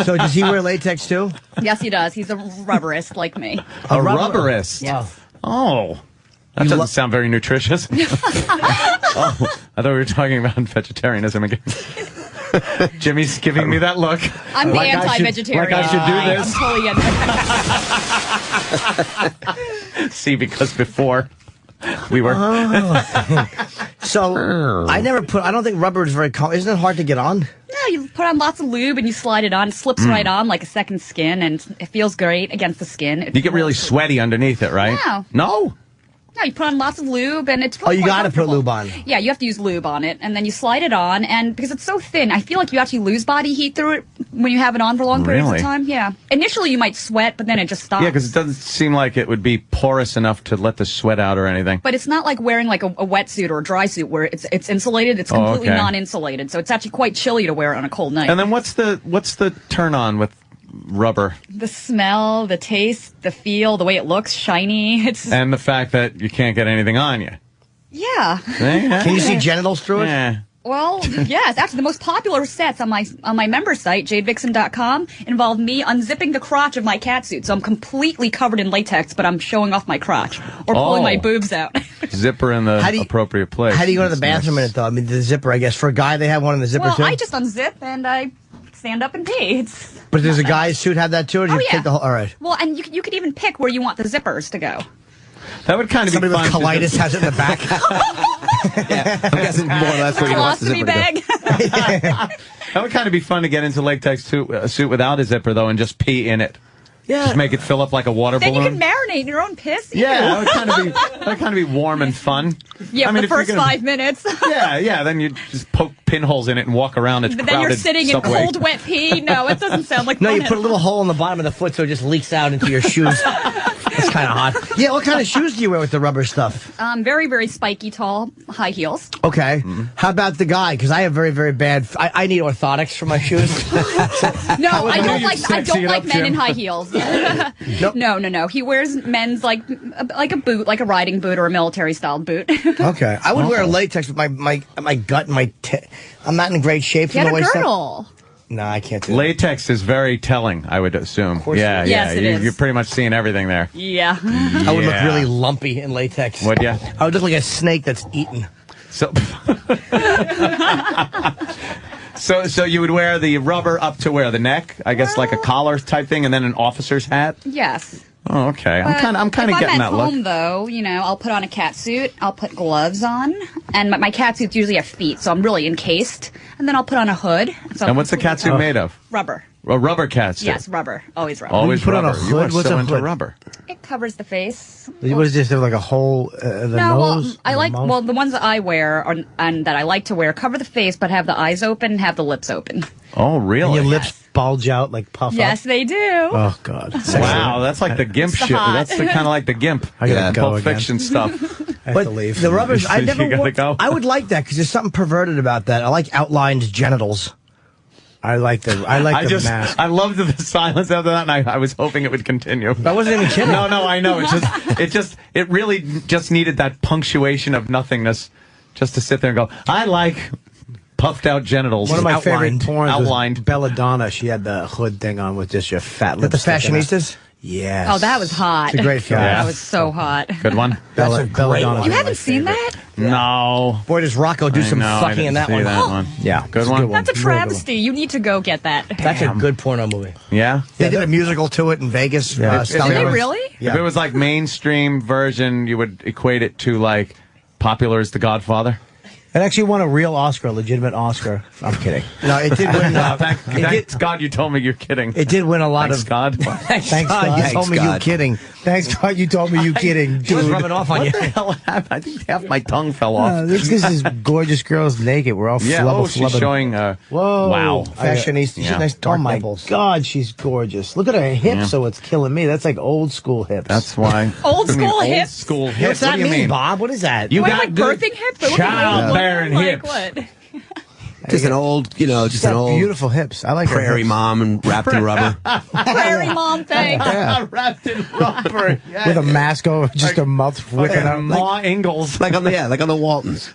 So does he wear latex too?
Yes, he does. He's a rubberist like me.
A rubberist?
Yes.
Oh. That doesn't sound very nutritious. Oh, I thought we were talking about vegetarianism again. Jimmy's giving me that look.
I'm the
Like I should-
anti-vegetarian.
Like I should do this.
I'm totally anti.
See, because before we were.
So I don't think rubber is very isn't it hard to get on?
No, you put on lots of lube and you slide it on. It slips right on like a second skin, and it feels great against the skin.
You get really sweaty underneath it, right?
No.
No?
No, you put on lots of lube, and it's
Oh,
really
you
quite
got to put
comfortable.
lube on.
Yeah, you have to use lube on it, and then you slide it on, and because it's so thin, I feel like you actually lose body heat through it when you have it on for long periods
Really?
of time. Yeah. Initially, you might sweat, but then it just stops.
Yeah, because it doesn't seem like it would be porous enough to let the sweat out or anything.
But it's not like wearing like a wetsuit or a dry suit where it's insulated. It's
Oh,
completely
okay.
non-insulated, so it's actually quite chilly to wear on a cold night.
And then what's the turn on with rubber?
The smell, the taste, the feel, the way it looks, shiny. It's
And the fact that you can't get anything on you.
yeah.
Can you see genitals through it?
Yeah.
Well, yes. Actually, the most popular sets on my member site, jadevixen.com, involve me unzipping the crotch of my catsuit. So I'm completely covered in latex, but I'm showing off my crotch or pulling
Oh.
my boobs out.
Zipper in the appropriate place.
How do you go to the
That's
bathroom in it though? I mean, the zipper. I guess for a guy, they have one in the zipper
Well,
too.
I just unzip and I stand up and pee. It's
But does a guy's suit have that too? Or do you
Oh, yeah.
take the whole? All right.
well, and you could even pick where you want the zippers to go.
That would kind of
Somebody
be
with
fun. to
colitis
just-
has it in the back.
I'm guessing more or less where he wants the
Colostomy
zipper to go.
bag.
That would kind of be fun to get into latex suit without a zipper though, and just pee in it.
Yeah.
Just make it fill up like a water
Then you
balloon.
can marinate in your own piss.
Yeah, that
Ew.
would kind of be warm and fun.
Yeah,
I mean,
the
if you're
first
gonna-
5 minutes.
Yeah. Then you just poke pinholes in it and walk around. It's
But then you're
crowded
sitting
subway.
in cold, wet pee. No, it doesn't sound like
No,
fun
you
at
put a little
all.
hole in the bottom of the foot so it just leaks out into your shoes. That's kind of hot. Yeah, what kind of shoes do you wear with the rubber stuff?
Very, very spiky, tall, high heels.
Okay. How about the guy? Because I have very, very bad. I need orthotics for my shoes.
No, I don't
you
like. I
sexy
don't
it
like
up,
men
Jim.
in high heels. No. He wears men's like a boot, like a riding boot or a military style boot.
Okay. I would wear latex with my gut and my. I'm not in great shape from
Get
the
a
waist up.
girdle.
No, I can't do that.
Latex is very telling, I would assume.
course
Yeah,
it is.
Yes, it is.
You're pretty much seeing everything there.
Yeah.
I would look
Yeah.
really lumpy in latex.
Would ya?
I would look like a snake that's eaten.
So, so you would wear the rubber up to where the neck, I guess, like a collar type thing, and then an officer's hat.
Yes.
Oh, okay. I'm kind of
if
getting
I'm
that
at home,
look.
though, I'll put on a cat suit. I'll put gloves on, and my cat suits usually have feet, so I'm really encased. And then I'll put on a hood. So
And what's the cat suit made of?
Rubber.
A rubber cat suit.
Yes, rubber. Always rubber.
Always
You put on
rubber.
a
You are
hood? What's
so
a
into
hood?
rubber.
It covers the face.
What is this? Like a hole in the
No, well,
nose?
I
in the
like
mouth?
the ones that I wear and that I like to wear cover the face, but have the eyes open and have the lips open.
Oh,
And
really?
your lips bulge out, like puff
Yes,
up.
they do.
Oh God.
Wow, that's like the GIMP
It's the
shit.
hot.
That's kind of like the GIMP.
I gotta go
Pulp
again.
Fiction stuff.
I have
But
to leave.
the rubbers, I
You
never.
gotta
want-
go?
I would like that because there's something perverted about that. I like outlined genitals.
I like the mask.
I loved the silence after that, and I was hoping it would continue.
I wasn't even kidding.
No, I know. It really just needed that punctuation of nothingness, just to sit there and go, I like puffed out genitals.
One of my
Outlined.
favorite porns
Outlined.
was Belladonna. She had the hood thing on with just your fat
With the
lipstick in it.
fashionistas?
Yes.
Oh, that was hot.
It's a great film.
Yeah.
That was so hot.
Good one.
That's a
one.
Belladonna.
You
was
haven't
my
seen
favorite.
that?
No.
Boy, does Rocco do
I
some
know, I
fucking
didn't
in that
see
one.
that one.
Yeah,
Good
it's
one.
good
That's a
Real good one.
travesty. You need to go get that.
That's a good porno movie.
Yeah.
They did a musical to it in Vegas.
Yeah.
Stella
Did they
Young.
really?
Yeah.
If it was like mainstream version, you would equate it to like popular as The Godfather.
It actually won a real Oscar, a legitimate Oscar. I'm kidding.
No, it did win.
Thanks God you told me you're kidding.
It did win a lot
Thanks
of.
God.
Thanks God. You told me you kidding.
Thanks God you told me you kidding,
She was
dude.
rubbing off on
What
you.
the hell happened? I think half my tongue fell off.
This is gorgeous girls naked. We're all
Yeah,
flubber
she's
flubbing.
showing.
Whoa.
Wow.
Fashionista. She's
Yeah.
nice dark
Oh my
nipples.
God, she's gorgeous. Look at her hips,
Yeah.
so it's killing me. That's like old school hips.
That's why.
Old
What do you mean,
school
old
hips?
school
What's
hips.
that
What do you
mean,
mean?
Bob? What is that?
You
Wait,
got
like
good
birthing hips? They're looking
childbearing
like
hips.
what?
Just an old,
She's
just an
got
old
beautiful hips. I like her
prairie
hips.
mom and wrapped in rubber.
Prairie mom thing.
Yeah.
Wrapped in rubber. Yeah.
With a mask over, just her mouth whipping
Fucking
out.
Ma Ingalls.
like on the Waltons.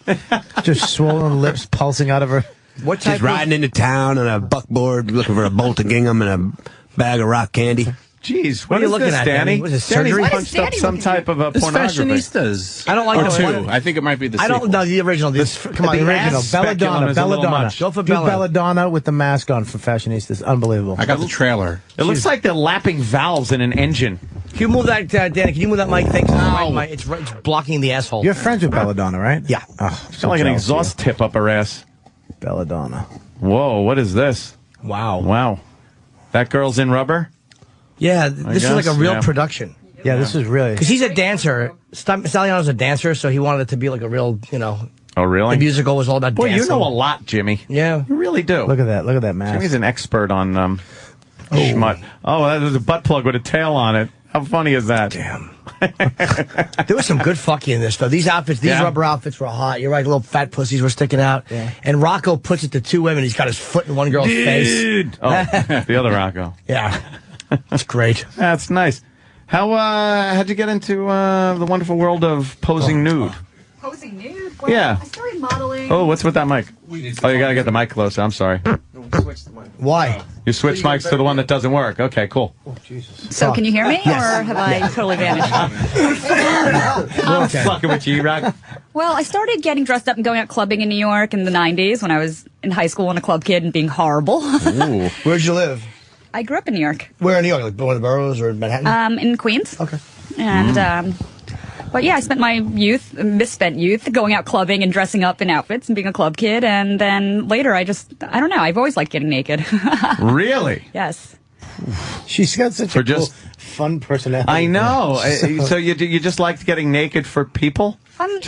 Just swollen lips pulsing out of her.
What type
She's riding into town on a buckboard looking for a bolt of gingham and a bag of rock candy.
Jeez,
What are you
is
looking
this,
at,
Danny?
Danny? What is this,
Danny's
surgery?
What is
punched up
Danny
some
looking
type of a
It's
pornography.
Fashionistas.
I don't like
or
the
two.
one-
I think it might be the
I
sequel.
don't know the original. Come on,
the
the original.
ass speculum
Belladonna.
is a little
Belladonna.
much.
Go for
Do
Bella.
Belladonna with the mask on for Fashionistas. Unbelievable.
I got the trailer.
It looks like they're lapping valves in an engine.
Can you move that, Danny? Can you move that mic thing? It's blocking the asshole.
You're friends with Belladonna, right?
Yeah.
Oh,
It's like an exhaust tip up her ass.
Belladonna.
Whoa, what is this?
Wow.
Wow. That girl's in rubber?
Yeah, this is like a
guess,
real
yeah.
production.
Yeah, this is really.
Because he's a dancer. Stalliano's a dancer, so he wanted it to be like a real,
Oh, really?
the musical was all about
Boy,
dancing.
you know a lot, Jimmy.
Yeah.
You really do.
Look at that. Look at that mask.
Jimmy's an expert on schmut. Oh, that was a butt plug with a tail on it. How funny is that?
Damn. There was some good fucking in this, though. These outfits, these
Yeah.
rubber outfits were hot. You're right, little fat pussies were sticking out.
Yeah.
And Rocco puts it to two women. He's got his foot in one girl's face.
Oh, the other Rocco.
Yeah. That's great.
That's nice. How'd you get into the wonderful world of posing nude?
Posing nude? Well,
Yeah.
I started modeling.
Oh, what's with that mic? Oh, you gotta get the mic closer. I'm sorry.
Why?
You switch mics to the one that doesn't work. Okay, cool.
So can you hear me, or have I totally vanished?
I'm fucking with you, Rock.
Well, I started getting dressed up and going out clubbing in New York in the 90s when I was in high school and a club kid and being horrible.
Ooh.
Where'd you live?
I grew up in New York.
Where in New York? Like one of the boroughs or Manhattan?
In Queens.
Okay.
And, but yeah, I spent my misspent youth, going out clubbing and dressing up in outfits and being a club kid. And then later, I don't know, I've always liked getting naked.
Really?
Yes.
She's got such
For
a
just-
cool, fun personality.
I know. So you just liked getting naked for people?
I'm an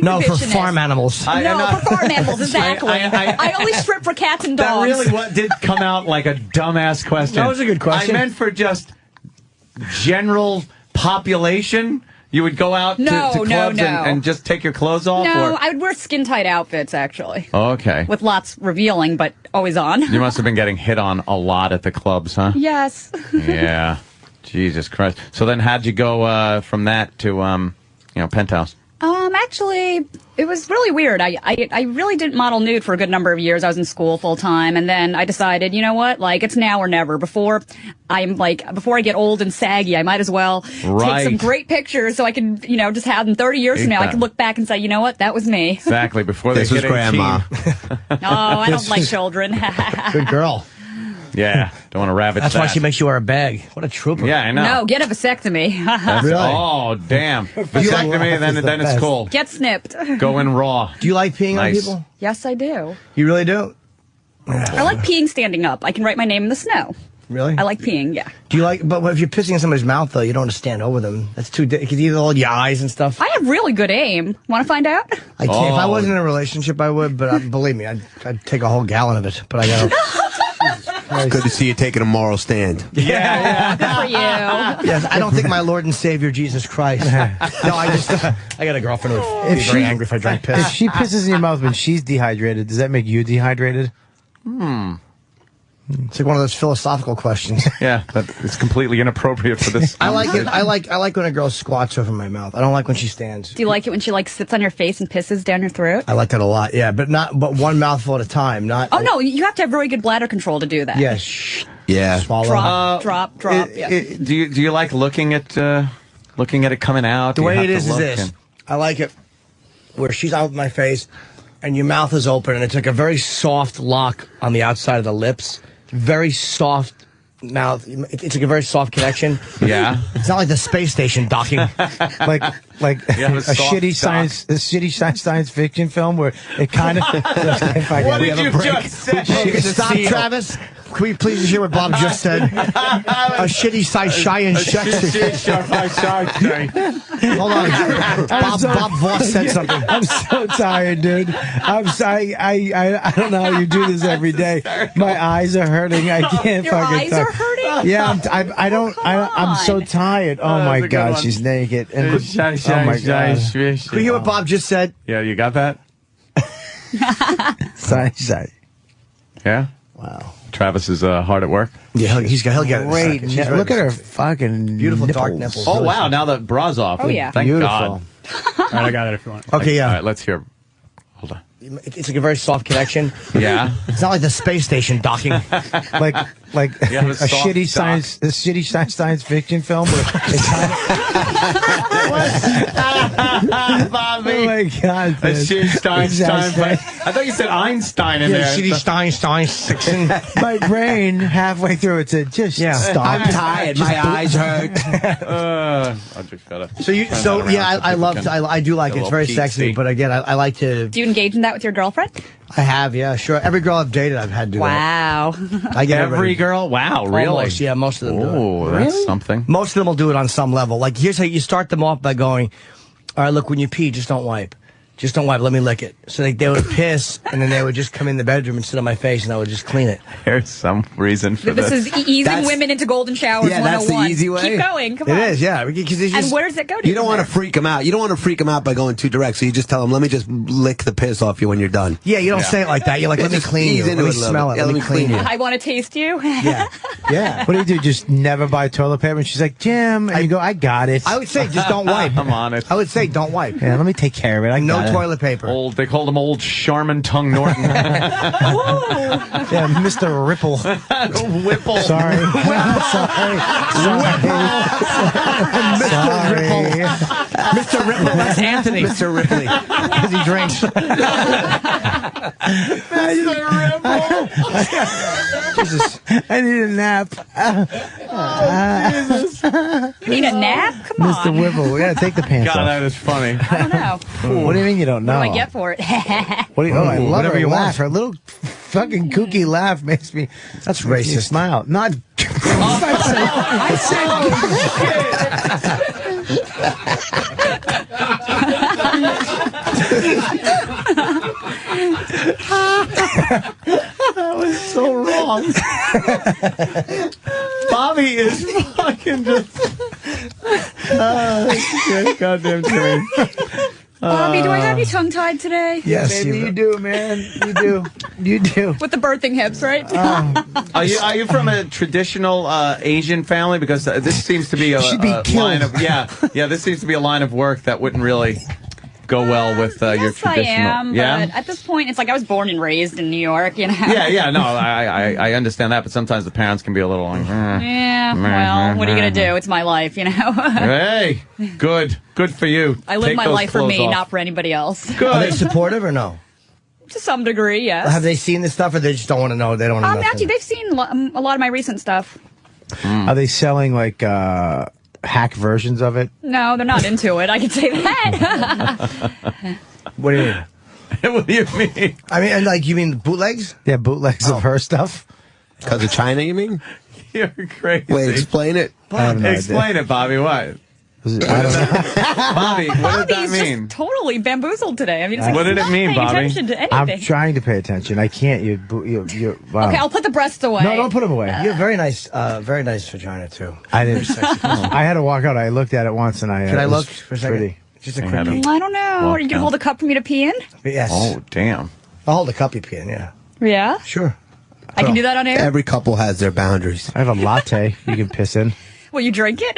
No, for
exhibitionist.
farm animals.
For farm animals, exactly. I only strip for cats and
That
dogs.
really did come out like a dumbass question.
That was a good question.
I meant for just general population. You would go out to clubs and just take your clothes off?
No,
or?
I would wear skin-tight outfits, actually.
Okay.
With lots revealing, but always on.
You must have been getting hit on a lot at the clubs, huh?
Yes.
Yeah. Jesus Christ. So then how'd you go from that to, Penthouse?
Actually, it was really weird. I really didn't model nude for a good number of years. I was in school full time, and then I decided, you know what? Like, it's now or never. Before I get old and saggy, I might as well take some great pictures so I can, just have them 30 years from now. I can look back and say, you know what? That was me.
Exactly. Before they
This was
get
grandma.
No, I don't like children.
Good girl.
Yeah. Don't want to ravage
That's
that.
why she makes you wear a bag. What a trooper.
Yeah, I know.
No, get a vasectomy.
Really?
Oh, damn. Vasectomy, then it's cool.
Get snipped.
Go in raw.
Do you like peeing
Nice.
on people?
Yes, I do.
You really do?
I like peeing standing up. I can write my name in the snow.
Really?
I like peeing, yeah.
Do you like, but if you're pissing in somebody's mouth, though, you don't want to stand over them. That's too, because you hold your eyes and stuff.
I have really good aim. Want to find out?
I can't, if I wasn't in a relationship, I would, but believe me, I'd take a whole gallon of it. But I gotta.
It's good to see you taking a moral stand.
Yeah.
Good for you.
Yes, I don't think my Lord and Savior Jesus Christ. No, I got a girlfriend who would be very angry if I drank piss.
If she pisses in your mouth when she's dehydrated, does that make you dehydrated?
It's like one of those philosophical questions.
Yeah, that is completely inappropriate for this.
I like it. I like when a girl squats over my mouth. I don't like when she stands.
Do you like it when she sits on your face and pisses down your throat?
I like that a lot. Yeah, but one mouthful at a time. Not.
Oh no, you have to have very good bladder control to do that.
Yes.
Yeah.
Swallow.
Drop. Yeah.
Do you like looking at it coming out?
The
Do you
way
have
it
to
is
look
this.
and-
I like it where she's out with my face, and your mouth is open, and it's like a very soft lock on the outside of the lips. Very soft mouth. It's like a very soft connection.
Yeah.
It's not like the space station docking.
like a
soft
shitty science fiction film where it kind of.
What did you just say?
Stop, Travis. Can we please hear what Bob just said? A shitty shy and Hold on. Bob Voss said something.
I'm so tired, dude. I'm sorry. I don't know how you do this every day. My eyes are hurting. I can't
Your
fucking
eyes
talk.
are hurting?
Yeah, I'm so tired. Oh my God, she's naked. And, oh my God.
Can we hear what Bob just said?
Yeah, you got that?
Side.
Yeah?
Wow.
Travis is hard at work.
Yeah, he'll get it.
Great. Look at her fucking
beautiful
nipples.
dark nipples.
Oh, wow. Now the bra's off.
Oh, yeah.
Thank
Beautiful.
God.
All right, I got it if you want.
Okay, yeah.
All right, let's hear. Hold on.
It's like a very soft connection.
Yeah.
It's not like the space station docking.
like
Yeah,
a shitty science fiction film where it kind of.
Bobby.
Oh my God!
A shitty Einstein. I thought you said Einstein in there.
Shitty Stein.
My brain halfway through it said, "Just stop."
I'm tired. My eyes hurt.
I'll just shut up.
I do like it. It's very sexy, but again, I like to.
Do you engage in that with your girlfriend?
I have, yeah, sure. Every girl I've dated, I've had to do
Wow.
that. I get
Every girl? Wow, really?
Almost, yeah, most of them do it.
Oh, that's something.
Most of them will do it on some level. Like, here's how you start them off by going, all right, look, when you pee, just don't wipe. Just don't wipe. Let me lick it. So they would piss, and then they would just come in the bedroom and sit on my face, and I would just clean it.
There's some reason for this.
This is easing women into golden showers 101.
That's the easy way.
Keep going. Come on.
It is, yeah. Because it's just,
And where does it go to?
You don't want to freak them out. You don't want to freak them out by going too direct. So you just tell them, "Let me just lick the piss off you when you're done."
Yeah, you don't say it like that. You're like, "Let me clean you. Let me smell it. Let me clean you."
I want to taste you.
Yeah. Yeah.
What do? Just never buy toilet paper? And she's like, "Jim," and you go, "I got it."
I would say just don't wipe.
I'm on it.
I would say don't wipe.
Yeah, let me take care of it. I
No
got it.
toilet paper.
They called him Old Charmin Tongue Norton.
Yeah, Mr. Ripple.
Whipple.
Sorry.
Mr. Ripple. Mr. Ripple, that's Anthony.
Mr. Ripley.
Because he drinks.
Jesus, I need a nap.
You need a nap? Come on.
Mr. Whipple, we gotta take the pants
God,
off.
that is funny.
I don't know.
What do you mean you don't know?
What do I get for it?
What do you, I love
whatever
her
you
laugh.
want.
Her little fucking kooky laugh makes me.
That's
makes me
racist.
smile. Not.
I
That was so wrong. Bobby is fucking just. Goddamn Jimmy.
Bobby, do I have you tongue-tied today?
Yes, you do, man. You do. You do.
With the birthing hips, right?
Are you from a traditional Asian family? Because this seems to be a line of this seems to be a line of work that wouldn't really go well with your
yes,
traditional.
I am.
Yeah.
But at this point, it's like I was born and raised in New York. You know.
Yeah. No, I understand that, but sometimes the parents can be a little like.
Yeah. Well, what are you gonna do? It's my life, you know.
Hey, good for you.
I live
Take
my
those
life for
clothes
me,
off.
not for anybody else.
Good.
Are they supportive or no?
To some degree, yes.
Have they seen this stuff or they just don't want to know? They don't want to know.
Actually, they've seen a lot of my recent stuff.
Are they selling like hack versions of it?
No, they're not into it. I can say that.
What do you mean?
What do you mean?
I mean, and like, you mean bootlegs?
Yeah, bootlegs of her stuff.
Because of China, you mean?
You're crazy.
Wait, explain it.
I have no
Explain it, Bobby. What?
I don't know.
Bobby, what did that
Bobby's
mean?
just totally bamboozled today. I mean, it's like
What did
he's
it
not
mean,
paying
Bobby?
attention to anything.
I'm trying to pay attention. I can't. Wow.
Okay, I'll put the breasts away.
No, don't put them away.
You have very nice vagina too.
I didn't. I had to walk out. I looked at it once, and
Can I look for a second?
Pretty.
Just a
I
quick
had
peek.
I don't know. Are you gonna hold a cup for me to pee in?
Yes.
Oh, damn.
I'll hold a cup you pee in, yeah.
Yeah.
Sure.
I can do that on air.
Every couple has their boundaries.
I have a latte. You can piss in.
Will you drink it?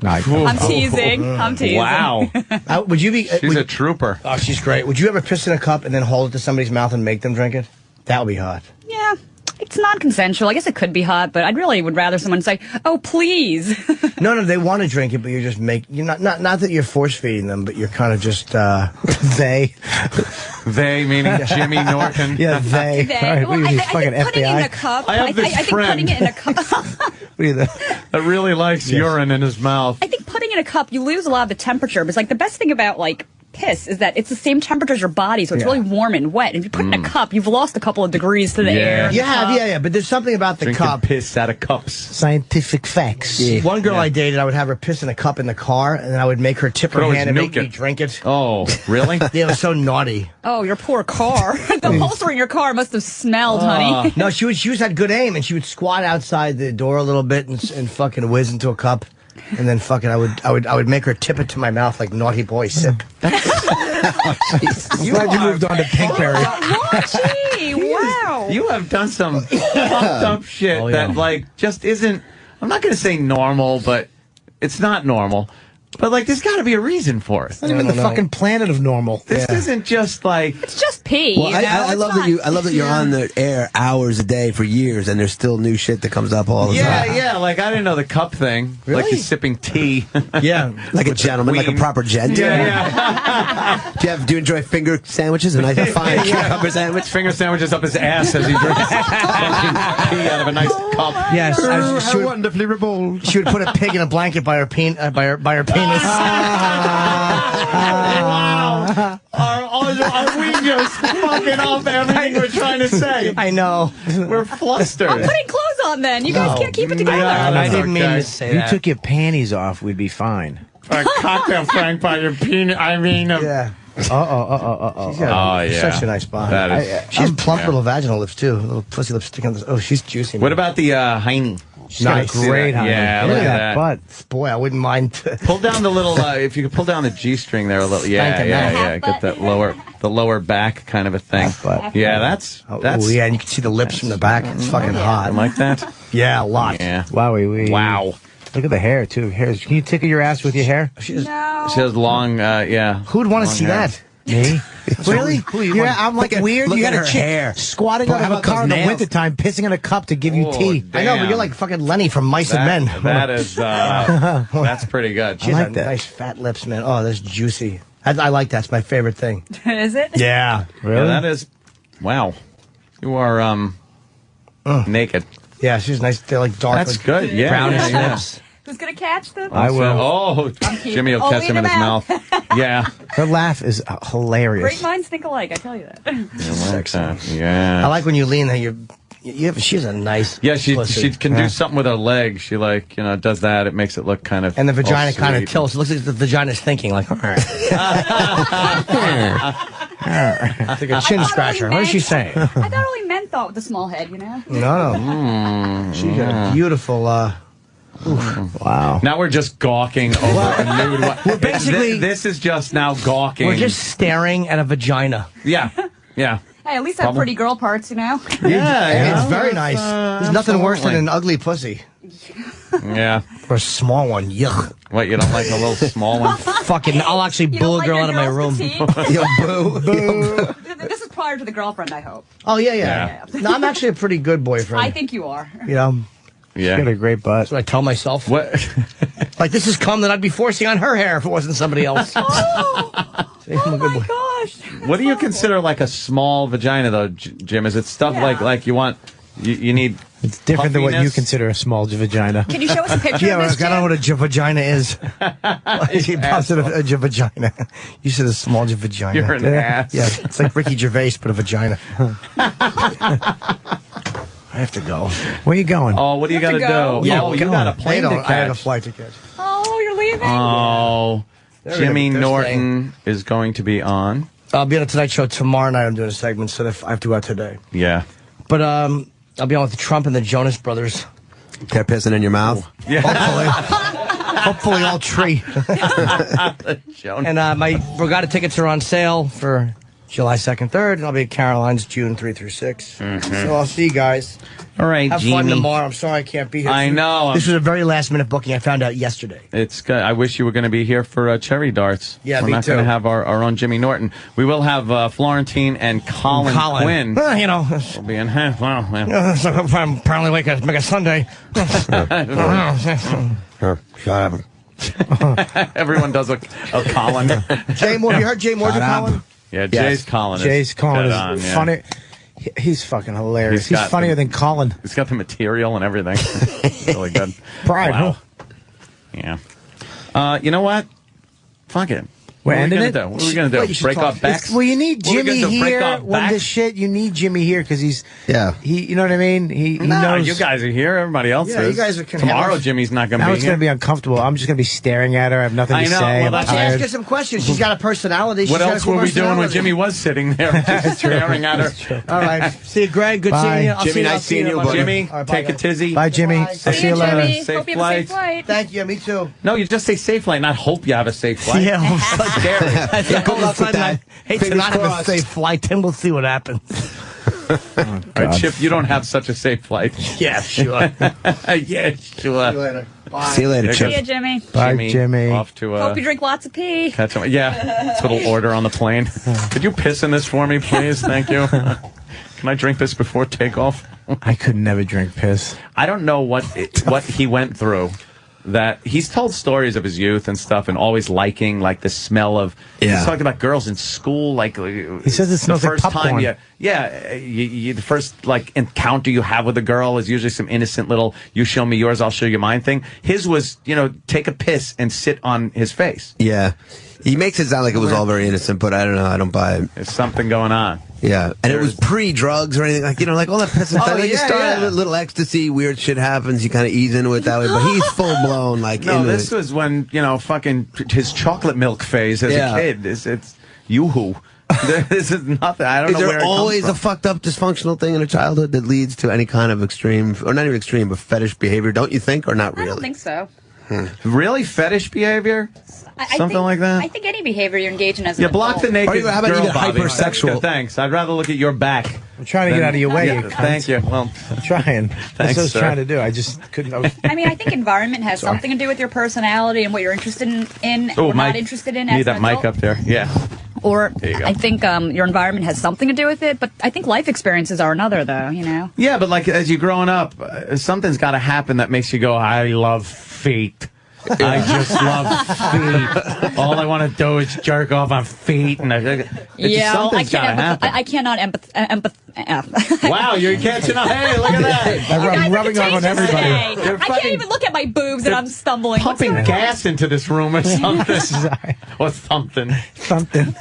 No, I can't.
I'm teasing. I'm teasing.
Wow.
Would you be?
She's a trooper.
Oh, she's great. Would you ever piss in a cup and then hold it to somebody's mouth and make them drink it? That would be hot.
Yeah, I it's non-consensual. I guess it could be hot, but I'd really would rather someone say, "Oh, please."
No, they want to drink it, but you're just you're not that you're force feeding them, but you're kind of just they.
They meaning Jimmy Norton.
Yeah, they.
They.
All right,
Well,
what are you,
I
fucking
think putting it
FBI?
in a cup.
I have this
I think
friend.
putting it in a cup.
That really likes urine in his mouth.
I think putting in a cup, you lose a lot of the temperature. But it's like the best thing about piss is that it's the same temperature as your body, so it's really warm and wet. And if you put it in a cup, you've lost a couple of degrees to the air.
Yeah, but there's something about the
Drinking
cup.
piss out of cups.
Scientific facts.
Yeah. One girl I dated, I would have her piss in a cup in the car, and then I would make her tip her
Could always
hand and make
nuke
me
it.
drink it.
Oh, really?
Yeah, it was so naughty.
Oh, your poor car. The upholstery in your car must have smelled, honey.
No, she had good aim, and she would squat outside the door a little bit and fucking whiz into a cup. And then fucking, I would make her tip it to my mouth like naughty boy sip.
I'm glad you moved on to Pinkberry.
Gee, wow.
You have done some fucked up shit that just isn't. I'm not going to say normal, but it's not normal. But there's got to be a reason for it.
It's not even the fucking planet of normal.
This isn't just
It's just pee.
Well, I love that I love that you're on the air hours a day for years, and there's still new shit that comes up all the time.
Yeah. I didn't know the cup thing.
Really?
Like you're sipping tea.
Yeah,
like a gentleman, like a proper gent.
Yeah.
Jeff, do you enjoy finger sandwiches? A nice fine cucumber sandwich.
Finger sandwiches up his ass as he drinks fucking tea out of a nice cup.
Yes,
How wonderfully revolved.
she would put a pig in a blanket by her penis.
Wow. Are we just fucking off everything we're trying to say?
I know.
We're flustered.
I'm putting clothes on then. You guys can't keep it together.
I didn't mean to say
If you
that.
took your panties off, we'd be fine.
A cocktail Frank by your penis. I mean,
Yeah. She's got such a nice body.
That is-
She has plump little vaginal lips too. Little pussy lips sticking. Oh, she's juicy.
What about the Heine?
She's got a
great
that.
honey.
Yeah,
Look
look
at
at
that
that.
butt.
Boy, I wouldn't mind.
Pull down the little. If you could pull down the G-string there a little. Yeah. Get that the lower back kind of a thing.
butt.
Yeah, that's.
Oh, yeah, and you can see the lips from the back. It's fucking hot.
Like that.
Yeah, a lot.
Yeah.
Wowie.
Wow.
Look at the hair, too. Can you tickle your ass with your hair?
She has long. Yeah.
Who'd want to
long
see
hair.
that?
Me?
Really?
Yeah, I'm like weird.
look
You
at
got a
her
chick
hair.
squatting
Boy,
out
how
of a
about
car in
those
the
nails?
wintertime, pissing in a cup to give you tea.
I know, but you're like fucking Lenny from Mice and Men.
That is. That's pretty good.
She has
like
a
that.
nice fat lips, man. Oh, that's juicy. I like that. It's my favorite thing.
Is it?
Yeah.
Really?
Yeah, that is. Wow. You are naked.
Yeah, she's nice. They're like dark.
That's
like,
good. Yeah.
brownish
yeah.
lips.
Who's going to catch them?
I will.
Oh, Jimmy will catch him in his mouth. Yeah.
Her laugh is hilarious.
Great minds think alike, I tell you that.
Yeah.
I like when you lean there. She's a nice.
Yeah, she
pussy.
can do something with her leg. She does that. It makes it look kind of.
And the vagina
all
kind of
sweet.
tilts. It looks like the vagina's thinking, like, all right. It's like a chin scratcher. What is she saying?
I thought only men thought with the small head, you know?
No. She's got a beautiful.
Wow.
Now we're just gawking over a nude.
We're basically-
This is just now gawking.
We're just staring at a vagina.
Yeah. Yeah.
Hey, at least I have pretty girl parts, you know?
Yeah, it's very nice. There's nothing worse than an ugly pussy.
Yeah.
Or a small one. Yuck.
What, you don't like a little small one?
Fucking, I'll actually
You
boo
don't
a
like
girl
your
out of my
girls
room.
petite?
Yo, boo. Boo.
This is prior to the girlfriend, I hope.
Oh, yeah. No, I'm actually a pretty good boyfriend.
I think you are.
You know,
Yeah.
Got a great butt.
that's what I tell myself.
What?
Like, this is cum that I'd be forcing on her hair if it wasn't somebody else. See, I'm a good boy.
Gosh.
What do you consider like a small vagina, though, Jim? Is it stuff like you want? You need.
It's different than what you
puffiness?
consider a small vagina.
Can you show us a picture
Yeah,
of
I
this,
don't know
Jim?
what a vagina is. He pops it a vagina. You said a small vagina.
You're an ass.
Yeah, it's like Ricky Gervais, but a vagina. I have to go.
Where you going?
Oh, what do you got to
go.
do?
Yeah,
oh,
we're
you
going.
got a plane to
I have a
catch.
flight to catch.
Oh, you're leaving?
Oh,
They're
Jimmy
they're
Norton is going to be on.
I'll be on the Tonight Show tomorrow night. I'm doing a segment, so I have to go out today.
Yeah.
But I'll be on with Trump and the Jonas Brothers.
They're pissing in your mouth.
Yeah.
Hopefully all three. And my regatta tickets are on sale for July 2nd, 3rd, and I'll be at Caroline's June 3 through 6.
Mm-hmm.
So I'll see you guys.
All right,
Have
Jimmy.
fun tomorrow. I'm sorry I can't be here.
I know.
This was a very last-minute booking. I found out yesterday.
It's good. I wish you were going to be here for Cherry Darts.
Yeah,
We're
me
not
too.
going to have our own Jimmy Norton. We will have Florentine and Colin Quinn.
Well, you know.
We'll be in half. Well, yeah.
I'm apparently make a Sunday.
Shut up.
Everyone does a Colin.
Jay Moore, have you heard Jay Moore do Colin?
Yeah, Jay's Colin.
Jay's Colin is
on, yeah.
funny. He's fucking hilarious.
He's
He's
got
funnier
the-
than Colin.
He's got the material and everything. Really good.
Pride,
Wow. Yeah. You know what? Fuck it.
We're
What are we
ending
gonna
it?
do? What are we going to do? Break off backs?
Well, you need
What are we
Jimmy
gonna do, break
here
off
when
backs?
this shit. You need Jimmy here because he's you know what I mean. He
No,
knows.
you guys are here. Everybody else
Yeah,
is.
you guys are
Tomorrow, Jimmy's not going to
Now
be
it's
here.
going to be uncomfortable. I'm just going to be staring at her. I have nothing to
I know.
say.
Well,
I'm
that's-
Let's ask
tired.
her some questions. She's got a personality.
What
She's got a
else
cool
were we doing when
personality.
Jimmy was sitting there just staring at her?
All right. See you, Greg. Good
Bye.
seeing you. I'll
Jimmy,
see you.
nice
I'll see
seeing you,
Monday.
buddy.
Jimmy,
All right, bye,
take a
guys.
tizzy.
Bye, Jimmy.
Bye.
I'll
See
see you
you,
later.
Jimmy.
Safe
Hope you have a safe
flight.
flight.
Thank you. Me too.
No, you just say safe flight, not hope you have a safe flight.
Yeah, well,
That's scary.
Yeah,
good luck with that.
I hate to
Fingers
not have a
crossed.
safe flight, then we'll see what happens.
All right, Chip, you don't have such a safe flight.
Yeah, sure.
Yeah, sure.
Later. Bye.
See you later,
See ya,
Chip.
Jimmy.
Bye, Jimmy.
Off to
Hope you drink lots of pee.
catch him. Yeah, it's a little order on the plane. Could you piss in this for me, please? Thank you. Can I drink this before takeoff?
I could never drink piss.
I don't know what he went through. That he's told stories of his youth and stuff, and always liking like the smell of.
Yeah.
He's talked about girls in school, like
He says it smells
the
like
first
popcorn.
time the first like encounter you have with a girl is usually some innocent little "you show me yours, I'll show you mine" thing. His was take a piss and sit on his face.
Yeah. He makes it sound like it was all very innocent, but I don't know. I don't buy it.
There's something going on.
Yeah. And it was pre-drugs or anything. Like all that piss and stuff. Like you start with a little ecstasy, weird shit happens, you kind of ease into it that way. But he's full-blown, like,
No,
into
this
it.
was when fucking his chocolate milk phase as a kid. It's yoo-hoo. This is nothing. I don't
Is
know where
there
it comes
always
from.
a fucked up dysfunctional thing in a childhood that leads to any kind of extreme, or not even extreme, but fetish behavior, don't you think, or not
I
really?
don't think so.
Really fetish behavior? Something like that?
I think any behavior you're engaging as an
Yeah, block the
adult.
naked
Or how about
girl,
even
Bobby.
hypersexual?
That's good, thanks. I'd rather look at your back.
I'm trying to get out of your way, you cunt.
Thank you. Well,
I'm trying. That's
Thanks,
what I was
sir.
trying to do. I just couldn't.
I mean, I think environment has something to do with your personality and what you're interested in
oh,
or
Mike.
not interested in
Need
as
that
an
mic
adult.
up there. Yeah.
Or
There you go.
I think your environment has something to do with it, but I think life experiences are another, though,
Yeah, but like as you're growing up, something's got to happen that makes you go, I love feet. I just love feet. All I want to do is jerk off on feet. And something's got to happen.
I cannot
Wow, you're catching on. Hey, look at that.
I'm rubbing off on everybody.
You're
I can't even look at my boobs and I'm stumbling. What's
pumping
going on?
gas into this room or something. Or something.
Something.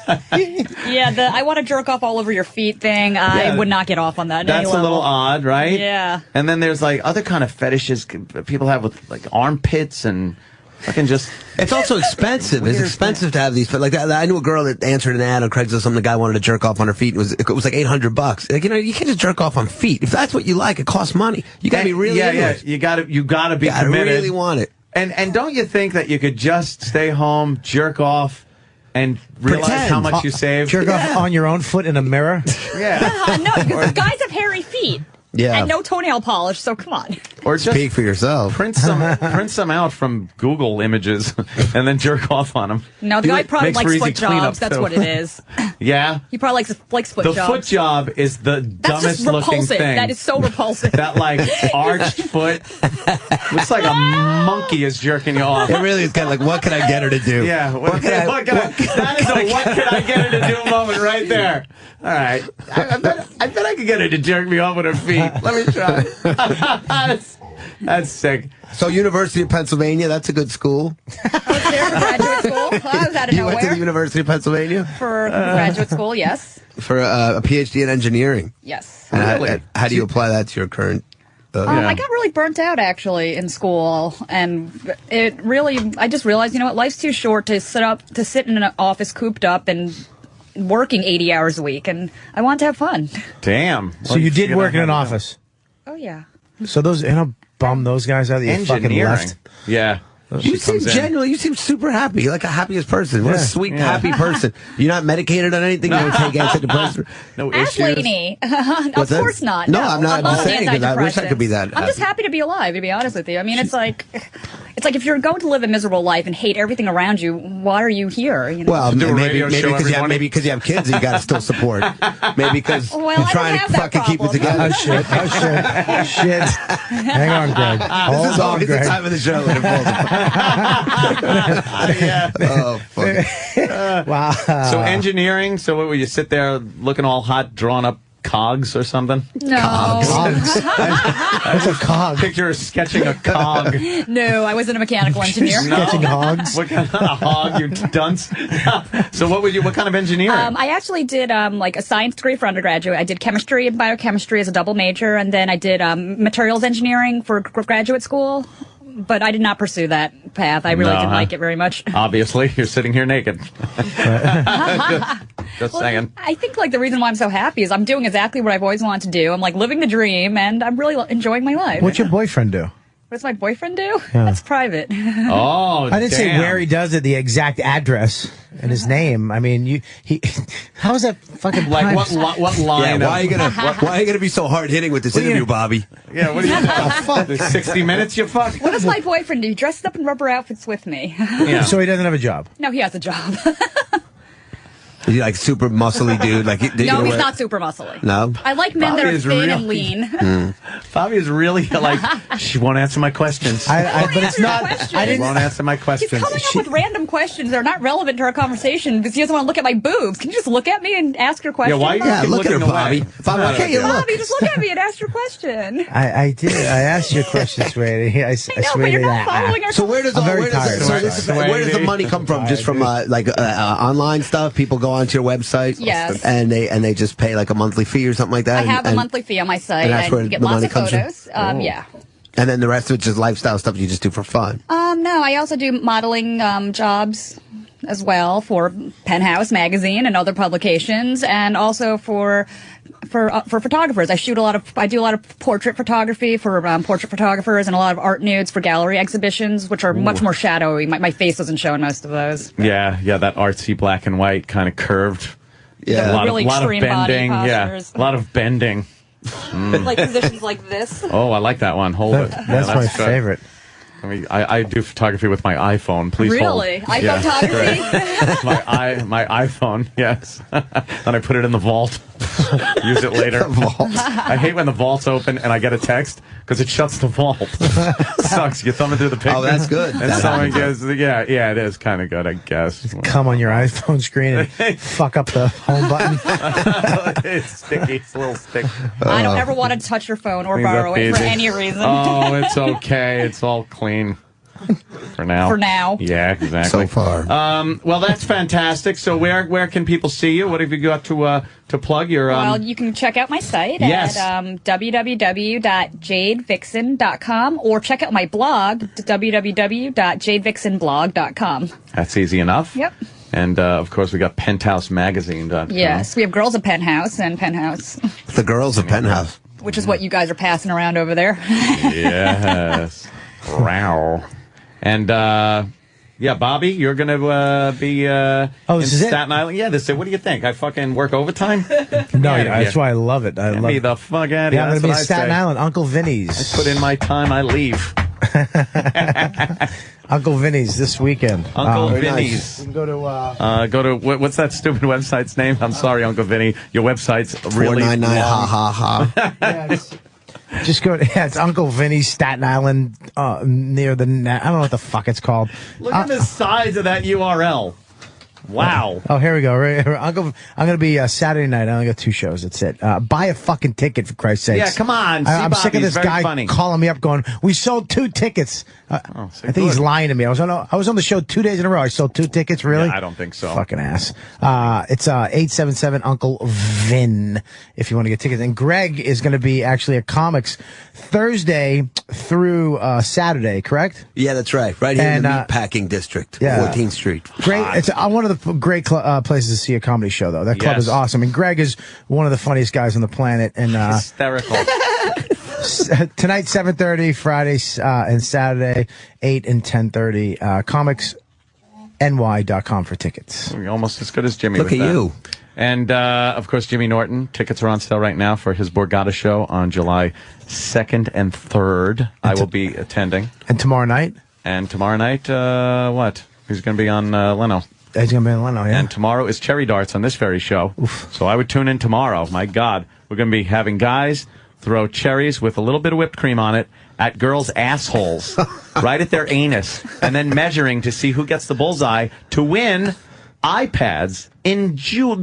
Yeah, I want to jerk off all over your feet thing. I
Yeah.
would not get off on that. at any
That's a little
level.
odd, right?
Yeah.
And then there's like other kind of fetishes people have with like armpits and fucking just.
It's also expensive. It's expensive to have these. Like that, I knew a girl that answered an ad on Craigslist. Some guy wanted to jerk off on her feet. It was like $800. Like, you can't just jerk off on feet. If that's what you like, it costs money. You got to be really into it.
You got to be
I
committed.
really want it.
And don't you think that you could just stay home, jerk off, and realize
Pretend.
how much you saved?
Jerk off on your own foot in a mirror.
Yeah.
No, because guys have hairy feet.
Yeah.
And no toenail polish, so come on.
Or just
Speak for yourself.
print some out from Google images and then jerk off on them.
No, the guy probably
Makes for
likes
easy
foot
cleanup,
jobs. That's
too.
what it is.
Yeah.
He probably likes foot
The
jobs.
foot job is the
That's
dumbest
just
looking
repulsive.
thing.
That is so repulsive.
That like arched foot looks like a monkey is jerking you off.
It really is kind of like, what can I get her to do?
Yeah, that is a what can I get her to do moment right there. All right, I bet I could get her to jerk me off with her feet. Let me try. That's sick.
So University of Pennsylvania, that's a good school.
I was there for graduate school. Well, I was out of
You went to
nowhere.
the University of Pennsylvania
For graduate school, yes.
for a PhD in engineering.
Yes.
And how do you apply that to your current?
I got really burnt out actually in school, and I just realized, life's too short to sit in an office cooped up and working 80 hours a week, and I want to have fun.
Damn.
So you did work in an office.
Oh yeah.
So bum those guys out that you fucking
Engineering.
left.
Yeah.
You seem genuine. You seem super happy. You're like a happiest person. What a sweet, happy person. You're not medicated on anything. You don't take antidepressants.
No
Ask
issues.
Laney. Of course not.
No, I'm not. I'm just saying because I wish I could be that.
I'm just happy to be alive, to be honest with you. I mean, it's like if you're going to live a miserable life and hate everything around you, why are you here? You know?
Well, maybe because you have kids and you got to still support. Maybe because you're trying to fucking keep it together.
Oh shit! Hang on, Greg.
This is always the time of the show when it falls apart.
Oh,
fuck. Wow.
So engineering. So what, would you sit there looking all hot, drawing up cogs or something?
No.
Cogs. What's a cog?
Picture of sketching a cog.
No, I wasn't a mechanical engineer.
Sketching hogs.
What kind of a hog, you dunce? So what kind of engineering?
I actually did like a science degree for undergraduate. I did chemistry and biochemistry as a double major, and then I did materials engineering for graduate school. But I did not pursue that path. I really didn't like it very much.
Obviously, you're sitting here naked. Just saying.
I think like the reason why I'm so happy is I'm doing exactly what I've always wanted to do. I'm like living the dream, and I'm really enjoying my life.
What's your boyfriend do?
What does my boyfriend do?
Yeah.
That's private.
Oh,
I didn't say where he does it, the exact address and his name. I mean, how is that fucking
like what line?
Yeah, why are you gonna be so hard hitting with this interview, Bobby?
Yeah, what do you fuck? 60 minutes, you fuck.
What does my boyfriend do? He dresses up in rubber outfits with me.
Yeah.
So he doesn't have a job?
No, he has a job.
Is he like super muscly dude? Like
no, he's not super muscly.
No.
I like men that are thin and lean.
Bobby is really like, she won't answer my questions.
But it's not.
She won't answer my questions.
He's coming up with random questions that are not relevant to our conversation because he doesn't want to look at my boobs. Can you just look at me and ask your question?
Yeah, why are you
look at her, Bobby?
Bobby, just look at me and ask your question.
I did. I asked you a question, sweetie. I swear
but you're not following our
So where does the money come from? Just from online stuff? People go onto your website,
yes,
and they just pay like a monthly fee or something like that.
I have a monthly fee on my site,
and that's where
you get
the
lots
money
of
comes
photos.
from.
Yeah.
And then the rest of it's just lifestyle stuff you just do for fun.
No, I also do modeling jobs as well for Penthouse magazine and other publications, and also for photographers. I do a lot of portrait photography for portrait photographers, and a lot of art nudes for gallery exhibitions, which are much more shadowy. My face doesn't show in most of those.
Yeah, that artsy black and white kind of curved.
Yeah,
a lot
really
of
extreme
bending.
body
Yeah,
postures.
a lot of bending.
Like positions like this.
Oh, I like that one. Hold it.
That's my favorite.
I mean, I do photography with my iPhone. Please
really?
hold.
iPhone photography?
my iPhone, yes. Then I put it in the vault. Use it later. I hate when the vault's open and I get a text because it shuts the vault. Sucks. You're thumbing through the picture.
Oh, that's good.
And someone goes, yeah, it is kind of good, I guess.
Come on your iPhone screen and fuck up the home button.
It's sticky. It's a little sticky.
I don't ever want to touch your phone or borrow it for any reason.
Oh, it's okay. It's all clean. For now.
For now.
Yeah, exactly.
So far.
Well, that's fantastic. So where can people see you? What have you got to plug? Your
Well, you can check out my site
yes.
at www.jadevixen.com or check out my blog, www.jadevixenblog.com.
That's easy enough.
Yep.
And, of course, we got PenthouseMagazine.com.
Yes, we have Girls of Penthouse and Penthouse.
The Girls of Penthouse.
Which is what you guys are passing around over there.
Yes. Wow. And, yeah, Bobby, you're going to be in Staten Island. Yeah, what do you think? I fucking work overtime?
No, that's why I love it.
Get me the fuck out of here.
Yeah, I'm going to be in Staten Island, Uncle Vinny's.
I put in my time, I leave.
Uncle Vinny's this weekend.
Uncle Vinny's.
You can go to
what's that stupid website's name? I'm sorry, Uncle Vinny. Your website's really
499 ha ha ha.
Yeah, just go to, it's Uncle Vinny's Staten Island, near the, I don't know what the fuck it's called.
Look at the size of that URL. Wow.
Oh, here we go. Right here. I'm going to be Saturday night. I only got 2 shows. That's it. Buy a fucking ticket, for Christ's sake.
Yeah, come on.
I'm sick of this guy
funny.
calling me up going, we sold 2 tickets. I think he's lying to me. I was on the show 2 days in a row. I sold 2 tickets, really?
Yeah, I don't think so.
Fucking ass. It's 877 Uncle Vin if you want to get tickets. And Greg is going to be actually at Comics Thursday through Saturday, correct?
Yeah, that's right. Right here in the Meatpacking District, 14th Street.
Great. It's one of the great places to see a comedy show, though. That club is awesome. And Greg is one of the funniest guys on the planet. And
hysterical.
Tonight, 7:30, Friday and Saturday, 8 and 10:30. ComicsNY.com for tickets.
You're almost as good as Jimmy.
Look
with
at
that.
you.
And, of course, Jimmy Norton. Tickets are on sale right now for his Borgata show on July 2nd and 3rd. I will be attending.
And tomorrow night?
And tomorrow night, what? He's going to be on Leno.
He's going to be on Leno, yeah.
And tomorrow is Cherry Darts on this very show. Oof. So I would tune in tomorrow. My God. We're going to be having guys throw cherries with a little bit of whipped cream on it at girls' assholes, right at their anus, and then measuring to see who gets the bullseye to win iPads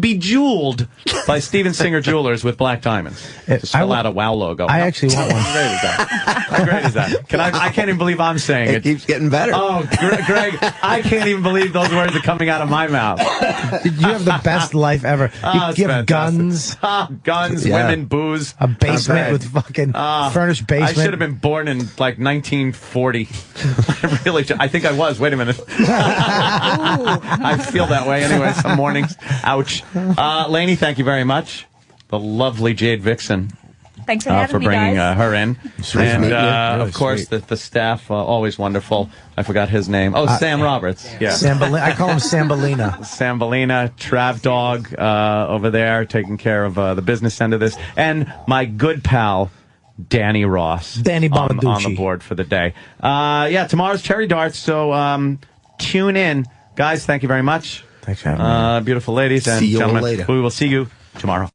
bejeweled by Steven Singer Jewelers with black diamonds. Just fill out a WOW logo.
I actually want one.
How great is that? How great is that? I can't even believe I'm saying it.
It keeps getting better.
Oh, Greg, I can't even believe those words are coming out of my mouth.
You have the best life ever. You have guns.
Guns, women, booze.
A basement with fucking furnished basement.
I should have been born in, like, 1940. I think I was. Wait a minute. I feel that way anyway some mornings. Ouch. Lainey, thank you very much. The lovely Jade Vixen.
Thanks for having me,
bringing
guys.
her in.
Sweet.
And,
Really
of course, the staff, always wonderful. I forgot his name. Oh, Sam Roberts. Yeah.
I call him Sambalina.
Sambalina, Trav Dog over there, taking care of the business end of this. And my good pal, Danny Ross.
Danny Bonaducci.
On the board for the day. Tomorrow's Cherry Darts, so tune in. Guys, thank you very much.
Thanks for having me.
Beautiful ladies and
See you all
gentlemen.
later.
We will see you tomorrow.